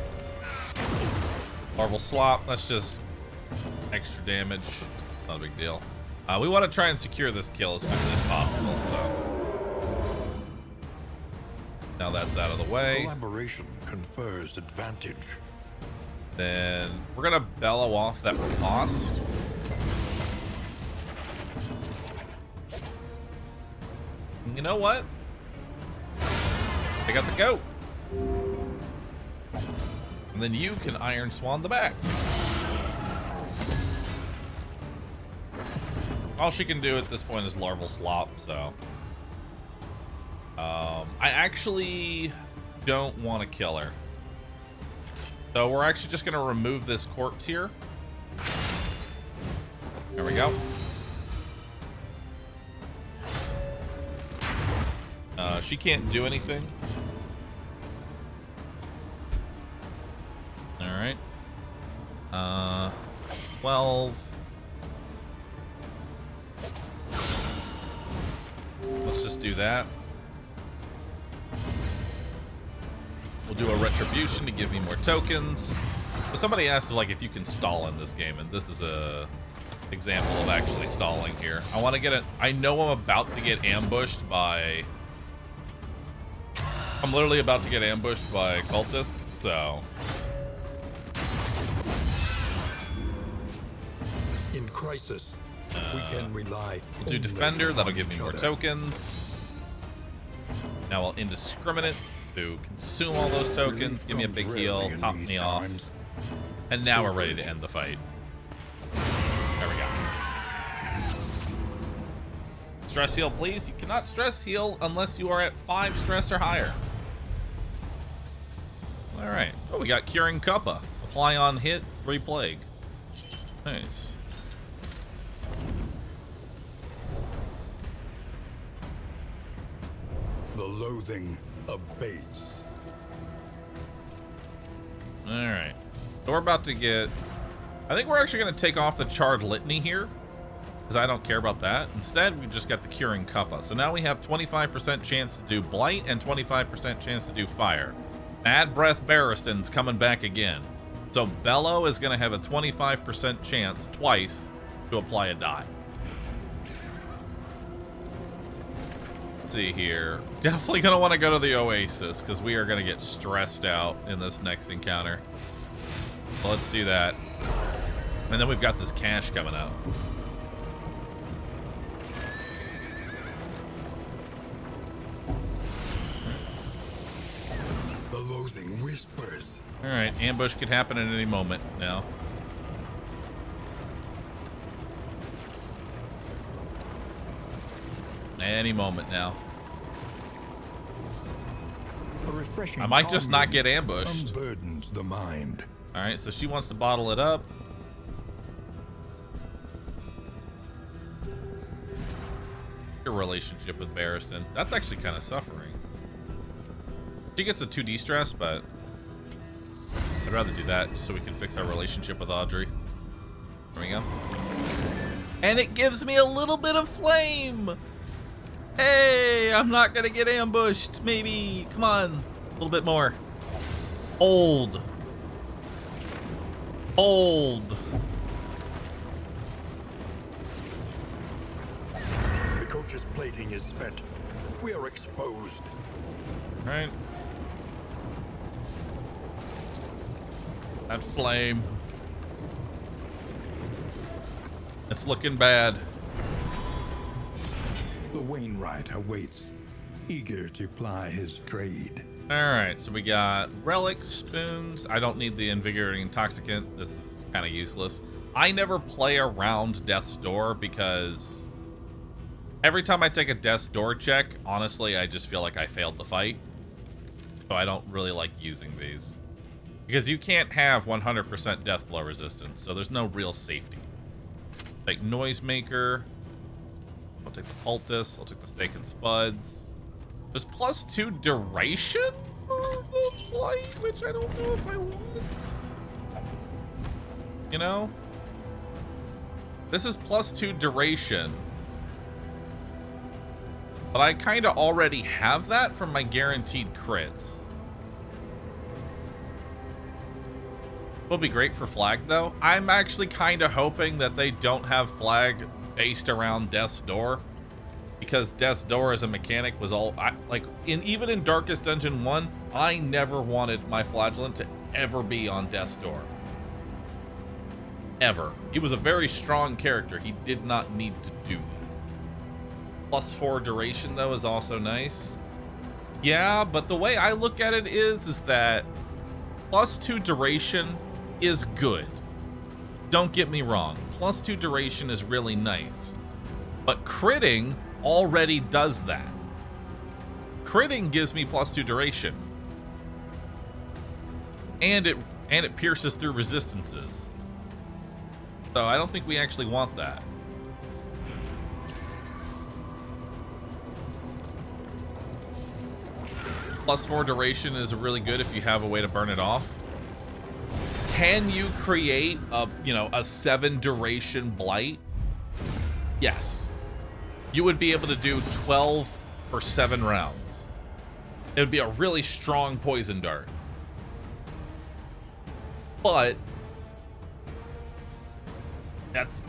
B: Marble Slop. That's just extra damage. Not a big deal. We want to try and secure this kill as quickly as possible, so. Now that's out of the way.
D: Collaboration confers advantage.
B: Then we're going to bellow off that cost. You know what? I got the goat. And then you can Iron Swan the back. All she can do at this point is larval slop, so. I actually don't want to kill her. So we're actually just going to remove this corpse here. There we go. She can't do anything. All right. 12. Let's just do that. We'll do a retribution to give me more tokens. So somebody asked like if you can stall in this game, and this is a example of actually stalling here. I want to get it. I know I'm about to get ambushed by. I'm literally about to get ambushed by cultists, so.
D: In crisis, we can rely.
B: We'll do
D: only
B: Defender. That'll
D: on
B: give me
D: each
B: more
D: other.
B: tokens. Now I'll Indiscriminate to consume all those tokens, give me a big heal, top me off. And now we're ready to end the fight. There we go. Stress heal, please. You cannot stress heal unless you are at 5 stress or higher. All right. Oh, we got Curing Cuppa. Apply on hit, replague. Nice.
D: The loathing abates.
B: All right. So we're about to get. I think we're actually going to take off the Charred Litany here, because I don't care about that. Instead, we just got the Curing Cuppa. So now we have 25% chance to do Blight and 25% chance to do Fire. Mad Breath Barristan's coming back again. So Bellow is going to have a 25% chance twice to apply a dot. Let's see here. Definitely going to want to go to the Oasis, because we are going to get stressed out in this next encounter. So let's do that. And then we've got this cash coming up.
D: The loathing whispers.
B: All right, ambush could happen at any moment now. Any moment now.
D: A refreshing
B: I might just not get
D: calming
B: ambushed.
D: unburdens the mind.
B: Alright, so she wants to bottle it up. Your relationship with Barristan. That's actually kind of suffering. She gets a 2D stress, but I'd rather do that just so we can fix our relationship with Audrey. There we go. And it gives me a little bit of flame. Hey, I'm not gonna get ambushed. Maybe. Come on. A little bit more. Hold. Hold.
D: The coach's plating is spent. We are exposed.
B: Right. That flame. It's looking bad.
C: The Wainwright awaits, eager to ply his trade.
B: Alright, so we got relic spoons. I don't need the invigorating intoxicant. This is kind of useless. I never play around Death's Door because every time I take a Death's Door check, honestly, I just feel like I failed the fight. So I don't really like using these. Because you can't have 100% death blow resistance, so there's no real safety. Take Noisemaker. I'll take the Cultist. I'll take the Stake and Spuds. There's +2 duration for the Blight, which I don't know if I want. You know? This is +2 duration. But I kind of already have that from my guaranteed crits. Will be great for flag though. I'm actually kind of hoping that they don't have flag based around Death's Door, because Death's Door as a mechanic was all even in Darkest Dungeon 1, I never wanted my flagellant to ever be on Death's Door. Ever. He was a very strong character. He did not need to do that. +4 duration though is also nice. Yeah, but the way I look at it is that +2 duration is good. Don't get me wrong. +2 duration is really nice. But critting already does that. Critting gives me +2 duration. And it pierces through resistances. So I don't think we actually want that. +4 duration is really good if you have a way to burn it off. Can you create a 7 duration blight? Yes. You would be able to do 12 for 7 rounds. It would be a really strong poison dart. But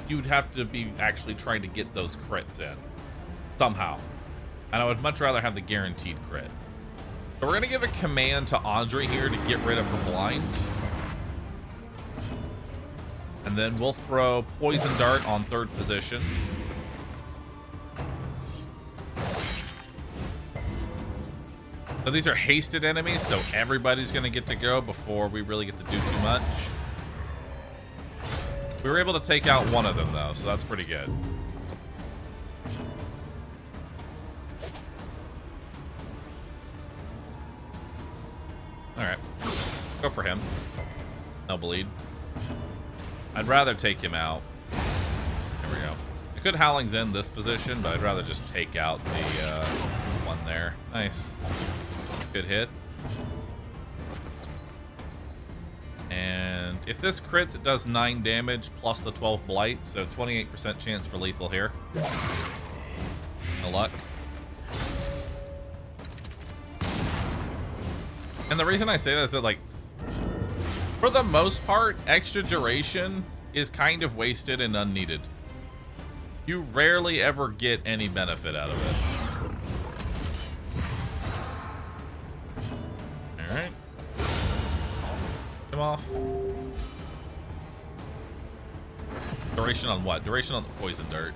B: you'd have to be actually trying to get those crits in somehow. And I would much rather have the guaranteed crit. So we're gonna give a command to Audrey here to get rid of her blind. And then we'll throw Poison Dart on 3rd position. So these are hasted enemies, so everybody's gonna get to go before we really get to do too much. We were able to take out one of them though, so that's pretty good. Alright. Go for him. No bleed. I'd rather take him out. There we go. I could Howling's End this position, but I'd rather just take out the one there. Nice. Good hit. And if this crits, it does 9 damage plus the 12 blight, so 28% chance for lethal here. No luck. And the reason I say that is that, like, for the most part, extra duration is kind of wasted and unneeded. You rarely ever get any benefit out of it. Alright. Come off. Duration on what? Duration on the poison dart.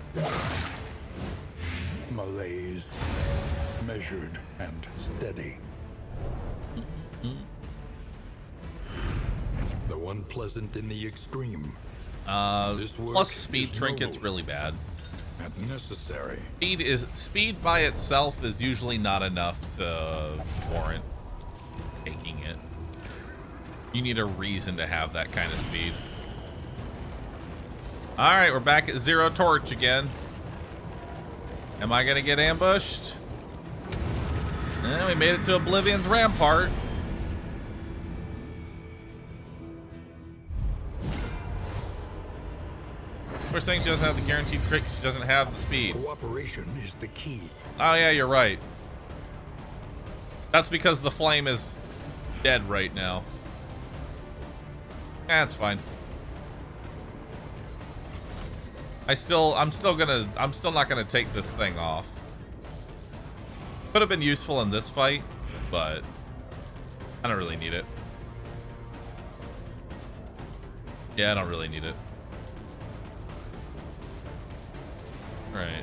D: Malaise, measured and steady. The one pleasant in the extreme. This work
A: Plus speed
D: is
A: trinkets
D: noble
A: really bad.
D: and necessary.
A: Speed by itself is usually not enough to warrant taking it. You need a reason to have that kind of speed. All right, we're back at 0 torch again. Am I gonna get ambushed? We made it to Oblivion's Rampart. We're saying she doesn't have the guaranteed crit, she doesn't have the speed.
D: Cooperation is the key.
A: Oh yeah, you're right. That's because the flame is dead right now. That's fine. I'm still not gonna take this thing off. Could have been useful in this fight, but I don't really need it. Yeah, I don't really need it. Alright,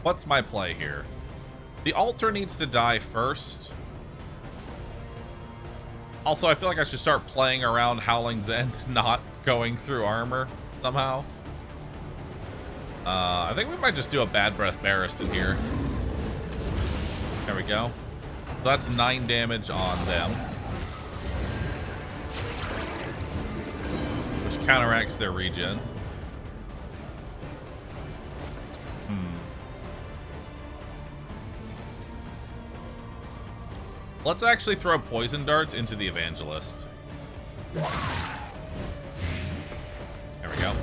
A: what's my play here? The altar needs to die first. Also, I feel like I should start playing around Howling's End, not going through armor somehow. I think we might just do a Bad Breath Barristan here. There we go. So that's 9 damage on them, which counteracts their regen. Let's actually throw poison darts into the evangelist. There we go.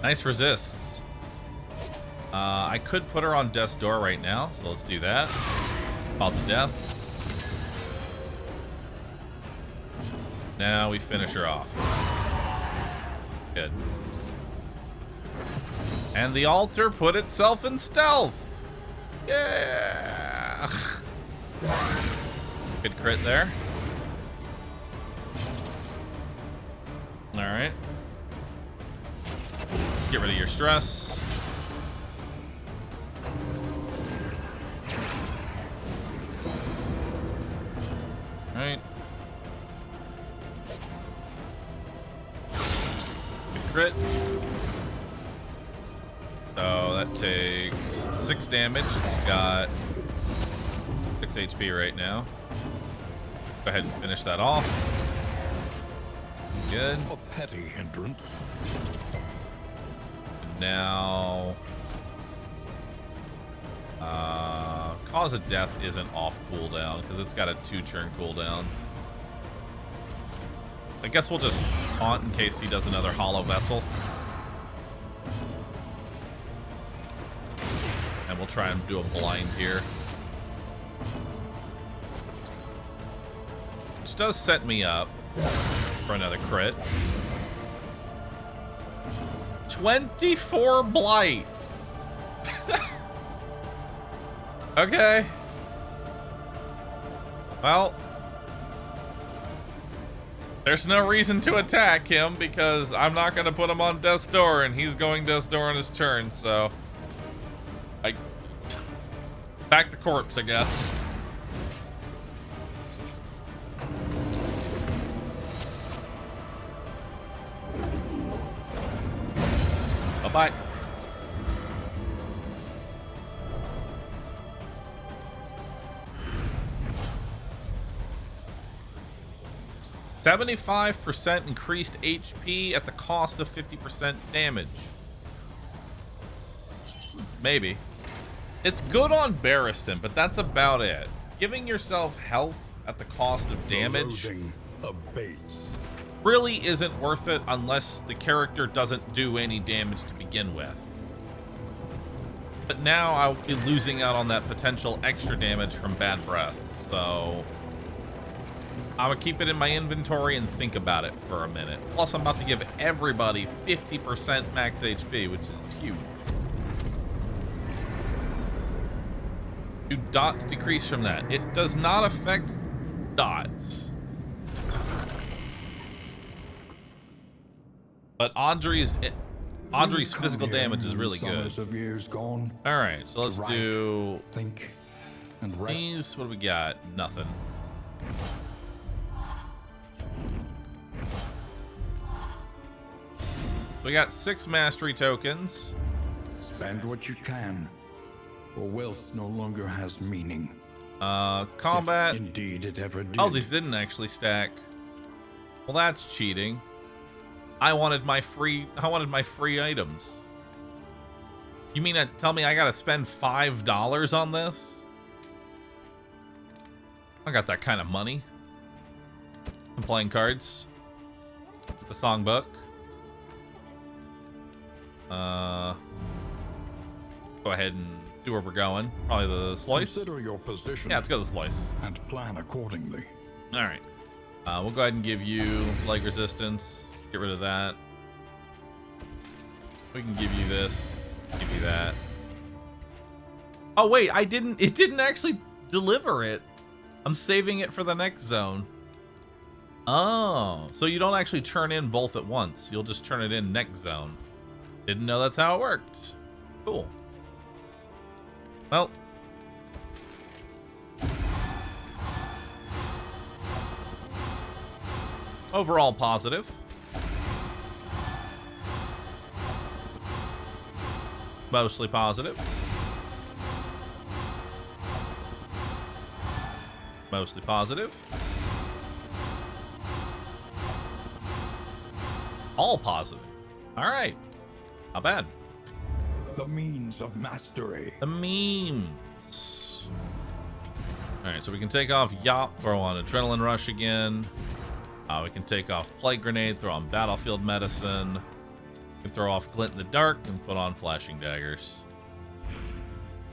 A: Nice resists. I could put her on death's door right now, so let's do that. Fall to death. Now we finish her off. Good. And the altar put itself in stealth. Yeah. Good crit there. All right. Get rid of your stress. All right. Crit. So that takes 6 damage. It's got 6 HP right now. Go ahead and finish that off. Good.
D: A petty hindrance.
A: And now, Cause of Death isn't off cooldown because it's got a 2-turn cooldown. I guess we'll just taunt in case he does another Hollow Vessel. And we'll try and do a blind here. Which does set me up for another crit. 24 blight. Okay. Well, there's no reason to attack him because I'm not going to put him on death's door and he's going death's door on his turn, so back the corpse, I guess. Bye-bye. %75% increased HP at the cost of 50% damage. Maybe. It's good on Barristan, but that's about it. Giving yourself health at the cost of damage really isn't worth it unless the character doesn't do any damage to begin with. But now I'll be losing out on that potential extra damage from Bad Breath, so I'm gonna keep it in my inventory and think about it for a minute. Plus, I'm about to give everybody 50% max HP, which is huge. Do dots decrease from that? It does not affect dots. But Audrey's
B: Audrey's
C: Come
B: physical
C: here
B: damage is
C: in
B: really good.
C: summers of years gone,
B: All right, so let's
C: Right.
B: do
C: think and rest.
B: these. What do we got? Nothing. We got 6 mastery tokens.
C: Spend what you can, for wealth no longer has meaning.
B: Combat.
C: If indeed it ever did.
B: Oh, these didn't actually stack. Well, that's cheating. I wanted my free items. You mean to tell me I gotta spend $5 on this? I got that kind of money. I'm playing cards. The songbook. Go ahead and see where we're going. Probably the slice.
D: Consider your position
B: Yeah, let's go to the slice.
D: and plan accordingly.
B: All right. We'll go ahead and give you leg resistance. Get rid of that. We can give you this. Give you that. Oh wait, it didn't actually deliver it. I'm saving it for the next zone. Oh, so you don't actually turn in both at once. You'll just turn it in next zone. Didn't know that's how it worked. Cool. Well. Overall positive. Mostly positive. Mostly positive. All positive. All right. Not bad.
D: The means of mastery.
B: The memes. All right, so we can take off Yop, throw on Adrenaline Rush again. We can take off Plague Grenade, throw on Battlefield Medicine. We can throw off Glint in the Dark and put on Flashing Daggers.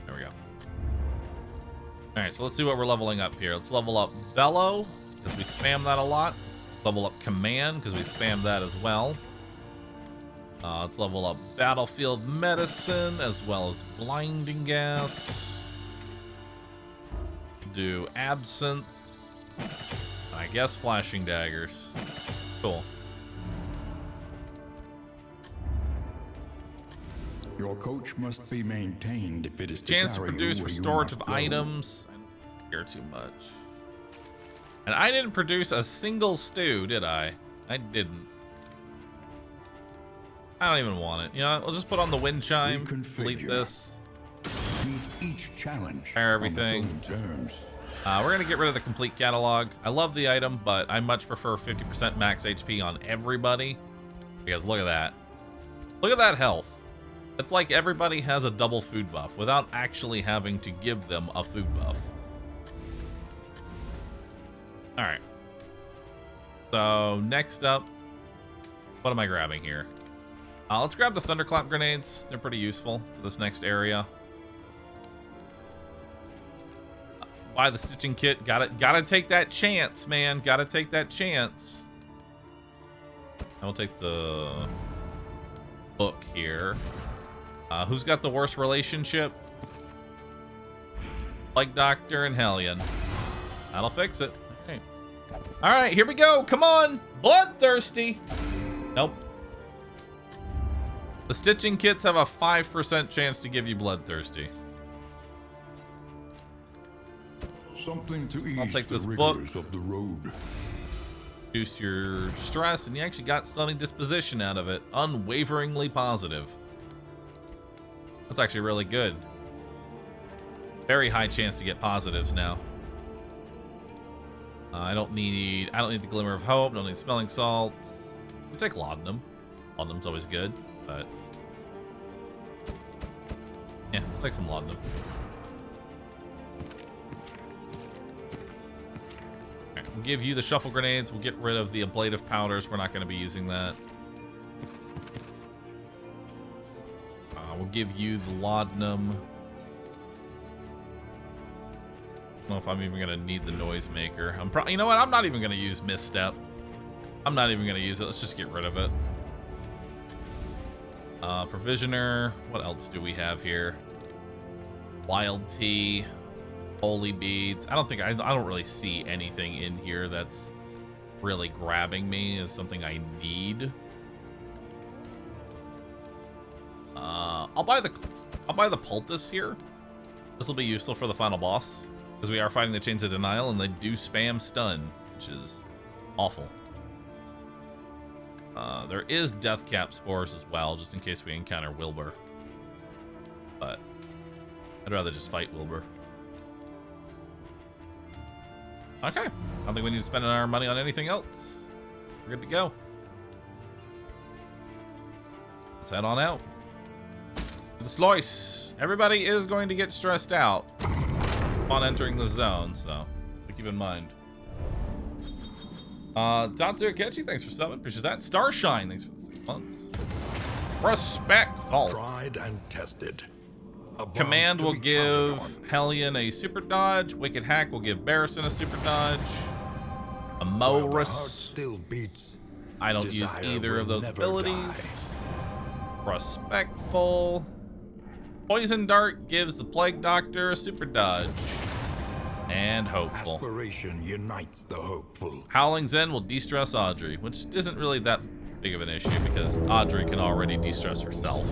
B: There we go. All right, so let's see what we're leveling up here. Let's level up Bellow, because we spam that a lot. Let's level up Command, because we spam that as well. Let's level up Battlefield Medicine, as well as Blinding Gas. Do Absinthe. I guess Flashing Daggers. Cool.
C: Your coach must be maintained if it is
B: Chance to
C: carry you
B: produce
C: where you
B: restorative
C: must go.
B: items. I don't care too much. And I didn't produce a single stew, did I? I didn't. I don't even want it. You know, we'll just put on the wind chime. Delete
C: Reconfigure.
B: this.
C: Meet each challenge
B: Fire
C: on its
B: everything.
C: own terms.
B: We're gonna get rid of the complete catalog. I love the item, but I much prefer 50% max HP on everybody. Because look at that. Look at that health. It's like everybody has a double food buff without actually having to give them a food buff. Alright. So, next up, what am I grabbing here? Let's grab the Thunderclap grenades. They're pretty useful for this next area. Buy the stitching kit. Gotta take that chance, man. Gotta take that chance. I will take the book here. Who's got the worst relationship? Like Doctor and Hellion. That'll fix it. Okay. All right, here we go. Come on, Bloodthirsty. Nope. The stitching kits have a 5% chance to give you Bloodthirsty.
D: Something to ease
B: I'll take
D: the
B: this book.
D: rigors of the road.
B: Reduce your stress, and you actually got stunning disposition out of it. Unwaveringly positive. That's actually really good. Very high chance to get positives now. I don't need the Glimmer of Hope. Don't need Smelling Salts. We'll take Laudanum. Laudanum's always good, but yeah, we'll take some Laudanum. We'll give you the shuffle grenades. We'll get rid of the ablative powders. We're not going to be using that. We'll give you the laudanum. I don't know if I'm even going to need the noisemaker. You know what? I'm not even going to use misstep. I'm not even going to use it. Let's just get rid of it. Provisioner. What else do we have here? Wild tea. Holy beads. I don't really see anything in here that's really grabbing me as something I need. I'll buy the poultice here. This will be useful for the final boss because we are fighting the Chains of Denial and they do spam stun, which is awful. There is Death Cap spores as well, just in case we encounter Wilbur. But I'd rather just fight Wilbur. Okay, I don't think we need to spend our money on anything else. We're good to go. Let's head on out. To the Sluice. Everybody is going to get stressed out on entering the zone, so keep in mind. Tatsu Akechi, thanks for subbing. Appreciate that. Starshine, thanks for the 6 months. Respectful.
D: Tried and tested. A bond
B: Command
D: to
B: will
D: be
B: give
D: counted on.
B: Hellion a super dodge. Wicked Hack will give Barrison a super dodge. A
D: While the heart
B: Morus.
D: still beats.
B: I don't use
D: desire
B: either
D: will
B: of those
D: never
B: abilities.
D: die.
B: Respectful. Poison Dart gives the Plague Doctor a super dodge. And Hopeful.
D: Aspiration unites the hopeful.
B: Howling Zen will de-stress Audrey, which isn't really that big of an issue because Audrey can already de-stress herself.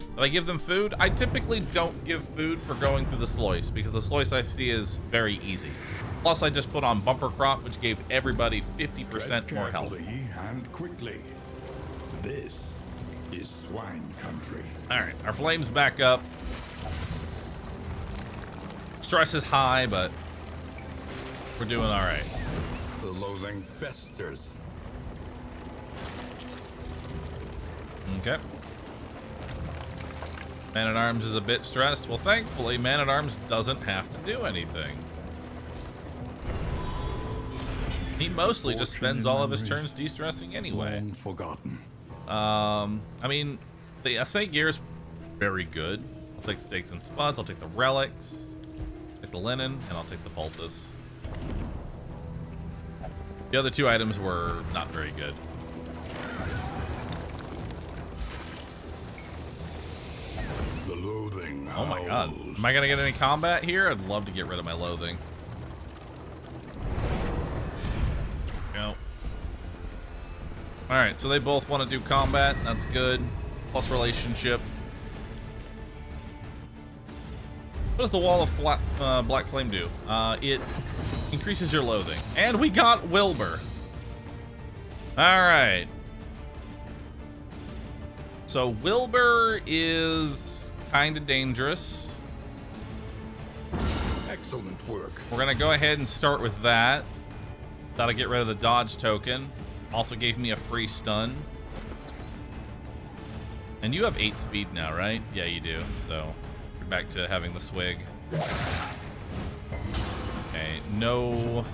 B: Did I give them food? I typically don't give food for going through the Sluice because the Sluice I see is very easy. Plus, I just put on Bumper Crop, which gave everybody 50% more health.
C: Carefully and quickly. This is swine country.
B: All right, our flame's back up. Stress is high, but we're doing all right.
D: The loathing festers.
B: Okay. Man-at-Arms is a bit stressed. Well, thankfully, Man-at-Arms doesn't have to do anything. He mostly just spends all of his turns de-stressing anyway.
C: Long forgotten.
B: I mean, the SA gear is very good. I'll take the Stakes and Spuds, I'll take the Relics, I'll take the Linen, and I'll take the Poultice. The other two items were not very good.
D: The loathing.
B: Oh my god.
D: howls.
B: Am I gonna get any combat here? I'd love to get rid of my loathing. Go. Alright, so they both want to do combat. That's good. Plus relationship. What does the Wall of Black Flame do? It increases your loathing. And we got Wilbur. Alright. So Wilbur is kind of dangerous.
D: Excellent work.
B: We're gonna go ahead and start with that. Gotta get rid of the dodge token. Also gave me a free stun. And you have 8 speed now, right? Yeah, you do. So you're back to having the swig. Okay, no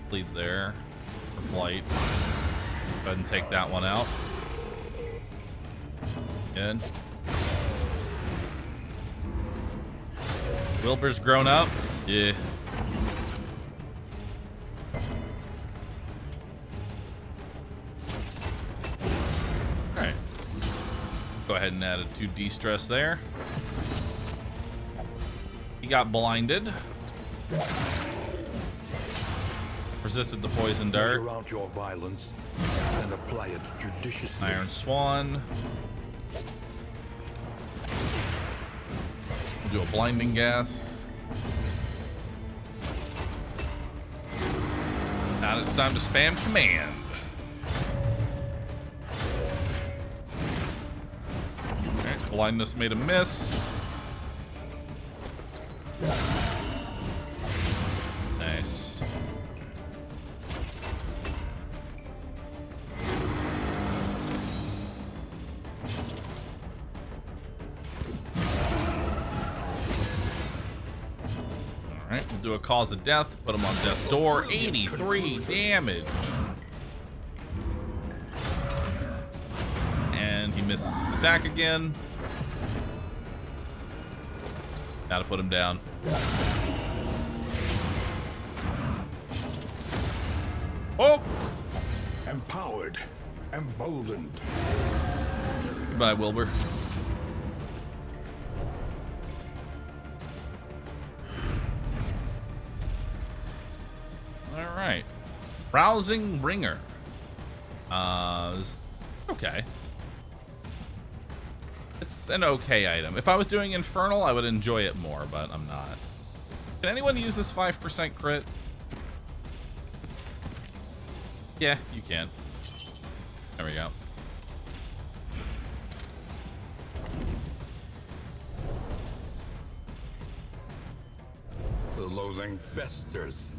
B: bleed there for flight. Go ahead and take that one out. Good. Wilbur's grown up. Yeah. Alright. Go ahead and add a 2 de-stress there. He got blinded. Resisted the poison dart.
D: Measure out your violence and apply it judiciously.
B: Iron Swan. We'll do a blinding gas. Now it's time to spam command. Alright, blindness made a miss. Nice. Alright, we'll do a cause of death to put him on death's door. 83 damage. And he misses his attack again. Now to put him down. Oh!
C: Empowered. Emboldened.
B: Goodbye, Wilbur. All right. Rousing Ringer. Okay. it's an okay item. If I was doing Infernal, I would enjoy it more, but I'm not. Can anyone use this 5% crit? Yeah, you can. There we go.
D: The loathing festers.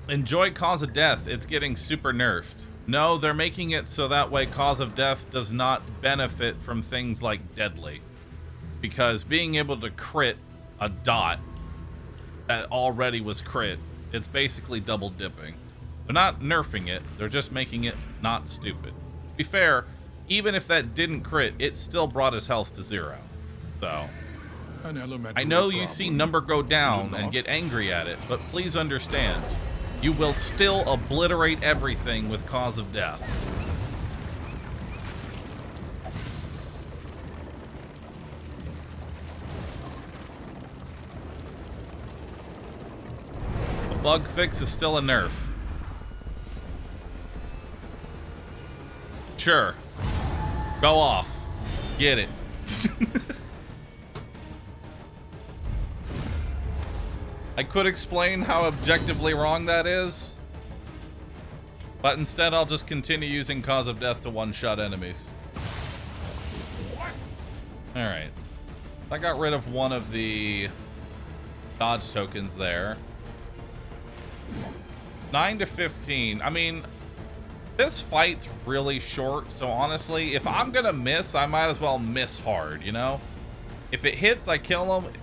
B: Enjoy Cause of Death. It's getting super nerfed. No, they're making it so that way Cause of Death does not benefit from things like Deadly. Because being able to crit a dot that already was crit, it's basically double dipping. They're not nerfing it, they're just making it not stupid. To be fair, even if that didn't crit, it still brought his health to 0. So, I know you see number go down and get angry at it, but please understand, you will still obliterate everything with Cause of Death. The bug fix is still a nerf. Sure. Go off. Get it. I could explain how objectively wrong that is, but instead I'll just continue using Cause of Death to one-shot enemies. Alright. I got rid of one of the dodge tokens there. 9 to 15. I mean, this fight's really short, so honestly, if I'm gonna miss, I might as well miss hard, you know? If it hits, I kill him.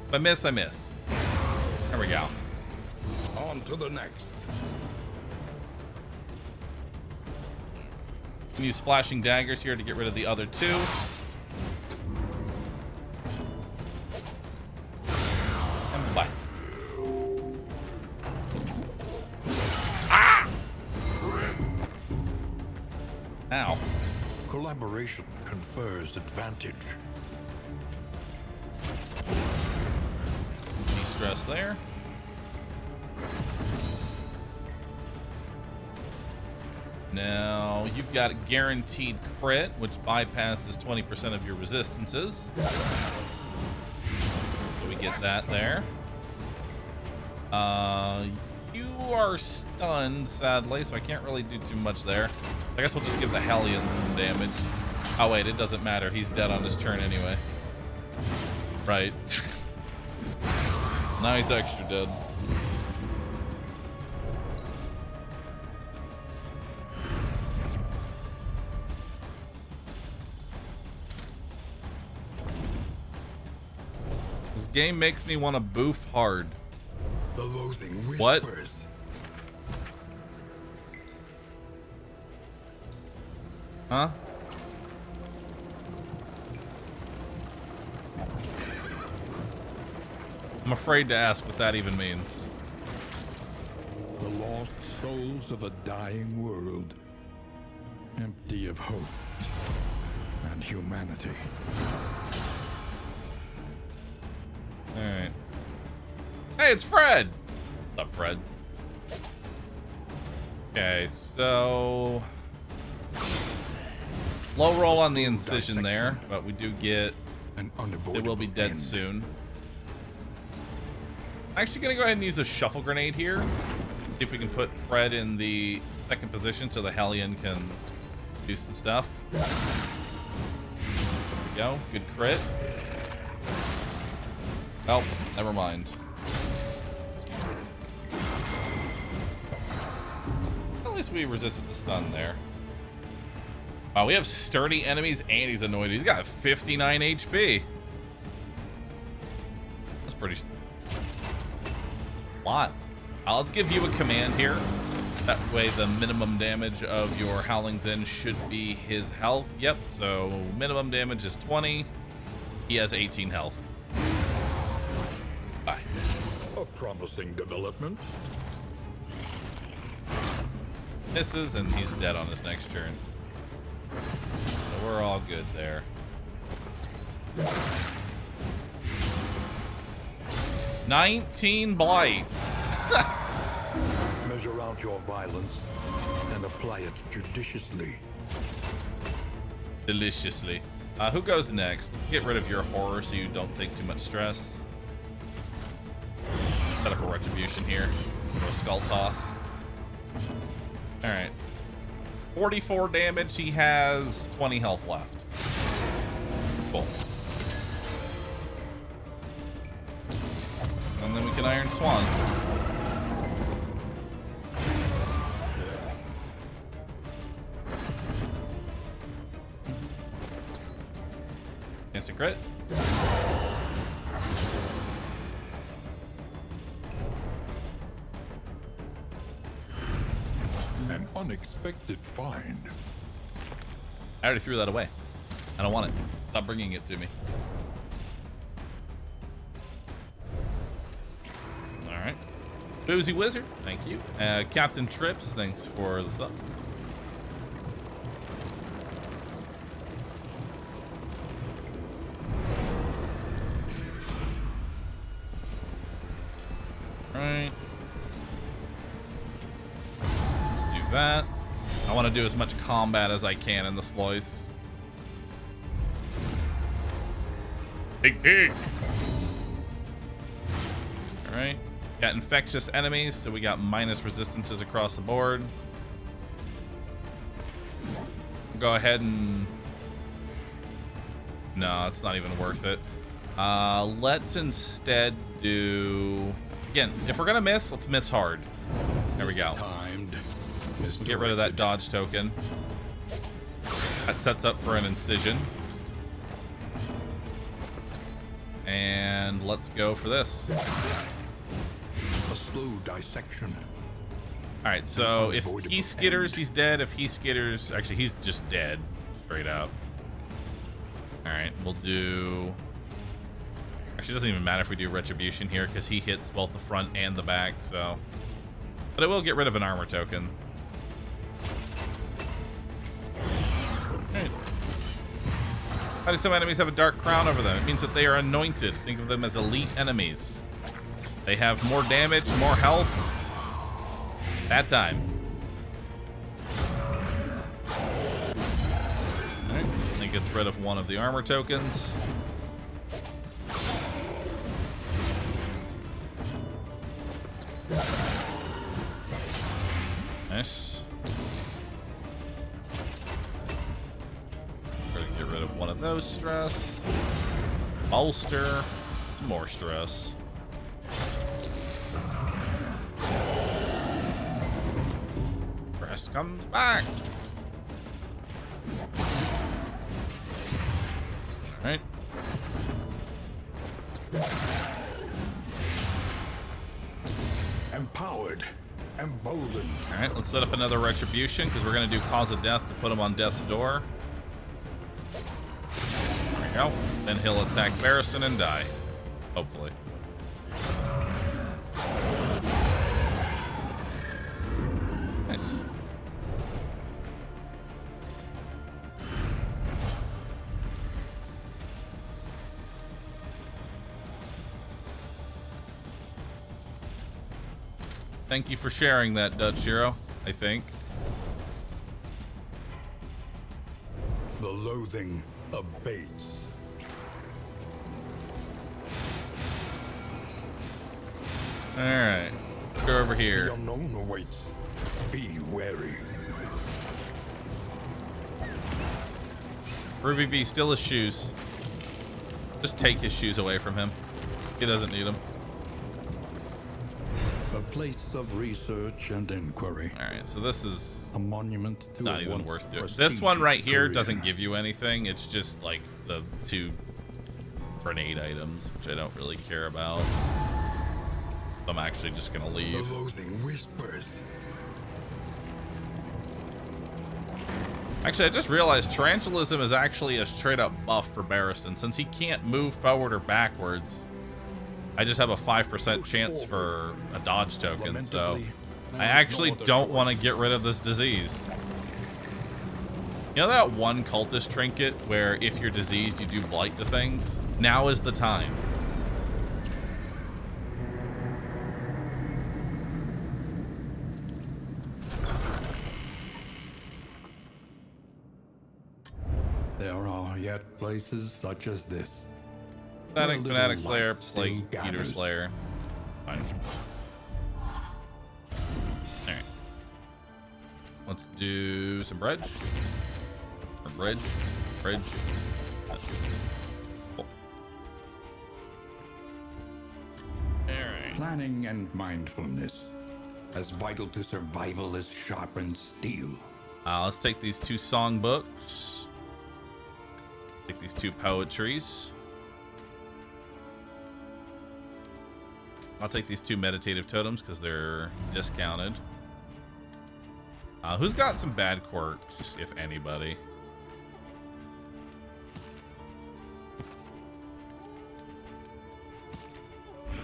B: If I miss, I miss. There we go.
D: On to the next.
B: Use flashing daggers here to get rid of the other two. And bye. Ah! Ow.
D: Collaboration confers advantage.
B: De-stress there. Now, you've got guaranteed crit, which bypasses 20% of your resistances. So we get that there. You are stunned, sadly, so I can't really do too much there. I guess we'll just give the Hellion some damage. Oh, wait, it doesn't matter. He's dead on his turn anyway. Right. Now he's extra dead. This game makes me want to boof hard.
D: The loathing whispers.
B: What? Huh? I'm afraid to ask what that even means.
C: The lost souls of a dying world, empty of hope and humanity.
B: Alright. Hey, it's Fred! What's up, Fred? Okay, so... low roll on the incision there, but we do get... it will be dead soon. I'm actually gonna go ahead and use a shuffle grenade here. See if we can put Fred in the second position so the Hellion can do some stuff. There we go. Good crit. Oh, never mind. At least we resisted the stun there. Wow, we have sturdy enemies and he's annoyed. He's got 59 HP. That's pretty... lot. Let's give you a command here. That way the minimum damage of your Howling's End should be his health. Yep, so minimum damage is 20. He has 18 health. Bye.
D: A promising development.
B: Misses, and he's dead on his next turn. So we're all good there. 19 blight.
D: Measure out your violence and apply it judiciously.
B: deliciously. Who goes next? Let's get rid of your horror so you don't take too much stress. Set up a retribution here. Throw a skull toss. Alright. 44 damage. He has 20 health left. Cool. And then we can Iron Swan. Instant crit.
D: An unexpected find.
B: I already threw that away. I don't want it. Stop bringing it to me. All right. Boozy Wizard, thank you. Captain Trips, thanks for the stuff. Right. Let's do that. I want to do as much combat as I can in the Sloys. Big pig. All right. Got infectious enemies, so we got minus resistances across the board. Go ahead and... No, it's not even worth it. Let's instead do... Again, if we're gonna miss, let's miss hard. There we go. Get rid of that dodge token. That sets up for an incision. And let's go for this.
D: A slow dissection.
B: Alright, so if he skitters, he's dead. If he skitters, actually, he's just dead. Straight up. Alright, we'll do... Actually, it doesn't even matter if we do Retribution here, because he hits both the front and the back, so... But it will get rid of an armor token. Alright. Why do some enemies have a dark crown over them? It means that they are anointed. Think of them as elite enemies. They have more damage, more health. That time. Alright. It gets rid of one of the armor tokens. Nice. We're gonna get rid of one of those stress. Bolster. More stress. Stress comes back. Alright.
D: Empowered. Emboldened.
B: Alright, let's set up another retribution because we're going to do cause of death to put him on death's door. There we go. Then he'll attack Barristan and die. Hopefully. Nice. Thank you for sharing that, Dutch Hero, I think.
D: The loathing abates.
B: Alright. Go over
D: The
B: here.
D: unknown awaits. Be wary.
B: Ruby V, steal his shoes. Just take his shoes away from him. He doesn't need them.
C: A place of research and inquiry.
B: Alright, so this is
C: A monument to
B: not
C: a
B: even
C: once
B: worth doing. This
C: prestigious
B: one right here
C: career.
B: doesn't give you anything. It's just like the 2 grenade items, which I don't really care about. I'm actually just gonna
D: The
B: leave.
D: loathing whispers.
B: Actually, I just realized Tarantulism is actually a straight up buff for Barristan. Since he can't move forward or backwards, I just have a 5% chance for a dodge token, so I actually don't want to get rid of this disease. You know that one cultist trinket where if you're diseased, you do blight to things? Now is the time.
C: There are yet places such as this.
B: Static,
C: Where
B: Fanatic
C: little
B: Slayer,
C: light
B: Plague
C: still
B: Eater
C: gathers.
B: Slayer. Fine. Alright. Let's do some bridge. Some bridge. Bridge. Cool. Alright.
C: Planning and mindfulness, as vital to survival as sharpened steel.
B: Let's take these 2 songbooks. Take these 2 poetries. I'll take these 2 meditative totems because they're discounted. Who's got some bad quirks, if anybody?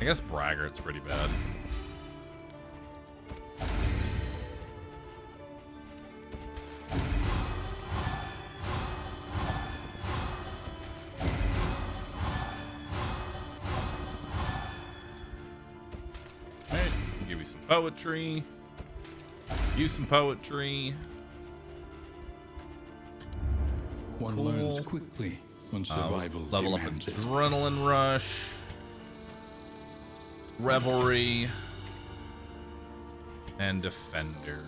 B: I guess Braggart's pretty bad. Alright, give you some poetry. Use some poetry.
C: One
B: Cool.
C: learns quickly when survival
B: Level up
C: demands it.
B: Adrenaline Rush. Revelry. And Defender.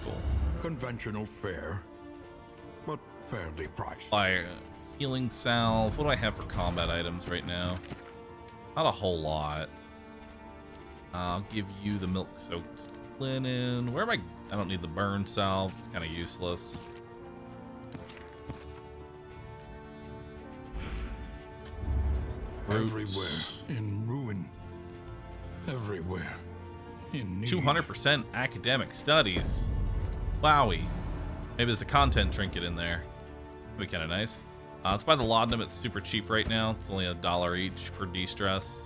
B: Cool.
D: Conventional fare, but fairly priced.
B: Fire. Healing Salve. What do I have for combat items right now? Not a whole lot. I'll give you the milk-soaked linen. Where am I? I don't need the burn salve. It's kind of useless. Roots.
D: Everywhere in ruin. Everywhere in need.
B: 200% academic studies. Wowie. Maybe there's a content trinket in there. That'd be kind of nice. Let's buy the laudanum. It's super cheap right now. It's only $1 each per de-stress.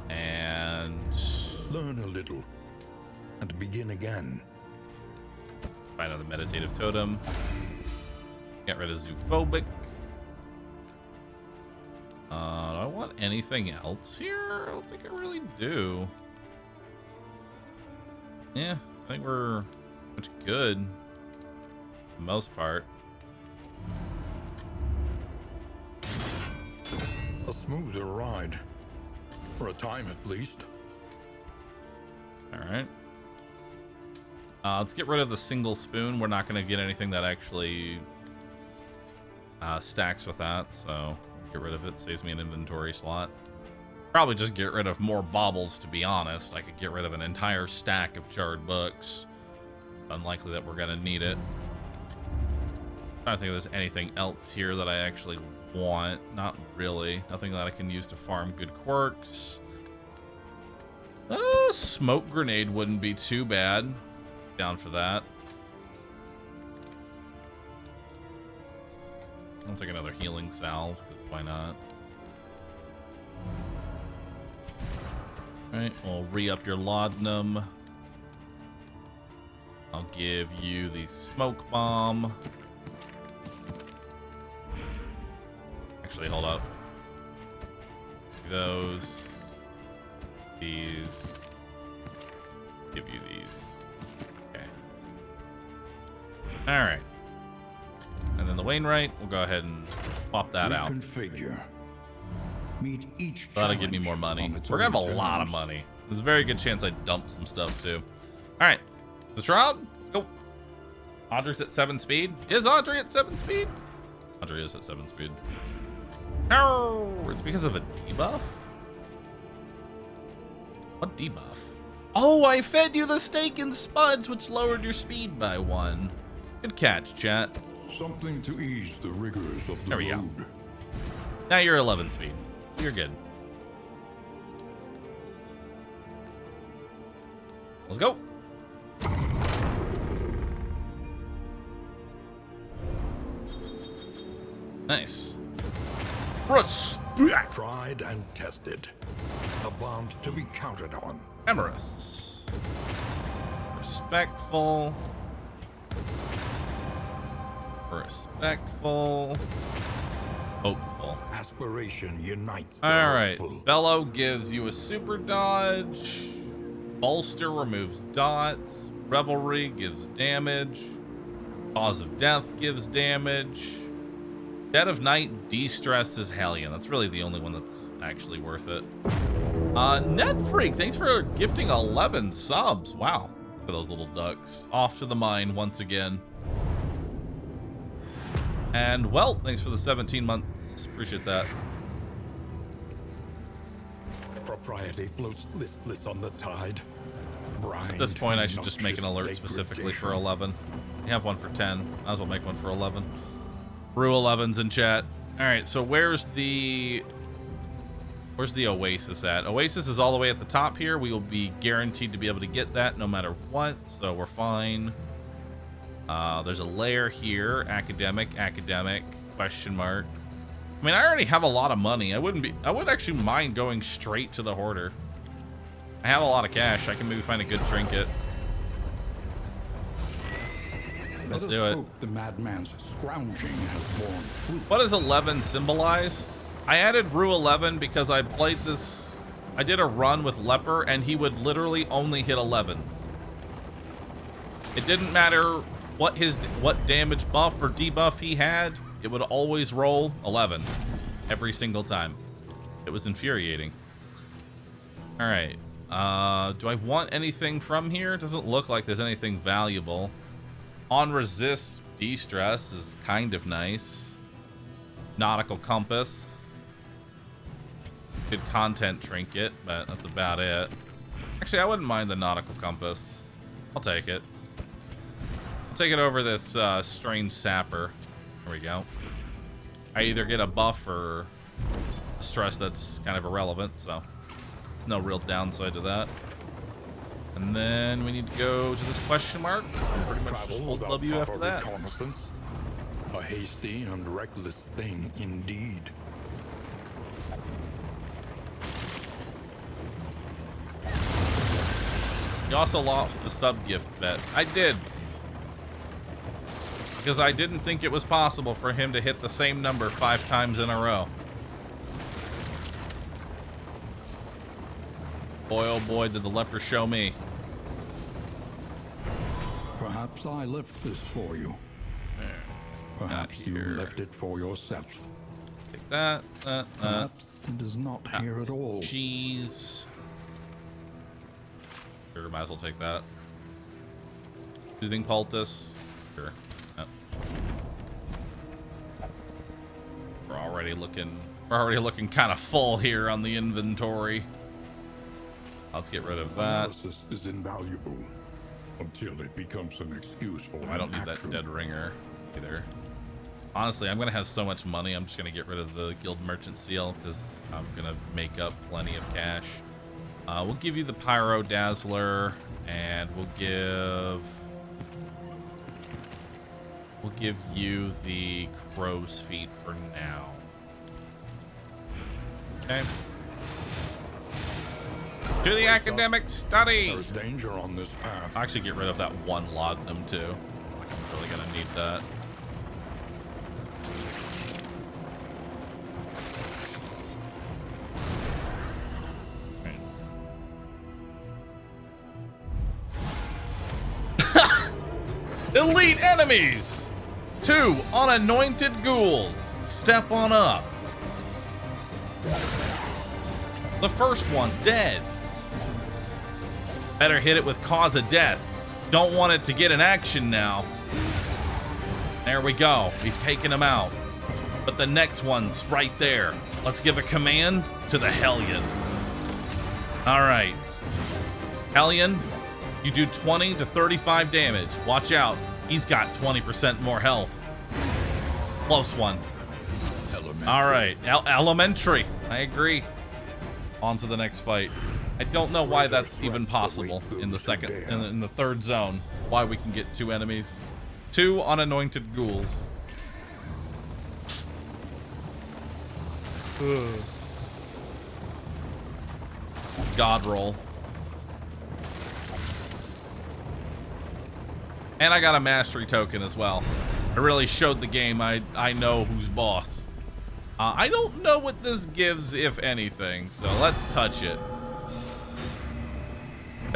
B: And
D: Learn a little and begin again.
B: buy another meditative totem. Get rid of zoophobic. Do I want anything else here? I don't think I really do. Yeah, I think we're pretty good. For the most part.
D: A smoother ride. For a time at least.
B: Alright. Let's get rid of the single spoon. We're not going to get anything that actually stacks with that, so get rid of it. Saves me an inventory slot. Probably just get rid of more baubles, to be honest. I could get rid of an entire stack of charred books. Unlikely that we're going to need it. I don't think there's anything else here that I actually want. Not really. Nothing that I can use to farm good quirks. Smoke grenade wouldn't be too bad. Down for that. I'll take another healing salve, because why not? Alright, we'll re-up your laudanum. I'll give you the smoke bomb. Actually, hold up. Those. These. Give you these. Okay. Alright. And then the Wainwright, we'll go ahead and pop that out.
C: Reconfigure. Meet each
B: That'll give me more money.
C: on its
B: We're gonna have a
C: own
B: lot of
C: terms.
B: money. There's a very good chance I dump some stuff too. Alright. The Shroud. Go. Audrey's at 7 speed. Is Audrey at 7 speed? Audrey is at 7 speed. No! It's because of a debuff? What debuff? Oh, I fed you the steak and spuds, which lowered your speed by 1. Good catch, chat.
D: Something to ease the rigors of the
B: There we go.
D: road.
B: Now you're 11 speed. You're good. Let's go. Nice. Respect.
D: Tried and tested. A bond to be counted on.
B: Amorous. Respectful. Respectful. Hopeful.
D: Aspiration unites the
B: Alright.
D: hopeful.
B: Bellow gives you a super dodge. Bolster removes dots. Revelry gives damage. Cause of death gives damage. Dead of Night de-stresses Hellion. That's really the only one that's actually worth it. Ned Freak, thanks for gifting 11 subs. Wow. Look at those little ducks. Off to the mine once again. And, well, thanks for the 17 months. Appreciate that.
D: Propriety floats listless on the tide.
B: At this point, I should just make an alert specifically for 11. You have one for 10. Might as well make one for 11. Rue 11's in chat. All right, so where's the Oasis at? Oasis is all the way at the top here. We will be guaranteed to be able to get that no matter what, so we're fine. There's a layer here. Academic, question mark. I mean, I already have a lot of money. I would actually mind going straight to the Hoarder. I have a lot of cash. I can maybe find a good trinket. Let's do it.
C: The madman's scrounging has borne fruit.
B: What does 11 symbolize? I added Rue 11 because I played this. I did a run with Leper, and he would literally only hit 11s. It didn't matter what damage buff or debuff he had. It would always roll 11 every single time. It was infuriating. All right. Do I want anything from here? It doesn't look like there's anything valuable. On resist de-stress is kind of nice. Nautical compass. Good content trinket, but that's about it. Actually, I wouldn't mind the nautical compass. I'll take it. I'll take it over this strange sapper. There we go. I either get a buff or a stress that's kind of irrelevant, so there's no real downside to that. And then we need to go to this question mark. And pretty much just hold W after that.
D: A hasty and reckless thing indeed.
B: You also lost the sub gift bet. I did. Because I didn't think it was possible for him to hit the same number 5 times in a row. Boy, oh boy, did the leper show me.
C: Perhaps I left this for you. Perhaps you left it for yourself.
B: Take that.
C: Perhaps it is not here at all.
B: Cheese. Sure, might as well take that. Soothing poultice. Sure. Yep. We're already looking kind of full here on the inventory. Let's get rid of that.
D: Analysis is invaluable until it becomes an excuse for
B: I don't need that dead ringer either. Honestly, I'm gonna have so much money. I'm just gonna get rid of the guild merchant seal because I'm gonna make up plenty of cash. We'll give you the pyro dazzler, and we'll give you the crow's feet for now. Okay. To the academic study.
D: There's danger on this path.
B: I'll actually get rid of that one laudanum too. Like, I'm really gonna need that. Elite enemies! 2 unanointed ghouls. Step on up. The first one's dead. Better hit it with cause of death. Don't want it to get an action now. There we go. We've taken him out. But the next one's right there. Let's give a command to the Hellion. All right. Hellion, you do 20 to 35 damage. Watch out. He's got 20% more health. Close one.
D: Elementary.
B: All right. Elementary. I agree. On to the next fight. I don't know why that's even possible in the second, in the third zone. Why we can get 2 enemies. 2 unanointed ghouls. God roll. And I got a mastery token as well. I really showed the game I know who's boss. I don't know what this gives, if anything, so let's touch it.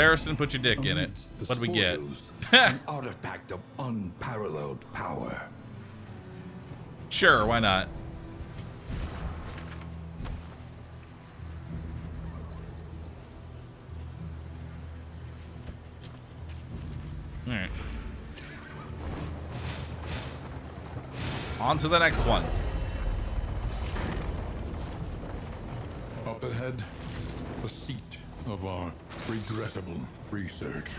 B: Barristan, put your dick in it.
C: Amidst the
B: What do we get?
C: spoils, an artifact of unparalleled power.
B: Sure, why not? All right. On to the next one.
C: Up ahead, the seat of our regrettable research.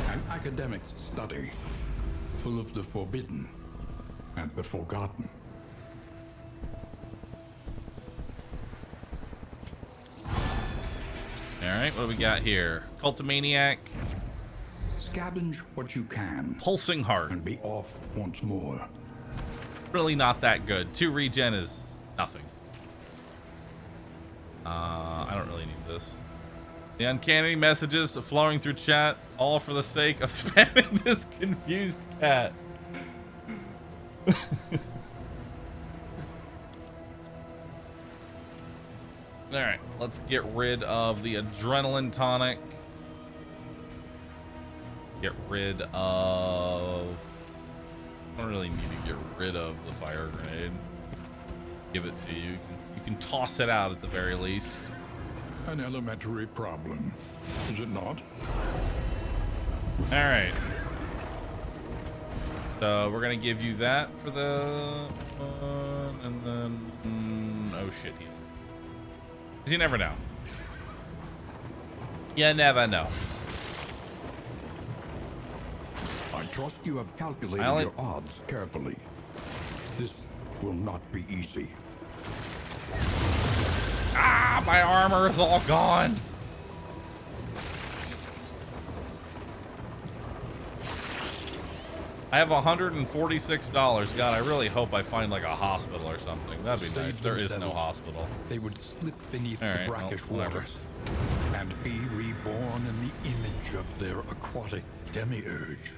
C: An academic study full of the forbidden and the forgotten.
B: All right, what do we got here? Cultomaniac,
C: Scavenge what you can
B: Pulsing Heart.
C: and be off once more.
B: Really not that good. 2 regen is nothing. I don't really need this. The uncanny messages flowing through chat, all for the sake of spamming this confused cat. Alright, let's get rid of the adrenaline tonic. Get rid of... I don't really need to get rid of the fire grenade. Give it to you. You can toss it out at the very least.
C: An elementary problem, is it not?
B: Alright. So we're gonna give you that for the one, and then oh shit, he is. 'Cause you never know. You never know.
C: I trust you have calculated your odds carefully. This will not be easy.
B: Ah, my armor is all gone. I have $146. God, I really hope I find like a hospital or something. That'd be nice. There is no hospital.
C: They would slip beneath
B: All
C: the
B: right,
C: brackish
B: well, whatever.
C: waters and be reborn in the image of their aquatic demiurge.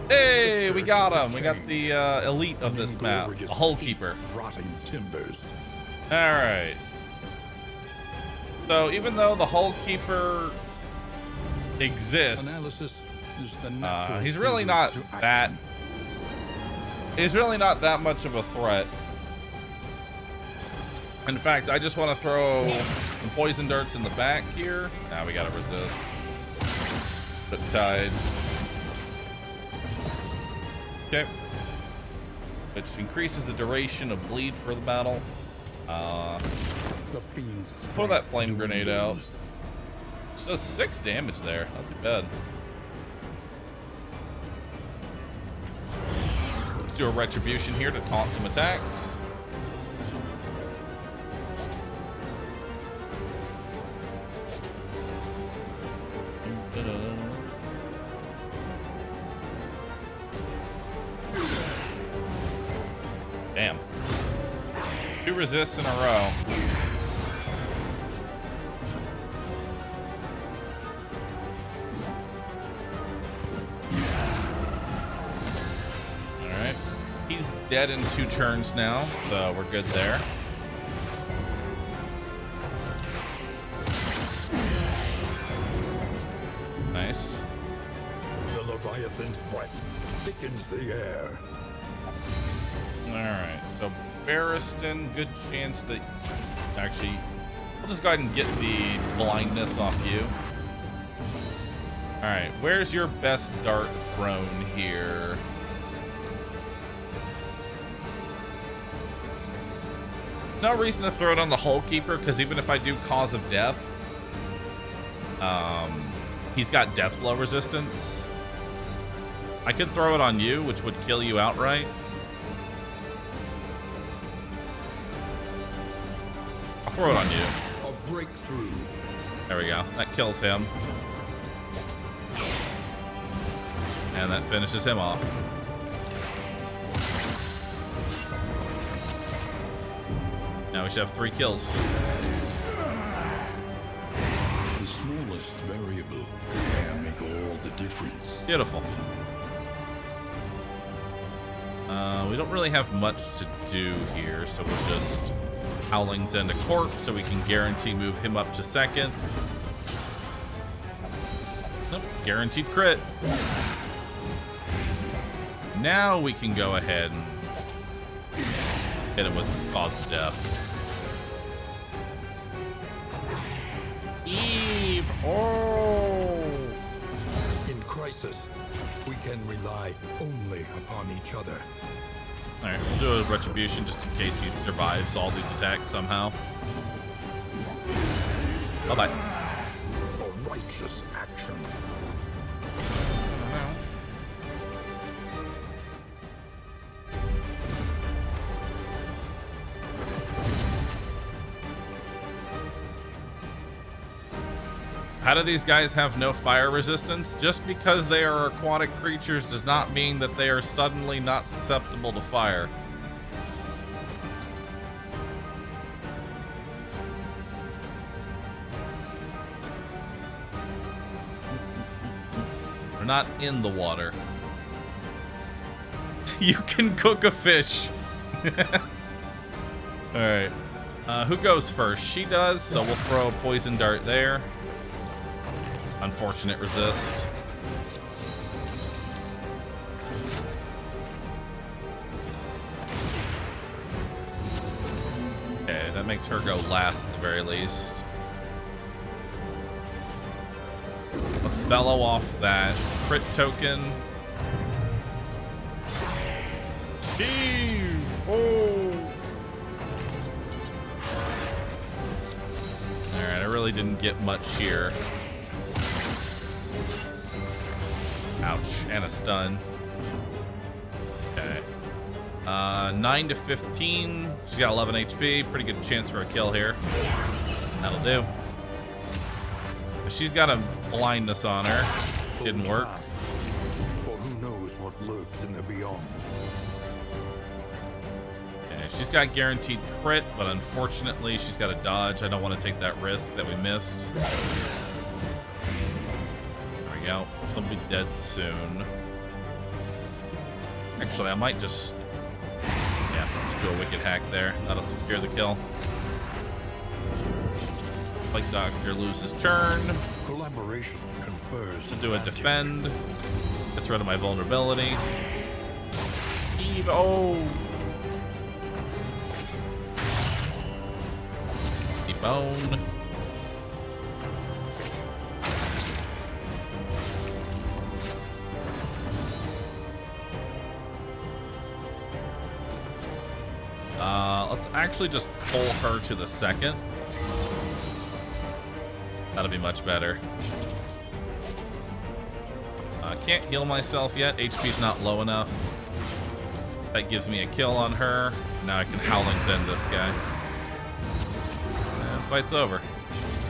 B: Hey, we got him. We got the elite of this map, a Hull Keeper.
C: Rotting timbers.
B: All right. So even though the Hull Keeper exists,
C: Analysis is the natural
B: he's really
C: prelude
B: not
C: to
B: that.
C: action.
B: He's really not that much of a threat. In fact, I just want to throw some poison darts in the back here. Now we gotta resist. Riptide. Okay. Which increases the duration of bleed for the battle.
C: The fiend's
B: Throw that
C: strength
B: flame grenade out.
C: dwindles.
B: Just does 6 damage there. Not too bad. Let's do a retribution here to taunt some attacks. Damn. 2 resists in a row. Alright. He's dead in 2 turns now, so we're good there. Nice.
D: The Leviathan's breath thickens the air.
B: Alright, so Barristan, good chance that... Actually, we'll just go ahead and get the blindness off you. Alright, where's your best dart thrown here? No reason to throw it on the Hull Keeper, because even if I do Cause of Death, he's got Death Blow resistance. I could throw it on you, which would kill you outright. I'll throw it on you.
D: A breakthrough.
B: There we go. That kills him. And that finishes him off. Now we should have 3 kills.
C: The smaller smallest variable can make all the difference.
B: Beautiful. We don't really have much to do here, so we'll just Howling's End a corpse so we can guarantee move him up to second. Nope, guaranteed crit. Now we can go ahead and hit him with cause of death. Eve! Oh!
D: In crisis, we can rely only upon each other.
B: Alright, we'll do a retribution just in case he survives all these attacks somehow. Bye-bye.
D: A righteous action.
B: How do these guys have no fire resistance? Just because they are aquatic creatures does not mean that they are suddenly not susceptible to fire. They're not in the water. You can cook a fish. Alright. Who goes first? She does, so we'll throw a poison dart there. Unfortunate resist. Okay, that makes her go last at the very least. Let's bellow off that crit token. Steve! Oh! Alright, I really didn't get much here. Ouch, and a stun. Okay. 9 to 15. She's got 11 HP. Pretty good chance for a kill here. That'll do. She's got a blindness on her. Didn't work.
D: For who knows what lurks in the beyond.
B: Okay, she's got guaranteed crit, but unfortunately she's got a dodge. I don't want to take that risk that we missed. Out. They'll be dead soon. Actually, I might just do a wicked hack there. That'll secure the kill. Like Doctor loses turn.
D: Collaboration confers.
B: To do a defend. Gets rid of my vulnerability. Eve, oh! Debone. Let's actually just pull her to the second. That'll be much better. Can't heal myself yet. HP's not low enough. That gives me a kill on her. Now I can Howling's End this guy. And fight's over.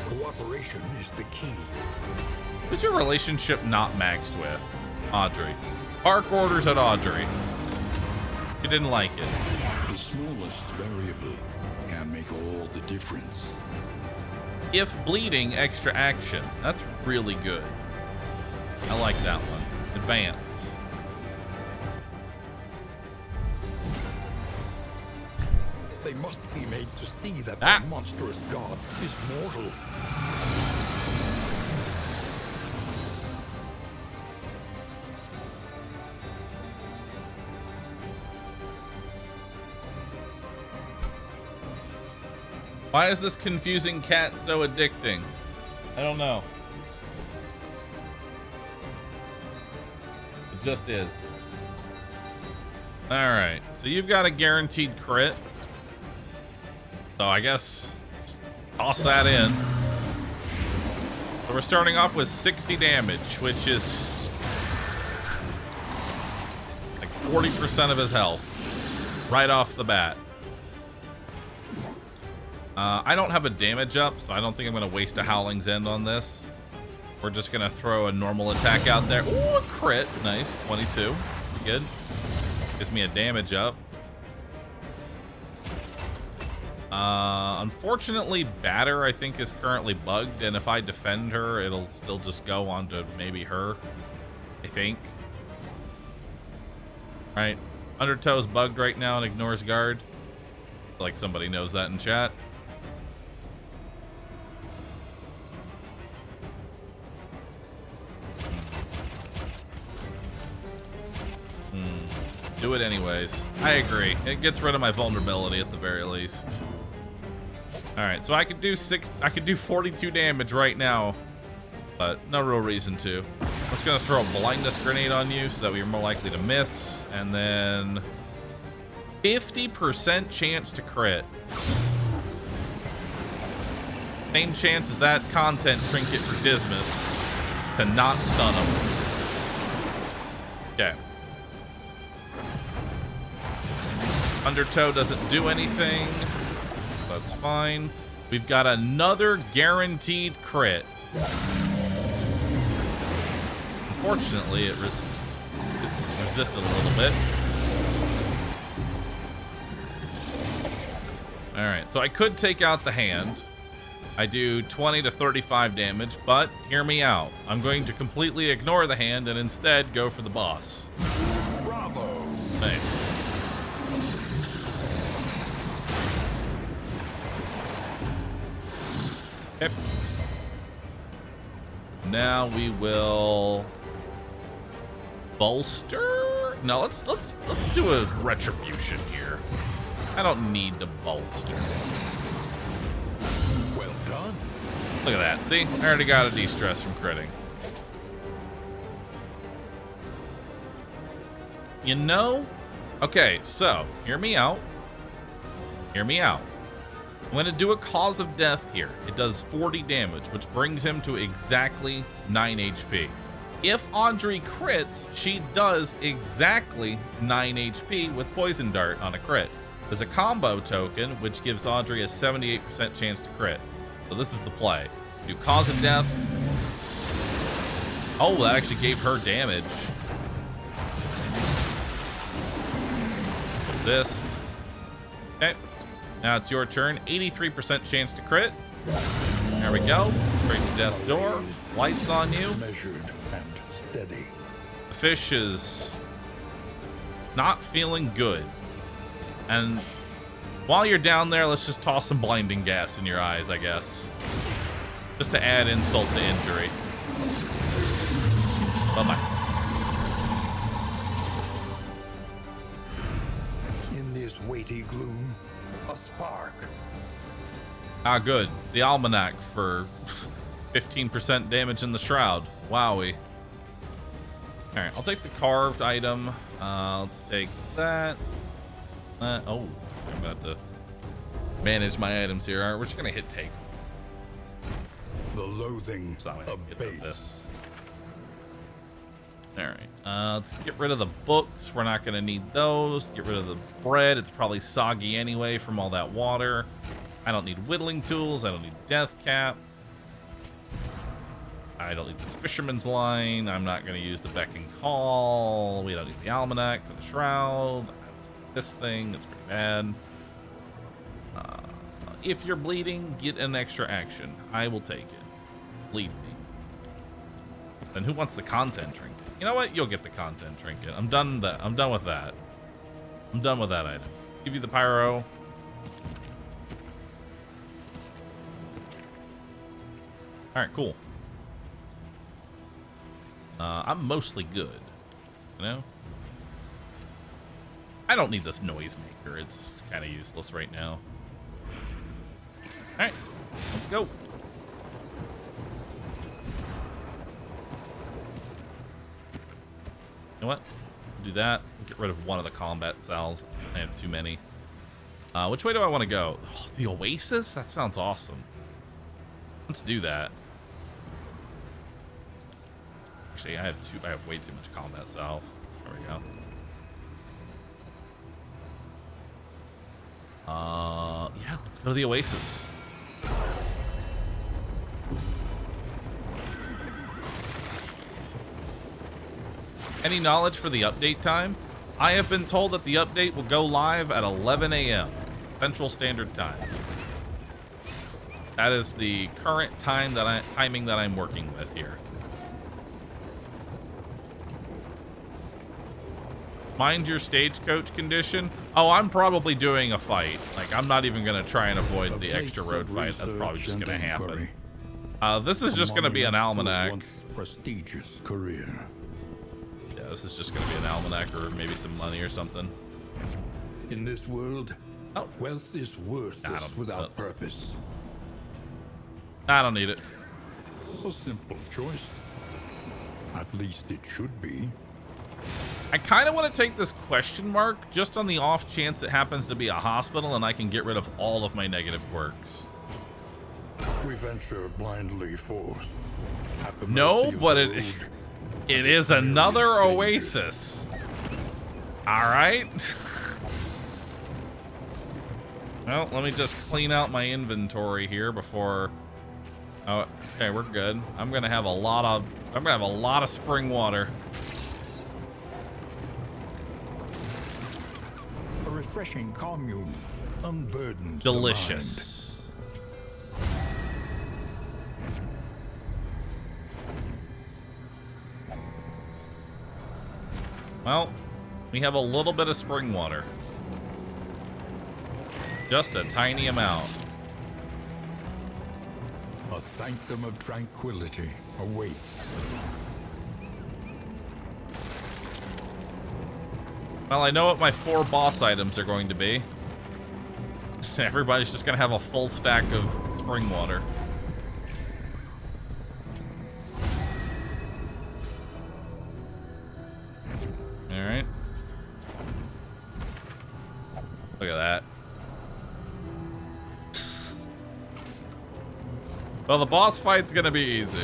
D: Cooperation is the key.
B: Who's your relationship not maxed with? Audrey. Park orders at Audrey. She didn't like it.
C: The smallest variable can make all the difference.
B: If bleeding, extra action. That's really good. I like that one. Advance.
D: They must be made to see that
B: Ah.
D: the monstrous god is mortal.
B: Why is this confusing cat so addicting? I don't know. It just is. Alright, so you've got a guaranteed crit. So I guess toss that in. So we're starting off with 60 damage, which is like 40% of his health right off the bat. I don't have a damage up, so I don't think I'm going to waste a Howling's End on this. We're just going to throw a normal attack out there. Ooh, a crit. Nice. 22. Pretty good. Gives me a damage up.
A: Unfortunately, Batter, I think, is currently bugged, and if I defend her, it'll still just go on to maybe her, I think. Right. Undertow's bugged right now and ignores guard. Like somebody knows that in chat. Do it anyways. I agree. It gets rid of my vulnerability at the very least. All right, so I could do 42 damage right now, but no real reason to. I'm just gonna throw a blindness grenade on you so that we're more likely to miss, and then 50% chance to crit. Same chance as that content trinket for Dismas to not stun him. Okay. Undertow doesn't do anything. That's fine. We've got another guaranteed crit. Unfortunately, it resisted a little bit. All right, so I could take out the hand. I do 20 to 35 damage, but hear me out. I'm going to completely ignore the hand and instead go for the boss.
D: Bravo!
A: Nice. Okay. Now we will bolster. No, let's do a retribution here. I don't need to bolster.
D: Well done.
A: Look at that. See, I already got a de-stress from critting. You know? Okay, so hear me out. Hear me out. I'm going to do a cause of death here. It does 40 damage, which brings him to exactly 9 HP. If Audrey crits, she does exactly 9 HP with Poison Dart on a crit. There's a combo token, which gives Audrey a 78% chance to crit. So this is the play. Do cause of death. Oh, that actually gave her damage. Resist. Okay. Now it's your turn. 83% chance to crit. There we go. Straight to death's door. Lights on you.
D: Measured and steady.
A: The fish is not feeling good. And while you're down there, let's just toss some blinding gas in your eyes, I guess. Just to add insult to injury. Bye-bye.
D: In this weighty gloom, a spark.
A: Ah, good. The almanac for 15% damage in the shroud. Wowie. Alright, I'll take the carved item. Let's take that. Oh, I'm about to manage my items here. Alright, we're just gonna hit take.
D: The loathing
A: So I'm gonna get rid of
D: abates.
A: this. Alright, let's get rid of the books. We're not gonna need those. Get rid of the bread. It's probably soggy anyway from all that water. I don't need whittling tools. I don't need death cap. I don't need this fisherman's line. I'm not gonna use the beck and call. We don't need the almanac for the shroud. This thing, it's pretty bad. If you're bleeding, get an extra action. I will take it. Bleed me. Then who wants the content trinket? You know what? You'll get the content trinket. I'm done with that. I'm done with that. I'm done with that item. Give you the pyro. Alright, cool. I'm mostly good. You know? I don't need this noisemaker. It's kind of useless right now. Alright, let's go. You know what? Do that. Get rid of one of the combat cells. I have too many. Which way do I want to go? Oh, the Oasis? That sounds awesome. Let's do that. Actually, I have way too much combat salve. There we go. Yeah, let's go to the Oasis. Any knowledge for the update time? I have been told that the update will go live at 11 a.m.
B: Central Standard Time. That is the current timing that I'm working with here. Mind your stagecoach condition. Oh, I'm probably doing a fight. Like, I'm not even going to try and avoid the extra road fight. That's probably just going to happen. This is just going to be an almanac.
C: Prestigious career.
B: Yeah, this is just going to be an almanac or maybe some money or something.
C: In this world,
B: Oh.
C: wealth is worthless without purpose.
B: I don't need it.
C: A simple choice. At least it should be.
B: I kind of want to take this question mark just on the off chance it happens to be a hospital and I can get rid of all of my negative quirks.
D: We venture blindly forth.
C: At the
B: No,
C: mercy of
B: but
C: the
B: it
C: road,
B: it is another oasis. All right. Well, let me just clean out my inventory here before. Oh, okay, we're good. I'm gonna have a lot of spring water.
C: A refreshing commune unburdens
B: Delicious. Well, we have a little bit of spring water. Just a tiny amount.
C: A sanctum of tranquility awaits.
B: Well, I know what my 4 boss items are going to be. Everybody's just going to have a full stack of spring water. All right. Look at that. Well, the boss fight's going to be easy.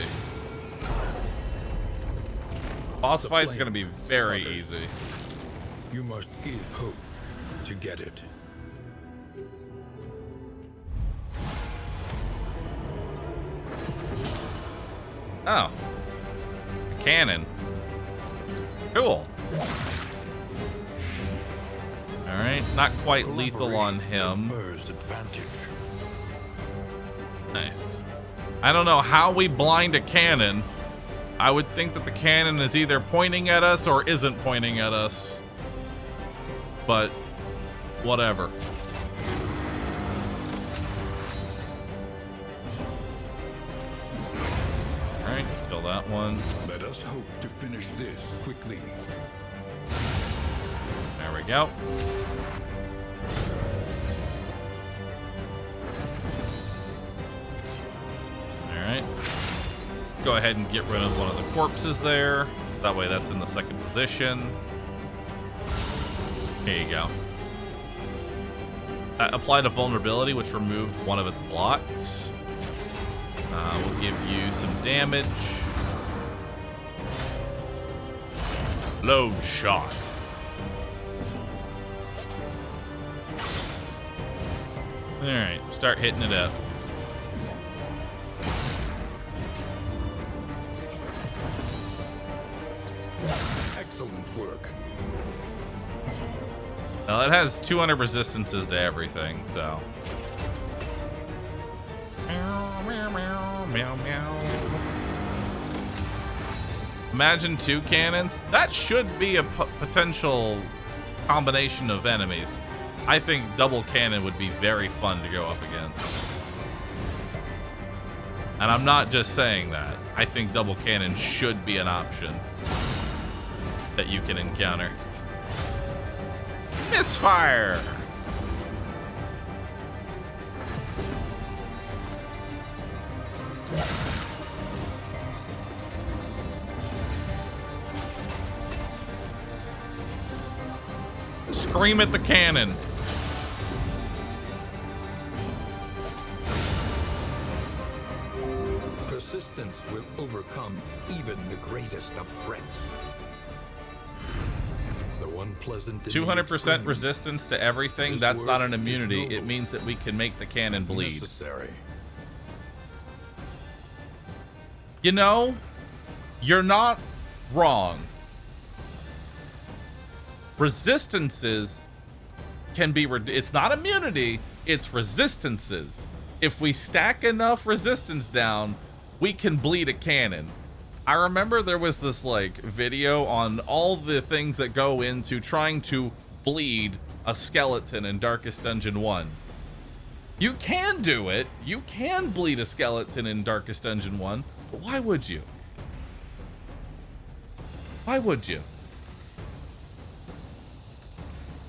B: Boss fight's going to be very easy.
C: You must give hope to get it.
B: Oh. A cannon. Cool. Alright, not quite lethal on him.
D: Confers advantage.
B: Nice. I don't know how we blind a cannon. I would think that the cannon is either pointing at us or isn't pointing at us. But, whatever. Alright, kill that one.
C: Let us hope to finish this quickly.
B: There we go. Alright. Go ahead and get rid of one of the corpses there. So that way that's in the second position. Here you go. Applied a vulnerability, which removed one of its blocks. We'll give you some damage. Load shot. Alright, start hitting it up.
C: Excellent work.
B: Well, it has 200 resistances to everything, so. Meow, meow, meow, meow, meow. Imagine 2 cannons. That should be a potential combination of enemies. I think double cannon would be very fun to go up against. And I'm not just saying that. I think double cannon should be an option that you can encounter. Misfire! Scream at the cannon.
C: Persistence will overcome even the greatest of threats. The one pleasant in the
B: 200%
C: extreme
B: resistance to everything.
C: This
B: That's not
C: work
B: an
C: is
B: immunity.
C: noble.
B: It means that we can make the cannon bleed.
C: necessary.
B: You know, you're not wrong. Resistances can be, it's not immunity, it's resistances. If we stack enough resistance down, we can bleed a cannon. I remember there was this like video on all the things that go into trying to bleed a skeleton in Darkest Dungeon 1. You can do it. You can bleed a skeleton in Darkest Dungeon 1, but why would you? Why would you?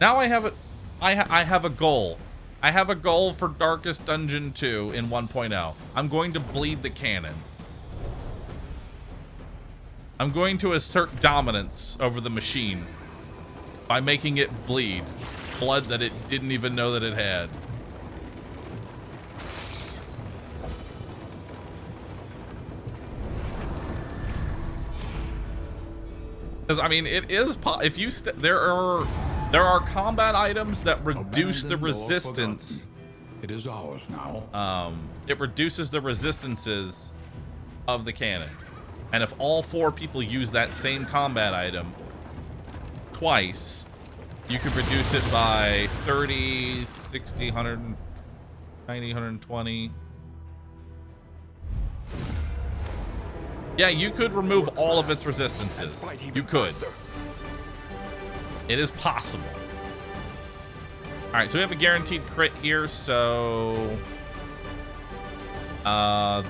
B: Now I have I have a goal. I have a goal for Darkest Dungeon 2 in 1.0. I'm going to bleed the cannon. I'm going to assert dominance over the machine by making it bleed blood that it didn't even know that it had. Because I mean, it is if you there are combat items that reduce the resistance.
C: It is ours now.
B: It reduces the resistances of the cannon. And if all 4 people use that same combat item twice, you could reduce it by 30, 60, 190, 120. Yeah, you could remove all of its resistances. You could. It is possible. All right, so we have a guaranteed crit here, so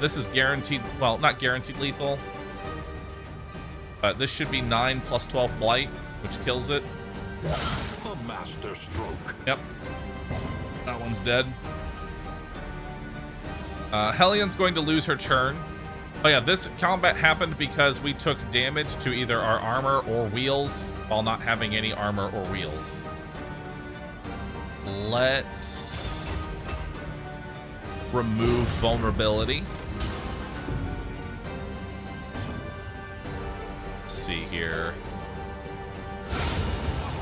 B: this is guaranteed, well, not guaranteed lethal. This should be 9 plus 12 blight, which kills it.
D: A master stroke.
B: Yep. That one's dead. Hellion's going to lose her churn. Oh yeah, this combat happened because we took damage to either our armor or wheels while not having any armor or wheels. Let's remove vulnerability. Let's see here.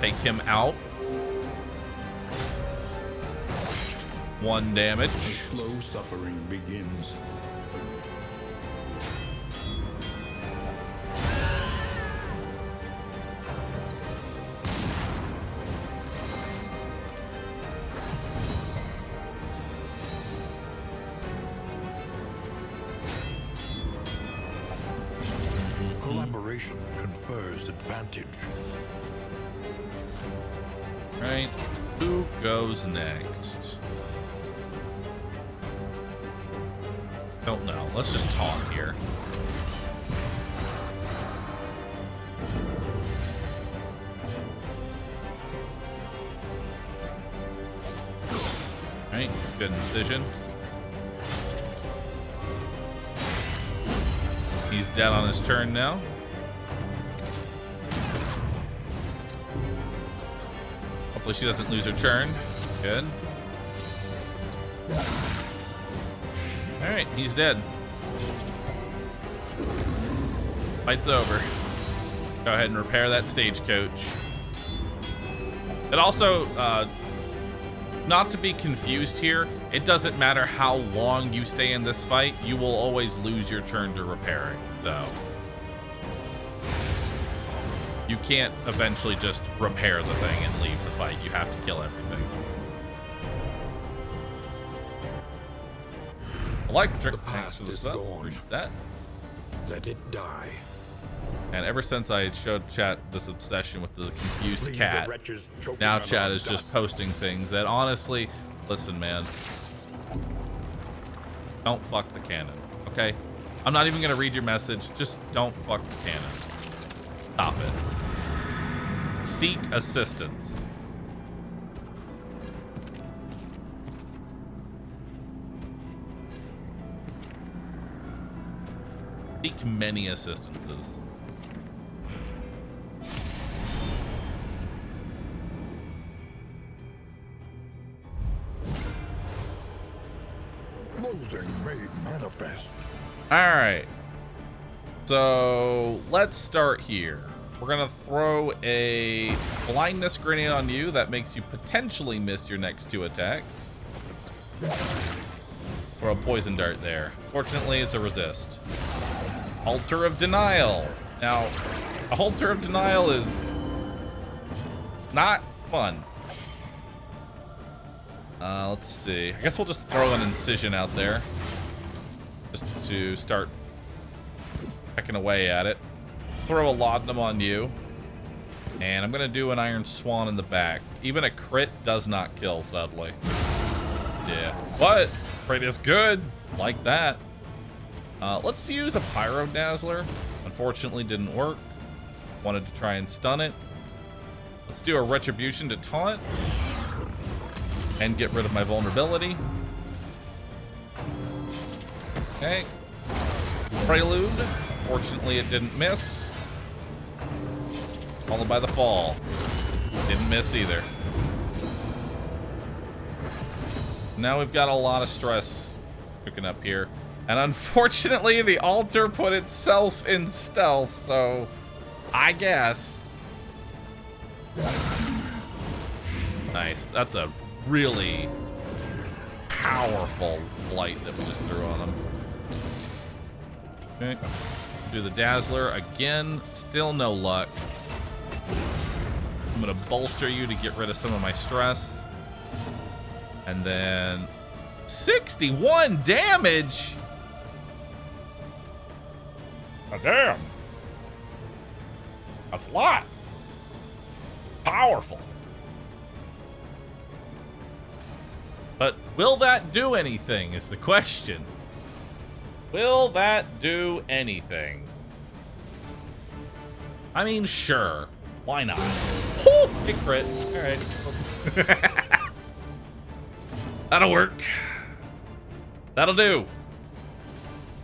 B: Take him out. 1 damage.
C: Slow suffering begins.
D: Collaboration confers advantage.
B: Right. Who goes next? Don't know. Let's just taunt here. Right. Good incision. He's dead on his turn now. Hopefully she doesn't lose her turn. Good. Alright, he's dead. Fight's over. Go ahead and repair that stagecoach. It also, not to be confused here, it doesn't matter how long you stay in this fight, you will always lose your turn to repair it, so. You can't eventually just repair the thing and leave the fight. You have to kill everything. Electric.
D: The past is
B: up.
D: gone.
B: That.
D: Let it die.
B: And ever since I showed chat this obsession with the confused
D: Leave
B: cat,
D: the wretches choking
B: now
D: on
B: chat
D: our
B: is just
D: dust.
B: posting things that honestly, listen, man, don't fuck the cannon, okay? I'm not even gonna read your message. Just don't fuck the cannon. Stop it. Seek assistance. Seek many assistances.
D: Loathing made manifest.
B: All right. So let's start here. We're gonna throw a blindness grenade on you that makes you potentially miss your next 2 attacks. Throw a poison dart there. Fortunately, it's a resist. Altar of Denial. Now, a Altar of Denial is not fun. Let's see. I guess we'll just throw an incision out there. Just to start pecking away at it. Throw a laudanum on you. And I'm going to do an Iron Swan in the back. Even a crit does not kill, sadly. Yeah. But crit is good. Like that. Let's use a Pyro Dazzler. Unfortunately, didn't work. Wanted to try and stun it. Let's do a Retribution to taunt. And get rid of my vulnerability. Okay. Prelude. Fortunately, it didn't miss. Followed by the fall. Didn't miss either. Now we've got a lot of stress cooking up here. And unfortunately, the altar put itself in stealth, so I guess. Nice. That's a really powerful blight that we just threw on him. Okay. Do the Dazzler again. Still no luck. I'm going to bolster you to get rid of some of my stress. And then 61 damage. Oh, damn. That's a lot. Powerful. But will that do anything is the question. Will that do anything? I mean, sure. Why not? Woo! Big crit. All right. That'll work. That'll do.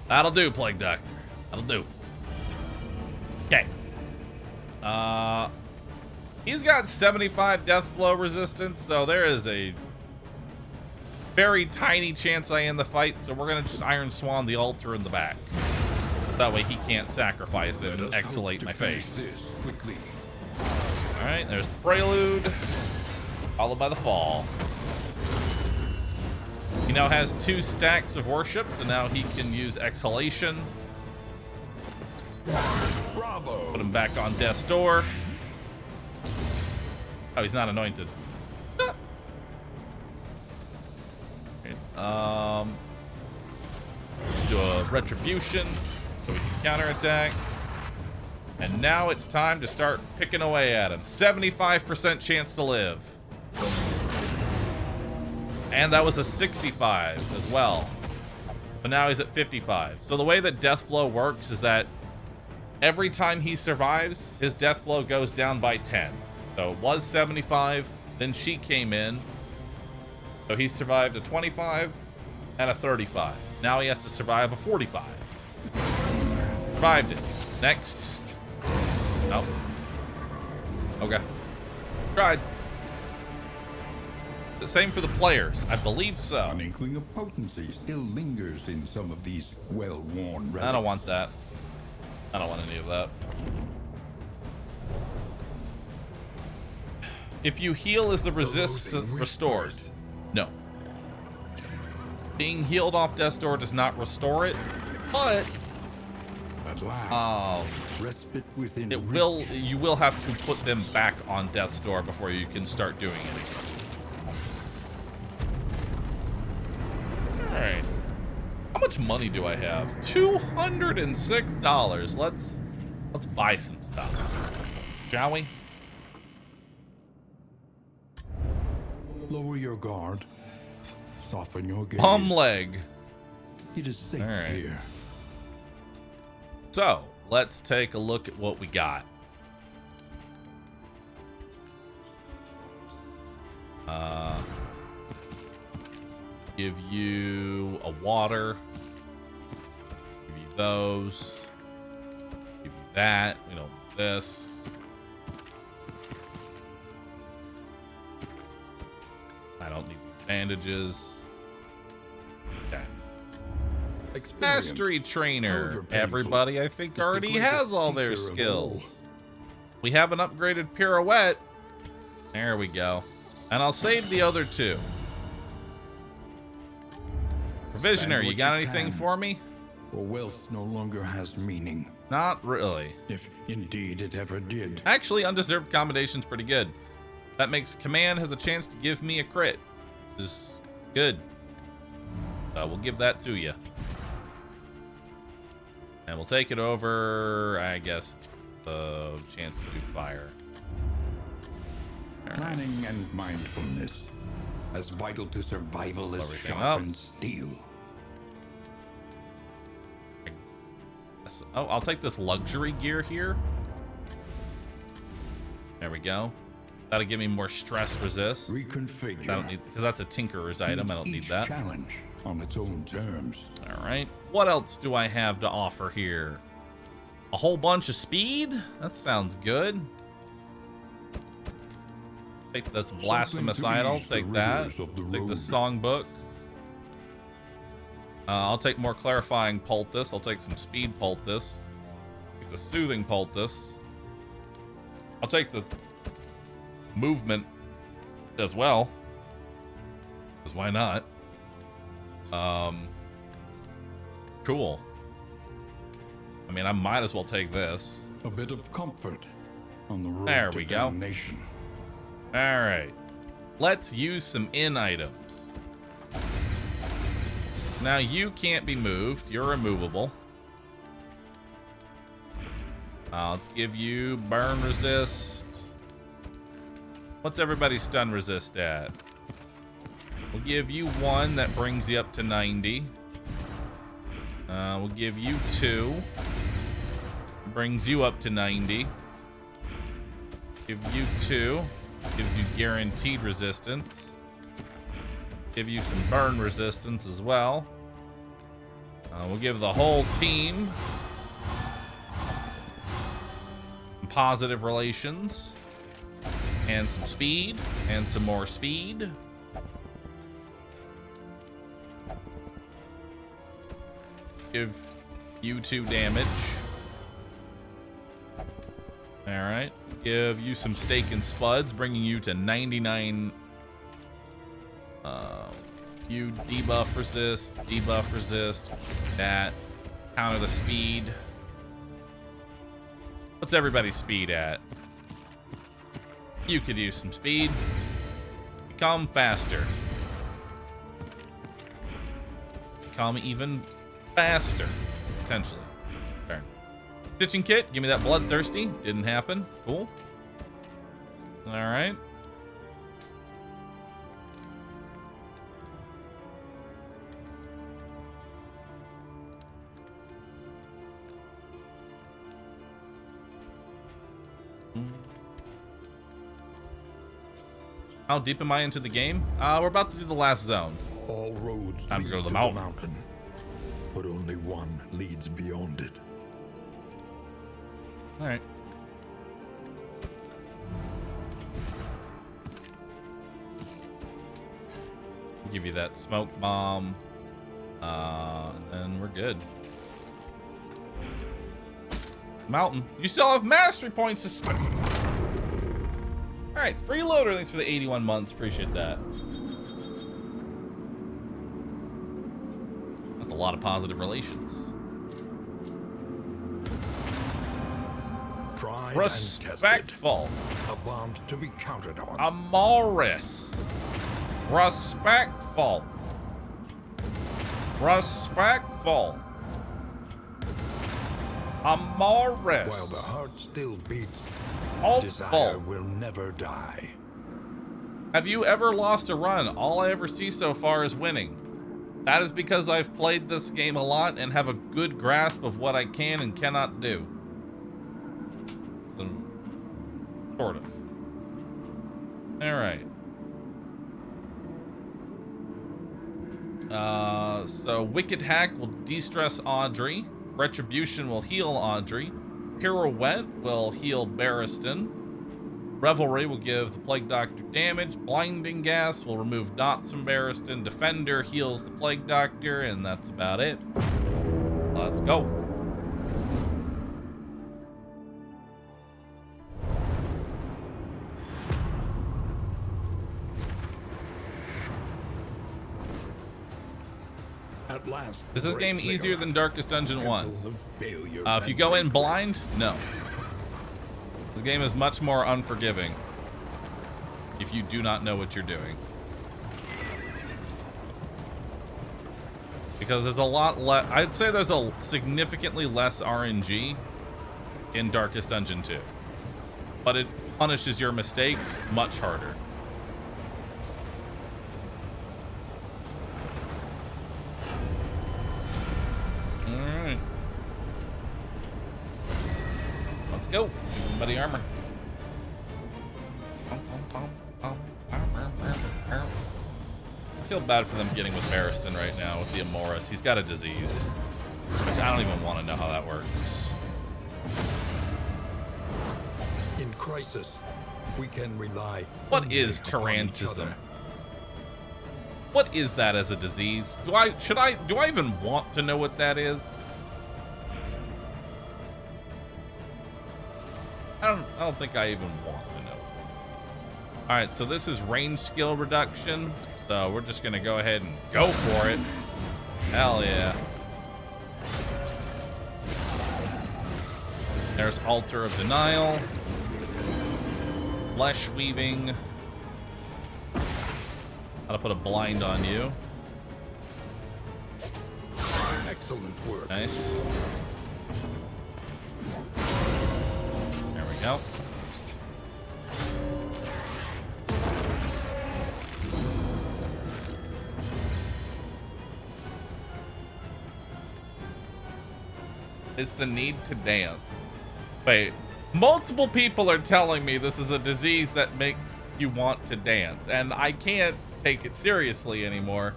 B: That'll do, Plague Doctor. That'll do. Okay. He's got 75 death blow resistance, so there is a very tiny chance I end the fight, so we're gonna just Iron Swan the altar in the back. That way he can't sacrifice it and exhalate my face. Alright, there's the Prelude, followed by the Fall. He now has 2 stacks of worship, so now he can use Exhalation.
D: Bravo.
B: Put him back on Death's Door. Oh, he's not anointed. Do a Retribution so we can counterattack. And now it's time to start picking away at him. 75% chance to live. And that was a 65 as well. But now he's at 55. So the way that Death Blow works is that every time he survives, his Death Blow goes down by 10. So it was 75, then she came in. So he survived a 25 and a 35. Now he has to survive a 45. Survived it. Next. Nope. Okay. Tried. The same for the players. I believe so.
C: An inkling of potency still lingers in some of these well-worn relics.
B: I don't want that. I don't want any of that. If you heal, is the resist restored? No. Being healed off Death's Door does not restore it, but
C: At last, respite within
B: it
C: reach.
B: will. You will have to put them back on Death's Door before you can start doing anything. All right. How much money do I have? $206. Let's buy some stuff, shall we?
C: Lower your guard. Soften your gaze.
B: Bum leg.
C: It is safe
B: All right.
C: here.
B: So let's take a look at what we got. Give you a water. Give you those. Give you that. We don't want this. I don't need these bandages. Okay.
C: Experience,
B: Mastery Trainer.
C: however painful,
B: Everybody, I think,
C: is the
B: already
C: greatest
B: has all their
C: teacher of
B: skills.
C: all.
B: We have an upgraded Pirouette. There we go. And I'll save the other 2. Provisioner,
C: Spend
B: you
C: what
B: got
C: you
B: anything
C: can.
B: for me?
C: For wealth no longer has meaning,
B: Not really.
C: if indeed it ever did.
B: Actually, undeserved commendation's pretty good. That makes command has a chance to give me a crit. is good. We'll give that to you. And we'll take it over, I guess, the chance to do fire. All right.
C: Planning and mindfulness, as vital to survival as
B: Everything
C: sharpened steel.
B: Oh, I'll take this luxury gear here. There we go. That'll give me more stress resist.
C: Reconfigure.
B: I don't need, because that's a tinkerer's item. I don't need
C: Each
B: that.
C: challenge on its own terms.
B: All right. What else do I have to offer here? A whole bunch of speed? That sounds good. Take this blasphemous idol. Take that. Take the songbook. I'll take more clarifying poultice. I'll take some speed poultice. Take the soothing poultice. I'll take the movement as well. Because why not? Cool. I mean, I might as well take this.
C: A bit of comfort on the road
B: There
C: to
B: we go.
C: damnation.
B: All right. Let's use some in items. Now, you can't be moved. You're immovable. Let's give you burn resist. What's everybody's stun resist at? We'll give you 1 that brings you up to 90. We'll give you 2. Brings you up to 90. Give you 2. Gives you guaranteed resistance. Give you some burn resistance as well. We'll give the whole team positive relations and some speed and some more speed. Give you 2 damage. All right. Give you some steak and spuds, bringing you to 99. You debuff resist, that. Counter the speed. What's everybody's speed at? You could use some speed. Become faster. Become even faster, potentially. Turn. Stitching kit, give me that bloodthirsty. Didn't happen. Cool. All right. How deep am I into the game? We're about to do the last zone.
D: All roads
B: Time to
D: lead
B: go to the
D: to
B: mountain.
D: but only one leads beyond it.
B: All right. Give you that smoke bomb. And we're good. Mountain. You still have mastery points to spend. All right, freeloader. Thanks for the 81 months. Appreciate that. That's a lot of positive relations.
D: Tried and tested.
B: Respectful.
D: A bond to be counted on.
B: Amoris. Respectful. Respectful. Amoris.
D: While the heart still beats,
B: Hopeful.
D: desire will never die.
B: Have you ever lost a run? All I ever see so far is winning. That is because I've played this game a lot and have a good grasp of what I can and cannot do. So, sort of. All right. So Wicked Hack will de-stress Audrey. Retribution will heal Audrey. Pirouette will heal Barristan. Revelry will give the Plague Doctor damage. Blinding Gas will remove dots from Barristan. Defender heals the Plague Doctor, and that's about it. Let's go.
D: At last,
B: Is this game
D: break
B: easier than Darkest Dungeon 1?
D: Temple of failure
B: If you
D: and
B: go in
D: regret.
B: blind, no. This game is much more unforgiving if you do not know what you're doing. Because there's a lot less, I'd say there's a significantly less RNG in Darkest Dungeon 2. But it punishes your mistakes much harder. Alright. Let's go. Give everybody armor. I feel bad for them getting with Barristan right now with the Amoris. He's got a disease, which I don't even want to know how that works.
D: In crisis, we can rely.
B: What is
D: only upon each
B: Tarantism?
D: other.
B: What is that as a disease? Do I even want to know what that is? I don't think I even want to know. All right, so this is range skill reduction. So we're just gonna go ahead and go for it. Hell yeah. There's Altar of Denial. Flesh Weaving. How to put a blind on you.
D: Excellent work.
B: Nice. There we go. It's the need to dance. Wait, multiple people are telling me this is a disease that makes you want to dance, and I can't take it seriously anymore.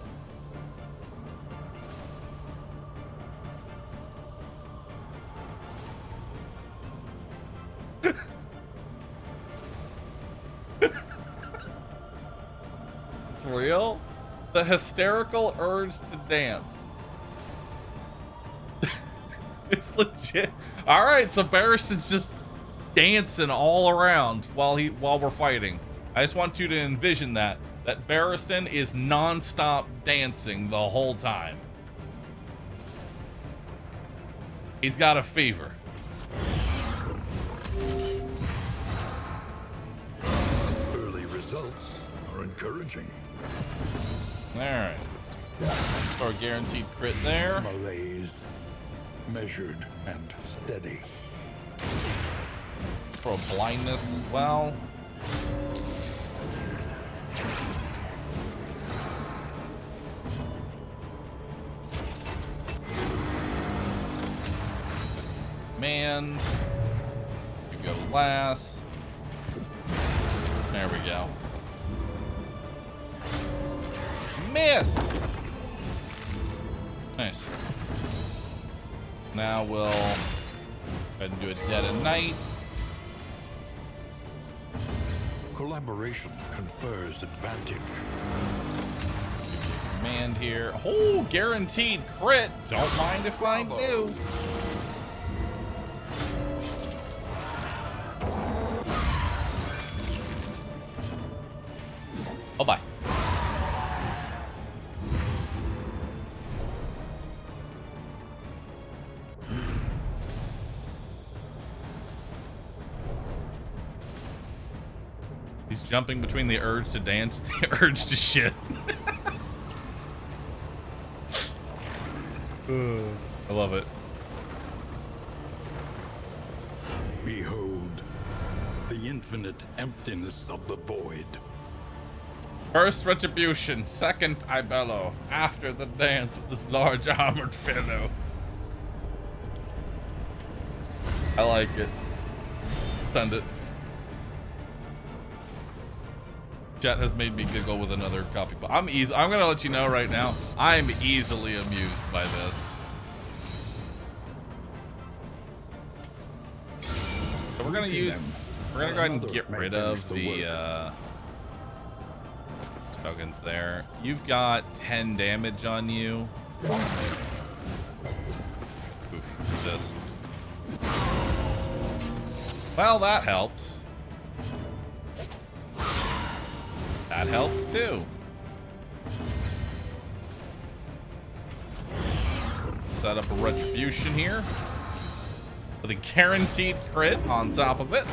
B: It's real? The hysterical urge to dance. It's legit. All right, so Barristan's just dancing all around while we're fighting. I just want you to envision that Barristan is non-stop dancing the whole time. He's got a fever.
D: Early results are encouraging.
B: All right. For a guaranteed crit there.
C: Malaise, measured and steady.
B: For a blindness as well. Command. We go last. There we go. Miss! Nice. Now we'll go ahead and do a Dead of Night.
D: Collaboration confers advantage.
B: Command here. Oh, guaranteed crit. Don't mind if I do. Oh, bye. He's jumping between the urge to dance and the urge to shit. I love it.
D: Behold, the infinite emptiness of the void.
B: First retribution, second I bellow, after the dance with this large armored fellow. I like it. Send it. Chat has made me giggle with another copy. I'm gonna let you know right now, I'm easily amused by this. So we're gonna go ahead and get rid of the tokens there. You've got 10 damage on you. Oof, resist. Well, that helps. That helps too. Set up a retribution here with a guaranteed crit on top of it.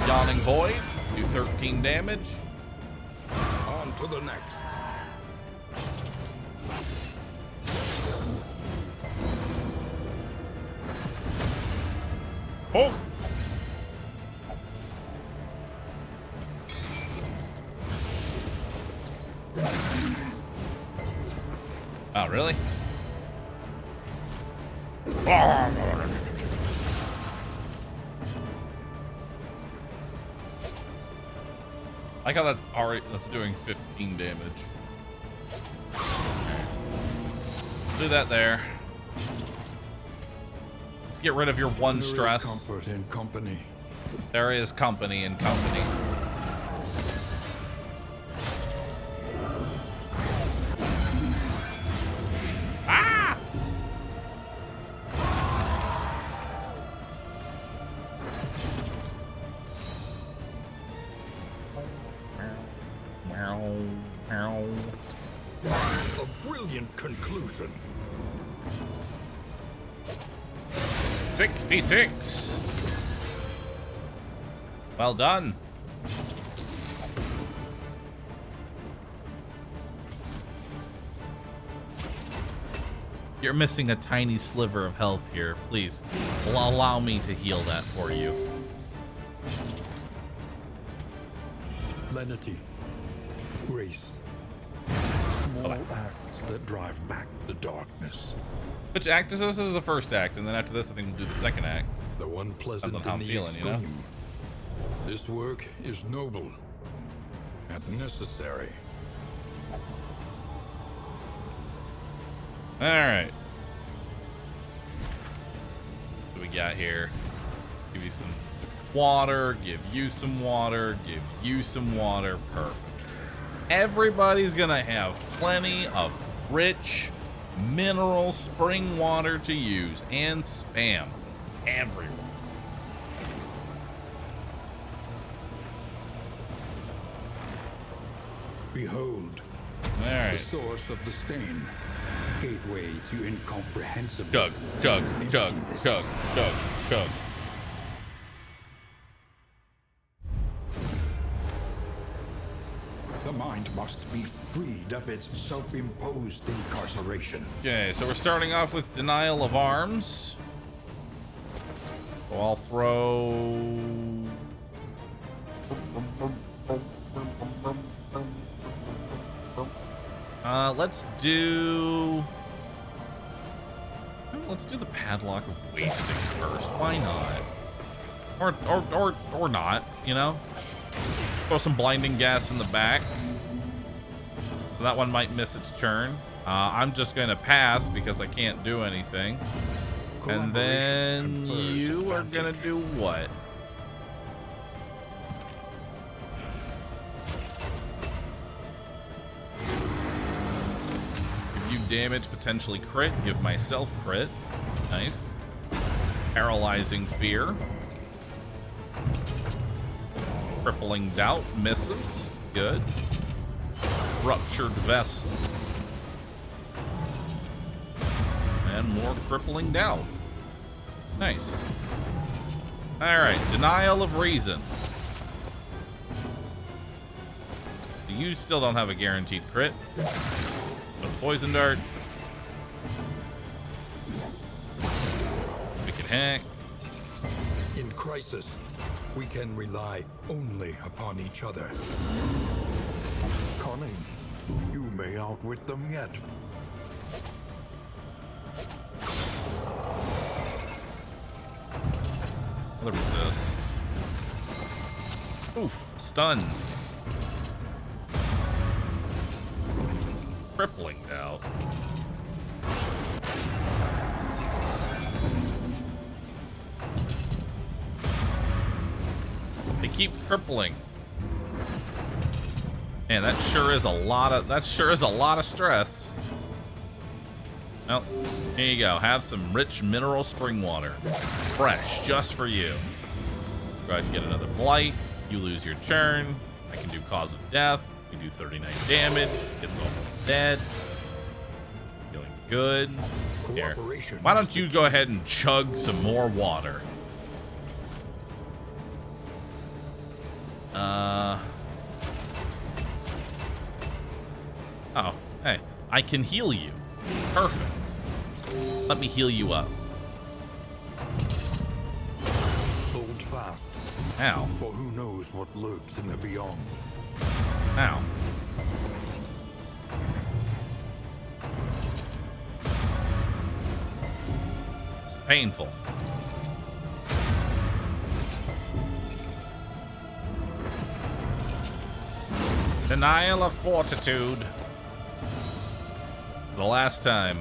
B: Yawning Void, do 13 damage.
D: On to the next.
B: Oh! Oh, really? I like how that's doing 15 damage. Do that there. Let's get rid of your one stress.
C: Comfort in company.
B: There is company in company. Ah!
D: A brilliant conclusion.
B: 66. Well done. You're missing a tiny sliver of health here. Please, allow me to heal that for you.
C: Lenity. Grace. Small acts that drive back the darkness.
B: Which act is this? This is the first act, and then after this, I think we'll do the second act.
D: The one pleasant
B: Depends on how
D: in
B: I'm
D: the
B: feeling, you know?
D: extreme. This work is noble and necessary.
B: All right. What do we got here? Give you some water, give you some water, give you some water. Perfect. Everybody's gonna have plenty of rich mineral spring water to use and spam everyone.
C: Behold,
B: All
C: the
B: right.
C: source of the stain. Gateway to incomprehensible.
B: Chug, chug, chug, chug, chug, chug.
C: The mind must be freed of its self-imposed incarceration.
B: Okay, so we're starting off with denial of arms. So I'll throw. Let's do the padlock of wasting first. Why not? Or not, you know? Throw some blinding gas in the back. So that one might miss its turn. I'm just gonna pass because I can't do anything. And then you are gonna do what? Give you damage, potentially crit. Give myself crit. Nice. Paralyzing fear. Crippling doubt misses. Good. Ruptured vest. And more crippling doubt. Nice. Alright, denial of reason. You still don't have a guaranteed crit. A poison dart. Wicked hack.
D: In crisis, we can rely only upon each other. Cunning, you may outwit them yet.
B: Another resist. Oof, stun. Crippling doubt. They keep crippling. Man, that sure is a lot of stress. Well, here you go. Have some rich mineral spring water. Fresh, just for you. Go ahead and get another blight. You lose your turn. I can do cause of death. You do 39 damage. It's almost dead. Feeling good. Here. Why don't you go ahead and chug some more water? Oh, hey, I can heal you. Perfect. Let me heal you up.
D: fast.
A: Ow.
D: For who knows what lurks in the beyond.
A: Ow. It's painful. Denial of fortitude. The last time.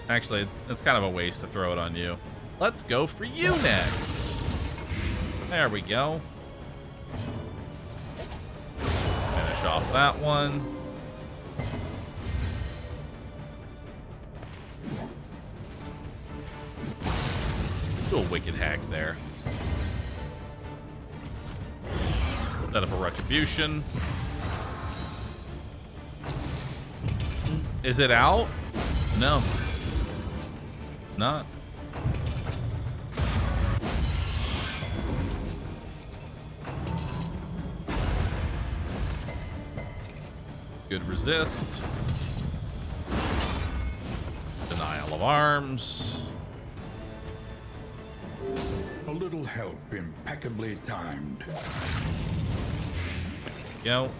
A: Actually, it's kind of a waste to throw it on you. Let's go for you next. There we go. Finish off that one. Do a wicked hack there. Set up a retribution. Is it out? No. Not. Good resist. Denial of arms.
C: A little help impeccably timed.
A: Go.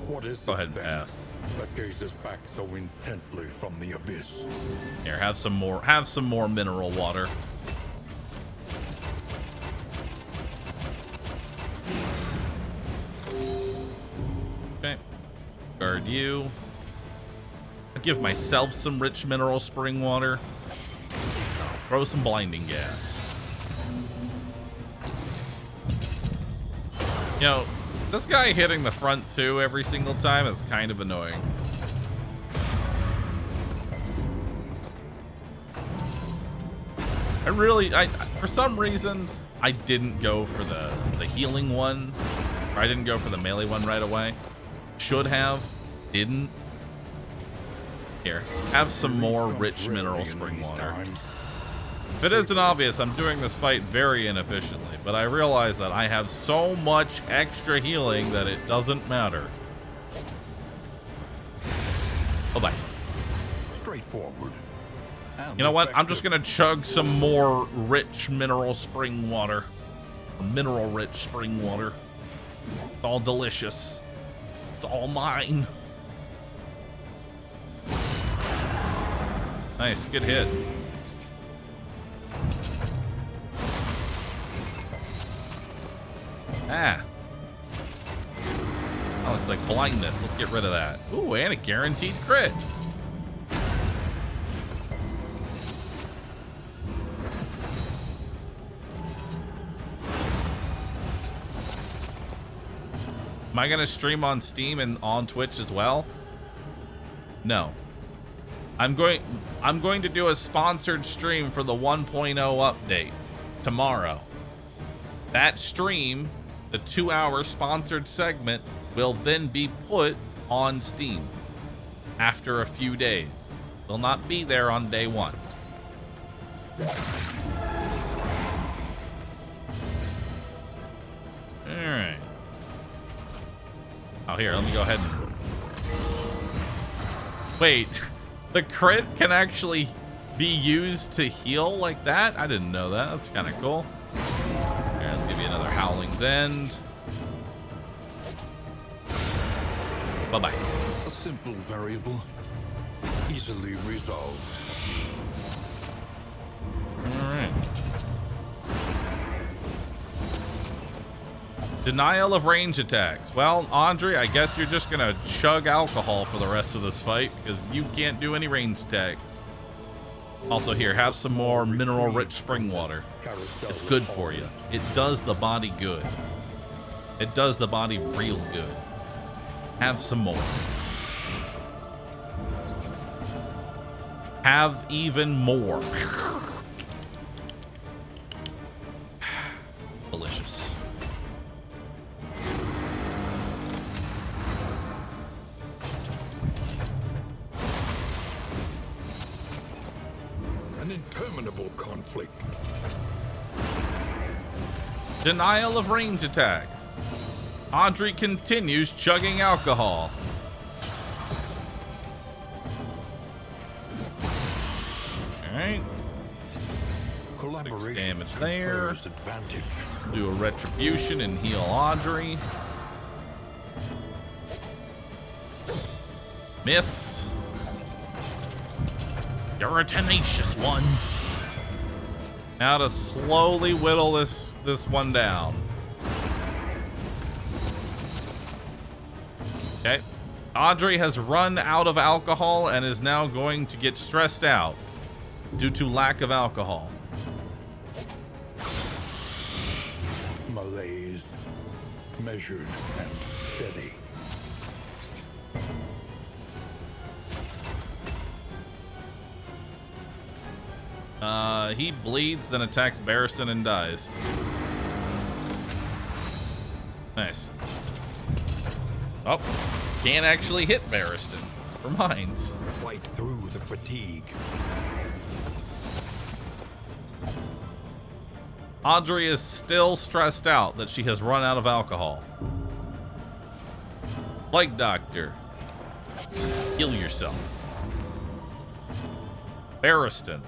D: What is
A: Go
D: it
A: ahead and
D: then
A: pass.
D: that gazes back so intently from the abyss?
A: Here, have some more mineral water. Okay. Guard you. I'll give myself some rich mineral spring water. Throw some blinding gas. You know, this guy hitting the front too every single time is kind of annoying. I for some reason, I didn't go for the healing one. Or I didn't go for the melee one right away. Should have, didn't. Here, have some more rich mineral spring water. If it isn't obvious, I'm doing this fight very inefficiently, but I realize that I have so much extra healing that it doesn't matter. Bye-bye.
D: Straightforward.
A: You know what? I'm just gonna chug some more rich mineral spring water. Or mineral-rich spring water. It's all delicious. It's all mine. Nice, good hit. Ah. That looks like blindness. Let's get rid of that. Ooh, and a guaranteed crit. Am I gonna stream on Steam and on Twitch as well? No. I'm going to do a sponsored stream for the 1.0 update tomorrow. That stream, the 2-hour sponsored segment, will then be put on Steam after a few days. Will not be there on day one. All right. Oh, here, let me go ahead and... Wait, the crit can actually be used to heal like that? I didn't know that. That's kind of cool. Here, let's give you another Howling's End. Bye-bye.
D: A simple variable, easily resolved.
A: All right. Denial of range attacks. Well, Andre, I guess you're just gonna chug alcohol for the rest of this fight because you can't do any range attacks. Also here, have some more mineral-rich spring water. It's good for you. It does the body good. It does the body real good. Have some more. Have even more. Delicious.
D: An interminable conflict.
A: Denial of range attacks. Audrey continues chugging alcohol. right.
C: Collaboration
A: Damage there.
C: confers advantage.
A: Do a retribution and heal Audrey. Miss. You're a tenacious one. Now to slowly whittle this one down. Okay. Audrey has run out of alcohol and is now going to get stressed out due to lack of alcohol.
C: Malaise, measured and steady.
A: He bleeds, then attacks Barristan and dies. Nice. Oh, can't actually hit Barristan. Never mind.
D: Fight through the fatigue.
A: Audrey is still stressed out that she has run out of alcohol. Plague Doctor. Heal yourself. Barristan.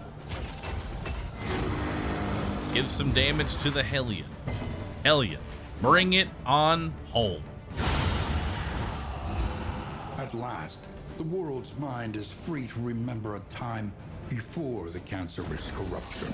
A: Give some damage to the Hellion. Hellion, bring it on home.
C: At last, the world's mind is free to remember a time before the cancerous corruption.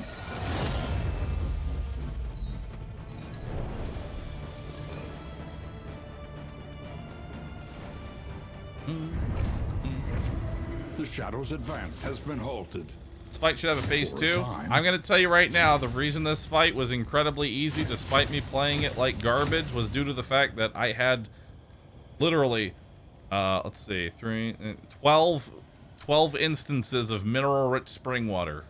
C: The Shadow's advance has been halted.
A: This fight should have a phase 2.
C: time.
A: I'm going to tell you right now, the reason this fight was incredibly easy, despite me playing it like garbage, was due to the fact that I had literally, let's see, 12 instances of mineral-rich spring water.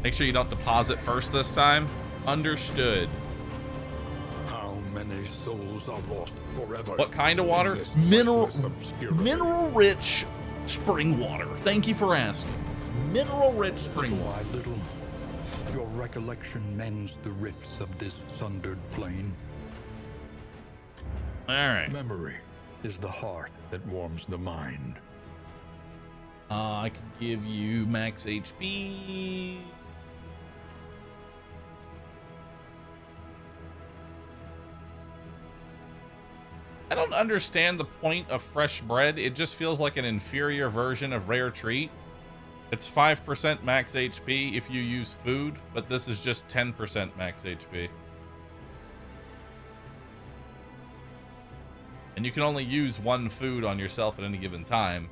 A: Make sure you don't deposit first this time. Understood.
D: How many souls are lost forever?
A: What kind of water?
C: This
A: Mineral,
C: lifeless obscurity.
A: mineral-rich spring water. Thank you for asking. It's mineral-rich spring
D: Little
A: water.
D: by little, your recollection mends the rifts of this sundered plane.
A: All right.
D: Memory is the hearth that warms the mind.
A: I can give you max HP. I don't understand the point of fresh bread. It just feels like an inferior version of rare treat. It's 5% max HP if you use food, but this is just 10% max HP. And you can only use one food on yourself at any given time.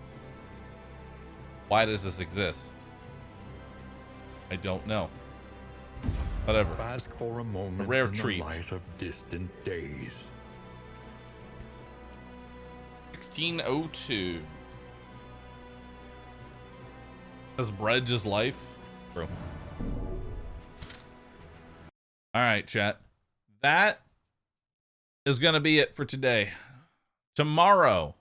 A: Why does this exist? I don't know. Whatever.
D: Bask for a moment
A: A rare
D: in
A: treat.
D: the light of distant days.
A: 1602. Does bread just life? Bro. Alright, chat. That is gonna be it for today. Tomorrow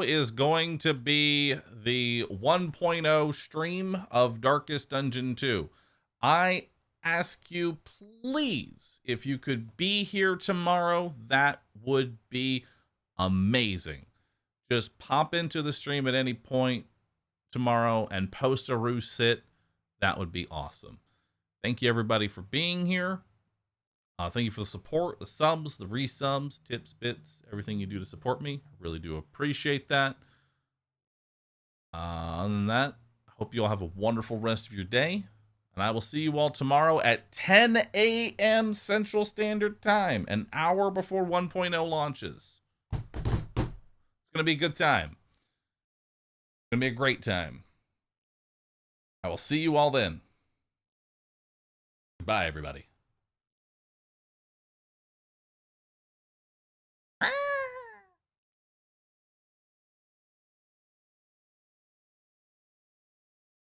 A: is going to be the 1.0 stream of Darkest Dungeon 2. I ask you, please, if you could be here tomorrow, that would be amazing. Just pop into the stream at any point tomorrow and post a roo sit. That would be awesome. Thank you, everybody, for being here. Thank you for the support, the subs, the resubs, tips, bits, everything you do to support me. I really do appreciate that. Other than that, I hope you all have a wonderful rest of your day. And I will see you all tomorrow at 10 a.m. Central Standard Time, an hour before 1.0 launches. It's going to be a good time. It's going to be a great time. I will see you all then. Goodbye, everybody.